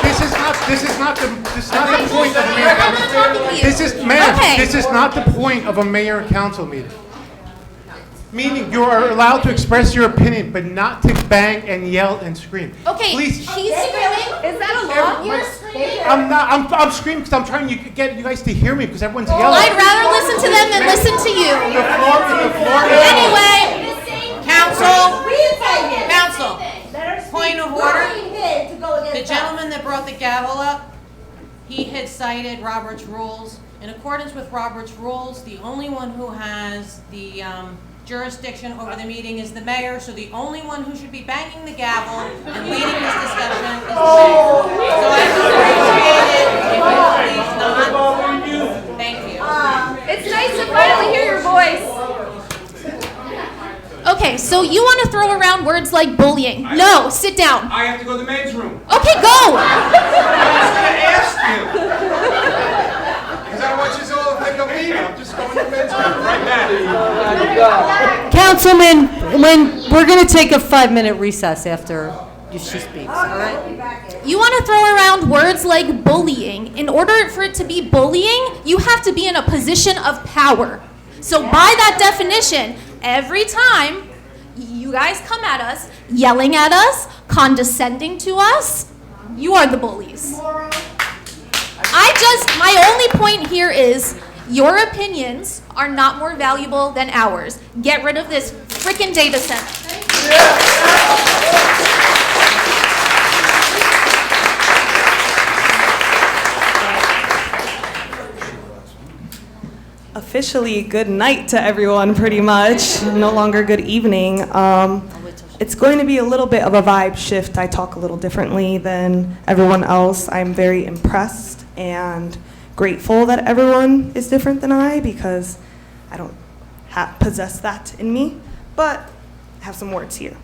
S12: This is not the point of a mayor and council. This is not the point of a mayor and council meeting. Meaning you are allowed to express your opinion, but not to bang and yell and scream.
S22: Okay,
S12: Please.
S22: he's screaming.
S21: Is that a law? You're screaming.
S12: I'm screaming because I'm trying to get you guys to hear me because everyone's yelling.
S22: I'd rather listen to them than listen to you.
S12: The floor is
S22: Anyway,
S23: Council,
S21: Council.
S23: point of order. The gentleman that brought the gavel up, he had cited Robert's rules In accordance with Robert's rules, the only one who has the jurisdiction over the meeting is the mayor, so the only one who should be banging the gavel and leading this discussion is the mayor. So I would appreciate it if you please not. Thank you.
S21: It's nice to finally hear your voice.
S10: Okay, so you want to throw around words like bullying. No, sit down.
S20: I have to go to the men's room.
S10: Okay, go!
S20: I was going to ask you. Because I don't want you all to think of me. I'm just going to the men's room right now.
S1: Councilman, we're going to take a 5-minute recess after she speaks, all right?
S10: You want to throw around words like bullying. In order for it to be bullying, you have to be in a position of power. So by that definition, every time you guys come at us, yelling at us, condescending to us, you are the bullies. My only point here is your opinions are not more valuable than ours. Get rid of this freaking data center.
S3: Officially, good night to everyone, pretty much. No longer good evening. It's going to be a little bit of a vibe shift. I talk a little differently than everyone else. I'm very impressed and grateful that everyone is different than I, because I don't possess that in me, but I have some words here.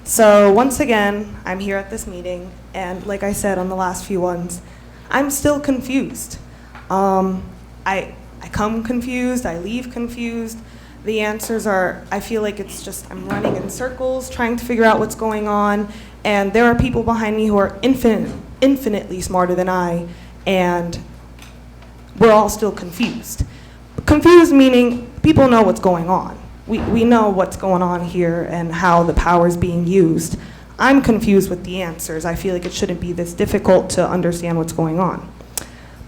S3: So once again, I'm here at this meeting, and like I said on the last few ones, I'm still confused. I come confused, I leave confused. The answers are, I feel like it's just, I'm running in circles, trying to figure out what's going on, and there are people behind me who are infinitely smarter than I, and we're all still confused. Confused meaning people know what's going on. We know what's going on here and how the power is being used. I'm confused with the answers. I feel like it shouldn't be this difficult to understand what's going on.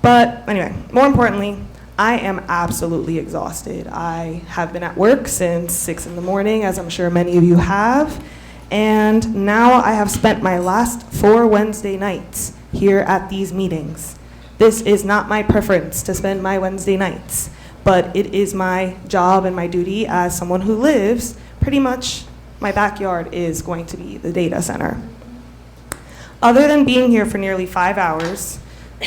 S3: But anyway, more importantly, I am absolutely exhausted. I have been at work since 6 in the morning, as I'm sure many of you have, and now I have spent my last 4 Wednesday nights here at these meetings. This is not my preference to spend my Wednesday nights, but it is my job and my duty as someone who lives, pretty much my backyard is going to be the data center. Other than being here for nearly 5 hours,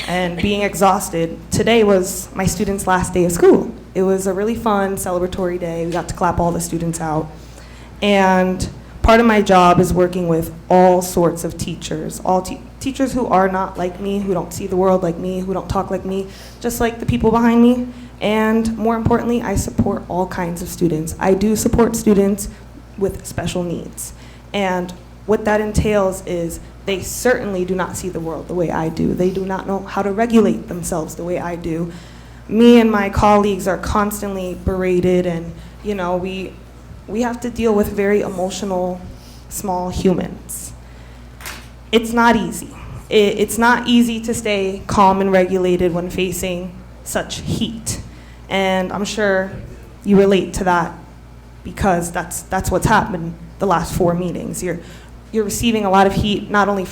S3: and being exhausted, today was my students' last day of school. It was a really fun, celebratory day. We got to clap all the students out. And part of my job is working with all sorts of teachers, teachers who are not like me, who don't see the world like me, who don't talk like me, just like the people behind me. And more importantly, I support all kinds of students. I do support students with special needs. And what that entails is they certainly do not see the world the way I do. They do not know how to regulate themselves the way I do. Me and my colleagues are constantly berated, and we have to deal with very emotional, small humans. It's not easy. It's not easy to stay calm and regulated when facing such heat. And I'm sure you relate to that, because that's what's happened the last 4 meetings. You're receiving a lot of heat, not only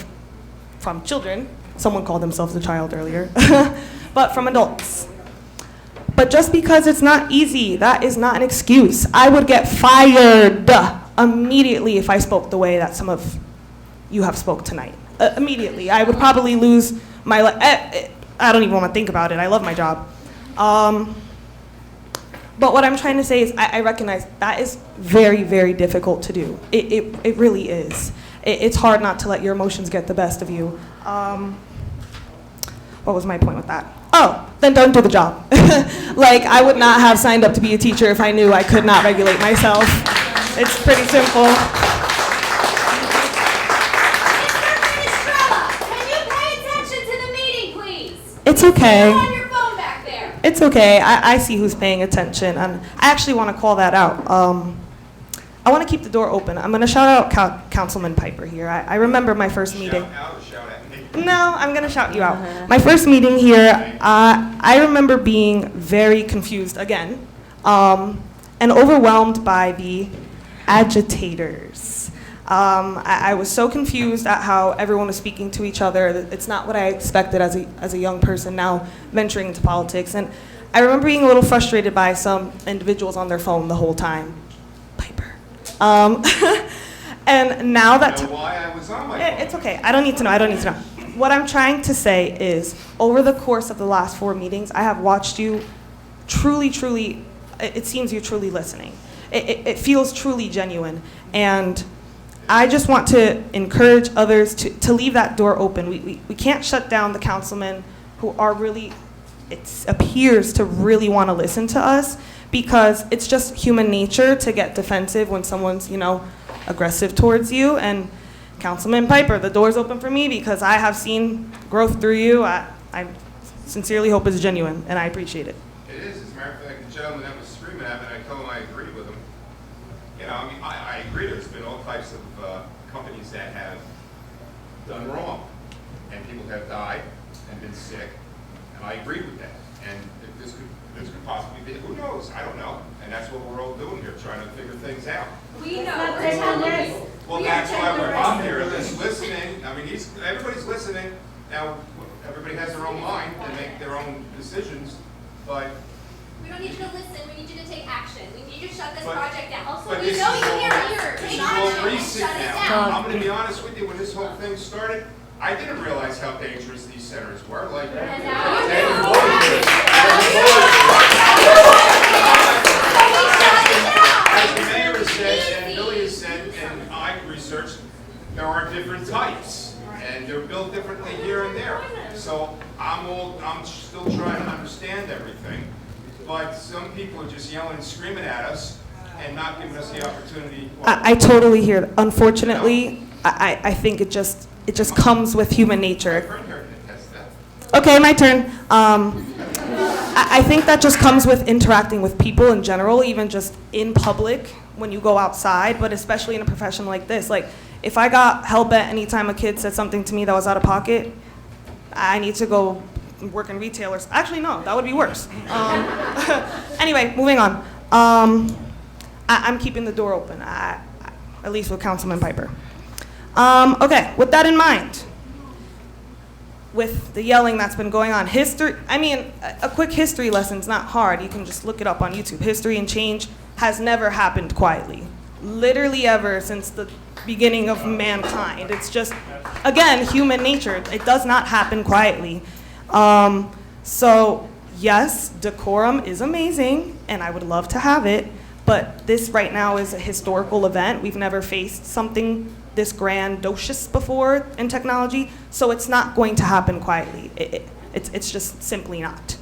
S3: from children, someone called themselves a child earlier, but from adults. But just because it's not easy, that is not an excuse. I would get fired immediately if I spoke the way that some of you have spoke tonight. Immediately. I would probably lose my life. I don't even want to think about it. I love my job. But what I'm trying to say is I recognize that is very, very difficult to do. It really is. It's hard not to let your emotions get the best of you. What was my point with that? Oh, then don't do the job. Like, I would not have signed up to be a teacher if I knew I could not regulate myself. It's pretty simple.
S21: Can you pay attention to the meeting, please?
S3: It's okay.
S21: You're on your phone back there.
S3: It's okay. I see who's paying attention, and I actually want to call that out. I want to keep the door open. I'm going to shout out Councilman Piper here. I remember my first meeting.
S20: Shout out or shout at me?
S3: No, I'm going to shout you out. My first meeting here, I remember being very confused again, and overwhelmed by the agitators. I was so confused at how everyone was speaking to each other. It's not what I expected as a young person now venturing into politics. And I remember being a little frustrated by some individuals on their phone the whole time. Piper. And now that...
S20: You know why I was on my phone?
S3: It's okay. I don't need to know. What I'm trying to say is, over the course of the last 4 meetings, I have watched you truly, it seems you're truly listening. It feels truly genuine. And I just want to encourage others to leave that door open. We can't shut down the councilmen who are really, it appears to really want to listen to us, because it's just human nature to get defensive when someone's, aggressive towards you. And Councilman Piper, the door's open for me because I have seen growth through you. I sincerely hope it's genuine, and I appreciate it.
S20: It is. As a matter of fact, the gentleman that was screaming at me, I told him I agreed with him. I agree there's been all types of companies that have done wrong, and people have died and been sick, and I agree with that. And if this could possibly be, who knows? I don't know. And that's what we're all doing here, trying to figure things out.
S21: We know.
S20: Well, that's why we're up here, listening. Everybody's listening. Now, everybody has their own mind and make their own decisions, but...
S21: We don't need you to listen, we need you to take action. We need you to shut this
S20: But-
S21: project down. Also,
S20: but
S21: we
S20: this
S21: know
S20: is
S21: you
S20: all-
S21: hear.
S20: This
S21: Take
S20: is all
S21: action and
S20: recent
S21: shut it
S20: now.
S21: down.
S20: I'm going to be honest with you, when this whole thing started, I didn't realize how dangerous these centers were. Like, as the mayor has said, and Billy has said, and I've researched, there are different types, and they're built differently here and there. So I'm still trying to understand everything, but some people are just yelling and screaming at us and not giving us the opportunity.
S3: I totally hear that. Unfortunately, I think it just comes with human nature. Okay, my turn. I think that just comes with interacting with people in general, even just in public when you go outside, but especially in a profession like this. Like, if I got hell bent anytime a kid said something to me that was out of pocket, I need to go work in retailers. Actually, no, that would be worse. Anyway, moving on. I'm keeping the door open, at least with Councilman Piper. Okay, with that in mind, with the yelling that's been going on, a quick history lesson's not hard. You can just look it up on YouTube. History and change has never happened quietly. Literally ever since the beginning of mankind. It's just, again, human nature. It does not happen quietly. So, yes, decorum is amazing, and I would love to have it, but this right now is a historical event. We've never faced something this grandiose before in technology, so it's not going to happen quietly. It's just simply not.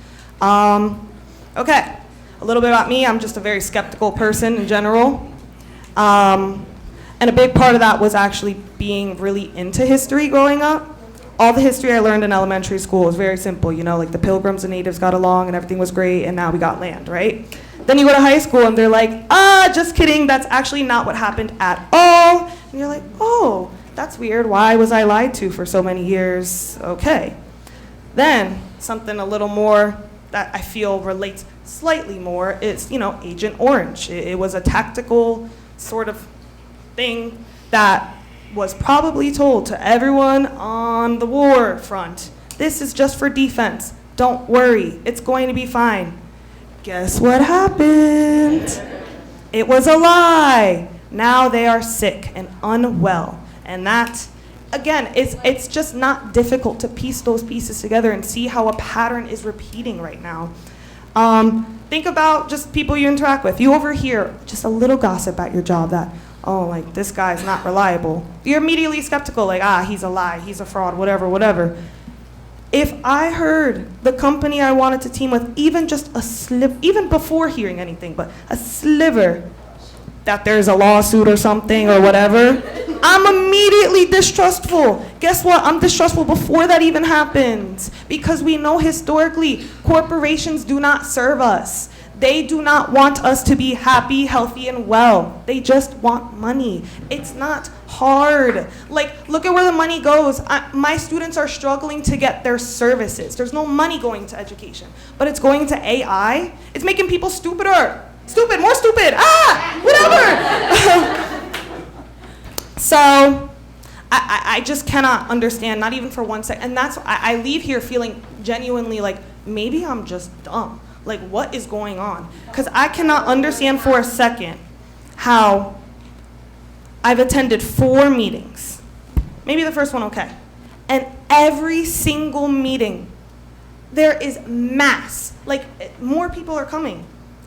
S3: Okay, a little bit about me. I'm just a very skeptical person in general. And a big part of that was actually being really into history growing up. All the history I learned in elementary school was very simple, like the Pilgrims and natives got along and everything was great, and now we got land, right? Then you go to high school and they're like, just kidding, that's actually not what happened at all. And you're like, oh, that's weird, why was I lied to for so many years? Okay. Then, something a little more that I feel relates slightly more is, Agent Orange. It was a tactical sort of thing that was probably told to everyone on the war front. This is just for defense. Don't worry, it's going to be fine. Guess what happened? It was a lie. Now they are sick and unwell. And that, again, it's just not difficult to piece those pieces together and see how a pattern is repeating right now. Think about just people you interact with. You overhear just a little gossip at your job that, this guy's not reliable. You're immediately skeptical, he's a lie, he's a fraud, whatever. If I heard the company I wanted to team with, even just a sliver, even before hearing anything, but a sliver that there's a lawsuit or something or whatever, I'm immediately distrustful. Guess what? I'm distrustful before that even happens, because we know historically corporations do not serve us. They do not want us to be happy, healthy, and well. They just want money. It's not hard. Look at where the money goes. My students are struggling to get their services. There's no money going to education, but it's going to AI. It's making people stupider. More stupid. Whatever. So, I just cannot understand, not even for 1 second. And that's, I leave here feeling genuinely maybe I'm just dumb. Like, what is going on? Because I cannot understand for a second how I've attended 4 meetings. Maybe the first one, okay. And every single meeting, there is mass, like more people are coming,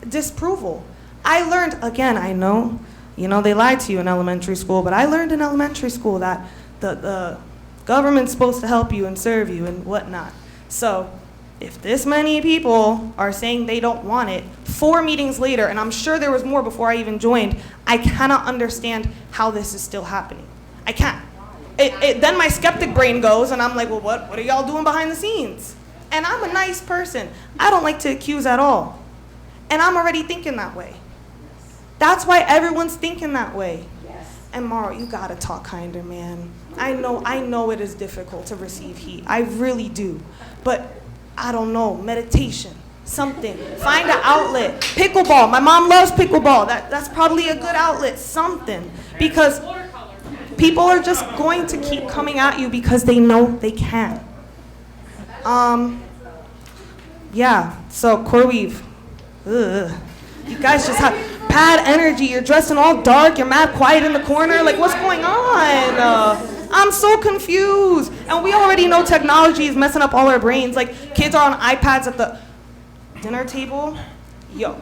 S3: disapproval. I learned, again, I know, they lied to you in elementary school, but I learned in elementary school that the government's supposed to help you and serve you and whatnot. So if this many people are saying they don't want it, 4 meetings later, and I'm sure there was more before I even joined, I cannot understand how this is still happening. I can't. Then my skeptic brain goes, and I'm like, well, what are y'all doing behind the scenes? And I'm a nice person. I don't like to accuse at all. And I'm already thinking that way. That's why everyone's thinking that way. And Mauro, you gotta talk kinder, man. I know it is difficult to receive heat. I really do. But I don't know, meditation, something. Find an outlet. Pickleball. My mom loves pickleball. That's probably a good outlet, something. Because people are just going to keep coming at you because they know they can. Yeah, so CoreWeave. Ugh. You guys just have bad energy. You're dressed in all dark. You're mad quiet in the corner. Like, what's going on? I'm so confused. And we already know technology is messing up all our brains. Like, kids are on iPads at the dinner table. Yo.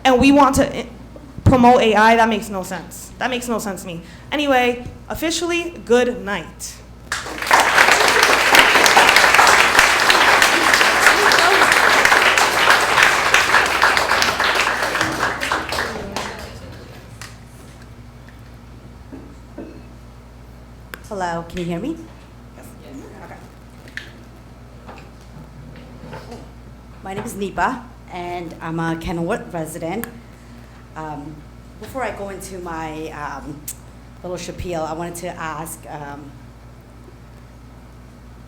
S3: And we want to promote AI. That makes no sense. That makes no sense to me. Anyway, officially, good night.
S9: Hello, can you hear me? Okay. My name is Nipa, and I'm a Kenilworth resident. Before I go into my little spiel, I wanted to ask,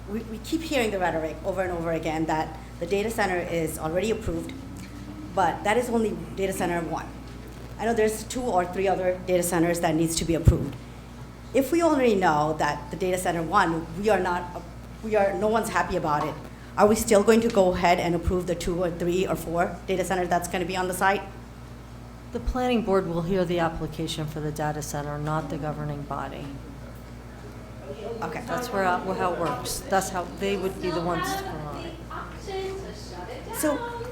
S9: we keep hearing the rhetoric over and over again that the data center is already approved, but that is only data center 1. I know there's 2 or 3 other data centers that needs to be approved. If we already know that the data center 1, no one's happy about it, are we still going to go ahead and approve the 2 or 3 or 4 data centers that's going to be on the site?
S1: The planning board will hear the application for the data center, not the governing body.
S9: Okay.
S1: That's how it works. That's how they would be the ones to provide.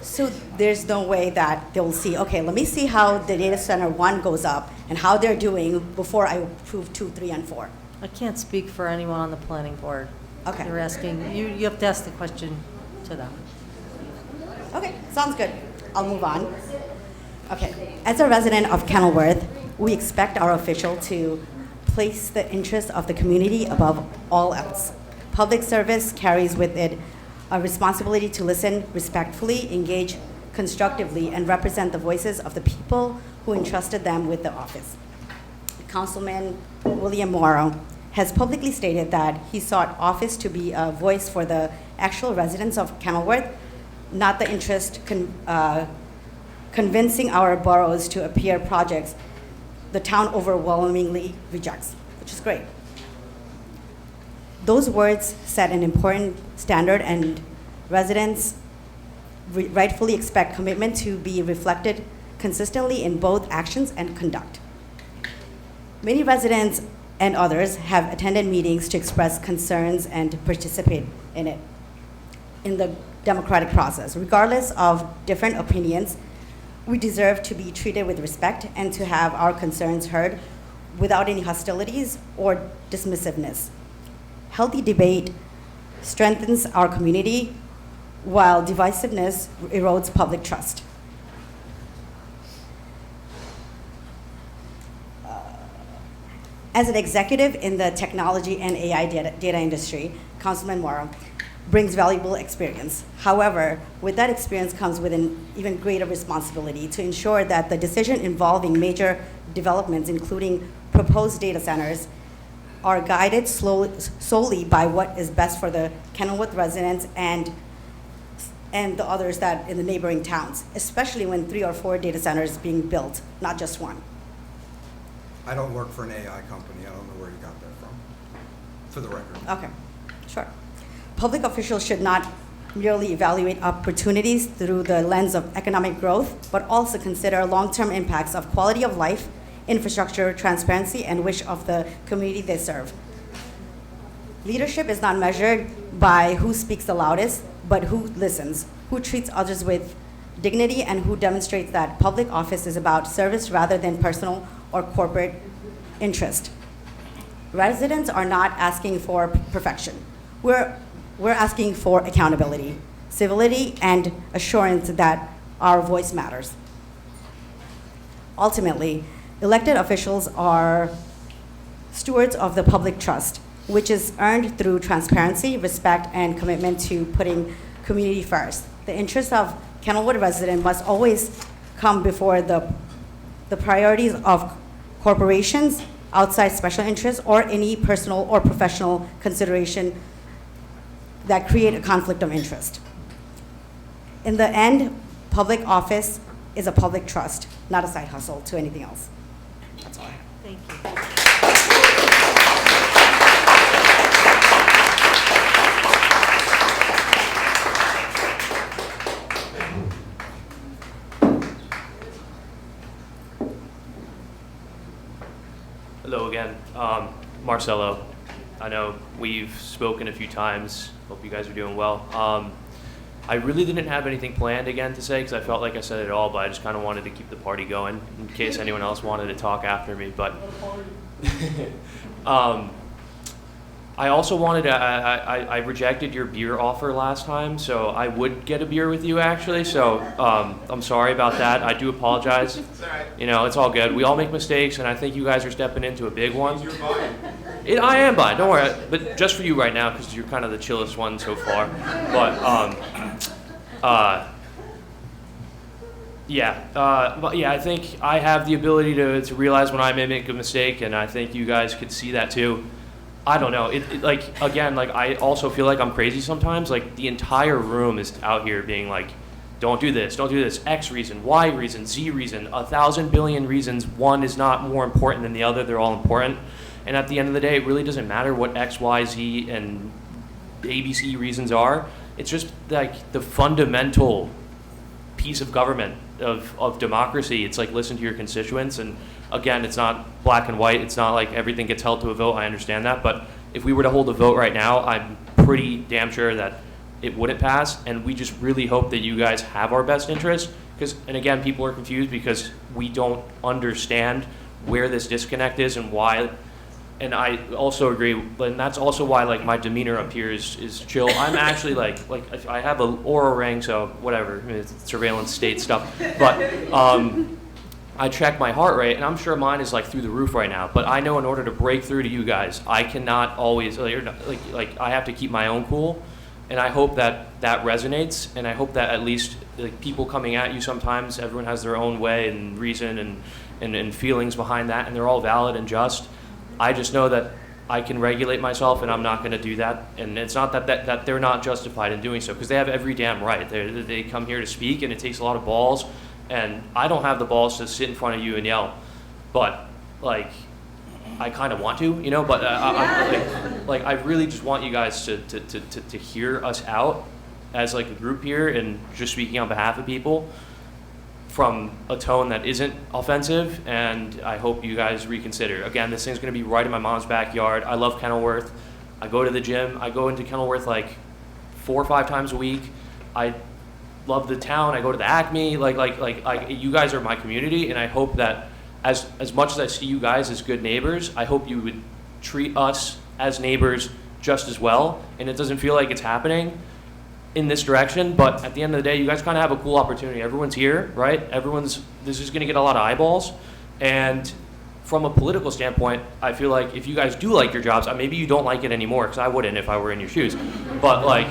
S9: So there's no way that they'll see, okay, let me see how the data center 1 goes up and how they're doing before I approve 2, 3, and 4.
S1: I can't speak for anyone on the planning board.
S9: Okay.
S1: You're asking, you have to ask the question to them.
S9: Okay, sounds good. I'll move on. Okay, as a resident of Kenilworth, we expect our official to place the interests of the community above all else. Public service carries with it a responsibility to listen respectfully, engage constructively, and represent the voices of the people who entrusted them with the office. Councilman William Mauro has publicly stated that he sought office to be a voice for the actual residents of Kenilworth, not the interest convincing our boroughs to appear projects the town overwhelmingly rejects, which is great. Those words set an important standard, and residents rightfully expect commitment to be reflected consistently in both actions and conduct. Many residents and others have attended meetings to express concerns and participate in it, in the democratic process. Regardless of different opinions, we deserve to be treated with respect and to have our concerns heard without any hostilities or dismissiveness. Healthy debate strengthens our community, while divisiveness erodes public trust. As an executive in the technology and AI data industry, Councilman Mauro brings valuable experience. However, with that experience comes with an even greater responsibility to ensure that the decision involving major developments, including proposed data centers, are guided solely by what is best for the Kenilworth residents and the others that in the neighboring towns, especially when 3 or 4 data centers being built, not just 1.
S7: I don't work for an AI company. I don't know where you got that from, for the record.
S9: Okay, sure. Public officials should not merely evaluate opportunities through the lens of economic growth, but also consider long-term impacts of quality of life, infrastructure, transparency, and wish of the community they serve. Leadership is not measured by who speaks the loudest, but who listens, who treats others with dignity, and who demonstrates that public office is about service rather than personal or corporate interest. Residents are not asking for perfection. We're asking for accountability, civility, and assurance that our voice matters. Ultimately, elected officials are stewards of the public trust, which is earned through transparency, respect, and commitment to putting community first. The interests of Kenilworth residents must always come before the priorities of corporations, outside special interests, or any personal or professional consideration that create a conflict of interest. In the end, public office is a public trust, not a side hustle to anything else. That's all I have.
S1: Thank you.
S11: Hello again, Marcelo. I know we've spoken a few times. Hope you guys are doing well. I really didn't have anything planned again to say because I felt like I said it all, but I just kind of wanted to keep the party going in case anyone else wanted to talk after me. But I also wanted to, I rejected your beer offer last time, so I would get a beer with you actually, so I'm sorry about that. I do apologize.
S20: It's all right.
S11: You know, it's all good. We all make mistakes, and I think you guys are stepping into a big one.
S20: You're buying.
S11: I am buying, don't worry, but just for you right now, because you're kind of the chillest one so far. But, I think I have the ability to realize when I may make a mistake, and I think you guys could see that too. I don't know. I also feel like I'm crazy sometimes. Like, the entire room is out here being like, don't do this, X reason, Y reason, Z reason, 1,000 billion reasons. One is not more important than the other. They're all important. And at the end of the day, it really doesn't matter what X, Y, Z, and ABC reasons are. It's just like the fundamental piece of government, of democracy. It's like, listen to your constituents. And again, it's not black and white. It's not like everything gets held to a vote. I understand that. But if we were to hold a vote right now, I'm pretty damn sure that it wouldn't pass. And we just really hope that you guys have our best interest. And again, people are confused because we don't understand where this disconnect is and why. And I also agree, and that's also why like my demeanor up here is chill. I'm actually like I have an Oura ring, so whatever, I mean, it's surveillance state stuff. But I check my heart rate, and I'm sure mine is like through the roof right now. But I know in order to break through to you guys, I cannot always like I have to keep my own cool. And I hope that resonates, and I hope that at least like people coming at you sometimes, everyone has their own way and reason and feelings behind that, and they're all valid and just. I just know that I can regulate myself, and I'm not going to do that. And it's not that they're not justified in doing so, because they have every damn right. They come here to speak, and it takes a lot of balls. And I don't have the balls to sit in front of you and yell, but like I kind of want to, you know. But I really just want you guys to hear us out as like a group here, and just speaking on behalf of people, from a tone that isn't offensive, and I hope you guys reconsider. Again, this thing's going to be right in my mom's backyard. I love Kenilworth. I go to the gym. I go into Kenilworth like 4 or 5 times a week. I love the town. I go to the Acme. You guys are my community, and I hope that as much as I see you guys as good neighbors, I hope you would treat us as neighbors just as well. And it doesn't feel like it's happening in this direction, but at the end of the day, you guys kind of have a cool opportunity. Everyone's here, right? This is going to get a lot of eyeballs. And from a political standpoint, I feel like if you guys do like your jobs, maybe you don't like it anymore, because I wouldn't if I were in your shoes. But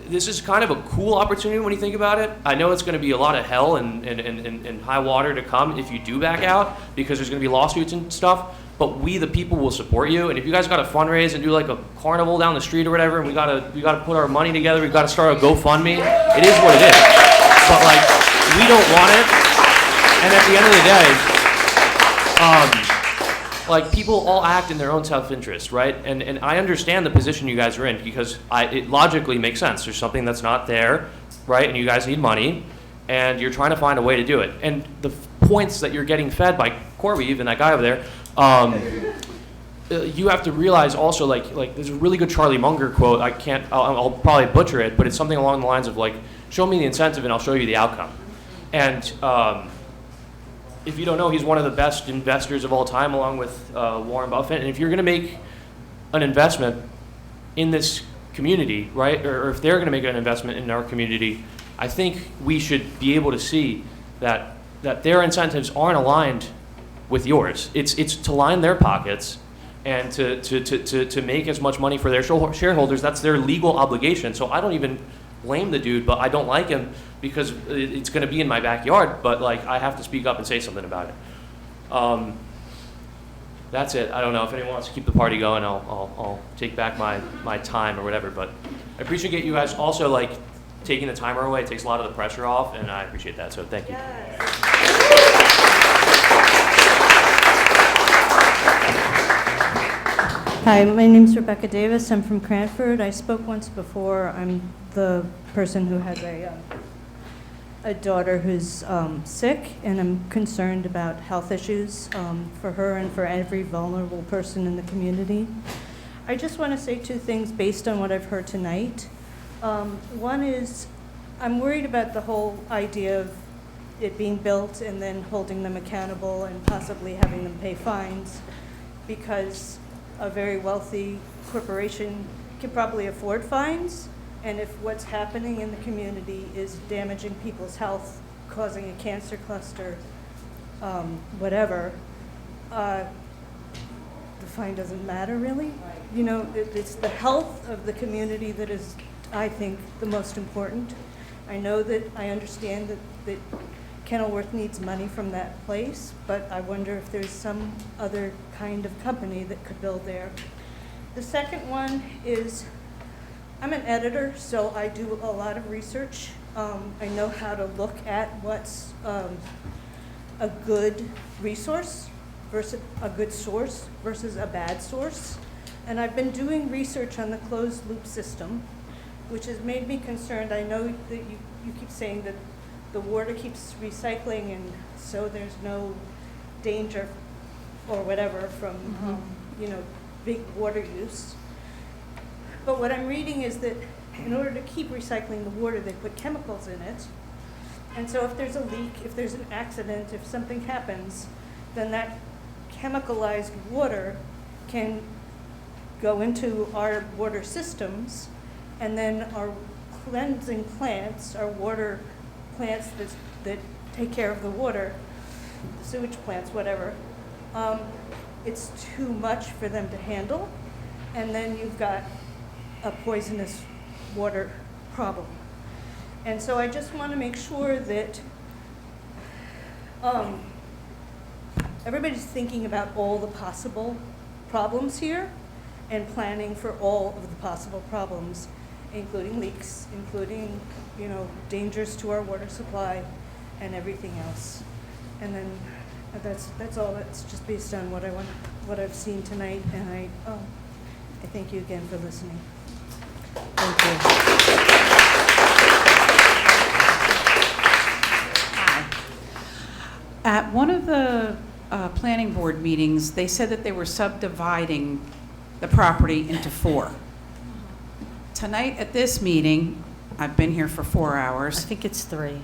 S11: this is kind of a cool opportunity when you think about it. I know it's going to be a lot of hell and high water to come if you do back out, because there's going to be lawsuits and stuff. But we, the people, will support you. And if you guys got to fundraise and do like a carnival down the street or whatever, and we gotta put our money together, we gotta start a GoFundMe. It is what it is. But like, we don't want it. And at the end of the day, like people all act in their own self-interest, right? And I understand the position you guys are in because it logically makes sense. There's something that's not there, right? And you guys need money, and you're trying to find a way to do it. And the points that you're getting fed by Corby, even that guy over there, you have to realize also, like there's a really good Charlie Munger quote. I'll probably butcher it, but it's something along the lines of like, show me the incentive and I'll show you the outcome. And if you don't know, he's one of the best investors of all time, along with Warren Buffett. And if you're going to make an investment in this community, right, or if they're going to make an investment in our community, I think we should be able to see that their incentives aren't aligned with yours. It's to line their pockets and to make as much money for their shareholders. That's their legal obligation. So I don't even blame the dude, but I don't like him because it's going to be in my backyard. But like, I have to speak up and say something about it. That's it. I don't know if anyone wants to keep the party going. I'll take back my time or whatever. But I appreciate you guys also like taking the timer away. It takes a lot of the pressure off, and I appreciate that. So thank you.
S2: Hi, my name's Rebecca Davis. I'm from Cranford. I spoke once before. I'm the person who has a daughter who's sick, and I'm concerned about health issues for her and for every vulnerable person in the community. I just want to say two things based on what I've heard tonight. One is I'm worried about the whole idea of it being built and then holding them accountable and possibly having them pay fines, because a very wealthy corporation can probably afford fines, and if what's happening in the community is damaging people's health, causing a cancer cluster, whatever, the fine doesn't matter really. You know, it's the health of the community that is, I think, the most important. I know that I understand that Kenilworth needs money from that place, but I wonder if there's some other kind of company that could build there. The second one is, I'm an editor, so I do a lot of research. I know how to look at what's a good resource versus a good source versus a bad source. And I've been doing research on the closed loop system, which has made me concerned. I know that you keep saying that the water keeps recycling, and so there's no danger or whatever from big water use. But what I'm reading is that in order to keep recycling the water, they put chemicals in it. And so if there's a leak, if there's an accident, if something happens, then that chemicalized water can go into our water systems, and then our cleansing plants, our water plants that take care of the water, the sewage plants, whatever, it's too much for them to handle, and then you've got a poisonous water problem. And so I just want to make sure that everybody's thinking about all the possible problems here and planning for all of the possible problems, including leaks, including, dangers to our water supply and everything else. And then that's all. That's just based on what I've seen tonight, and I thank you again for listening.
S1: Thank you.
S13: At one of the planning board meetings, they said that they were subdividing the property into 4. Tonight at this meeting, I've been here for 4 hours.
S1: I think it's 3.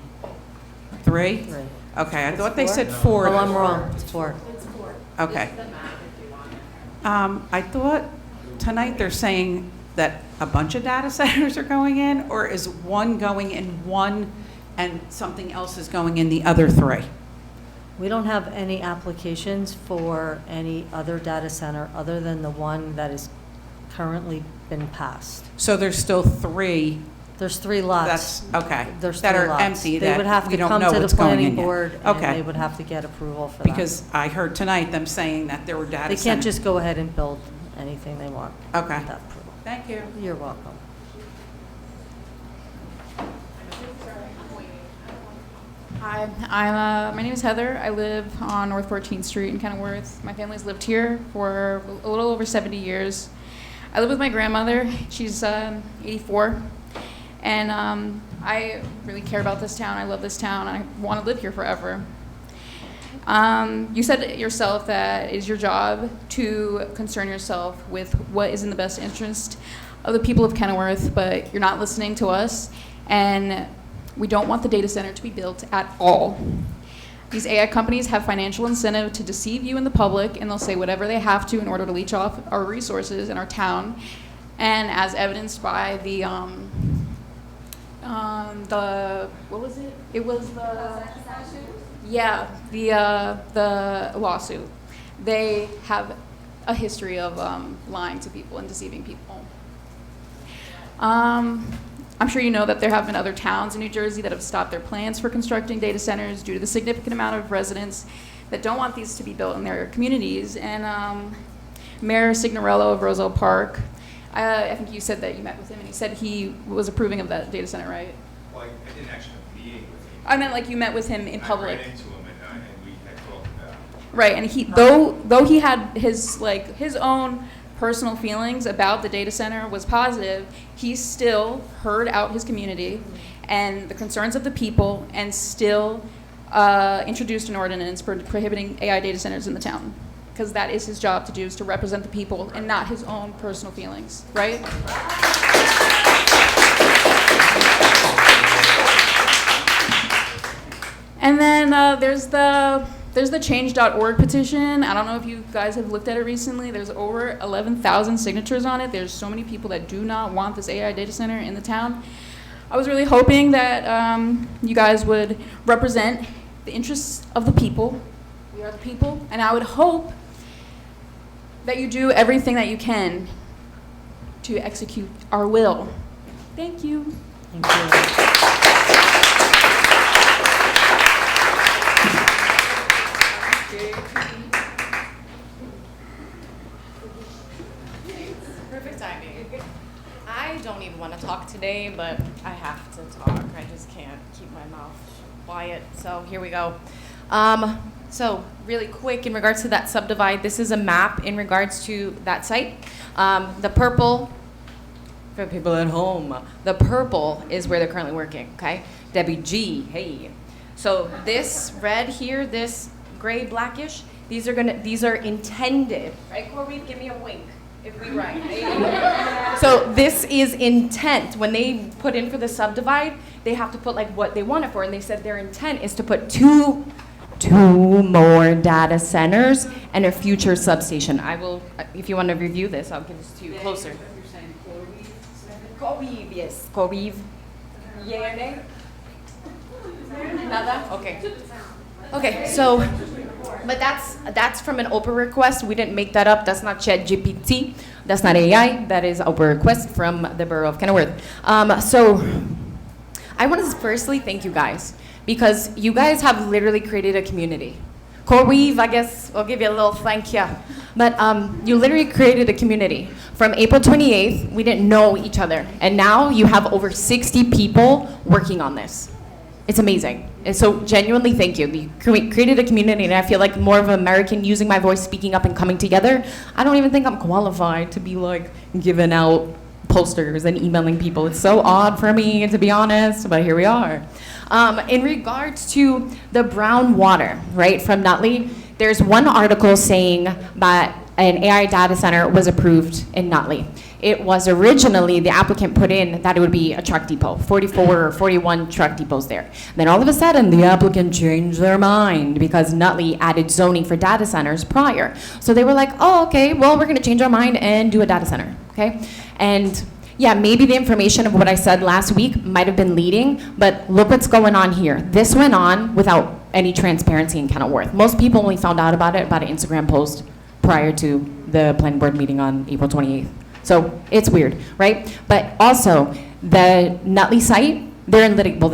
S13: 3?
S1: 3.
S13: Okay, I
S1: It's
S13: thought they
S1: 4?
S13: said 4.
S1: Oh, I'm wrong. It's 4.
S13: Okay. I thought tonight they're saying that a bunch of data centers are going in, or is one going in one and something else is going in the other 3?
S1: We don't have any applications for any other data center other than the one that has currently been passed.
S13: So there's still 3.
S1: There's 3 lots.
S13: That's okay.
S1: There's
S13: that
S1: 3
S13: are
S1: lots.
S13: empty.
S1: They
S13: that
S1: would have
S13: we
S1: to
S13: don't
S1: come
S13: know
S1: to the
S13: what's going
S1: planning
S13: in yet.
S1: board,
S13: Okay.
S1: and they would have to get approval for
S13: Because I heard tonight them saying that there were data
S1: that. They can't
S13: centers.
S1: just go ahead and build anything they want.
S13: Okay.
S1: without approval.
S13: Thank you.
S1: You're welcome.
S22: Hi, my name is Heather. I live on North 14th Street in Kenilworth. My family's lived here for a little over 70 years. I live with my grandmother. She's 84. And I really care about this town. I love this town. I want to live here forever. You said it yourself that it is your job to concern yourself with what is in the best interest of the people of Kenilworth, but you're not listening to us. And we don't want the data center to be built at all. These AI companies have financial incentive to deceive you and the public, and they'll say whatever they have to in order to leech off our resources in our town. And as evidenced by the what was it? It was the lawsuit. They have a history of lying to people and deceiving people. I'm sure you know that there have been other towns in New Jersey that have stopped their plans for constructing data centers due to the significant amount of residents that don't want these to be built in their communities. And Mayor Signorello of Roselle Park, I think you said that you met with him, and he said he was approving of that data center, right?
S20: Well, I didn't actually have a meeting with him.
S22: I meant like you met with him in public.
S20: I ran into him and we had talked about it.
S22: Right, and he though he had his own personal feelings about the data center was positive, he still heard out his community and the concerns of the people and still introduced an ordinance prohibiting AI data centers in the town. Because that is his job to do, is to represent the people and not his own personal feelings, right? And then there's the change.org petition. I don't know if you guys have looked at it recently. There's over 11,000 signatures on it. There's so many people that do not want this AI data center in the town. I was really hoping that you guys would represent the interests of the people. We are the people. And I would hope that you do everything that you can to execute our will. Thank you.
S1: Thank you.
S5: Perfect timing. I don't even want to talk today, but I have to talk. I just can't keep my mouth quiet. So here we go. So really quick, in regards to that subdivide, this is a map in regards to that site. The purple, for people at home, the purple is where they're currently working, okay? Debbie G, hey. So this red here, this gray, blackish, these are intended, right, Corey? Give me a wink if we write. So this is intent. When they put in for the subdivide, they have to put like what they want it for, and they said their intent is to put two more data centers and a future substation. I will, if you want to review this, I'll give this to you closer. CoreWeave, yes, CoreWeave. Yay or nay? Nada? Okay. Okay, so, but that's from an Oprah request. We didn't make that up. That's not ChatGPT. That's not AI. That is Oprah request from the borough of Kenilworth. So, I want to firstly thank you guys, because you guys have literally created a community. CoreWeave, I guess I'll give you a little thank you. But you literally created a community. From April 28th, we didn't know each other. And now you have over 60 people working on this. It's amazing. And so genuinely thank you. You created a community, and I feel like more of an American using my voice, speaking up and coming together. I don't even think I'm qualified to be like giving out posters and emailing people. It's so odd for me, to be honest, but here we are. In regards to the brown water, right, from Nutley, there's one article saying that an AI data center was approved in Nutley. It was originally, the applicant put in that it would be a truck depot, 44 or 41 truck depots there. Then all of a sudden, the applicant changed their mind because Nutley added zoning for data centers prior. So they were like, oh, okay, well, we're gonna change our mind and do a data center, okay? And yeah, maybe the information of what I said last week might have been leading, but look what's going on here. This went on without any transparency in Kenilworth. Most people only found out about it about an Instagram post prior to the planning board meeting on April 28th. So it's weird, right? But also, the Nutley site, they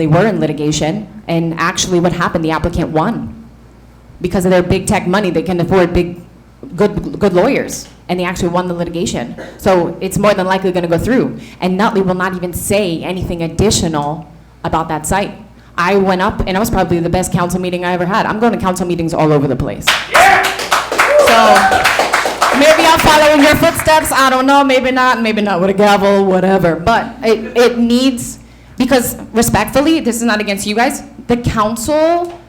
S5: were in litigation, and actually what happened, the applicant won. Because of their big tech money, they can afford good lawyers, and they actually won the litigation. So it's more than likely gonna go through. And Nutley will not even say anything additional about that site. I went up, and it was probably the best council meeting I ever had. I'm going to council meetings all over the place. So maybe I'll follow in your footsteps. I don't know. Maybe not with a gavel, whatever. But it needs, because respectfully, this is not against you guys. The council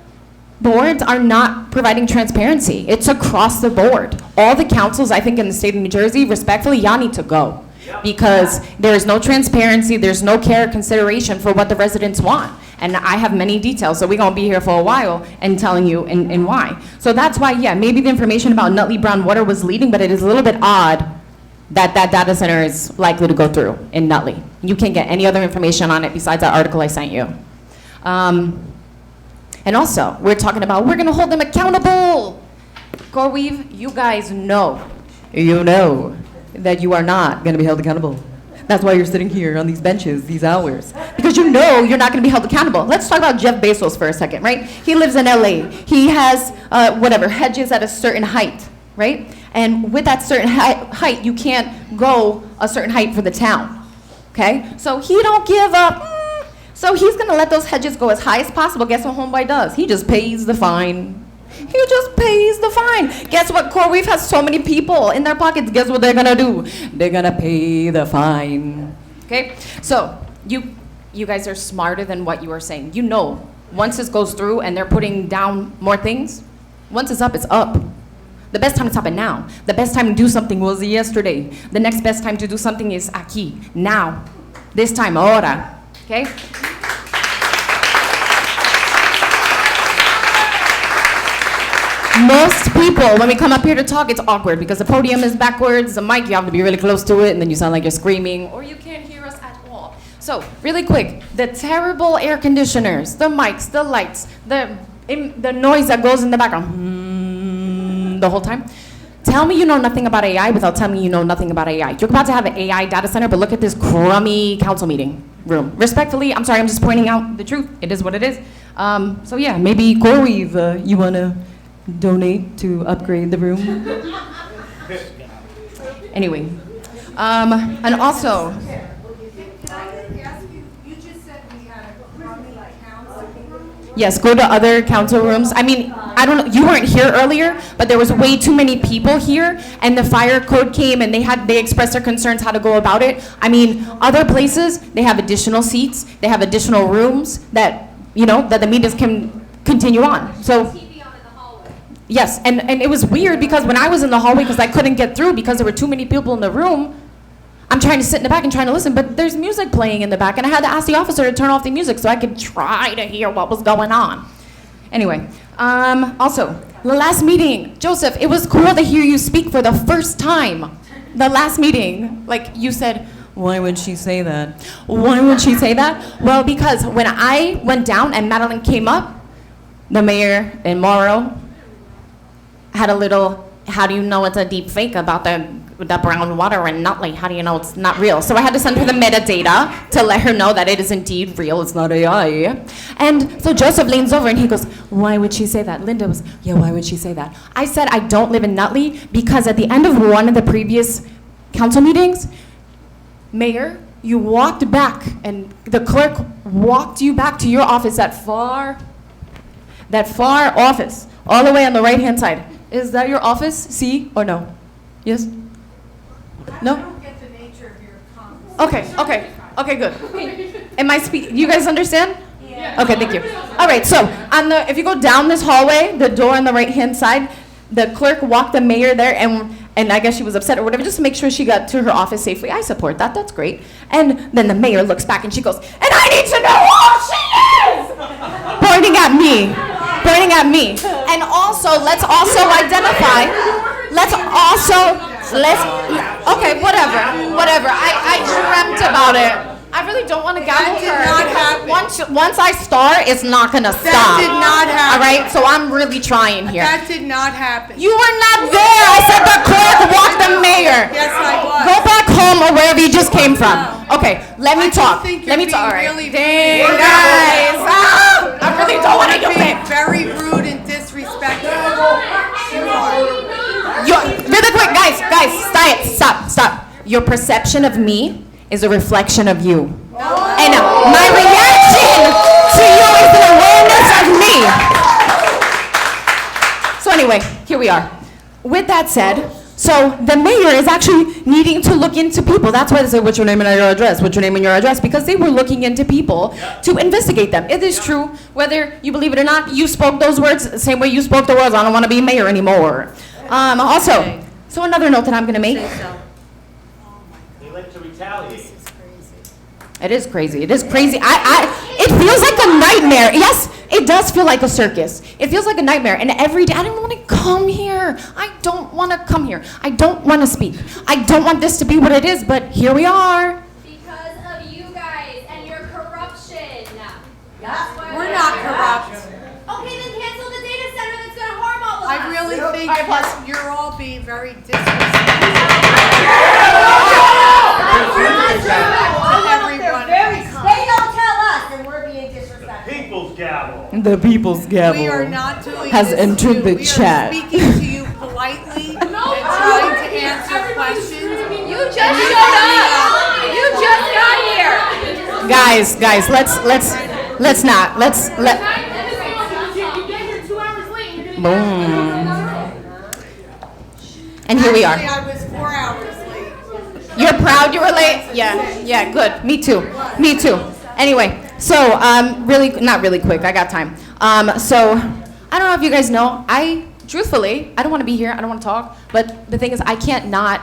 S5: boards are not providing transparency. It's across the board. All the councils, I think, in the state of New Jersey, respectfully, y'all need to go. Because there is no transparency, there's no care or consideration for what the residents want. And I have many details, so we're gonna be here for a while and telling you and why. So that's why, yeah, maybe the information about Nutley Brown Water was leading, but it is a little bit odd that that data center is likely to go through in Nutley. You can't get any other information on it besides that article I sent you. And also, we're talking about, we're gonna hold them accountable. CoreWeave, you guys know, that you are not gonna be held accountable. That's why you're sitting here on these benches, these hours. Because you know you're not gonna be held accountable. Let's talk about Jeff Bezos for a second, right? He lives in LA. He has, hedges at a certain height, right? And with that certain height, you can't go a certain height for the town, okay? So he don't give up. So he's gonna let those hedges go as high as possible. Guess what homeboy does? He just pays the fine. He just pays the fine. Guess what? CoreWeave has so many people in their pockets. Guess what they're gonna do? They're gonna pay the fine. Okay? So you guys are smarter than what you are saying. You know, once this goes through and they're putting down more things, once it's up, it's up. The best time to stop it now. The best time to do something was yesterday. The next best time to do something is aquí, now. This time, ahora. Okay? Most people, when we come up here to talk, it's awkward because the podium is backwards, the mic, you have to be really close to it, and then you sound like you're screaming, or you can't hear us at all. So, really quick, the terrible air conditioners, the mics, the lights, the noise that goes in the background, the whole time. Tell me you know nothing about AI without telling me you know nothing about AI. You're about to have an AI data center, but look at this crummy council meeting room. Respectfully, I'm sorry, I'm just pointing out the truth. It is what it is. So yeah, maybe CoreWeave, you wanna donate to upgrade the room? Anyway, and also, yes, go to other council rooms. I mean, I don't know, you weren't here earlier, but there was way too many people here, and the fire code came and they expressed their concerns how to go about it. I mean, other places, they have additional seats, they have additional rooms that, that the meetings can continue on. So, yes, and it was weird because when I was in the hallway, because I couldn't get through because there were too many people in the room, I'm trying to sit in the back and trying to listen, but there's music playing in the back, and I had to ask the officer to turn off the music so I could try to hear what was going on. Anyway, also, the last meeting, Joseph, it was cool to hear you speak for the first time. The last meeting, like you said, why would she say that? Why would she say that? Well, because when I went down and Madeline came up, the mayor and Morrow had a little, how do you know it's a deep fake about the brown water in Nutley? How do you know it's not real? So I had to send her the metadata to let her know that it is indeed real, it's not AI. And so Joseph leans over and he goes, why would she say that? Linda was, yeah, why would she say that? I said I don't live in Nutley because at the end of one of the previous council meetings, Mayor, you walked back and the clerk walked you back to your office, that far office, all the way on the right-hand side. Is that your office? See or no? Yes? No? I don't get the nature of your comments. Okay, good. Am I speaking? You guys understand? Yeah. Okay, thank you. All right, so if you go down this hallway, the door on the right-hand side, the clerk walked the mayor there, and I guess she was upset or whatever, just to make sure she got to her office safely. I support that. That's great. And then the mayor looks back and she goes, and I need to know who she is! Pointing at me. And also, let's also identify, okay, whatever. I dreamt about it. I really don't want to gavel her.
S19: That did not happen.
S5: Once I start, it's not going to stop.
S19: That did not happen.
S5: All right, so I'm really trying here.
S19: That did not happen.
S5: You were not there. I said the clerk walked the mayor.
S19: Yes, I was.
S5: Go back home or wherever you just came from. Okay, let me talk.
S19: Let me talk.
S5: All right.
S19: Really
S5: dang, guys. I really don't want to use it.
S19: Very rude and disrespectful.
S5: Really quick, guys, stop. Your perception of me is a reflection of you. And my reaction to you is Anyway, here we are. With that said, so the mayor is actually needing to look into people. That's why they say, what's your name and your address? What's your name and your address? Because they were looking into people to investigate them. It is true, whether you believe it or not, you spoke those words the same way you spoke the words, I don't want to be mayor anymore. Also, so another note that I'm going to make.
S14: They like to retaliate.
S5: It is crazy. It is crazy. It feels like a nightmare. Yes, it does feel like a circus. It feels like a nightmare. And every day, I don't want to come here. I don't want to come here. I don't want to speak. I don't want this to be what it is, but here we are.
S21: Because of you guys and your corruption.
S19: We're not corrupt.
S21: Okay, then cancel the data center that's going to harm all of us.
S19: I really think you're all being very
S21: They don't tell us, and we're being disrespectful.
S14: People's gavel.
S5: The people's gavel
S19: We are not doing
S5: has
S19: this
S5: entered the
S19: We
S5: chat.
S19: are speaking to you politely and trying to answer questions.
S21: You just showed up. You just got here.
S5: Guys, let's not. Boom. And here we are.
S19: Actually, I was 4 hours late.
S5: You're proud you were late? Yeah, good. Me too. Anyway, so not really quick. I got time. So I don't know if you guys know. Truthfully, I don't want to be here. I don't want to talk. But the thing is, I can't not.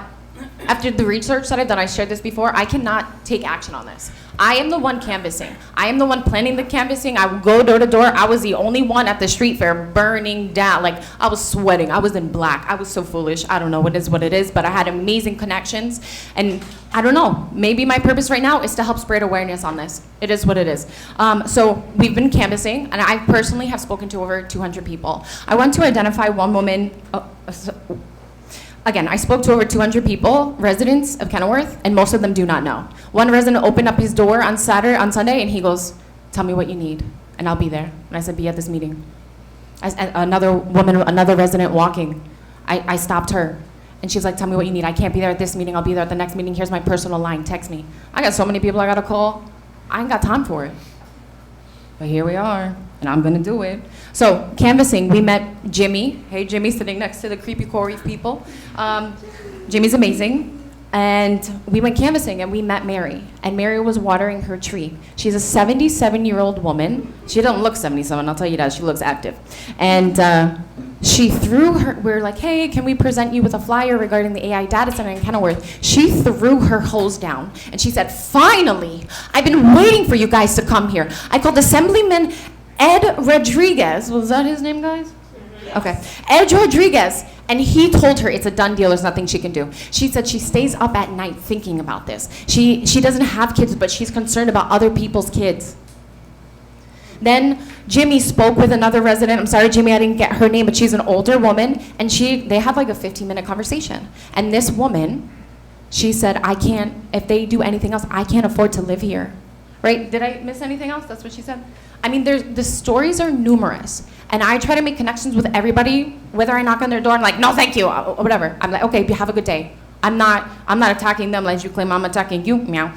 S5: After the research that I've done, I shared this before. I cannot take action on this. I am the one canvassing. I am the one planning the canvassing. I would go door to door. I was the only one at the street fair burning down. Like, I was sweating. I was in black. I was so foolish. I don't know what it is, but I had amazing connections. And I don't know. Maybe my purpose right now is to help spread awareness on this. It is what it is. So we've been canvassing, and I personally have spoken to over 200 people. I want to identify one woman. Again, I spoke to over 200 people, residents of Kenilworth, and most of them do not know. One resident opened up his door on Sunday, and he goes, "Tell me what you need, and I'll be there." And I said, "Be at this meeting." Another resident walking, I stopped her, and she's like, "Tell me what you need. I can't be there at this meeting. I'll be there at the next meeting. Here's my personal line. Text me." I got so many people I gotta call. I ain't got time for it. But here we are, and I'm gonna do it. So, canvassing, we met Jimmy. Hey, Jimmy, sitting next to the creepy Coral Reef people. Jimmy's amazing. And we went canvassing, and we met Mary. And Mary was watering her tree. She's a 77-year-old woman. She doesn't look 77, I'll tell you that. She looks active. And she we're like, "Hey, can we present you with a flyer regarding the AI data center in Kenilworth?" She threw her hose down, and she said, "Finally, I've been waiting for you guys to come here. I called Assemblyman Ed Rodriguez." Was that his name, guys? Okay. Ed Rodriguez. And he told her it's a done deal, there's nothing she can do. She said she stays up at night thinking about this. She doesn't have kids, but she's concerned about other people's kids. Then Jimmy spoke with another resident. I'm sorry, Jimmy, I didn't get her name, but she's an older woman, and they had like a 15-minute conversation. And this woman, she said, if they do anything else, I can't afford to live here. Right? Did I miss anything else? That's what she said. I mean, the stories are numerous. And I try to make connections with everybody, whether I knock on their door, I'm like, "No, thank you," or whatever. I'm like, "Okay, have a good day." I'm not attacking them like you claim I'm attacking you, meow.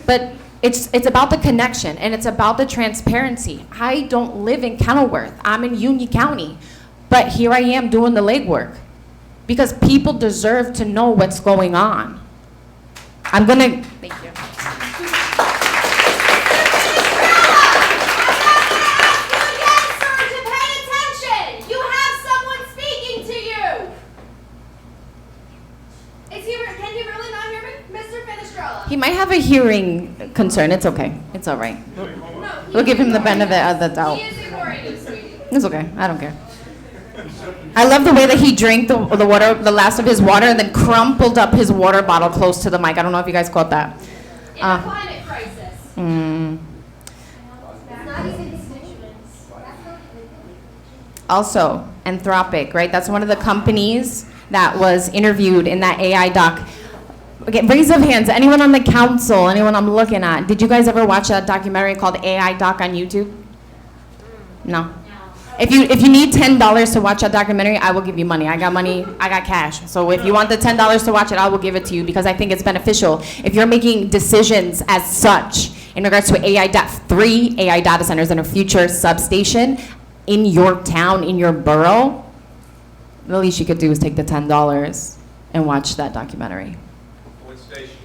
S5: But it's about the connection, and it's about the transparency. I don't live in Kenilworth. I'm in Union County. But here I am doing the legwork. Because people deserve to know what's going on. Thank you. He might have a hearing concern. It's okay. It's all right. We'll give him the benefit of the doubt. It's okay. I don't care. I love the way that he drank the water, the last of his water, and then crumpled up his water bottle close to the mic. I don't know if you guys caught that.
S21: In a climate crisis.
S5: Also, Anthropic, right? That's one of the companies that was interviewed in that AI doc. Okay, raise of hands. Anyone on the council? Anyone I'm looking at? Did you guys ever watch a documentary called AI Doc on YouTube? No. If you need $10 to watch that documentary, I will give you money. I got money. I got cash. So if you want the $10 to watch it, I will give it to you because I think it's beneficial. If you're making decisions as such in regards to 3 AI data centers in a future substation in your town, in your borough, the least you could do is take the $10 and watch that documentary.
S20: What station?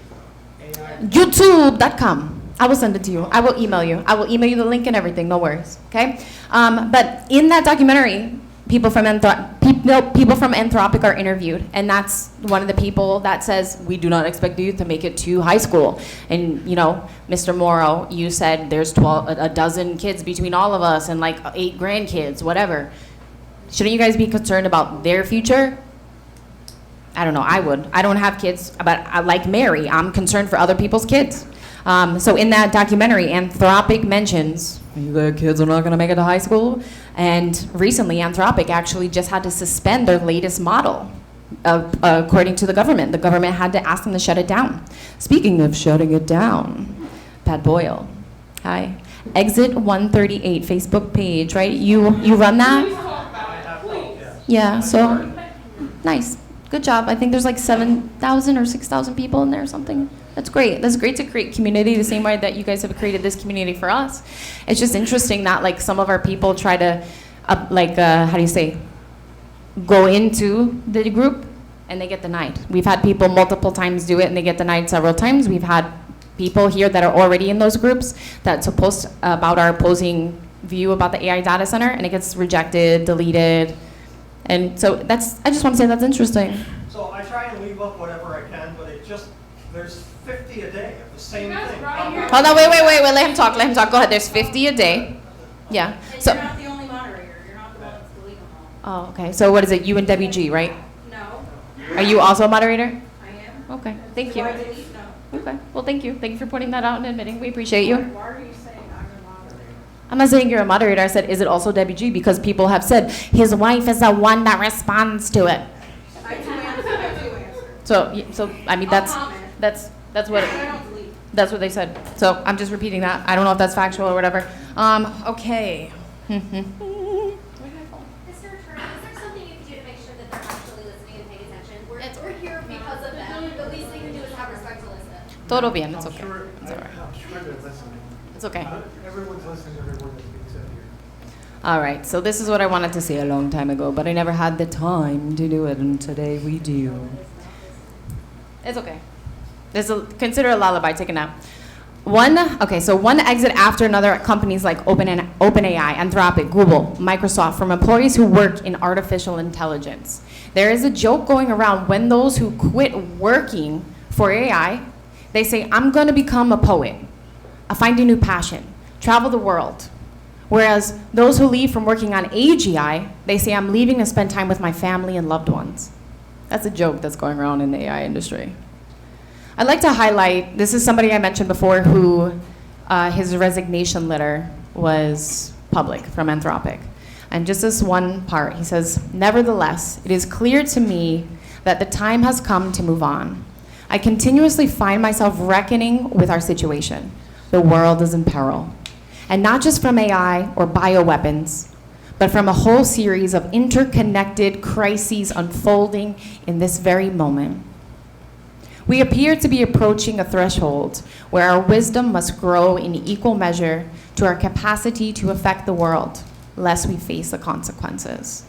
S5: YouTube.com. I will send it to you. I will email you. I will email you the link and everything. No worries. Okay. But in that documentary, people from Anthropic are interviewed, and that's one of the people that says we do not expect you to make it to high school. And you know, Mr. Morrow, you said there's a dozen kids between all of us and like 8 grandkids, whatever. Shouldn't you guys be concerned about their future? I don't know. I would. I don't have kids, but like Mary, I'm concerned for other people's kids. So in that documentary, Anthropic mentions the kids are not going to make it to high school. And recently, Anthropic actually just had to suspend their latest model, according to the government. The government had to ask them to shut it down. Speaking of shutting it down, Pat Boyle, hi. Exit 138 Facebook page, right? You run that? Yeah, so nice. Good job. I think there's like 7,000 or 6,000 people in there or something. That's great. That's great to create community the same way that you guys have created this community for us. It's just interesting that like some of our people try to, go into the group and they get denied. We've had people multiple times do it and they get denied several times. We've had people here that are already in those groups that post about our opposing view about the AI data center and it gets rejected, deleted. And so I just want to say that's interesting.
S15: So I try and leave up whatever I can, but there's 50 a day of the same thing.
S5: Hold on, wait, let him talk. Go ahead, there's 50 a day. Yeah.
S22: And
S5: So,
S22: you're not the only moderator. You're not the one that's deleting them all.
S5: oh, okay. So what is it, you and Debbie G, right?
S22: No.
S5: Are you also a moderator?
S22: I am.
S5: Okay, thank you.
S22: Do I delete? No.
S5: Okay, well, thank you. Thank you for pointing that out and admitting. We appreciate you.
S22: Why are you saying I'm a moderator?
S5: I'm not saying you're a moderator. I said, is it also Debbie G? Because people have said his wife is the one that responds to it.
S22: I do answer.
S5: So I mean, that's what
S22: I don't delete.
S5: that's what they said. So I'm just repeating that. I don't know if that's factual or whatever. Okay.
S21: Mr. Attorney, is there something you can do to make sure that they're actually listening and paying attention? We're here because of them. The least they can do is have respect to listen.
S5: Todo bien. It's okay.
S12: I'm sure
S5: It's all right.
S12: they're listening.
S5: It's okay.
S12: Everyone's listening to every word that's being said here.
S5: All right. So this is what I wanted to say a long time ago, but I never had the time to do it, and today we do. It's okay. Consider a lullaby. Take a nap. One exit after another at companies like OpenAI, Anthropic, Google, Microsoft from employees who work in artificial intelligence. There is a joke going around when those who quit working for AI, they say, I'm going to become a poet, find a new passion, travel the world. Whereas those who leave from working on AGI, they say, I'm leaving to spend time with my family and loved ones. That's a joke that's going around in the AI industry. I'd like to highlight, this is somebody I mentioned before who his resignation letter was public from Anthropic. And just this one part, he says, nevertheless, it is clear to me that the time has come to move on. I continuously find myself reckoning with our situation. The world is in peril. And not just from AI or bioweapons, but from a whole series of interconnected crises unfolding in this very moment. We appear to be approaching a threshold where our wisdom must grow in equal measure to our capacity to affect the world, lest we face the consequences.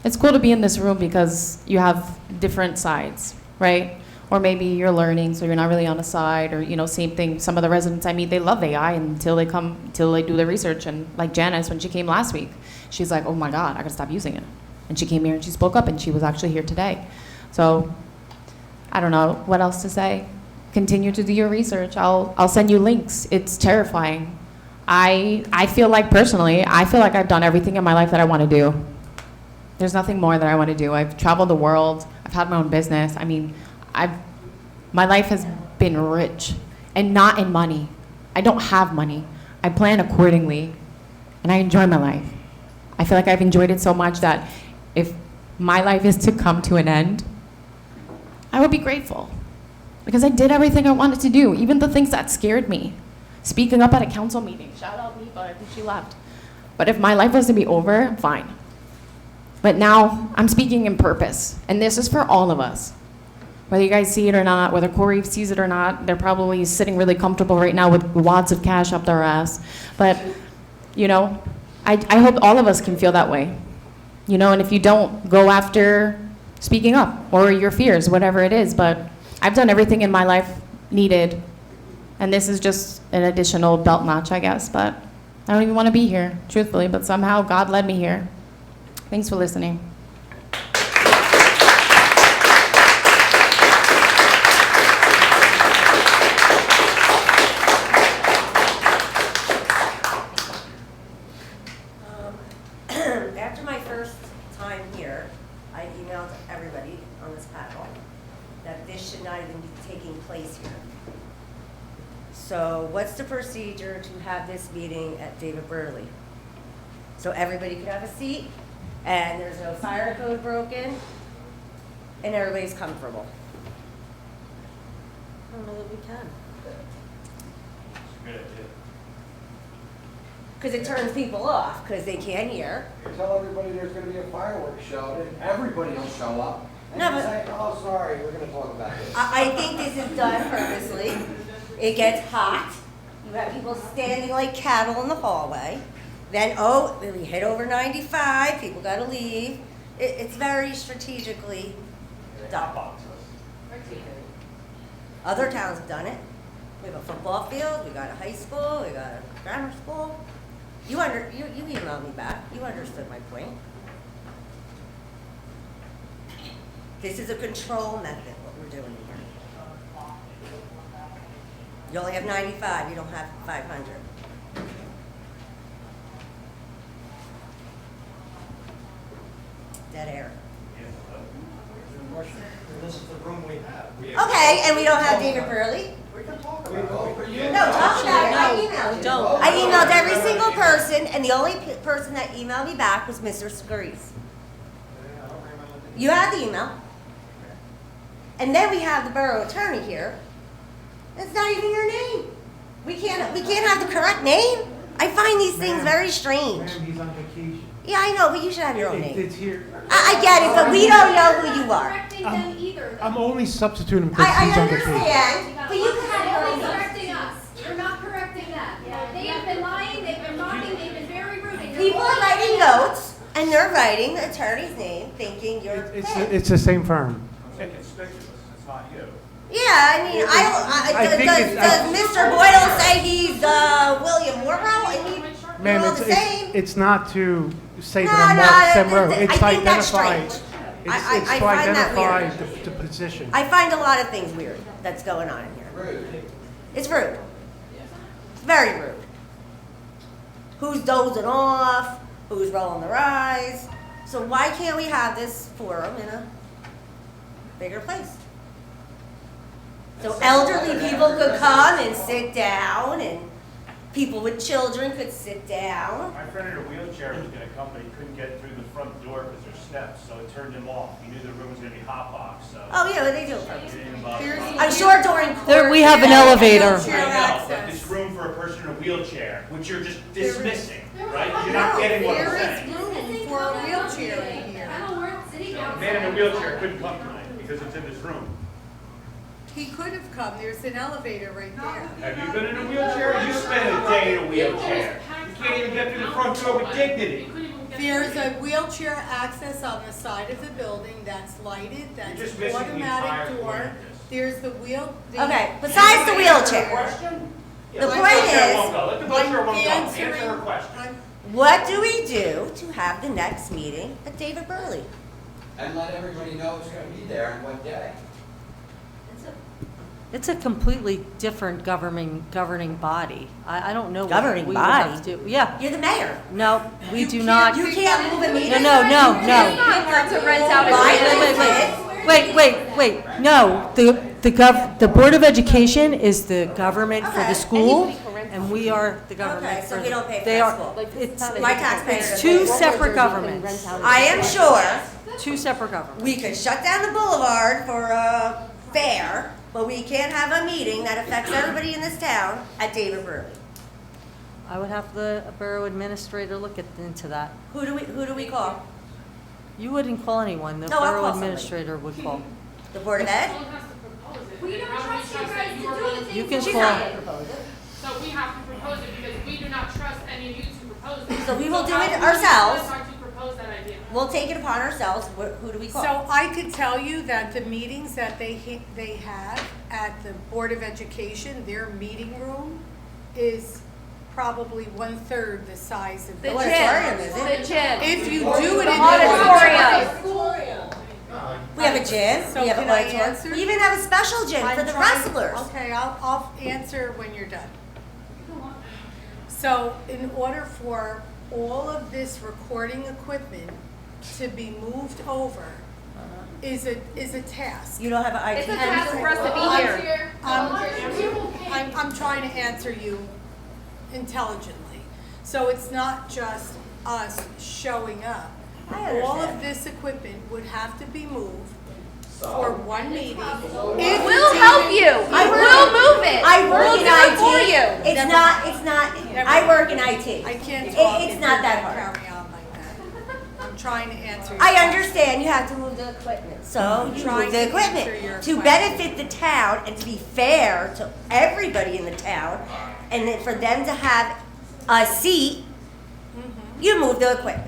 S5: It's cool to be in this room because you have different sides, right? Or maybe you're learning, so you're not really on a side, or same thing. Some of the residents I meet, they love AI until they do their research. And like Janice, when she came last week, she's like, oh my God, I gotta stop using it. And she came here and she spoke up, and she was actually here today. So I don't know what else to say. Continue to do your research. I'll send you links. It's terrifying. I feel like personally, I've done everything in my life that I want to do. There's nothing more that I want to do. I've traveled the world. I've had my own business. I mean, my life has been rich, and not in money. I don't have money. I plan accordingly, and I enjoy my life. I feel like I've enjoyed it so much that if my life is to come to an end, I would be grateful, because I did everything I wanted to do, even the things that scared me. Speaking up at a council meeting, shout out Neva, I think she left. But if my life was to be over, I'm fine. But now I'm speaking in purpose, and this is for all of us. Whether you guys see it or not, whether Corey sees it or not, they're probably sitting really comfortable right now with wads of cash up their ass. But, I hope all of us can feel that way. and if you don't, go after speaking up or your fears, whatever it is. But I've done everything in my life needed, and this is just an additional belt notch, I guess. But I don't even want to be here, truthfully, but somehow God led me here. Thanks for listening.
S6: After my first time here, I emailed everybody on this panel that this should not even be taking place here. So what's the procedure to have this meeting at David Burley? So everybody could have a seat, and there's no fire code broken, and everybody's comfortable.
S1: I don't know that we can.
S14: Good idea.
S6: Because it turns people off, because they can't hear.
S16: You tell everybody there's gonna be a fireworks show, then everybody will show up. And
S6: No,
S16: you
S6: but-
S16: say, oh, sorry, we're gonna talk about this.
S6: I think this is done purposely. It gets hot. You have people standing like cattle in the hallway. Then, we hit over 95, people gotta leave. It's very strategically done. Other towns have done it. We have a football field, we got a high school, we got a grammar school. You emailed me back, you understood my point. This is a control method, what we're doing here. You only have 95, you don't have 500. Dead air.
S15: This is the room we have.
S6: Okay, and we don't have David Burley?
S15: We can talk about it.
S6: No, talk about it, I emailed you. I emailed every single person, and the only person that emailed me back was Mr. Scarice. You had the email. And then we have the borough attorney here. It's not even your name. We can't have the correct name. I find these things very strange.
S12: Ma'am, he's on vacation.
S6: Yeah, I know, but you should have your own name.
S12: It's here.
S6: I get it, but we don't know who you are.
S12: I'm only substituting because
S6: I
S12: he's on vacation.
S6: understand, but you can have your own
S21: You're
S6: name.
S21: correcting us. You're not correcting them. They have been lying, they've been mocking, they've been very rude. and you're
S6: People are
S21: lying.
S6: writing notes, and they're writing the attorney's name, thinking you're dead.
S12: It's the same firm.
S14: It's conspicuous, it's not you.
S6: Yeah, I mean,
S12: I think
S6: does Mr. Boyle say he's William Morrow, and they're
S12: Ma'am,
S6: all the same?
S12: it's not to say
S6: No,
S12: that I'm
S6: no,
S12: Mark Semro.
S6: I
S12: It's to
S6: think that's
S12: identify,
S6: strange.
S12: it's
S6: I
S12: to
S6: find that
S12: identify
S6: weird.
S12: the position.
S6: I find a lot of things weird that's going on in here. It's rude. It's very rude. Who's dozing off? Who's rolling their eyes? So why can't we have this forum in a bigger place? So elderly people could come and sit down, and people with children could sit down.
S14: My friend in a wheelchair was gonna come, but he couldn't get through the front door because there's steps, so it turned him off. He knew the room was gonna be hot box, so.
S6: Oh, yeah, well, they do.
S14: He didn't bother.
S6: I'm sure during court.
S1: There, we have an elevator.
S14: I know, but there's room for a person in a wheelchair, which you're just dismissing, right? You're not getting what I'm saying.
S21: room for a wheelchair in here.
S14: A man in a wheelchair couldn't come tonight because it's in this room.
S17: He could have come, there's an elevator right there.
S14: Have you been in a wheelchair? You spent a day in a wheelchair. You can't even get through the front door with dignity.
S17: There's a wheelchair access on the side of the building that's lighted, that's
S14: You're just missing the entire
S17: automatic
S14: point
S17: door.
S14: of this.
S17: There's the wheel.
S6: Okay, besides the wheelchair. The point
S14: Let the
S6: is,
S14: butcher won't go. Answer her question.
S6: what do we do to have the next meeting at David Burley?
S16: And let everybody know who's gonna be there and what day.
S1: It's a completely different governing body. I don't know. what
S6: Governing
S1: we would have
S6: body?
S1: to do. Yeah.
S6: You're the mayor.
S1: No, we do not.
S6: You can't move a meeting.
S1: No.
S21: To rent out
S1: Wait. No, the Board of Education is the government for the school, and we are the government
S6: Okay, so
S1: for.
S6: we don't pay for
S1: They
S6: that
S1: are.
S6: school.
S1: It's
S6: My taxpayers.
S1: It's two separate governments.
S6: I am sure
S1: Two separate governments.
S6: we could shut down the boulevard for a fair, but we can't have a meeting that affects everybody in this town at David Burley.
S1: I would have the borough administrator look into that.
S6: Who do we call?
S1: You wouldn't call anyone. The
S6: No, I'll
S1: borough
S6: call somebody.
S1: administrator would call.
S6: The Board of Ed?
S21: We don't trust you guys to do the things.
S1: You can
S6: She's
S1: call.
S6: not gonna propose it.
S18: So we have to propose it because we do not trust any of you to propose it.
S6: So we will do
S18: how
S6: it
S18: can we
S6: ourselves.
S18: decide to propose that idea?
S6: we'll take it upon ourselves. Who do we call?
S17: So I could tell you that the meetings that they have at the Board of Education, their meeting room is probably 1/3 the size of
S6: The
S17: the
S6: auditorium, is it?
S21: The gym.
S17: If you do it in the
S21: auditorium.
S6: We have a gym.
S17: So
S6: We have
S17: can
S6: an
S17: I
S6: auditorium.
S17: answer?
S6: We even have a special gym for the wrestlers.
S17: Okay, I'll answer when you're done. So in order for all of this recording equipment to be moved over is a task.
S6: You don't have an IT.
S21: It's a task for us to be here.
S17: I'm trying to answer you intelligently. So it's not just us showing up.
S6: I
S17: All
S6: understand.
S17: of this equipment would have to be moved for one meeting.
S21: We'll help you. We'll move it.
S6: I work
S21: We'll
S6: in
S21: do it
S6: IT.
S21: for you.
S6: It's not, I work in IT.
S17: I can't talk.
S6: It's
S17: if
S6: not
S17: you're
S6: that
S17: gonna
S6: hard.
S17: Carry on like that. I'm trying to answer your
S6: I
S17: question.
S6: understand you have to move the equipment, so you
S17: Trying
S6: move the
S17: to answer your
S6: equipment. To
S17: question.
S6: benefit the town and to be fair to everybody in the town, and then for them to have a seat, you move the equipment.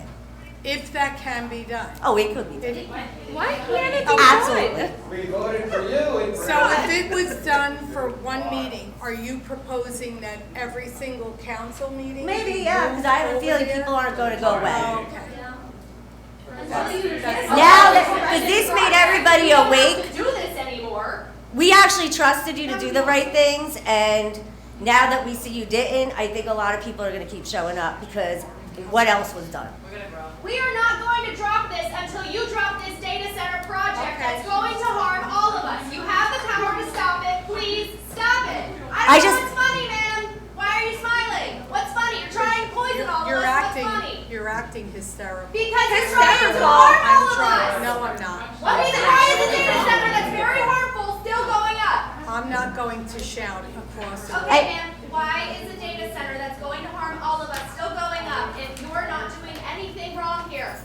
S17: If that can be done.
S6: Oh, it could be done.
S21: Why can't it be
S6: Absolutely.
S21: done?
S16: We voted for you.
S17: So if it was done for one meeting, are you proposing that every single council meeting?
S6: Maybe,
S17: be
S6: yeah, because
S17: moved
S6: I have a
S17: over
S6: feeling
S17: there?
S6: people aren't going to go away.
S17: Okay.
S6: Now that, because this made everybody
S21: We don't
S6: awake,
S21: have to do this anymore.
S6: we actually trusted you to do the right things, and now that we see you didn't, I think a lot of people are going to keep showing up because what else was done?
S21: We are not going to drop this until you drop this data center project
S17: Okay.
S21: that's going to harm all of us. You have the power to stop it. Please stop it.
S6: I
S21: I don't
S6: just-
S21: know what's funny, man. Why are you smiling? What's funny? You're trying to poison all of
S17: You're
S21: us.
S17: acting,
S21: What's funny?
S17: you're acting hysterical.
S21: Because you're trying to harm all of us.
S17: No, I'm not.
S21: Why is the data center that's very harmful still going up?
S17: I'm not going to shout across the room.
S21: Okay, ma'am, why is the data center that's going to harm all of us still going up if you're not doing anything wrong here?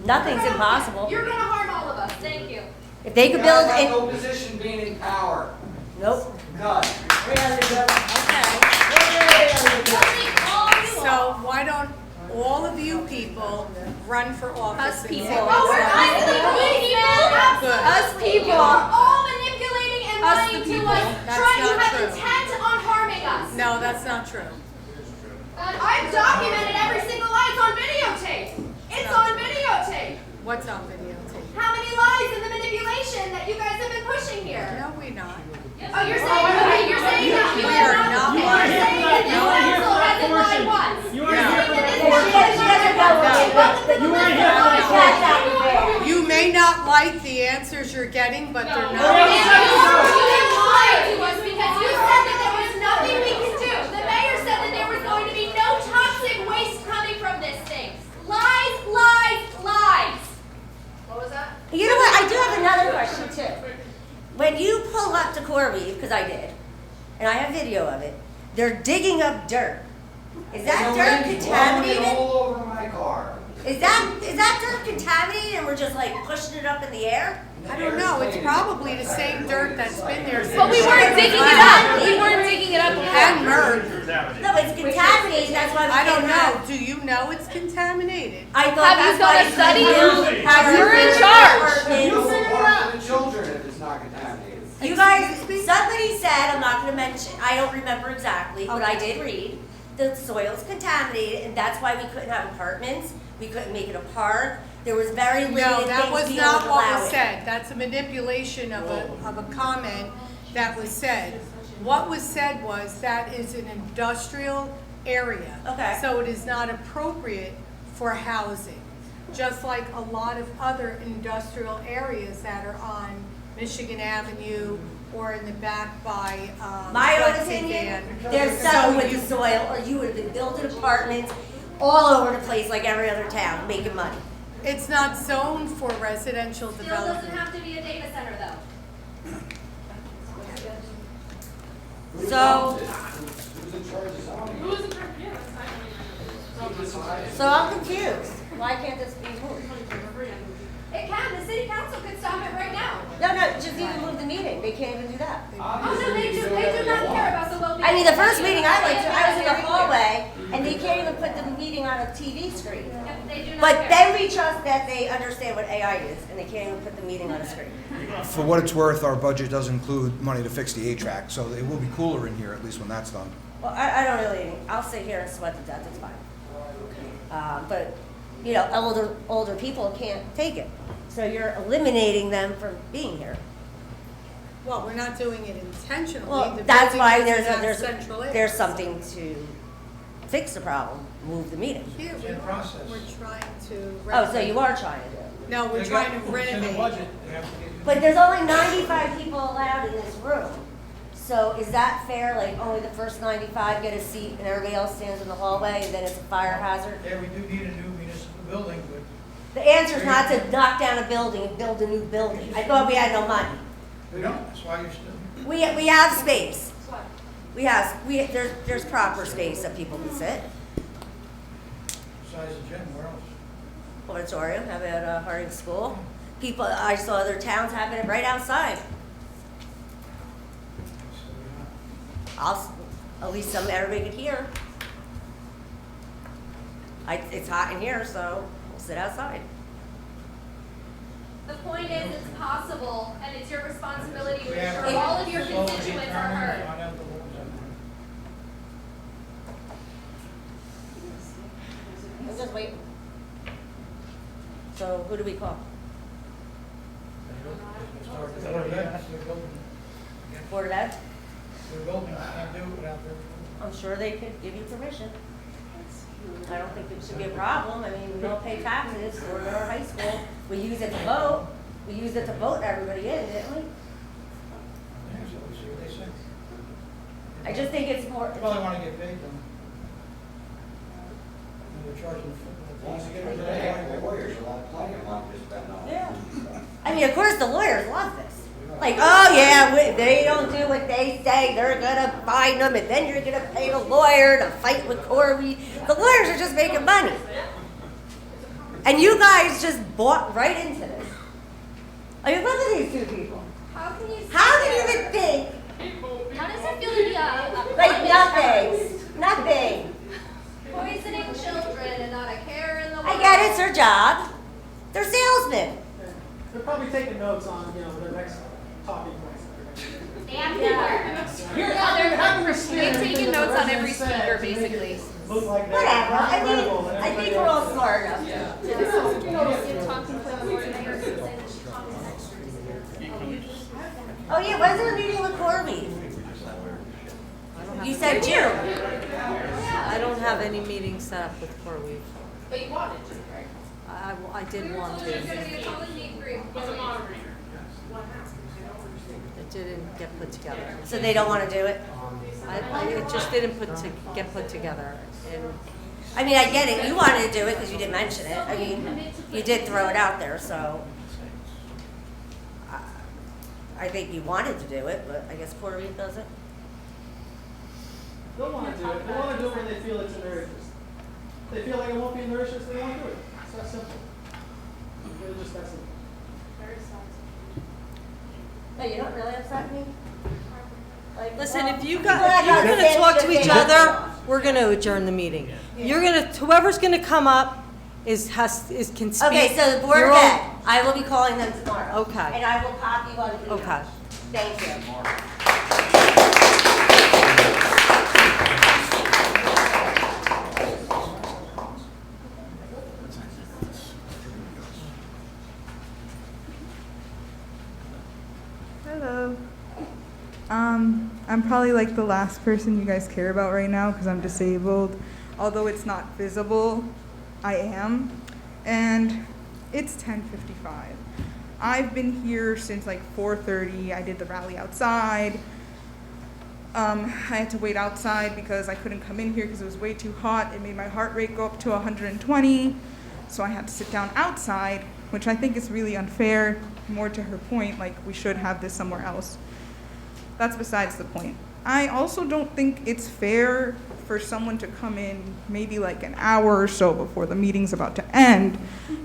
S6: Nothing's impossible.
S21: You're gonna harm all of us, thank you.
S6: If they could
S16: You guys
S6: build
S16: have
S6: it,
S16: no position being in power.
S6: nope.
S16: None.
S17: So why don't all of you people run for office?
S21: Us people. Oh, we're us people?
S17: Good.
S21: Us people. You are all manipulating and
S17: Us
S21: lying
S17: the
S21: to
S17: people.
S21: us.
S17: That's
S21: You
S17: not
S21: have
S17: true.
S21: intent on harming us.
S17: No, that's not true.
S21: I've documented every single lie. It's on videotape. It's on videotape.
S17: What's on videotape?
S21: How many lies and the manipulation that you guys have been pushing here?
S17: No, we're not.
S21: Oh, you're saying that you
S17: We
S21: have
S17: are not
S21: You're
S17: lying.
S21: saying that this council hasn't lied once.
S15: You
S21: You're
S15: are here
S21: saying
S15: for
S21: that this
S15: abortion.
S21: council has lied.
S17: You may not like the answers you're getting, but they're
S21: You
S17: not.
S21: didn't lie to us because you said that there was nothing we could do. The mayor said that there was going to be no toxic waste coming from this thing. Lies, lies, lies. What was that?
S6: You know what? I do have another question too. When you pull up to CoreWeave, because I did, and I have video of it, they're digging up dirt. Is that dirt contaminated?
S16: All over my car.
S6: Is that dirt contaminated and we're just like pushing it up in the air?
S17: I don't know. It's probably the same dirt that's been there since.
S21: But we weren't digging it up. We weren't digging it up
S17: And
S21: before.
S17: merged.
S6: No, it's contaminated, that's why we
S17: I don't
S6: can't
S17: know. Do you know it's contaminated?
S6: I thought
S21: Have you
S6: that's why
S21: done a
S6: you
S21: study?
S6: build houses
S21: You're in
S6: for
S21: charge.
S6: apartments.
S16: You figure it out for the children if it's not contaminated.
S6: You guys, somebody said, I'm not gonna mention, I don't remember exactly, but I did read, the soil's contaminated, and that's why we couldn't have apartments, we couldn't make it a park, there was very
S17: No,
S6: limited
S17: that
S6: things
S17: was
S6: being
S17: not what
S6: allowed.
S17: was said. That's a manipulation of a comment that was said. What was said was that is an industrial area.
S6: Okay.
S17: So it is not appropriate for housing, just like a lot of other industrial areas that are on Michigan Avenue or in the back by,
S6: My own
S17: Lexington.
S6: opinion, there's something with the soil, or you would have been building apartments all over the place like every other town, making money.
S17: It's not zoned for residential
S21: Still
S17: development.
S21: doesn't have to be a data center though.
S6: So,
S16: Who's in charge of zoning?
S6: so I'm confused, why can't this be moved?
S21: It can, the city council could stop it right now.
S6: No, just even move the meeting, they can't even do that.
S21: Oh, no, they do not care about the well-being.
S6: I mean, the first meeting I went to, I was in the hallway, and they can't on a TV screen.
S21: They do not
S6: But
S21: care.
S6: then we trust that they understand what AI is, and they can't even put the meeting on a screen.
S7: For what it's worth, our budget does include money to fix the HVAC, so it will be cooler in here, at least when that's done.
S6: Well, I don't really, I'll sit here and sweat to death, it's fine. But, you know, older people can't take it. So you're eliminating them from being here.
S17: Well, we're not doing it intentionally.
S6: Well,
S17: The
S6: that's
S17: building
S6: why
S17: is not central
S6: there's
S17: air.
S6: something to fix the problem, move the meeting.
S17: Here, we're trying to.
S6: Oh, so you are trying to do it?
S17: No, we're trying to renovate.
S6: But there's only 95 people allowed in this room. So is that fair, like only the first 95 get a seat and everybody else stands in the hallway and then it's a fire hazard?
S4: Yeah, we do need a new municipal building, but.
S6: The answer is not to knock down a building and build a new building. I thought we had no money.
S4: We don't, that's why you're still.
S6: We have space. There's proper space that people can sit.
S4: Besides the gym, where else?
S6: Auditorium, how about Harding School? People, I saw other towns having it right outside. At least everybody could hear. It's hot in here, so we'll sit outside.
S21: The point is, it's possible, and it's your responsibility to ensure all of your constituents are heard.
S6: I'm just waiting. So who do we call? Board of Ed?
S4: Their building, can't do it without their.
S6: I'm sure they could give you permission. I don't think it should be a problem. I mean, we don't pay taxes for our high school. We use it to vote. We used it to vote everybody in, didn't we?
S4: Yeah, so we'll see what they say.
S6: I just think it's more.
S4: They probably want to get paid though. And they're charging.
S16: The lawyers will have plenty of money to spend on it.
S6: Yeah. I mean, of course, the lawyers love this. Like, oh yeah, they don't do what they say, they're gonna fine them, and then you're gonna pay the lawyer to fight with Corby. The lawyers are just making money. And you guys just bought right into this. I mean, look at these two people.
S21: How can you?
S6: How can you even think?
S21: How does it feel to be a
S6: Like nothing, nothing.
S21: poisoning children and not a care in the world?
S6: I get it, it's their job. They're salesmen.
S8: They're probably taking notes on, their next talking points.
S21: They've taken notes on every speaker, basically.
S6: Whatever, I mean, I think we're all smart enough to. Oh yeah, when's the meeting with Corby? You said June.
S1: I don't have any meetings set up with CoreWeave.
S21: But you wanted to, right?
S1: I did want to.
S21: There's gonna be a totally meet group as a moderator.
S1: It didn't get put together.
S6: So they don't want to do it?
S1: It just didn't get put together. And
S6: I mean, I get it, you wanted to do it because you didn't mention it. I mean, you did throw it out there, so. I think you wanted to do it, but I guess Puerto Rico doesn't.
S8: They'll want to do it. They want to do it when they feel it's in their interest. If they feel like it won't be in their interest, they won't do it. It's that simple. It's just that simple.
S6: No, you're not really upset with me? Like,
S1: listen,
S6: well,
S1: if you're
S6: well, I got
S1: gonna
S6: the
S1: talk to
S6: same
S1: each
S6: thing.
S1: other, we're gonna adjourn the meeting. Whoever's gonna come up can speak.
S6: Okay, so the Board
S1: You're
S6: of
S1: all-
S6: Ed, I will be calling them tomorrow.
S1: Okay.
S6: And I will copy you on the email.
S1: Okay.
S6: Thank you.
S18: Hello. I'm probably like the last person you guys care about right now because I'm disabled. Although it's not visible, I am. And it's 10:55. I've been here since like 4:30. I did the rally outside. I had to wait outside because I couldn't come in here because it was way too hot. It made my heart rate go up to 120. So I had to sit down outside, which I think is really unfair. More to her point, like we should have this somewhere else. That's besides the point. I also don't think it's fair for someone to come in maybe like an hour or so before the meeting's about to end,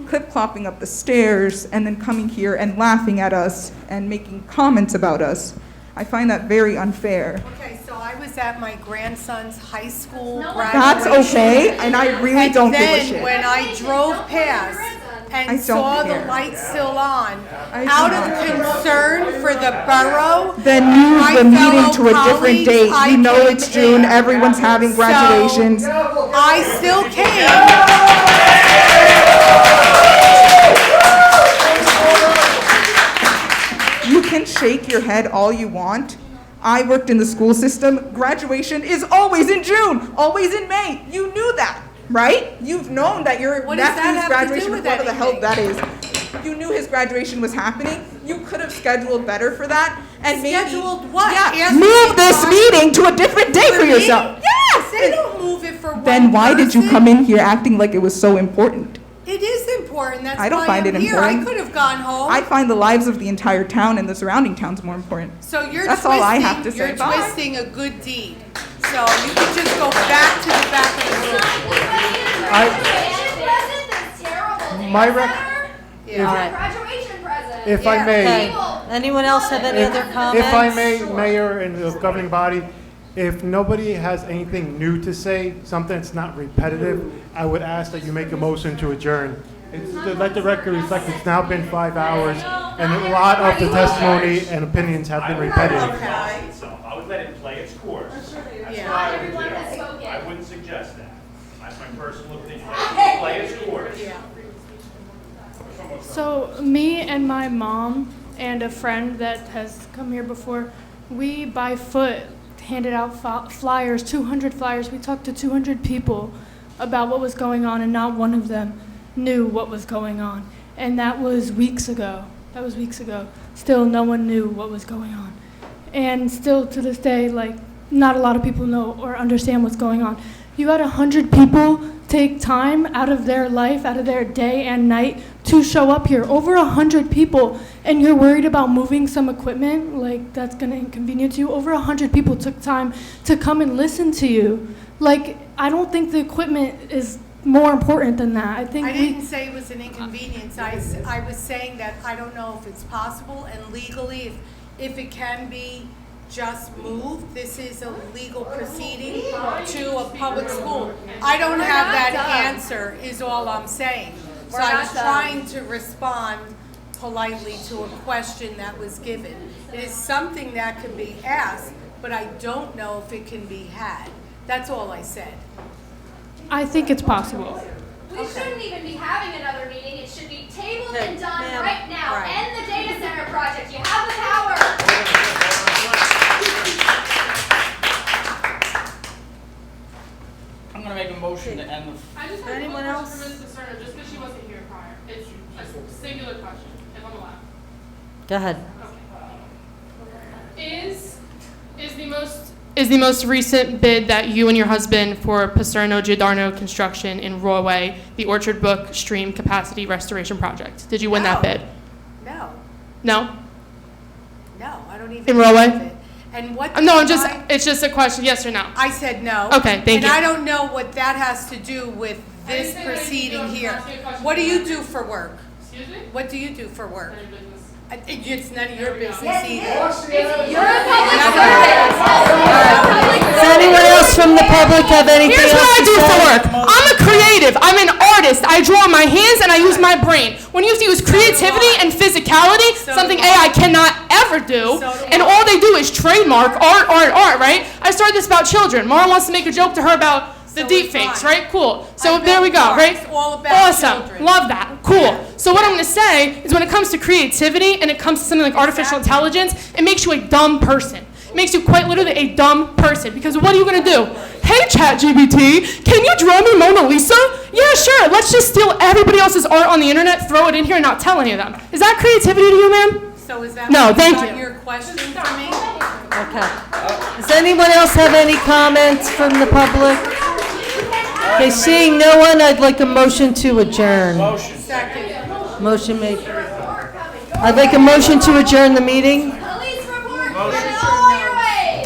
S18: clip-clopping up the stairs, and then coming here and laughing at us and making comments about us. I find that very unfair.
S17: Okay, so I was was at my grandson's high school graduation.
S18: That's okay, and I really don't give a
S17: And
S18: shit.
S17: then when I drove past
S18: I
S17: and
S18: don't
S17: saw the
S18: care.
S17: lights still on,
S18: I
S17: out
S18: do
S17: of
S18: not.
S17: concern for the borough,
S18: Then move
S17: my
S18: the meeting
S17: fellow
S18: to a different date.
S17: colleagues,
S18: You know
S17: I
S18: it's
S17: came
S18: June,
S17: in.
S18: everyone's having graduations.
S17: So, I still came.
S18: You can shake your head all you want. I worked in the school system. Graduation is always in June, always in May. You knew that, right? You've known that your
S17: What does that
S18: nephew's
S17: have to do
S18: graduation,
S17: with
S18: whatever the hell
S17: anything?
S18: that is. You knew his graduation was happening. You could have scheduled better for that. And maybe,
S17: Scheduled what?
S18: Yeah,
S17: Ask me
S18: move this
S17: time.
S18: meeting to a different day for
S17: me?
S18: yourself. Yes!
S17: They don't move it for one
S18: Then why did you
S17: person.
S18: come in here acting like it was so important?
S17: It is important, that's
S18: I don't
S17: why
S18: find
S17: I'm
S18: it
S17: here.
S18: important.
S17: I could have gone home.
S18: I find the lives of the entire town and the surrounding towns more important.
S17: So you're
S18: That's
S17: twisting,
S18: all I have to say.
S17: you're
S18: Bye.
S17: twisting a good deed. So you can just go back to the back of the room.
S12: My
S17: Yeah.
S21: Graduation present.
S12: If I may,
S1: Okay. Anyone else have any other comments?
S12: if I may, Mayor and the governing body, if nobody has anything new to say, something that's not repetitive, I would ask that you make a motion to adjourn. It's to let the record reflect it's now been 5 hours, and a lot of the testimony and opinions have been repetitive.
S14: So I would let it play its course. That's
S17: Yeah.
S14: what I would do. I wouldn't suggest that. That's my personal opinion. Let it play its course.
S3: So me and my mom and a friend that has come here before, we by foot handed out flyers, 200 flyers. We talked to 200 people about what was going on, and not one of them knew what was going on. And that was weeks ago. Still, no one knew what was going on. And still to this day, like, not a lot of people know or understand what's going on. You had 100 people take time out of their life, out of their day and night to show up here. Over 100 people, and you're worried about moving some equipment, like that's gonna inconvenience you. Over 100 people took time to come and listen to you. Like, I don't think the equipment is more important than that. I think
S17: I
S3: we
S17: didn't say it was an inconvenience. I was saying that I don't know if it's possible and legally, if it can be just moved. This is a legal proceeding to a public school. I don't have that answer, is all I'm saying. So I was trying to respond politely to a question that was given. It is something that can be asked, but I don't know if it can be had. That's all I said.
S3: I think it's possible.
S21: We shouldn't even be having another meeting. It should be tabled
S1: Okay,
S21: and done
S1: ma'am.
S21: right now.
S1: Right.
S21: End the data center project. You have the power.
S10: I'm gonna make a motion to end the.
S3: I just
S1: have Anyone one question else?
S3: for Ms. Paserno, just because she wasn't here prior. It's a singular question, if I'm allowed.
S1: Go ahead.
S3: Is the most recent bid that you and your husband for Paserno Giordano Construction in Roy, the Orchard Brook Stream Capacity Restoration Project? Did you win that
S17: No.
S3: bid?
S17: No,
S3: No?
S17: no, I don't even.
S3: In Roy?
S17: know of it. And what?
S3: No,
S17: did
S3: it's just a question, yes or no?
S17: I said no.
S3: Okay, thank you.
S17: And I don't know what that has to do with this proceeding here. What do you do for work?
S3: Excuse me?
S17: What do you do for work? It's none of your business
S21: Yes,
S17: either.
S21: You're a public servant.
S1: Does anyone else from the public have anything
S3: Here's
S1: else
S3: what I
S1: to
S3: do
S1: say?
S3: for work. I'm a creative. I'm an artist. I draw my hands and I use my brain. When you use creativity and physicality, something AI cannot ever do, and all they do is trademark art, right? I started this about children. Mara wants to make a joke to her about the deep fakes, right? Cool. So there we go, right?
S17: It's all about
S3: Awesome.
S17: children.
S3: Love that. Cool. So what I'm going to say is when it comes to creativity and it comes to something like artificial intelligence, it makes you a dumb person. It makes you quite literally a dumb person. Because what are you going to do? Hey, ChatGPT, can you draw me Mona Lisa? Yeah, sure. Let's just steal everybody else's art on the internet, throw it in here, and not tell any of them. Is that creativity to you, ma'am?
S17: So is that
S3: No, thank
S17: not
S3: you.
S17: your question for me?
S1: Okay. Does anyone else have any comments from the public? Okay, seeing no one, I'd like a motion to adjourn.
S17: Second.
S1: Motion made. I'd like a motion to adjourn the meeting.
S21: Police report. Get all your way.